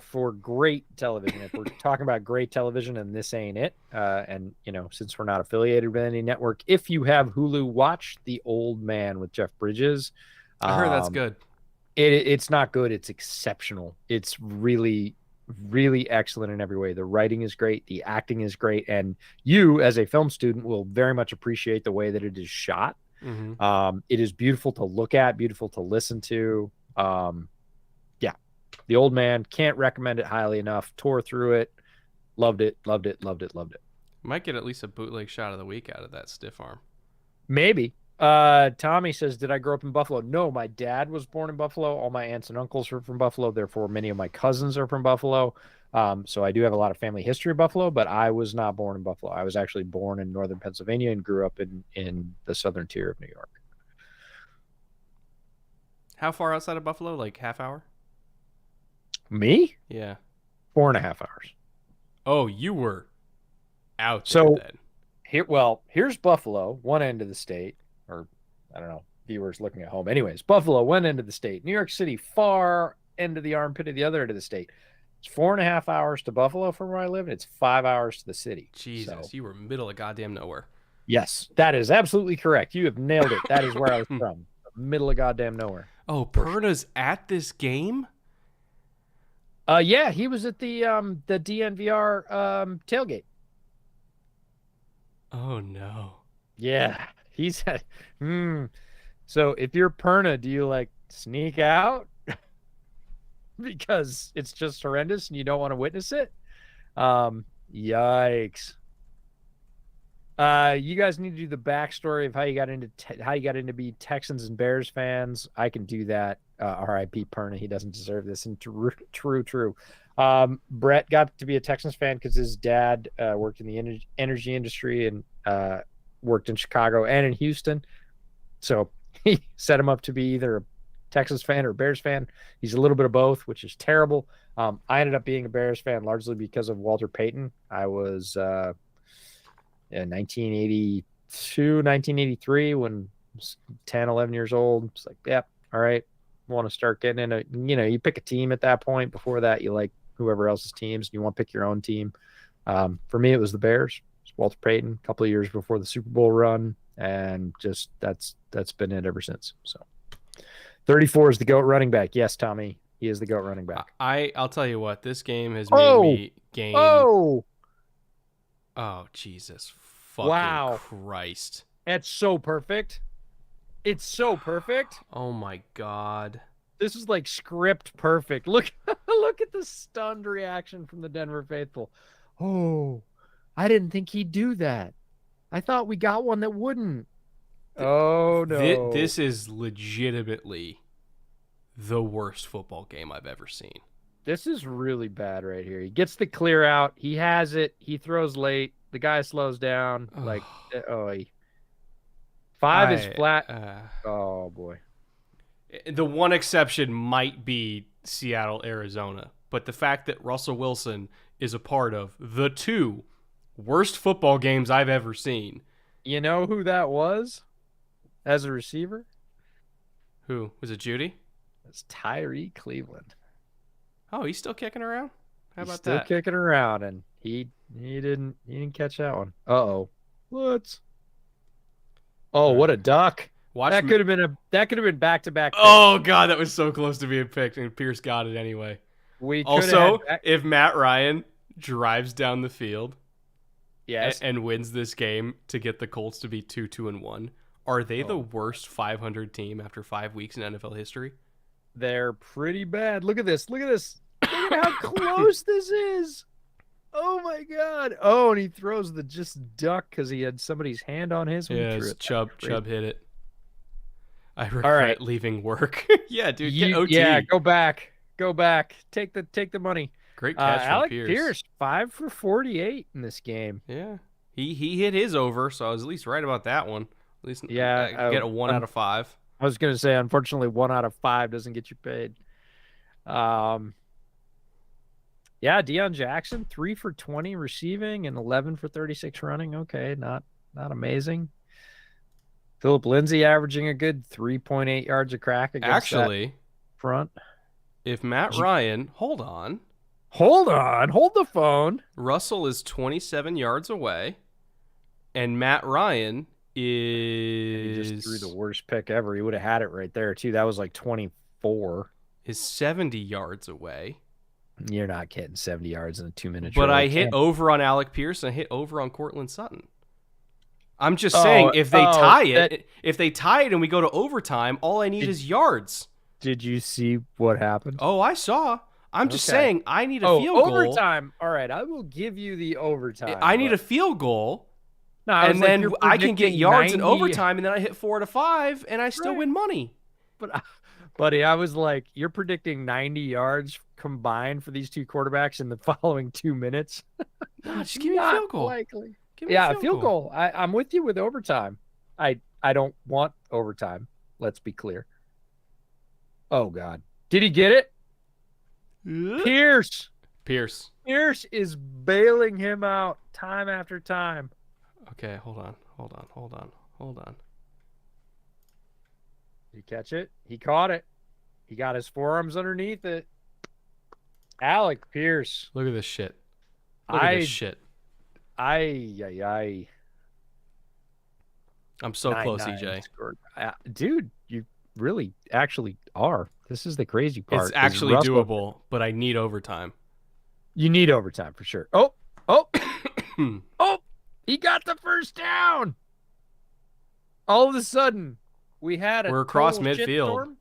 Speaker 2: for great television. If we're talking about great television and this ain't it, and since we're not affiliated with any network, if you have Hulu, watch The Old Man with Jeff Bridges.
Speaker 1: I heard that's good.
Speaker 2: It's not good. It's exceptional. It's really, really excellent in every way. The writing is great. The acting is great. And you, as a film student, will very much appreciate the way that it is shot.
Speaker 1: Mm-hmm.
Speaker 2: It is beautiful to look at, beautiful to listen to. Yeah. The Old Man, can't recommend it highly enough. Tore through it. Loved it, loved it, loved it, loved it.
Speaker 1: Might get at least a bootleg shot of the week out of that stiff arm.
Speaker 2: Maybe. Tommy says, did I grow up in Buffalo? No, my dad was born in Buffalo. All my aunts and uncles are from Buffalo. Therefore, many of my cousins are from Buffalo. So I do have a lot of family history of Buffalo, but I was not born in Buffalo. I was actually born in northern Pennsylvania and grew up in the southern tier of New York.
Speaker 1: How far outside of Buffalo? Like half hour?
Speaker 2: Me?
Speaker 1: Yeah.
Speaker 2: 4.5 hours.
Speaker 1: Oh, you were out there
Speaker 2: So
Speaker 1: then.
Speaker 2: here's Buffalo, one end of the state, or I don't know, viewers looking at home. Anyways, Buffalo, one end of the state. New York City, far end of the armpit of the other end of the state. It's 4.5 hours to Buffalo from where I live, and it's 5 hours to the city.
Speaker 1: Jesus,
Speaker 2: So,
Speaker 1: you were middle of goddamn nowhere.
Speaker 2: yes, that is absolutely correct. You have nailed it. That is where I was from. Middle of goddamn nowhere.
Speaker 1: Oh, Perna's at this game?
Speaker 2: Yeah, he was at the DNVR tailgate.
Speaker 1: Oh no.
Speaker 2: Yeah, he's at. So if you're Perna, do you like sneak out because it's just horrendous and you don't want to witness it? Yikes. You guys need to do the backstory of how you got into be Texans and Bears fans. I can do that. R.I.P. Perna. He doesn't deserve this. And true. Brett got to be a Texans fan because his dad worked in the energy industry and worked in Chicago and in Houston. So he set him up to be either a Texans fan or a Bears fan. He's a little bit of both, which is terrible. I ended up being a Bears fan largely because of Walter Payton. I was 1982, 1983 when I was 10, 11 years old. It's like, yep, all right. Want to start getting into, you pick a team at that point. Before that, you like whoever else's teams. You want to pick your own team. For me, it was the Bears. It's Walter Payton, a couple of years before the Super Bowl run, and just that's been it ever since. So 34 is the GOAT running back. Yes, Tommy, he is the GOAT running back.
Speaker 1: I'll tell you what, this game has made me game. Oh, Jesus fucking Christ.
Speaker 2: That's so perfect. It's so perfect.
Speaker 1: Oh my God.
Speaker 2: This is like script perfect. Look at the stunned reaction from the Denver faithful. Oh, I didn't think he'd do that. I thought we got one that wouldn't. Oh no.
Speaker 1: This is legitimately the worst football game I've ever seen.
Speaker 2: This is really bad right here. He gets the clear out. He has it. He throws late. The guy slows down. Like, five is flat. Oh, boy.
Speaker 1: The one exception might be Seattle, Arizona. But the fact that Russell Wilson is a part of the 2 worst football games I've ever seen.
Speaker 2: You know who that was as a receiver?
Speaker 1: Who? Was it Judy?
Speaker 2: It's Tyree Cleveland.
Speaker 1: Oh, he's still kicking around? How
Speaker 2: He's
Speaker 1: about
Speaker 2: still
Speaker 1: that?
Speaker 2: kicking around, and he didn't catch that one. Uh-oh. What? Oh,
Speaker 1: All
Speaker 2: what
Speaker 1: right.
Speaker 2: a duck.
Speaker 1: Watch.
Speaker 2: That could have been back-to-back
Speaker 1: Oh
Speaker 2: picks.
Speaker 1: God, that was so close to being picked, and Pierce got it anyway.
Speaker 2: We could have had
Speaker 1: Also, if Matt Ryan drives down the field
Speaker 2: yes.
Speaker 1: and wins this game to get the Colts to be 2-2-1, are they the
Speaker 2: Oh,
Speaker 1: worst 500 team after 5 weeks in NFL history?
Speaker 2: they're pretty bad. Look at this. Look at this. Look at how close this is. Oh my God. Oh, and he throws the just duck because he had somebody's hand on his when he threw
Speaker 1: Yeah,
Speaker 2: it.
Speaker 1: Chubb hit it. I
Speaker 2: All
Speaker 1: regret
Speaker 2: right.
Speaker 1: leaving work. Yeah, dude, get OT.
Speaker 2: Yeah, go back. Go back. Take the money.
Speaker 1: Great catch from
Speaker 2: Alec
Speaker 1: Pierce.
Speaker 2: Pierce, 5 for 48 in this game.
Speaker 1: Yeah, he hit his over, so I was at least right about that one. At least
Speaker 2: Yeah,
Speaker 1: I get a 1 out of 5.
Speaker 2: I was gonna say, unfortunately, 1 out of 5 doesn't get you paid. Yeah, Deion Jackson, 3 for 20 receiving and 11 for 36 running. Okay, not amazing. Philip Lindsay averaging a good 3.8 yards a crack against
Speaker 1: Actually,
Speaker 2: that front.
Speaker 1: if Matt Ryan, hold on,
Speaker 2: Hold the phone.
Speaker 1: Russell is 27 yards away, and Matt Ryan
Speaker 2: He
Speaker 1: is
Speaker 2: just threw the worst pick ever. He would have had it right there too. That was like 24.
Speaker 1: 70 yards away.
Speaker 2: You're not getting 70 yards in a 2-minute
Speaker 1: But
Speaker 2: drill.
Speaker 1: I hit over on Alec Pierce and I hit over on Cortland Sutton. I'm just saying, if they tie it and we go to overtime, all I need is yards.
Speaker 2: Did you see what happened?
Speaker 1: Oh, I saw. I'm just
Speaker 2: Okay.
Speaker 1: saying, I need a field goal.
Speaker 2: Overtime. All right, I will give you the overtime.
Speaker 1: I need a field goal,
Speaker 2: no,
Speaker 1: and then I can get yards in
Speaker 2: 90
Speaker 1: overtime, and then I hit 4 to 5, and I still
Speaker 2: Right.
Speaker 1: win money.
Speaker 2: But, buddy, I was like, you're predicting 90 yards combined for these two quarterbacks in the following 2 minutes.
Speaker 1: No, just give me a field goal.
Speaker 2: Likely.
Speaker 1: Give me
Speaker 2: Yeah,
Speaker 1: a field goal.
Speaker 2: I'm with you with overtime. I don't want overtime. Let's be clear. Oh God, did he get it? Pierce is bailing him out time after time.
Speaker 1: Okay, hold on.
Speaker 2: Did he catch it? He caught it. He got his forearms underneath it. Alec Pierce.
Speaker 1: Look at this shit. Look at this shit.
Speaker 2: I.
Speaker 1: I'm so close,
Speaker 2: 9-9
Speaker 1: EJ.
Speaker 2: scored. Dude, you really actually are. This is the crazy part.
Speaker 1: It's actually doable, but I need overtime.
Speaker 2: You need overtime for sure. Oh, he got the first down. All of a sudden, we're
Speaker 1: across midfield.
Speaker 2: Shitstorm.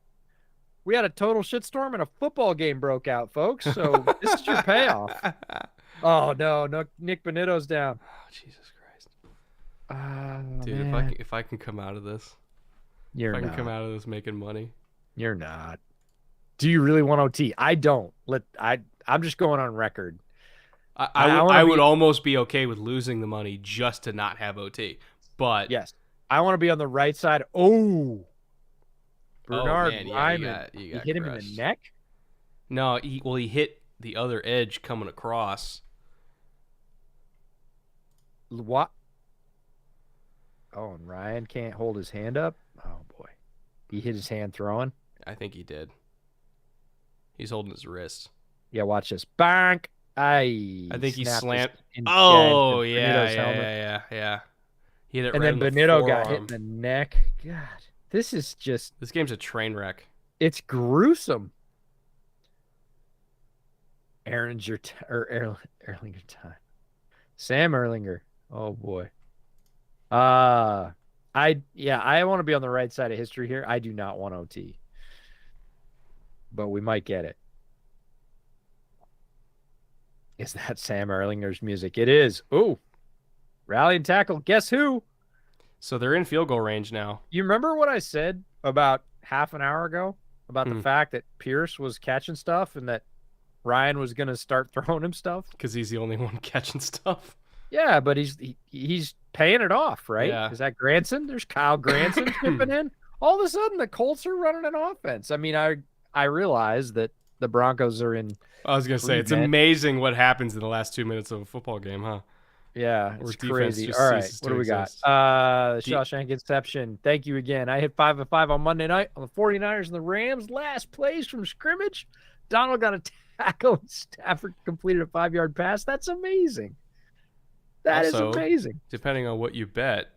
Speaker 2: We had a total shitstorm and a football game broke out, folks. So this is your payoff. Oh no, Nick Benito's down.
Speaker 1: Oh, Jesus Christ.
Speaker 2: Dude,
Speaker 1: man. if I can come out of this,
Speaker 2: You're
Speaker 1: if I
Speaker 2: not.
Speaker 1: can come out of this making money.
Speaker 2: You're not. Do you really want OT? I don't. I'm just going on record.
Speaker 1: I would almost be okay with losing the money just to not have OT. But
Speaker 2: yes, I want to be on the right side. Oh, Bernard
Speaker 1: man,
Speaker 2: Ryman.
Speaker 1: you
Speaker 2: He
Speaker 1: got
Speaker 2: hit him in
Speaker 1: crushed.
Speaker 2: the neck.
Speaker 1: No, he hit the other edge coming across.
Speaker 2: What? Oh, and Ryan can't hold his hand up. Oh boy, he hit his hand throwing.
Speaker 1: I think he did. He's holding his wrist.
Speaker 2: Yeah, watch this. Bank.
Speaker 1: I think he slammed.
Speaker 2: Into
Speaker 1: Oh
Speaker 2: Benito's helmet.
Speaker 1: yeah. He hit it
Speaker 2: And
Speaker 1: right
Speaker 2: then
Speaker 1: in the
Speaker 2: Benito got
Speaker 1: forearm.
Speaker 2: hit in the neck. God, this is just.
Speaker 1: This game's a train wreck.
Speaker 2: It's gruesome. Erlinger time. Sam Erlinger. Oh boy. I want to be on the right side of history here. I do not want OT. But we might get it. Is that Sam Erlinger's music? It is. Ooh. Rally and tackle. Guess who?
Speaker 1: So they're in field goal range now.
Speaker 2: You remember what I said about half an hour ago about the fact that Pierce was catching stuff and that Ryan was going to start throwing him stuff?
Speaker 1: Because he's the only one catching stuff.
Speaker 2: Yeah, but he's paying it off, right?
Speaker 1: Yeah.
Speaker 2: Is that Granson? There's Kyle Granson chipping in. All of a sudden, the Colts are running an offense. I mean, I realize that The Broncos are in
Speaker 1: I was gonna say it's
Speaker 2: prevent.
Speaker 1: amazing what happens in the last 2 minutes of a football game, huh?
Speaker 2: Yeah,
Speaker 1: Where
Speaker 2: it's
Speaker 1: defense
Speaker 2: crazy.
Speaker 1: just
Speaker 2: All right,
Speaker 1: ceases
Speaker 2: what
Speaker 1: to
Speaker 2: do we got?
Speaker 1: exist. D-
Speaker 2: Shawshank Inception. Thank you again. I hit 5 of 5 on Monday night on the 49ers and the Rams. Last plays from scrimmage. Donald got a tackle and Stafford completed a 5-yard pass. That's amazing. That is
Speaker 1: Also,
Speaker 2: amazing.
Speaker 1: depending on what you bet,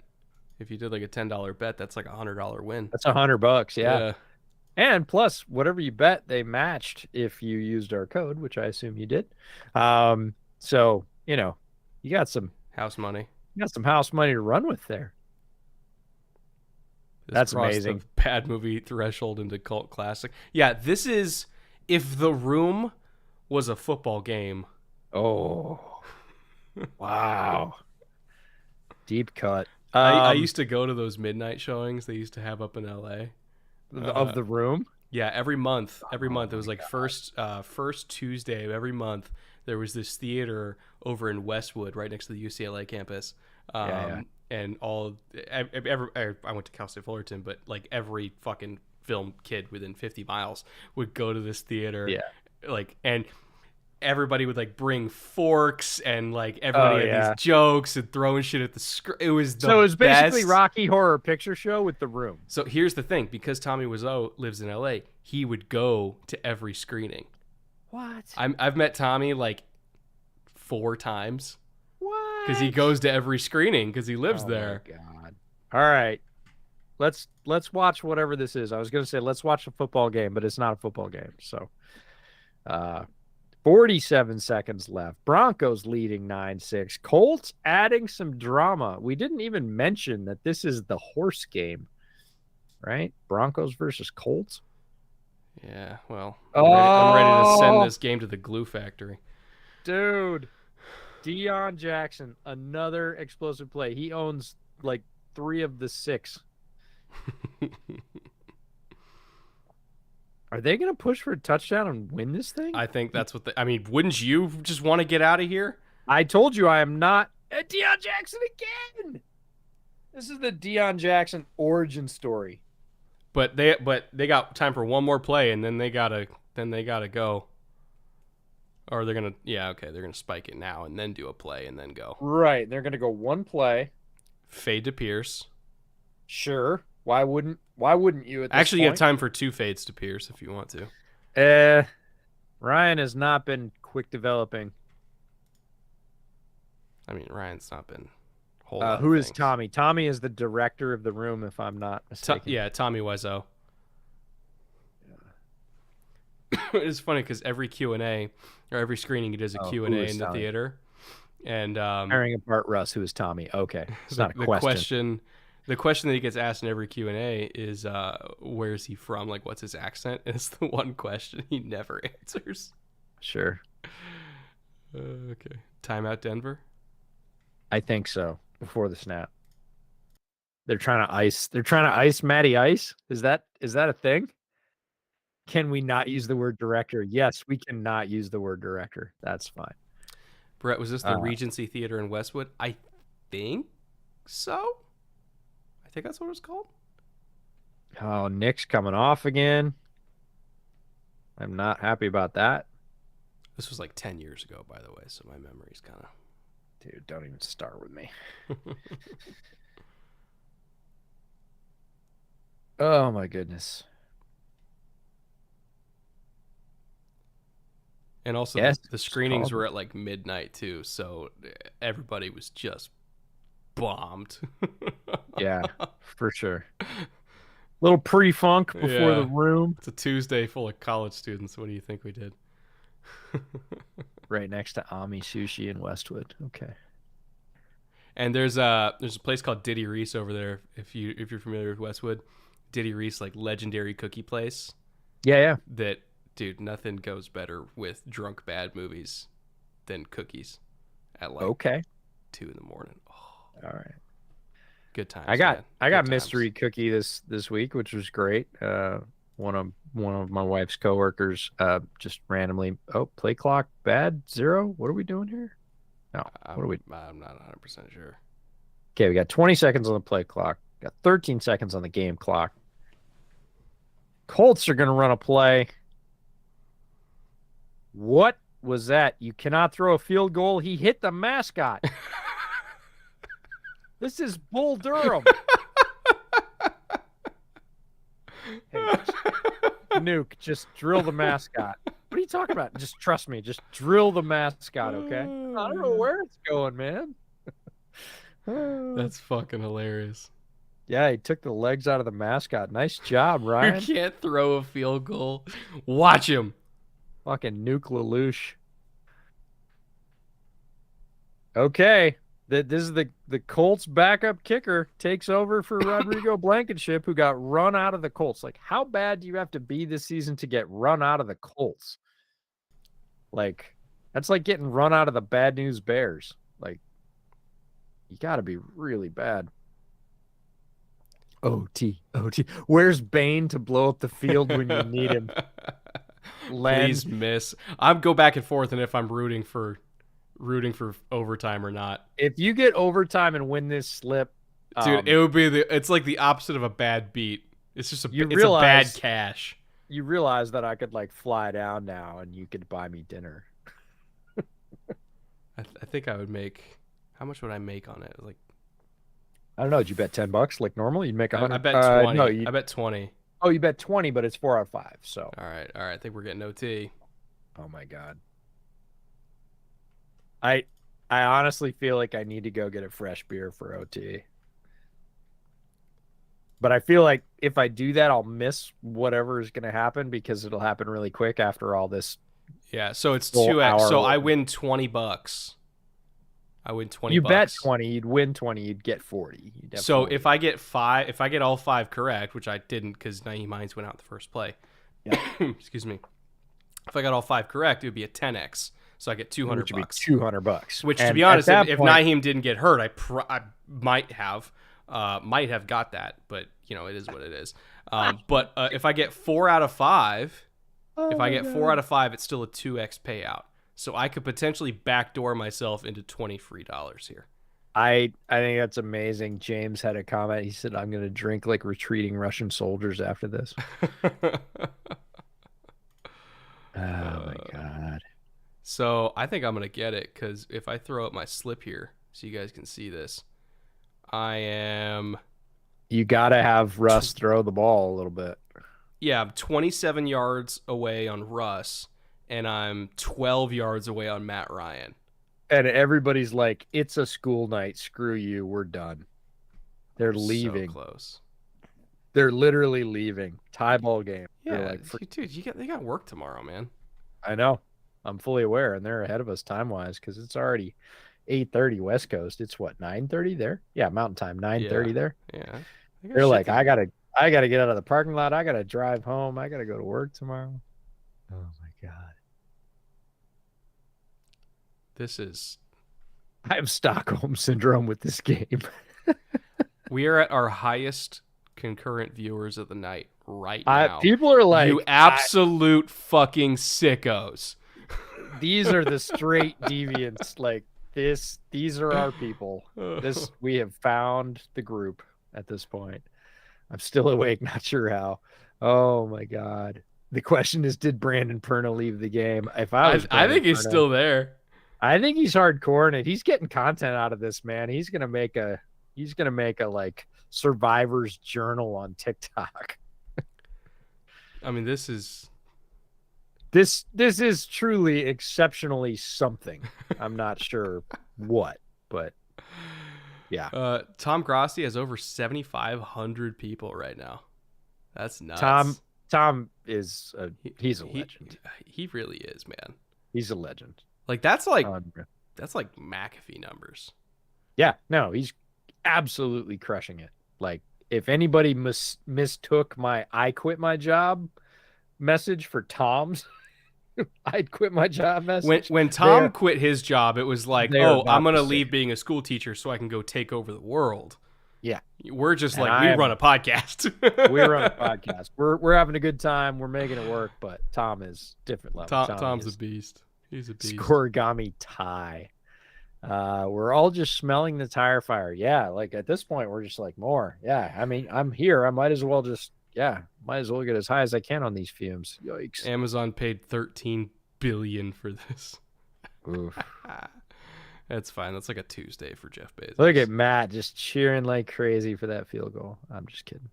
Speaker 1: if you did like a $10 bet, that's like $100 win.
Speaker 2: That's $100. Yeah.
Speaker 1: Yeah.
Speaker 2: And plus, whatever you bet, they matched if you used our code, which I assume you did. So you got some
Speaker 1: House money.
Speaker 2: house money to run with there.
Speaker 1: This
Speaker 2: That's
Speaker 1: crossed
Speaker 2: amazing.
Speaker 1: the bad movie threshold into cult classic. Yeah, this is if The Room was a football game.
Speaker 2: Oh, wow. Deep cut.
Speaker 1: I used to go to those midnight showings they used to have up in LA.
Speaker 2: Of The Room.
Speaker 1: Yeah, every month. Every month it
Speaker 2: my
Speaker 1: was like first Tuesday of every month. There was this theater over in Westwood, right next to the UCLA campus.
Speaker 2: Yeah.
Speaker 1: And I went to Cal State Fullerton, but like every fucking film kid within 50 miles would go to this theater.
Speaker 2: Yeah.
Speaker 1: Like, and everybody would like bring forks and like everybody had
Speaker 2: yeah.
Speaker 1: these jokes and throwing shit at the screen. It was the
Speaker 2: So it was basically
Speaker 1: best.
Speaker 2: Rocky Horror Picture Show with The Room.
Speaker 1: So here's the thing, because Tommy Wiseau lives in LA, he would go to every screening.
Speaker 2: What?
Speaker 1: I've met Tommy like 4 times
Speaker 2: What?
Speaker 1: because he goes to every screening because he lives there.
Speaker 2: My God. All right. Let's watch whatever this is. I was going to say let's watch a football game, but it's not a football game. So 47 seconds left. Broncos leading 9-6. Colts adding some drama. We didn't even mention that this is the horse game, right? Broncos versus Colts.
Speaker 1: Yeah, well, I'm ready to send this game to the glue factory.
Speaker 2: Dude, Deion Jackson, another explosive play. He owns like 3 of the 6. Are they going to push for a touchdown and win this thing?
Speaker 1: I think that's what I mean, wouldn't you just want to get out of here?
Speaker 2: I told you I am not at Deion Jackson again. This is the Deion Jackson origin story.
Speaker 1: But they got time for one more play and then they gotta go. Or they're gonna spike it now and then do a play and then go.
Speaker 2: Right. They're gonna go one play.
Speaker 1: Fade to Pierce.
Speaker 2: Sure. Why wouldn't you at this
Speaker 1: Actually,
Speaker 2: point?
Speaker 1: you have time for 2 fades to Pierce if you want to.
Speaker 2: Ryan has not been quick developing.
Speaker 1: I mean, Ryan's not been
Speaker 2: who is Tommy? Tommy is the director of The Room, if I'm not mistaken.
Speaker 1: Tommy Wiseau. It's funny because every Q&A or every screening he does a Q&A in the theater. And
Speaker 2: tearing apart Russ, who is Tommy. Okay. It's not a question.
Speaker 1: The question that he gets asked in every Q&A is where is he from? Like, what's his accent? And it's the one question he never answers.
Speaker 2: Sure.
Speaker 1: Okay. Timeout Denver?
Speaker 2: I think so. Before the snap. They're trying to ice Matty Ice. Is that a thing? Can we not use the word director? Yes, we cannot use the word director. That's fine.
Speaker 1: Brett, was this the Regency Theater in Westwood? I think so. I think that's what it's called.
Speaker 2: Oh, Nick's coming off again. I'm not happy about that.
Speaker 1: This was like 10 years ago, by the way, so my memory's kind of...
Speaker 2: Dude, don't even start with me. Oh, my goodness.
Speaker 1: And also,
Speaker 2: yes,
Speaker 1: the screenings were at like midnight, too, so everybody was just bombed.
Speaker 2: Yeah, for sure. Little pre-funk before The Room.
Speaker 1: It's a Tuesday full of college students. What do you think we did?
Speaker 2: Right next to Ami Sushi in Westwood. Okay.
Speaker 1: And there's a place called Diddy Reese over there. If you're familiar with Westwood, Diddy Reese, like legendary cookie place.
Speaker 2: Yeah.
Speaker 1: That, dude, nothing goes better with drunk bad movies than cookies at like 2 a.m. Oh,
Speaker 2: all right.
Speaker 1: Good times.
Speaker 2: I got mystery cookie this week, which was great. One of my wife's coworkers just randomly, play clock bad 0. What are we doing here? No, what are we?
Speaker 1: I'm not 100% sure.
Speaker 2: Okay, we got 20 seconds on the play clock. Got 13 seconds on the game clock. Colts are going to run a play. What was that? You cannot throw a field goal. He hit the mascot. This is Bull Durham. Hey, Nuke, just drill the mascot. What are you talking about? Just trust me. Just drill the mascot, okay? I don't know where it's going, man.
Speaker 1: That's fucking hilarious.
Speaker 2: Yeah, he took the legs out of the mascot. Nice job, Ryan.
Speaker 1: You can't throw a field goal. Watch him.
Speaker 2: Fucking Nuke Lelouch. Okay. This is the Colts backup kicker takes over for Rodrigo Blankenship, who got run out of the Colts. Like, how bad do you have to be this season to get run out of the Colts? Like, that's like getting run out of the Bad News Bears. Like, you got to be really bad. OT. Where's Bane to blow up the field when you need him?
Speaker 1: Please miss. I'm go back and forth, and if I'm rooting for overtime or not.
Speaker 2: If you get overtime and win this slip,
Speaker 1: dude, it would be it's like the opposite of a bad beat. It's just a bad cash.
Speaker 2: You realize that I could like fly down now and you could buy me dinner.
Speaker 1: I think I would make. How much would I make on it? Like,
Speaker 2: I don't know. Did you bet $10 like normal? You'd make 100.
Speaker 1: I bet 20. No, I bet 20.
Speaker 2: Oh, you bet 20, but it's 4 out of 5. So
Speaker 1: all right. I think we're getting OT.
Speaker 2: Oh my god. I honestly feel like I need to go get a fresh beer for OT. But I feel like if I do that, I'll miss whatever is going to happen because it'll happen really quick after all this.
Speaker 1: Yeah, so it's 2x. So I win $20. I win $20.
Speaker 2: You bet 20, you'd win 20, you'd get 40.
Speaker 1: So
Speaker 2: 40.
Speaker 1: if I get all 5 correct, which I didn't because Naheem Hines went out the first play.
Speaker 2: Yeah.
Speaker 1: Excuse me. If I got all 5 correct, it would be a 10x. So I get $200.
Speaker 2: Which would be $200.
Speaker 1: Which, to be honest, if Naheem didn't get hurt, I might have got that. But you know, it is what it is. But if I get 4 out of 5, four out of 5, it's still a 2x payout. So I could potentially backdoor myself into $20 free here.
Speaker 2: I think that's amazing. James had a comment. He said, "I'm going to drink like retreating Russian soldiers after this." Oh my god.
Speaker 1: So I think I'm going to get it because if I throw up my slip here so you guys can see this, I am...
Speaker 2: You got to have Russ throw the ball a little bit.
Speaker 1: Yeah, I'm 27 yards away on Russ, and I'm 12 yards away on Matt Ryan.
Speaker 2: And everybody's like, it's a school night. Screw you. We're done. They're leaving.
Speaker 1: So close.
Speaker 2: They're literally leaving. Tie ball game.
Speaker 1: Yeah, like, dude, they got work tomorrow, man.
Speaker 2: I know. I'm fully aware, and they're ahead of us time-wise because it's already 8:30 West Coast. It's what, 9:30 there? Yeah, Mountain Time, 9:30 there.
Speaker 1: Yeah.
Speaker 2: They're like, I gotta get out of the parking lot. I gotta drive home. I gotta go to work tomorrow. Oh my god. I have Stockholm syndrome with this game.
Speaker 1: We are at our highest concurrent viewers of the night right now.
Speaker 2: People are like,
Speaker 1: you absolute fucking sickos.
Speaker 2: These are the straight deviants. Like these are our people. We have found the group at this point. I'm still awake, not sure how. Oh my god. The question is, did Brandon Perna leave the game? I
Speaker 1: think he's still there.
Speaker 2: I think he's hardcore in it. He's getting content out of this, man. He's gonna make a like survivor's journal on TikTok.
Speaker 1: I mean, this is
Speaker 2: truly exceptionally something. I'm not sure what, but yeah.
Speaker 1: Tom Grossi has over 7,500 people right now. That's nuts.
Speaker 2: Tom is he's a legend.
Speaker 1: He really is, man.
Speaker 2: He's a legend.
Speaker 1: Like that's like McAfee numbers.
Speaker 2: Yeah, no, he's absolutely crushing it. Like if anybody mistook my "I quit my job" message for Tom's "I'd quit my job" message.
Speaker 1: When Tom quit his job, it was like, oh, I'm gonna leave being a school teacher so I can go take over the world.
Speaker 2: Yeah,
Speaker 1: we're just we run a podcast.
Speaker 2: We run a podcast. We're having a good time. We're making it work. But Tom is different level.
Speaker 1: Tom's a beast. He's a beast.
Speaker 2: Scorigami tie. We're all just smelling the tire fire. Yeah, like at this point, we're just like more. Yeah, I mean, I'm here. I might as well get as high as I can on these fumes. Yikes.
Speaker 1: Amazon paid $13 billion for this.
Speaker 2: Oof.
Speaker 1: That's fine. That's like a Tuesday for Jeff Bezos.
Speaker 2: Look at Matt just cheering like crazy for that field goal. I'm just kidding.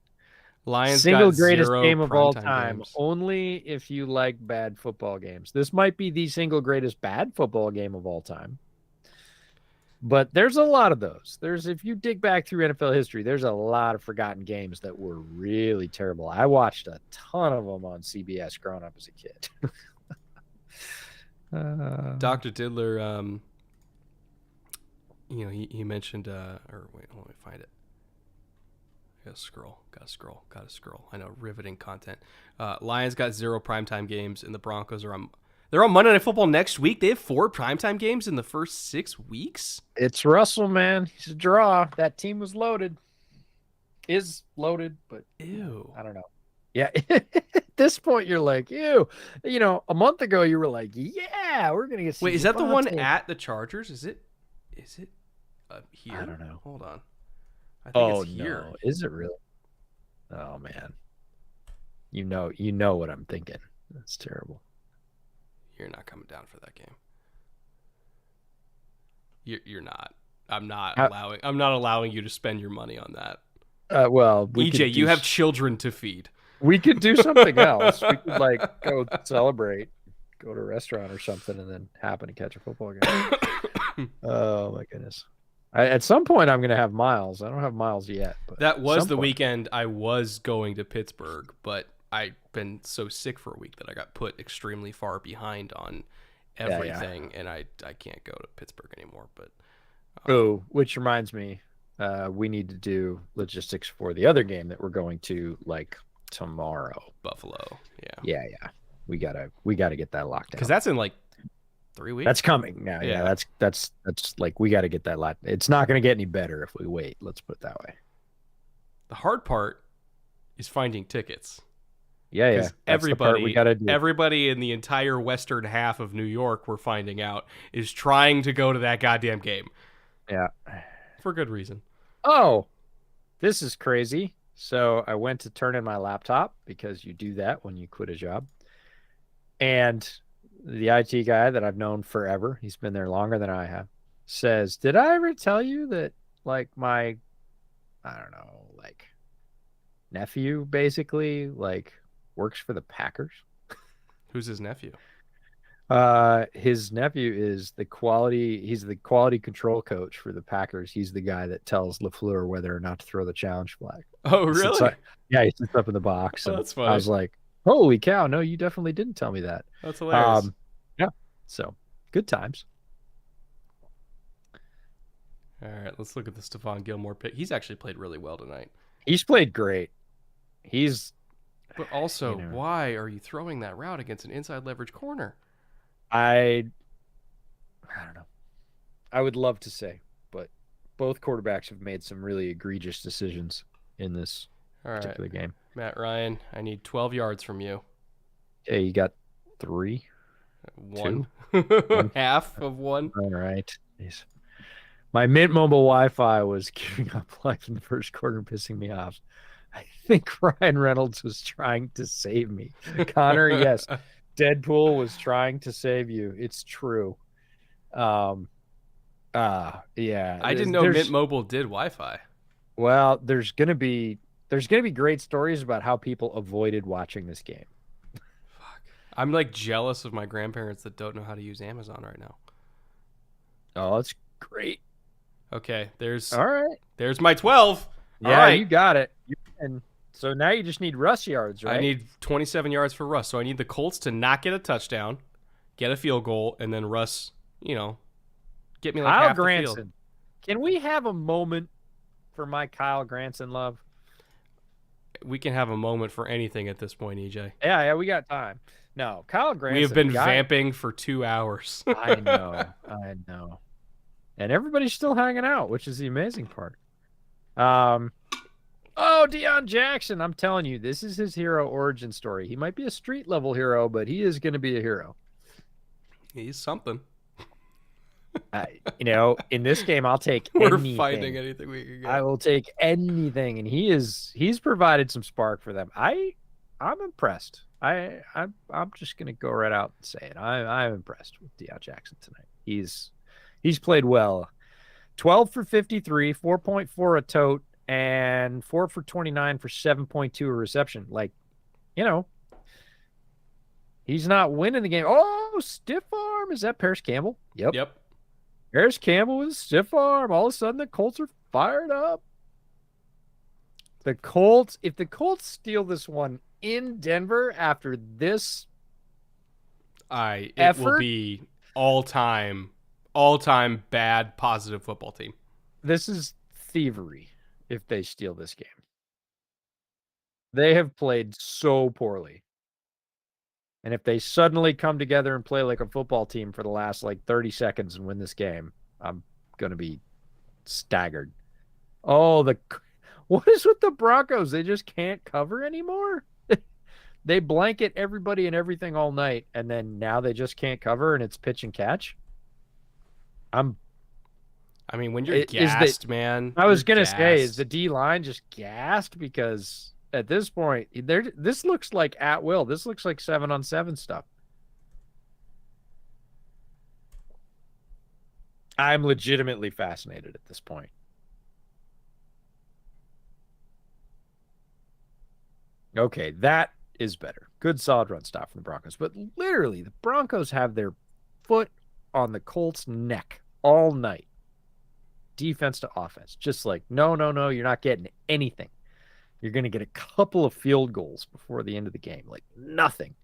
Speaker 1: Lions
Speaker 2: Single
Speaker 1: got
Speaker 2: greatest
Speaker 1: 0
Speaker 2: game of all
Speaker 1: primetime
Speaker 2: time,
Speaker 1: games.
Speaker 2: only if you like bad football games. This might be the single greatest bad football game of all time. But there's a lot of those. If you dig back through NFL history, there's a lot of forgotten games that were really terrible. I watched a ton of them on CBS growing up as a kid.
Speaker 1: Dr. Diddler, he mentioned, or wait, let me find it. Gotta scroll. I know, riveting content. Lions got 0 primetime games, and the Broncos they're on Monday Night Football next week. They have 4 primetime games in the first 6 weeks.
Speaker 2: It's Russell, man. He's a draw. That team was loaded. Is loaded, but
Speaker 1: ew.
Speaker 2: I don't know. Yeah. At this point, you're like, ew. A month ago, you were like, yeah, we're going to get.
Speaker 1: Wait, is that the one at the Chargers? Is it here?
Speaker 2: I don't know.
Speaker 1: Hold on. I think it's here.
Speaker 2: No. Is it really? Oh, man. You know what I'm thinking. That's terrible.
Speaker 1: You're not coming down for that game. You're not. I'm not allowing you to spend your money on that.
Speaker 2: Well,
Speaker 1: EJ, you have children to feed.
Speaker 2: We could do something else. We could go celebrate, go to a restaurant or something, and then happen to catch a football game. Oh my goodness! At some point, I'm going to have miles. I don't have miles yet. But
Speaker 1: that was the weekend I was going to Pittsburgh, but I've been so sick for a week that I got put extremely far behind on everything, and I can't go to Pittsburgh anymore. But
Speaker 2: which reminds me, we need to do logistics for the other game that we're going to tomorrow.
Speaker 1: Buffalo,
Speaker 2: yeah. We gotta get that locked down
Speaker 1: because that's in 3 weeks.
Speaker 2: That's coming now. Yeah, that's we got to get that locked. It's not going to get any better if we wait. Let's put it that way.
Speaker 1: The hard part is finding tickets.
Speaker 2: Yeah.
Speaker 1: Everybody in the entire western half of New York, we're finding out, is trying to go to that goddamn game.
Speaker 2: Yeah.
Speaker 1: For good reason.
Speaker 2: Oh, this is crazy. So I went to turn in my laptop because you do that when you quit a job. And the IT guy that I've known forever, he's been there longer than I have, says, did I ever tell you that my, I don't know, nephew basically works for the Packers?
Speaker 1: Who's his nephew?
Speaker 2: His nephew is he's the quality control coach for the Packers. He's the guy that tells LaFleur whether or not to throw the challenge flag.
Speaker 1: Oh, really?
Speaker 2: He sits up in the box.
Speaker 1: Oh, that's funny.
Speaker 2: I was like, holy cow, no, you definitely didn't tell me that.
Speaker 1: That's hilarious.
Speaker 2: Yeah. So good times.
Speaker 1: All right, let's look at the Stephon Gilmore pick. He's actually played really well tonight.
Speaker 2: He's played great.
Speaker 1: But also, why are you throwing that route against an inside leverage corner?
Speaker 2: I don't know. I would love to say, but both quarterbacks have made some really egregious decisions in this particular game.
Speaker 1: Matt Ryan, I need 12 yards from you.
Speaker 2: Hey, you got 3?
Speaker 1: 1. Half of 1.
Speaker 2: All right. Jeez. My Mint Mobile Wi-Fi was giving up life in the first quarter, pissing me off. I think Ryan Reynolds was trying to save me. Connor, yes. Deadpool was trying to save you. It's true. Yeah.
Speaker 1: I didn't know Mint Mobile did Wi-Fi.
Speaker 2: Well, there's gonna be great stories about how people avoided watching this game.
Speaker 1: Fuck. I'm jealous of my grandparents that don't know how to use Amazon right now.
Speaker 2: Oh, that's great.
Speaker 1: Okay,
Speaker 2: all right.
Speaker 1: There's my 12.
Speaker 2: Yeah,
Speaker 1: all right.
Speaker 2: You got it. And so now you just need Russ yards, right?
Speaker 1: I need 27 yards for Russ. So I need the Colts to not get a touchdown, get a field goal, and then Russ, get me
Speaker 2: Kyle
Speaker 1: half
Speaker 2: Granson.
Speaker 1: the field.
Speaker 2: Can we have a moment for my Kyle Granson love?
Speaker 1: We can have a moment for anything at this point, EJ.
Speaker 2: Yeah, we got time. No, Kyle Granson.
Speaker 1: We have been vamping for 2 hours.
Speaker 2: I know. And everybody's still hanging out, which is the amazing part. Deion Jackson. I'm telling you, this is his hero origin story. He might be a street level hero, but he is going to be a hero.
Speaker 1: He's something.
Speaker 2: In this game, I'll take
Speaker 1: We're
Speaker 2: anything.
Speaker 1: finding anything we can get.
Speaker 2: I will take anything, and he's provided some spark for them. I'm impressed. I'm just gonna go right out and say it. I'm impressed with Deion Jackson tonight. He's played well. 12 for 53, 4.4 a tote, and 4 for 29 for 7.2 a reception. Like, you know, he's not winning the game. Oh, stiff arm. Is that Paris Campbell? Yep.
Speaker 1: Yep.
Speaker 2: Paris Campbell with stiff arm. All of a sudden, the Colts are fired up. The Colts, if the Colts steal this one in Denver after this
Speaker 1: It will
Speaker 2: effort,
Speaker 1: be all time bad positive football team.
Speaker 2: this is thievery if they steal this game. They have played so poorly. And if they suddenly come together and play like a football team for the last like 30 seconds and win this game, I'm going to be staggered. Oh, what is with the Broncos? They just can't cover anymore. They blanket everybody and everything all night, and then now they just can't cover, and it's pitch and catch.
Speaker 1: I mean, when you're gassed, man.
Speaker 2: I was gonna say, is the D line just gassed? Because at this point, this looks like at will. This looks like 7-on-7 stuff. I'm legitimately fascinated at this point. Okay, that is better. Good solid run stop from the Broncos. But literally, the Broncos have their foot on the Colts' neck all night. Defense to offense. Just like, no, you're not getting anything. You're going to get a couple of field goals before the end of the game. Like nothing.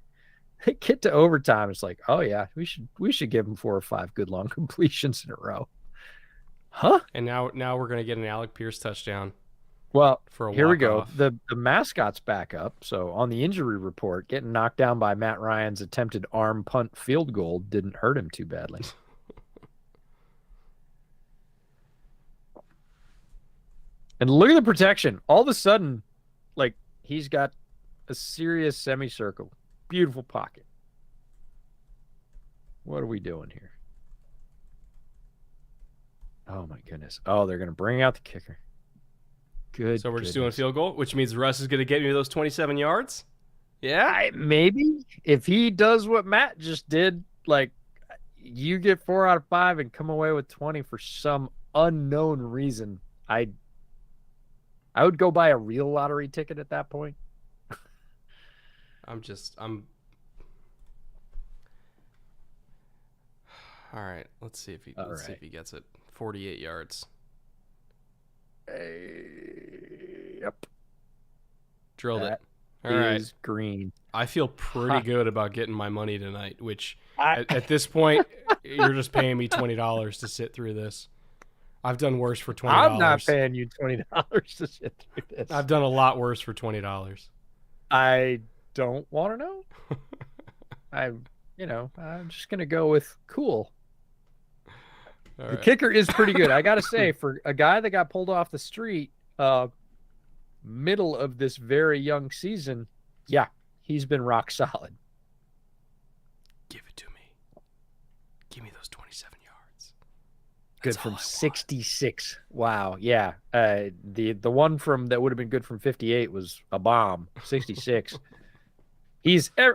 Speaker 2: They get to overtime. It's like, oh yeah, we should give them 4 or 5 good long completions in a row. Huh?
Speaker 1: And now we're going to get an Alec Pierce touchdown.
Speaker 2: Well,
Speaker 1: for a
Speaker 2: here we go.
Speaker 1: walk-off.
Speaker 2: The mascot's back up. So on the injury report, getting knocked down by Matt Ryan's attempted arm punt field goal didn't hurt him too badly. And look at the protection. All of a sudden, like, he's got a serious semicircle. Beautiful pocket. What are we doing here? Oh, my goodness. Oh, they're going to bring out the kicker. Good.
Speaker 1: So we're just doing a field goal, which means Russ is going to get me those 27 yards? Yeah?
Speaker 2: Maybe. If he does what Matt just did, like, you get 4 out of 5 and come away with 20 for some unknown reason, I would go buy a real lottery ticket at that point.
Speaker 1: I'm all right. Let's see if he gets it. 48 yards.
Speaker 2: Yep.
Speaker 1: Drilled
Speaker 2: that
Speaker 1: it. All right.
Speaker 2: Green.
Speaker 1: I feel pretty good about getting my money tonight, which at this point, you're just paying me $20 to sit through this. I've done worse for $20.
Speaker 2: I'm not paying you $20 to sit through this.
Speaker 1: I've done a lot worse for $20.
Speaker 2: I don't want to know. I'm just going to go with cool. The kicker is pretty good. I got to say, for a guy that got pulled off the street middle of this very young season, yeah, he's been rock solid.
Speaker 1: Give it to me. Give me those 27 yards.
Speaker 2: Good from 66. Wow. Yeah. The one from that would have been good from 58 was a bomb. 66.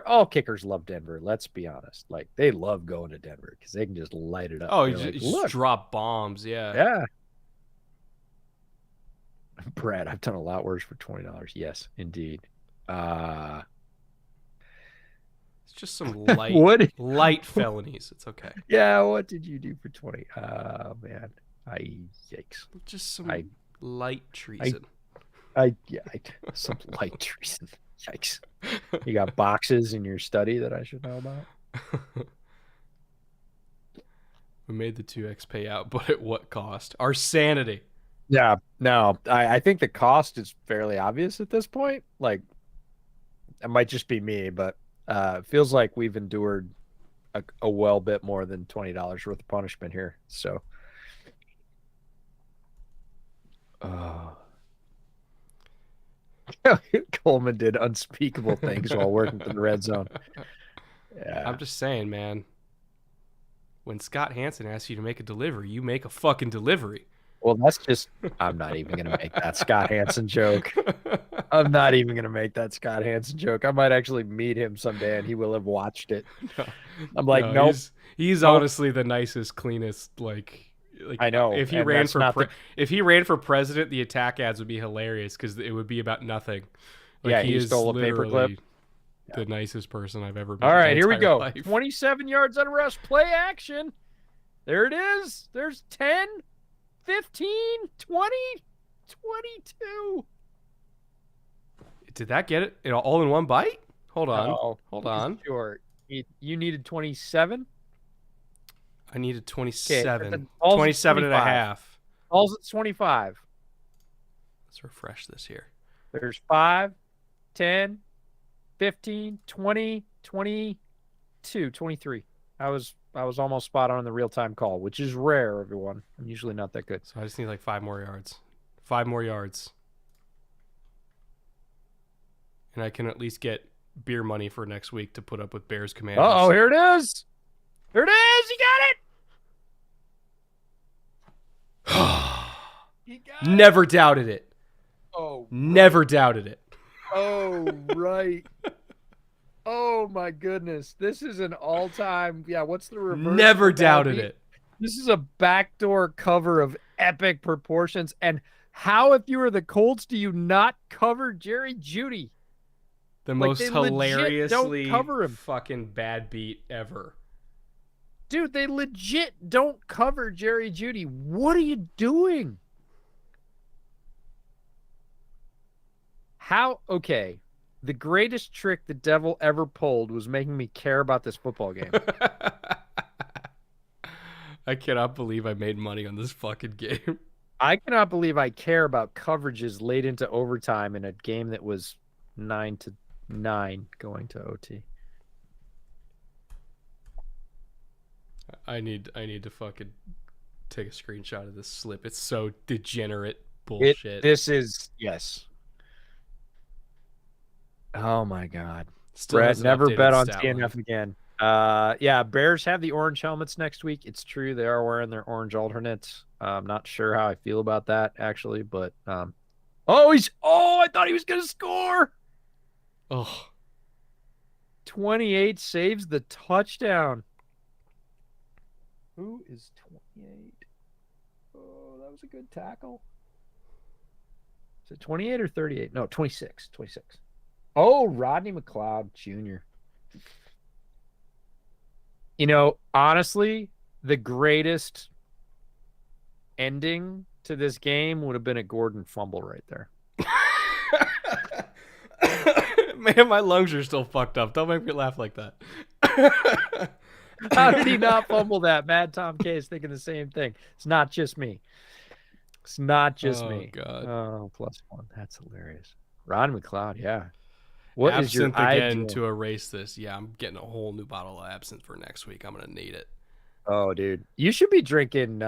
Speaker 2: All kickers love Denver. Let's be honest. Like, they love going to Denver because they can just light it up.
Speaker 1: Oh, you just drop bombs. Yeah.
Speaker 2: Yeah. Brad, I've done a lot worse for $20. Yes, indeed.
Speaker 1: It's just some light felonies. It's okay.
Speaker 2: Yeah. What did you do for 20? Oh, man. Yikes.
Speaker 1: Just some light treason.
Speaker 2: Some light treason. Yikes. You got boxes in your study that I should know about?
Speaker 1: We made the 2x payout, but at what cost? Our sanity.
Speaker 2: Yeah. No, I think the cost is fairly obvious at this point. Like, it might just be me, but it feels like we've endured a well bit more than $20 worth of punishment here. So, Coleman did unspeakable things while working for the red zone. Yeah.
Speaker 1: I'm just saying, man. When Scott Hansen asks you to make a delivery, you make a fucking delivery.
Speaker 2: Well, that's just, I'm not even going to make that Scott Hansen joke. I'm not even going to make that Scott Hansen joke. I might actually meet him someday and he will have watched it.
Speaker 1: No,
Speaker 2: I'm like,
Speaker 1: no,
Speaker 2: nope,
Speaker 1: he's
Speaker 2: nope.
Speaker 1: honestly the nicest, cleanest. Like
Speaker 2: I know.
Speaker 1: if he
Speaker 2: And
Speaker 1: ran
Speaker 2: that's
Speaker 1: for
Speaker 2: not the,
Speaker 1: if he ran for president, the attack ads would be hilarious because it would be about nothing. Like
Speaker 2: yeah,
Speaker 1: he
Speaker 2: he
Speaker 1: is
Speaker 2: stole a paperclip.
Speaker 1: literally
Speaker 2: Yeah.
Speaker 1: the nicest person I've ever
Speaker 2: All
Speaker 1: met in my
Speaker 2: right, here we
Speaker 1: entire
Speaker 2: go.
Speaker 1: life.
Speaker 2: 27 yards on rush, play action. There it is. There's 10, 15, 20, 22.
Speaker 1: Did that get it all in one bite? Hold on.
Speaker 2: No,
Speaker 1: Hold
Speaker 2: he's
Speaker 1: on.
Speaker 2: short. You needed 27.
Speaker 1: I needed
Speaker 2: Okay,
Speaker 1: 27.
Speaker 2: balls at
Speaker 1: 27 and a
Speaker 2: 25.
Speaker 1: half.
Speaker 2: Balls at 25.
Speaker 1: Let's refresh this here.
Speaker 2: There's 5, 10, 15, 20, 22, 23. I was almost spot on the real-time call, which is rare, everyone. I'm usually not that good.
Speaker 1: So I just need like 5 more yards. 5 more yards. And I can at least get beer money for next week to put up with Bears Commanders.
Speaker 2: Uh-oh, here it is. Here it is. You got it. You got
Speaker 1: Never doubted it.
Speaker 2: Oh,
Speaker 1: Never doubted it.
Speaker 2: oh, right. Oh my goodness. This is an all-time. Yeah, what's the reverse?
Speaker 1: Never doubted it.
Speaker 2: This is a backdoor cover of epic proportions. And how, if you were the Colts, do you not cover Jerry Jeudy?
Speaker 1: The
Speaker 2: Like,
Speaker 1: most
Speaker 2: they legit
Speaker 1: hilariously
Speaker 2: don't cover him.
Speaker 1: fucking bad beat ever.
Speaker 2: Dude, they legit don't cover Jerry Jeudy. What are you doing? How? Okay. The greatest trick the devil ever pulled was making me care about this football game.
Speaker 1: I cannot believe I made money on this fucking game.
Speaker 2: I cannot believe I care about coverages late into overtime in a game that was 9-9 going to OT.
Speaker 1: I need to fucking take a screenshot of this slip. It's so degenerate bullshit.
Speaker 2: This is, yes. Oh my God.
Speaker 1: Still
Speaker 2: Brett,
Speaker 1: hasn't
Speaker 2: never
Speaker 1: updated
Speaker 2: bet on
Speaker 1: stat
Speaker 2: TNF
Speaker 1: line.
Speaker 2: again. Yeah, Bears have the orange helmets next week. It's true. They are wearing their orange alternates. I'm not sure how I feel about that, actually, but I thought he was gonna score.
Speaker 1: Oh,
Speaker 2: 28 saves the touchdown. Who is 28? Oh, that was a good tackle. Is it 28 or 38? No, 26. 26. Oh, Rodney McLeod Jr. You know, honestly, the greatest ending to this game would have been a Gordon fumble right there.
Speaker 1: man, my lungs are still fucked up. Don't make me laugh like that.
Speaker 2: How did he not fumble that? Mad Tom K is thinking the same thing. It's not just me. It's not just me.
Speaker 1: Oh God.
Speaker 2: Oh, +1. That's hilarious. Ron McLeod, yeah. What is your
Speaker 1: Absinthe again
Speaker 2: ideal?
Speaker 1: to erase this. Yeah, I'm getting a whole new bottle of absinthe for next week. I'm gonna need it.
Speaker 2: Oh, dude, you should be drinking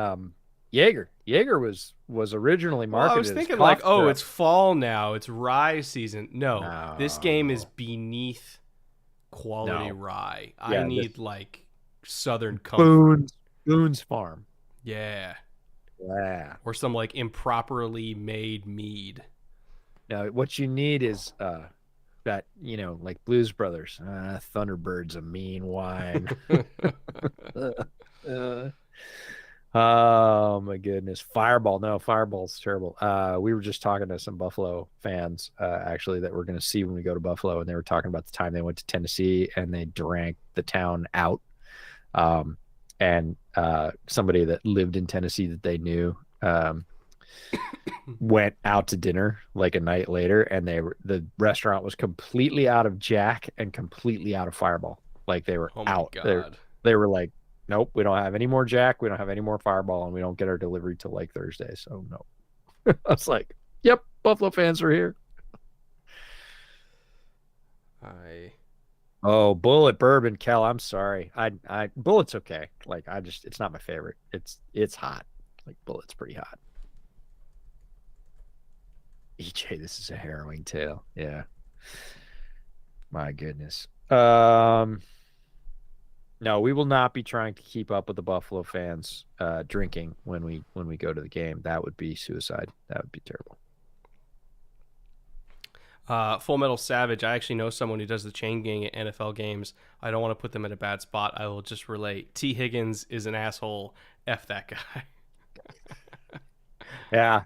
Speaker 2: Jaeger. Jaeger was originally
Speaker 1: Well,
Speaker 2: marketed.
Speaker 1: I was
Speaker 2: as
Speaker 1: thinking
Speaker 2: cough
Speaker 1: like, oh,
Speaker 2: syrup.
Speaker 1: it's fall now. It's rye season. No, this game is beneath quality
Speaker 2: No.
Speaker 1: rye.
Speaker 2: Yeah,
Speaker 1: I need like Southern Comfort.
Speaker 2: Boone's Farm.
Speaker 1: Yeah,
Speaker 2: Yeah.
Speaker 1: or some like improperly made mead.
Speaker 2: Now, what you need is that, like Blues Brothers. Thunderbird's a mean wine. Oh my goodness. Fireball. No, Fireball's terrible. We were just talking to some Buffalo fans, actually, that we're going to see when we go to Buffalo. And they were talking about the time they went to Tennessee and they drank the town out. And somebody that lived in Tennessee that they knew, went out to dinner like a night later, and the restaurant was completely out of Jack and completely out of Fireball. Like they were
Speaker 1: Oh my
Speaker 2: out.
Speaker 1: God.
Speaker 2: They were like, nope, we don't have any more Jack, we don't have any more Fireball, and we don't get our delivery till like Thursday. So no. I was like, yep, Buffalo fans are here. Oh, Bullet Bourbon, Kel. I'm sorry. I Bullet's okay. Like it's not my favorite. It's hot. Like Bullet's pretty hot. EJ, this is a harrowing tale. Yeah. My goodness. No, we will not be trying to keep up with the Buffalo fans drinking when we go to the game. That would be suicide. That would be terrible.
Speaker 1: Full Metal Savage. I actually know someone who does the chain gang at NFL games. I don't want to put them in a bad spot. I will just relate. T. Higgins is an asshole. F that guy.
Speaker 2: Yeah.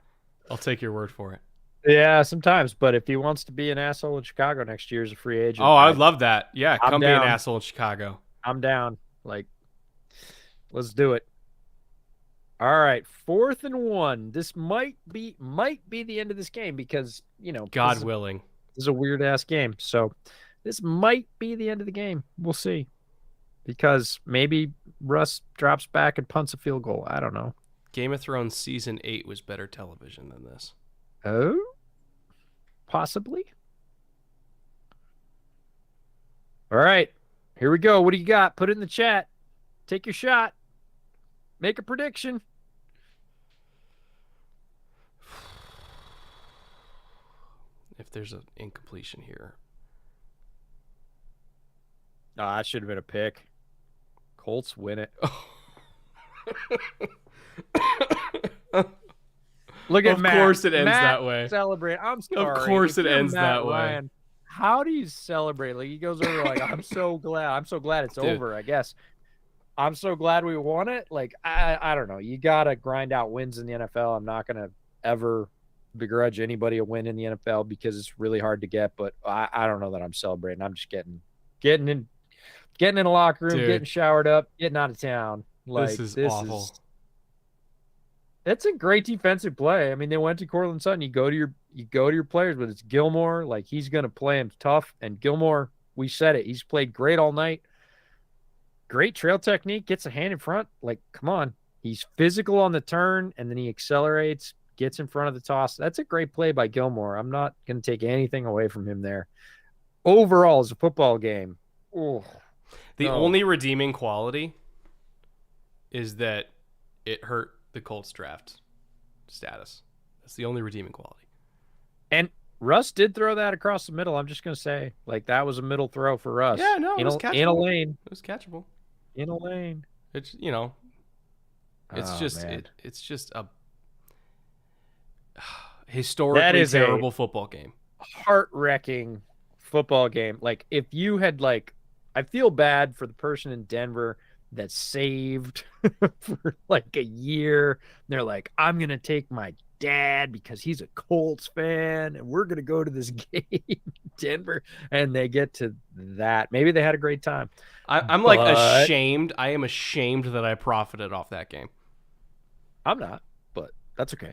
Speaker 1: I'll take your word for it.
Speaker 2: Yeah, sometimes. But if he wants to be an asshole in Chicago next year as a free agent,
Speaker 1: Oh, I would love that. Yeah,
Speaker 2: I'm
Speaker 1: come be an
Speaker 2: down.
Speaker 1: asshole in Chicago.
Speaker 2: I'm down. Like, let's do it. All right, 4th and 1. This might be the end of this game because,
Speaker 1: God willing.
Speaker 2: This is a weird ass game. So this might be the end of the game. We'll see. Because maybe Russ drops back and punts a field goal. I don't know.
Speaker 1: Game of Thrones season 8 was better television than this.
Speaker 2: Oh? Possibly. All right. Here we go. What do you got? Put it in the chat. Take your shot. Make a prediction.
Speaker 1: If there's an incompletion here.
Speaker 2: Oh, that should have been a pick. Colts win it. Look at Matt.
Speaker 1: Of course it ends
Speaker 2: Matt
Speaker 1: that way.
Speaker 2: Celebrate. I'm sorry.
Speaker 1: Of course it ends
Speaker 2: Matt
Speaker 1: that
Speaker 2: Ryan, way. How do you celebrate? Like, he goes over like, I'm so glad it's over, I guess. I'm so glad we won it. Like, I don't know. You got to grind out wins in the NFL. I'm not going to ever begrudge anybody a win in the NFL because it's really hard to get, but I don't know that I'm celebrating. I'm just getting in a locker room, getting showered up, getting out of town. Like,
Speaker 1: this is awful.
Speaker 2: It's a great defensive play. I mean, they went to Cortland Sutton. You go to your players, but it's Gilmore. Like, he's going to play him tough. And Gilmore, we said it. He's played great all night. Great trail technique. Gets a hand in front. Like, come on. He's physical on the turn, and then he accelerates, gets in front of the toss. That's a great play by Gilmore. I'm not going to take anything away from him there. Overall, as a football game,
Speaker 1: the only redeeming quality is that it hurt the Colts draft status. That's the only redeeming quality.
Speaker 2: And Russ did throw that across the middle. I'm just going to say, like, that was a middle throw for Russ.
Speaker 1: Yeah, no, it was catchable.
Speaker 2: In a lane.
Speaker 1: It was catchable.
Speaker 2: In a lane.
Speaker 1: It's, it's just a historically terrible football game.
Speaker 2: Heart-wrecking football game. Like, if you had, like, I feel bad for the person in Denver that saved for like a year. They're like, I'm going to take my dad because he's a Colts fan and we're going to go to this game in Denver. And they get to that. Maybe they had a great time.
Speaker 1: I'm like ashamed. I am ashamed that I profited off that game.
Speaker 2: I'm not, but that's okay.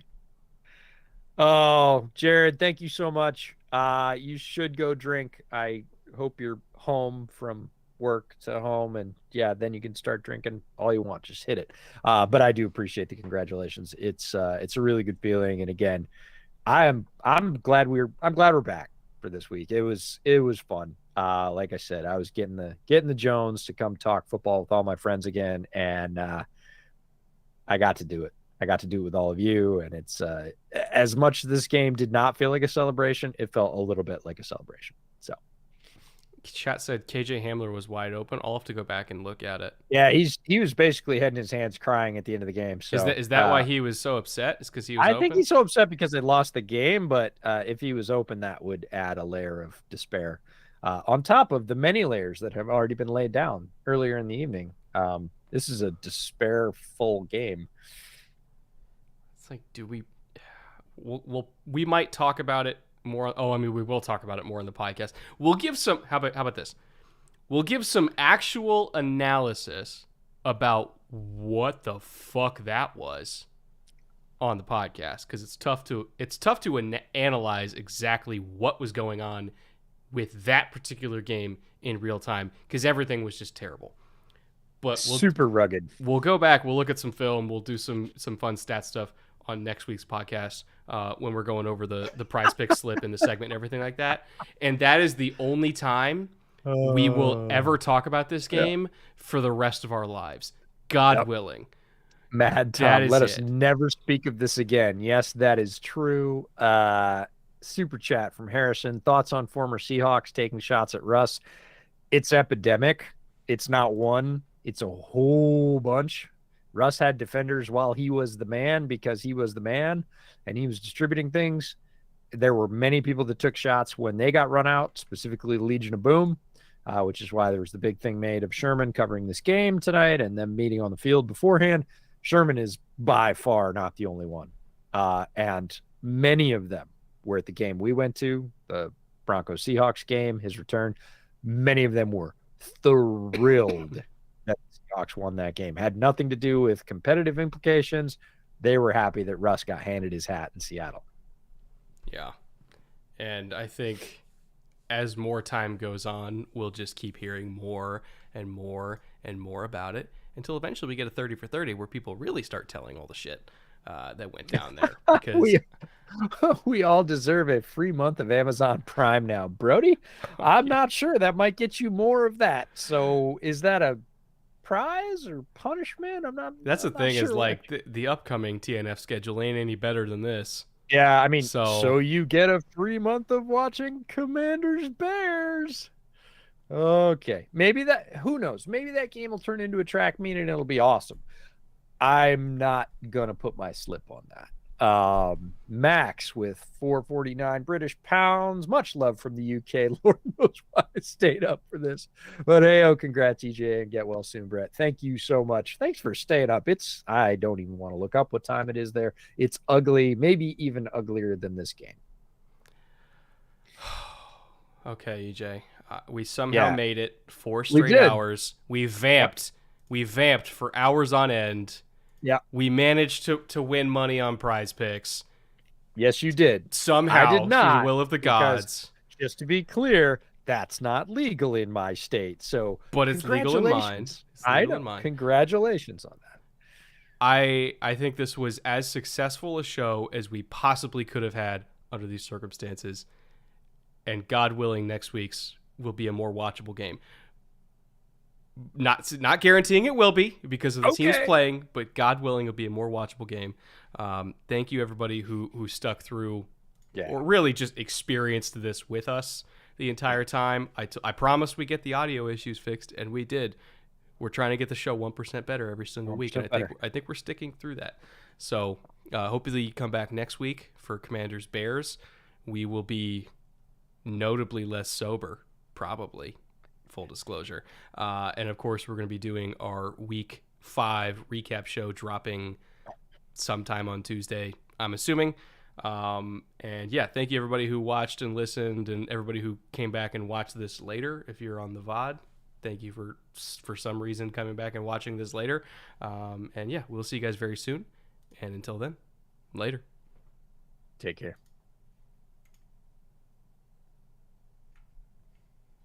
Speaker 2: Oh, Jared, thank you so much. You should go drink. I hope you're home from work to home, and then you can start drinking all you want. Just hit it. But I do appreciate the congratulations. It's a really good feeling. And again, I'm glad we're back for this week. It was fun. Like I said, I was getting the Jones to come talk football with all my friends again, and I got to do it. I got to do it with all of you, and it's as much as this game did not feel like a celebration, it felt a little bit like a celebration. So
Speaker 1: chat said KJ Hamler was wide open. I'll have to go back and look at it.
Speaker 2: Yeah, he was basically heading his hands crying at the end of the game. So
Speaker 1: is that why he was so upset? Is because he was
Speaker 2: I think he's so upset because they lost the game, but if he was open, that would add a layer of despair on top of the many layers that have already been laid down earlier in the evening. This is a despair-full game.
Speaker 1: It's like, we might talk about it more. We will talk about it more in the podcast. We'll give some. How about this? We'll give some actual analysis about what the fuck that was on the podcast, because it's tough to analyze exactly what was going on with that particular game in real time, because everything was just terrible. But
Speaker 2: super rugged.
Speaker 1: We'll go back. We'll look at some film. We'll do some fun stat stuff on next week's podcast when we're going over the prize pick slip in the segment and everything like that. And that is the only time we will ever talk about this game for the rest of our lives. God willing.
Speaker 2: Mad Tom, let us never speak of this again. Yes, that is true. Super chat from Harrison. Thoughts on former Seahawks taking shots at Russ? It's epidemic. It's not one. It's a whole bunch. Russ had defenders while he was the man because he was the man and he was distributing things. There were many people that took shots when they got run out, specifically the Legion of Boom, which is why there was the big thing made of Sherman covering this game tonight and them meeting on the field beforehand. Sherman is by far not the only one. And many of them were at the game we went to, the Broncos Seahawks game, his return. Many of them were thrilled that the Seahawks won that game. Had nothing to do with competitive implications. They were happy that Russ got handed his hat in Seattle.
Speaker 1: Yeah. And I think as more time goes on, we'll just keep hearing more and more and more about it until eventually we get a 30 for 30 where people really start telling all the shit that went down there. Because
Speaker 2: we all deserve a free month of Amazon Prime now. Brody, I'm not sure. That might get you more of that. So is that a prize or punishment?
Speaker 1: That's the
Speaker 2: I'm
Speaker 1: thing
Speaker 2: not
Speaker 1: is
Speaker 2: sure.
Speaker 1: like the upcoming TNF schedule ain't any better than this.
Speaker 2: Yeah, I mean,
Speaker 1: So
Speaker 2: so you get a free month of watching Commanders Bears. Okay. Maybe that, who knows? Maybe that game will turn into a track meet and it'll be awesome. I'm not going to put my slip on that. Max with 449 British pounds. Much love from the UK. Lord knows why I stayed up for this. But hey, oh, congrats, EJ, and get well soon, Brett. Thank you so much. Thanks for staying up. I don't even want to look up what time it is there. It's ugly, maybe even uglier than this game.
Speaker 1: okay, EJ. We somehow
Speaker 2: Yeah,
Speaker 1: made it 4
Speaker 2: we
Speaker 1: straight
Speaker 2: did.
Speaker 1: hours. We
Speaker 2: Yep.
Speaker 1: vamped. We vamped for hours on end.
Speaker 2: Yeah.
Speaker 1: We managed to win money on Prize Picks.
Speaker 2: Yes, you did. I did
Speaker 1: Somehow, through the
Speaker 2: not,
Speaker 1: will of the
Speaker 2: because
Speaker 1: gods.
Speaker 2: just to be clear, that's not legal in my state. So
Speaker 1: But it's legal in mine.
Speaker 2: congratulations.
Speaker 1: It's
Speaker 2: I
Speaker 1: legal in
Speaker 2: know.
Speaker 1: mine.
Speaker 2: Congratulations on that.
Speaker 1: I think this was as successful a show as we possibly could have had under these circumstances. And God willing, next week's will be a more watchable game. Not guaranteeing it will be because of the teams playing, but God willing, it'll be a more watchable game. Thank you everybody who stuck through, or really just experienced this with us the entire time. I promised we get the audio issues fixed, and we did. We're trying to get the show 1% better every single week, and I think we're sticking through that. So hopefully you come back next week for Commanders Bears. We will be notably less sober, probably. Full disclosure. And of course, we're going to be doing our week 5 recap show dropping sometime on Tuesday, I'm assuming. And yeah, thank you everybody who watched and listened and everybody who came back and watched this later. If you're on the VOD, thank you for some reason coming back and watching this later. And yeah, we'll see you guys very soon. And until then, later.
Speaker 2: Take care.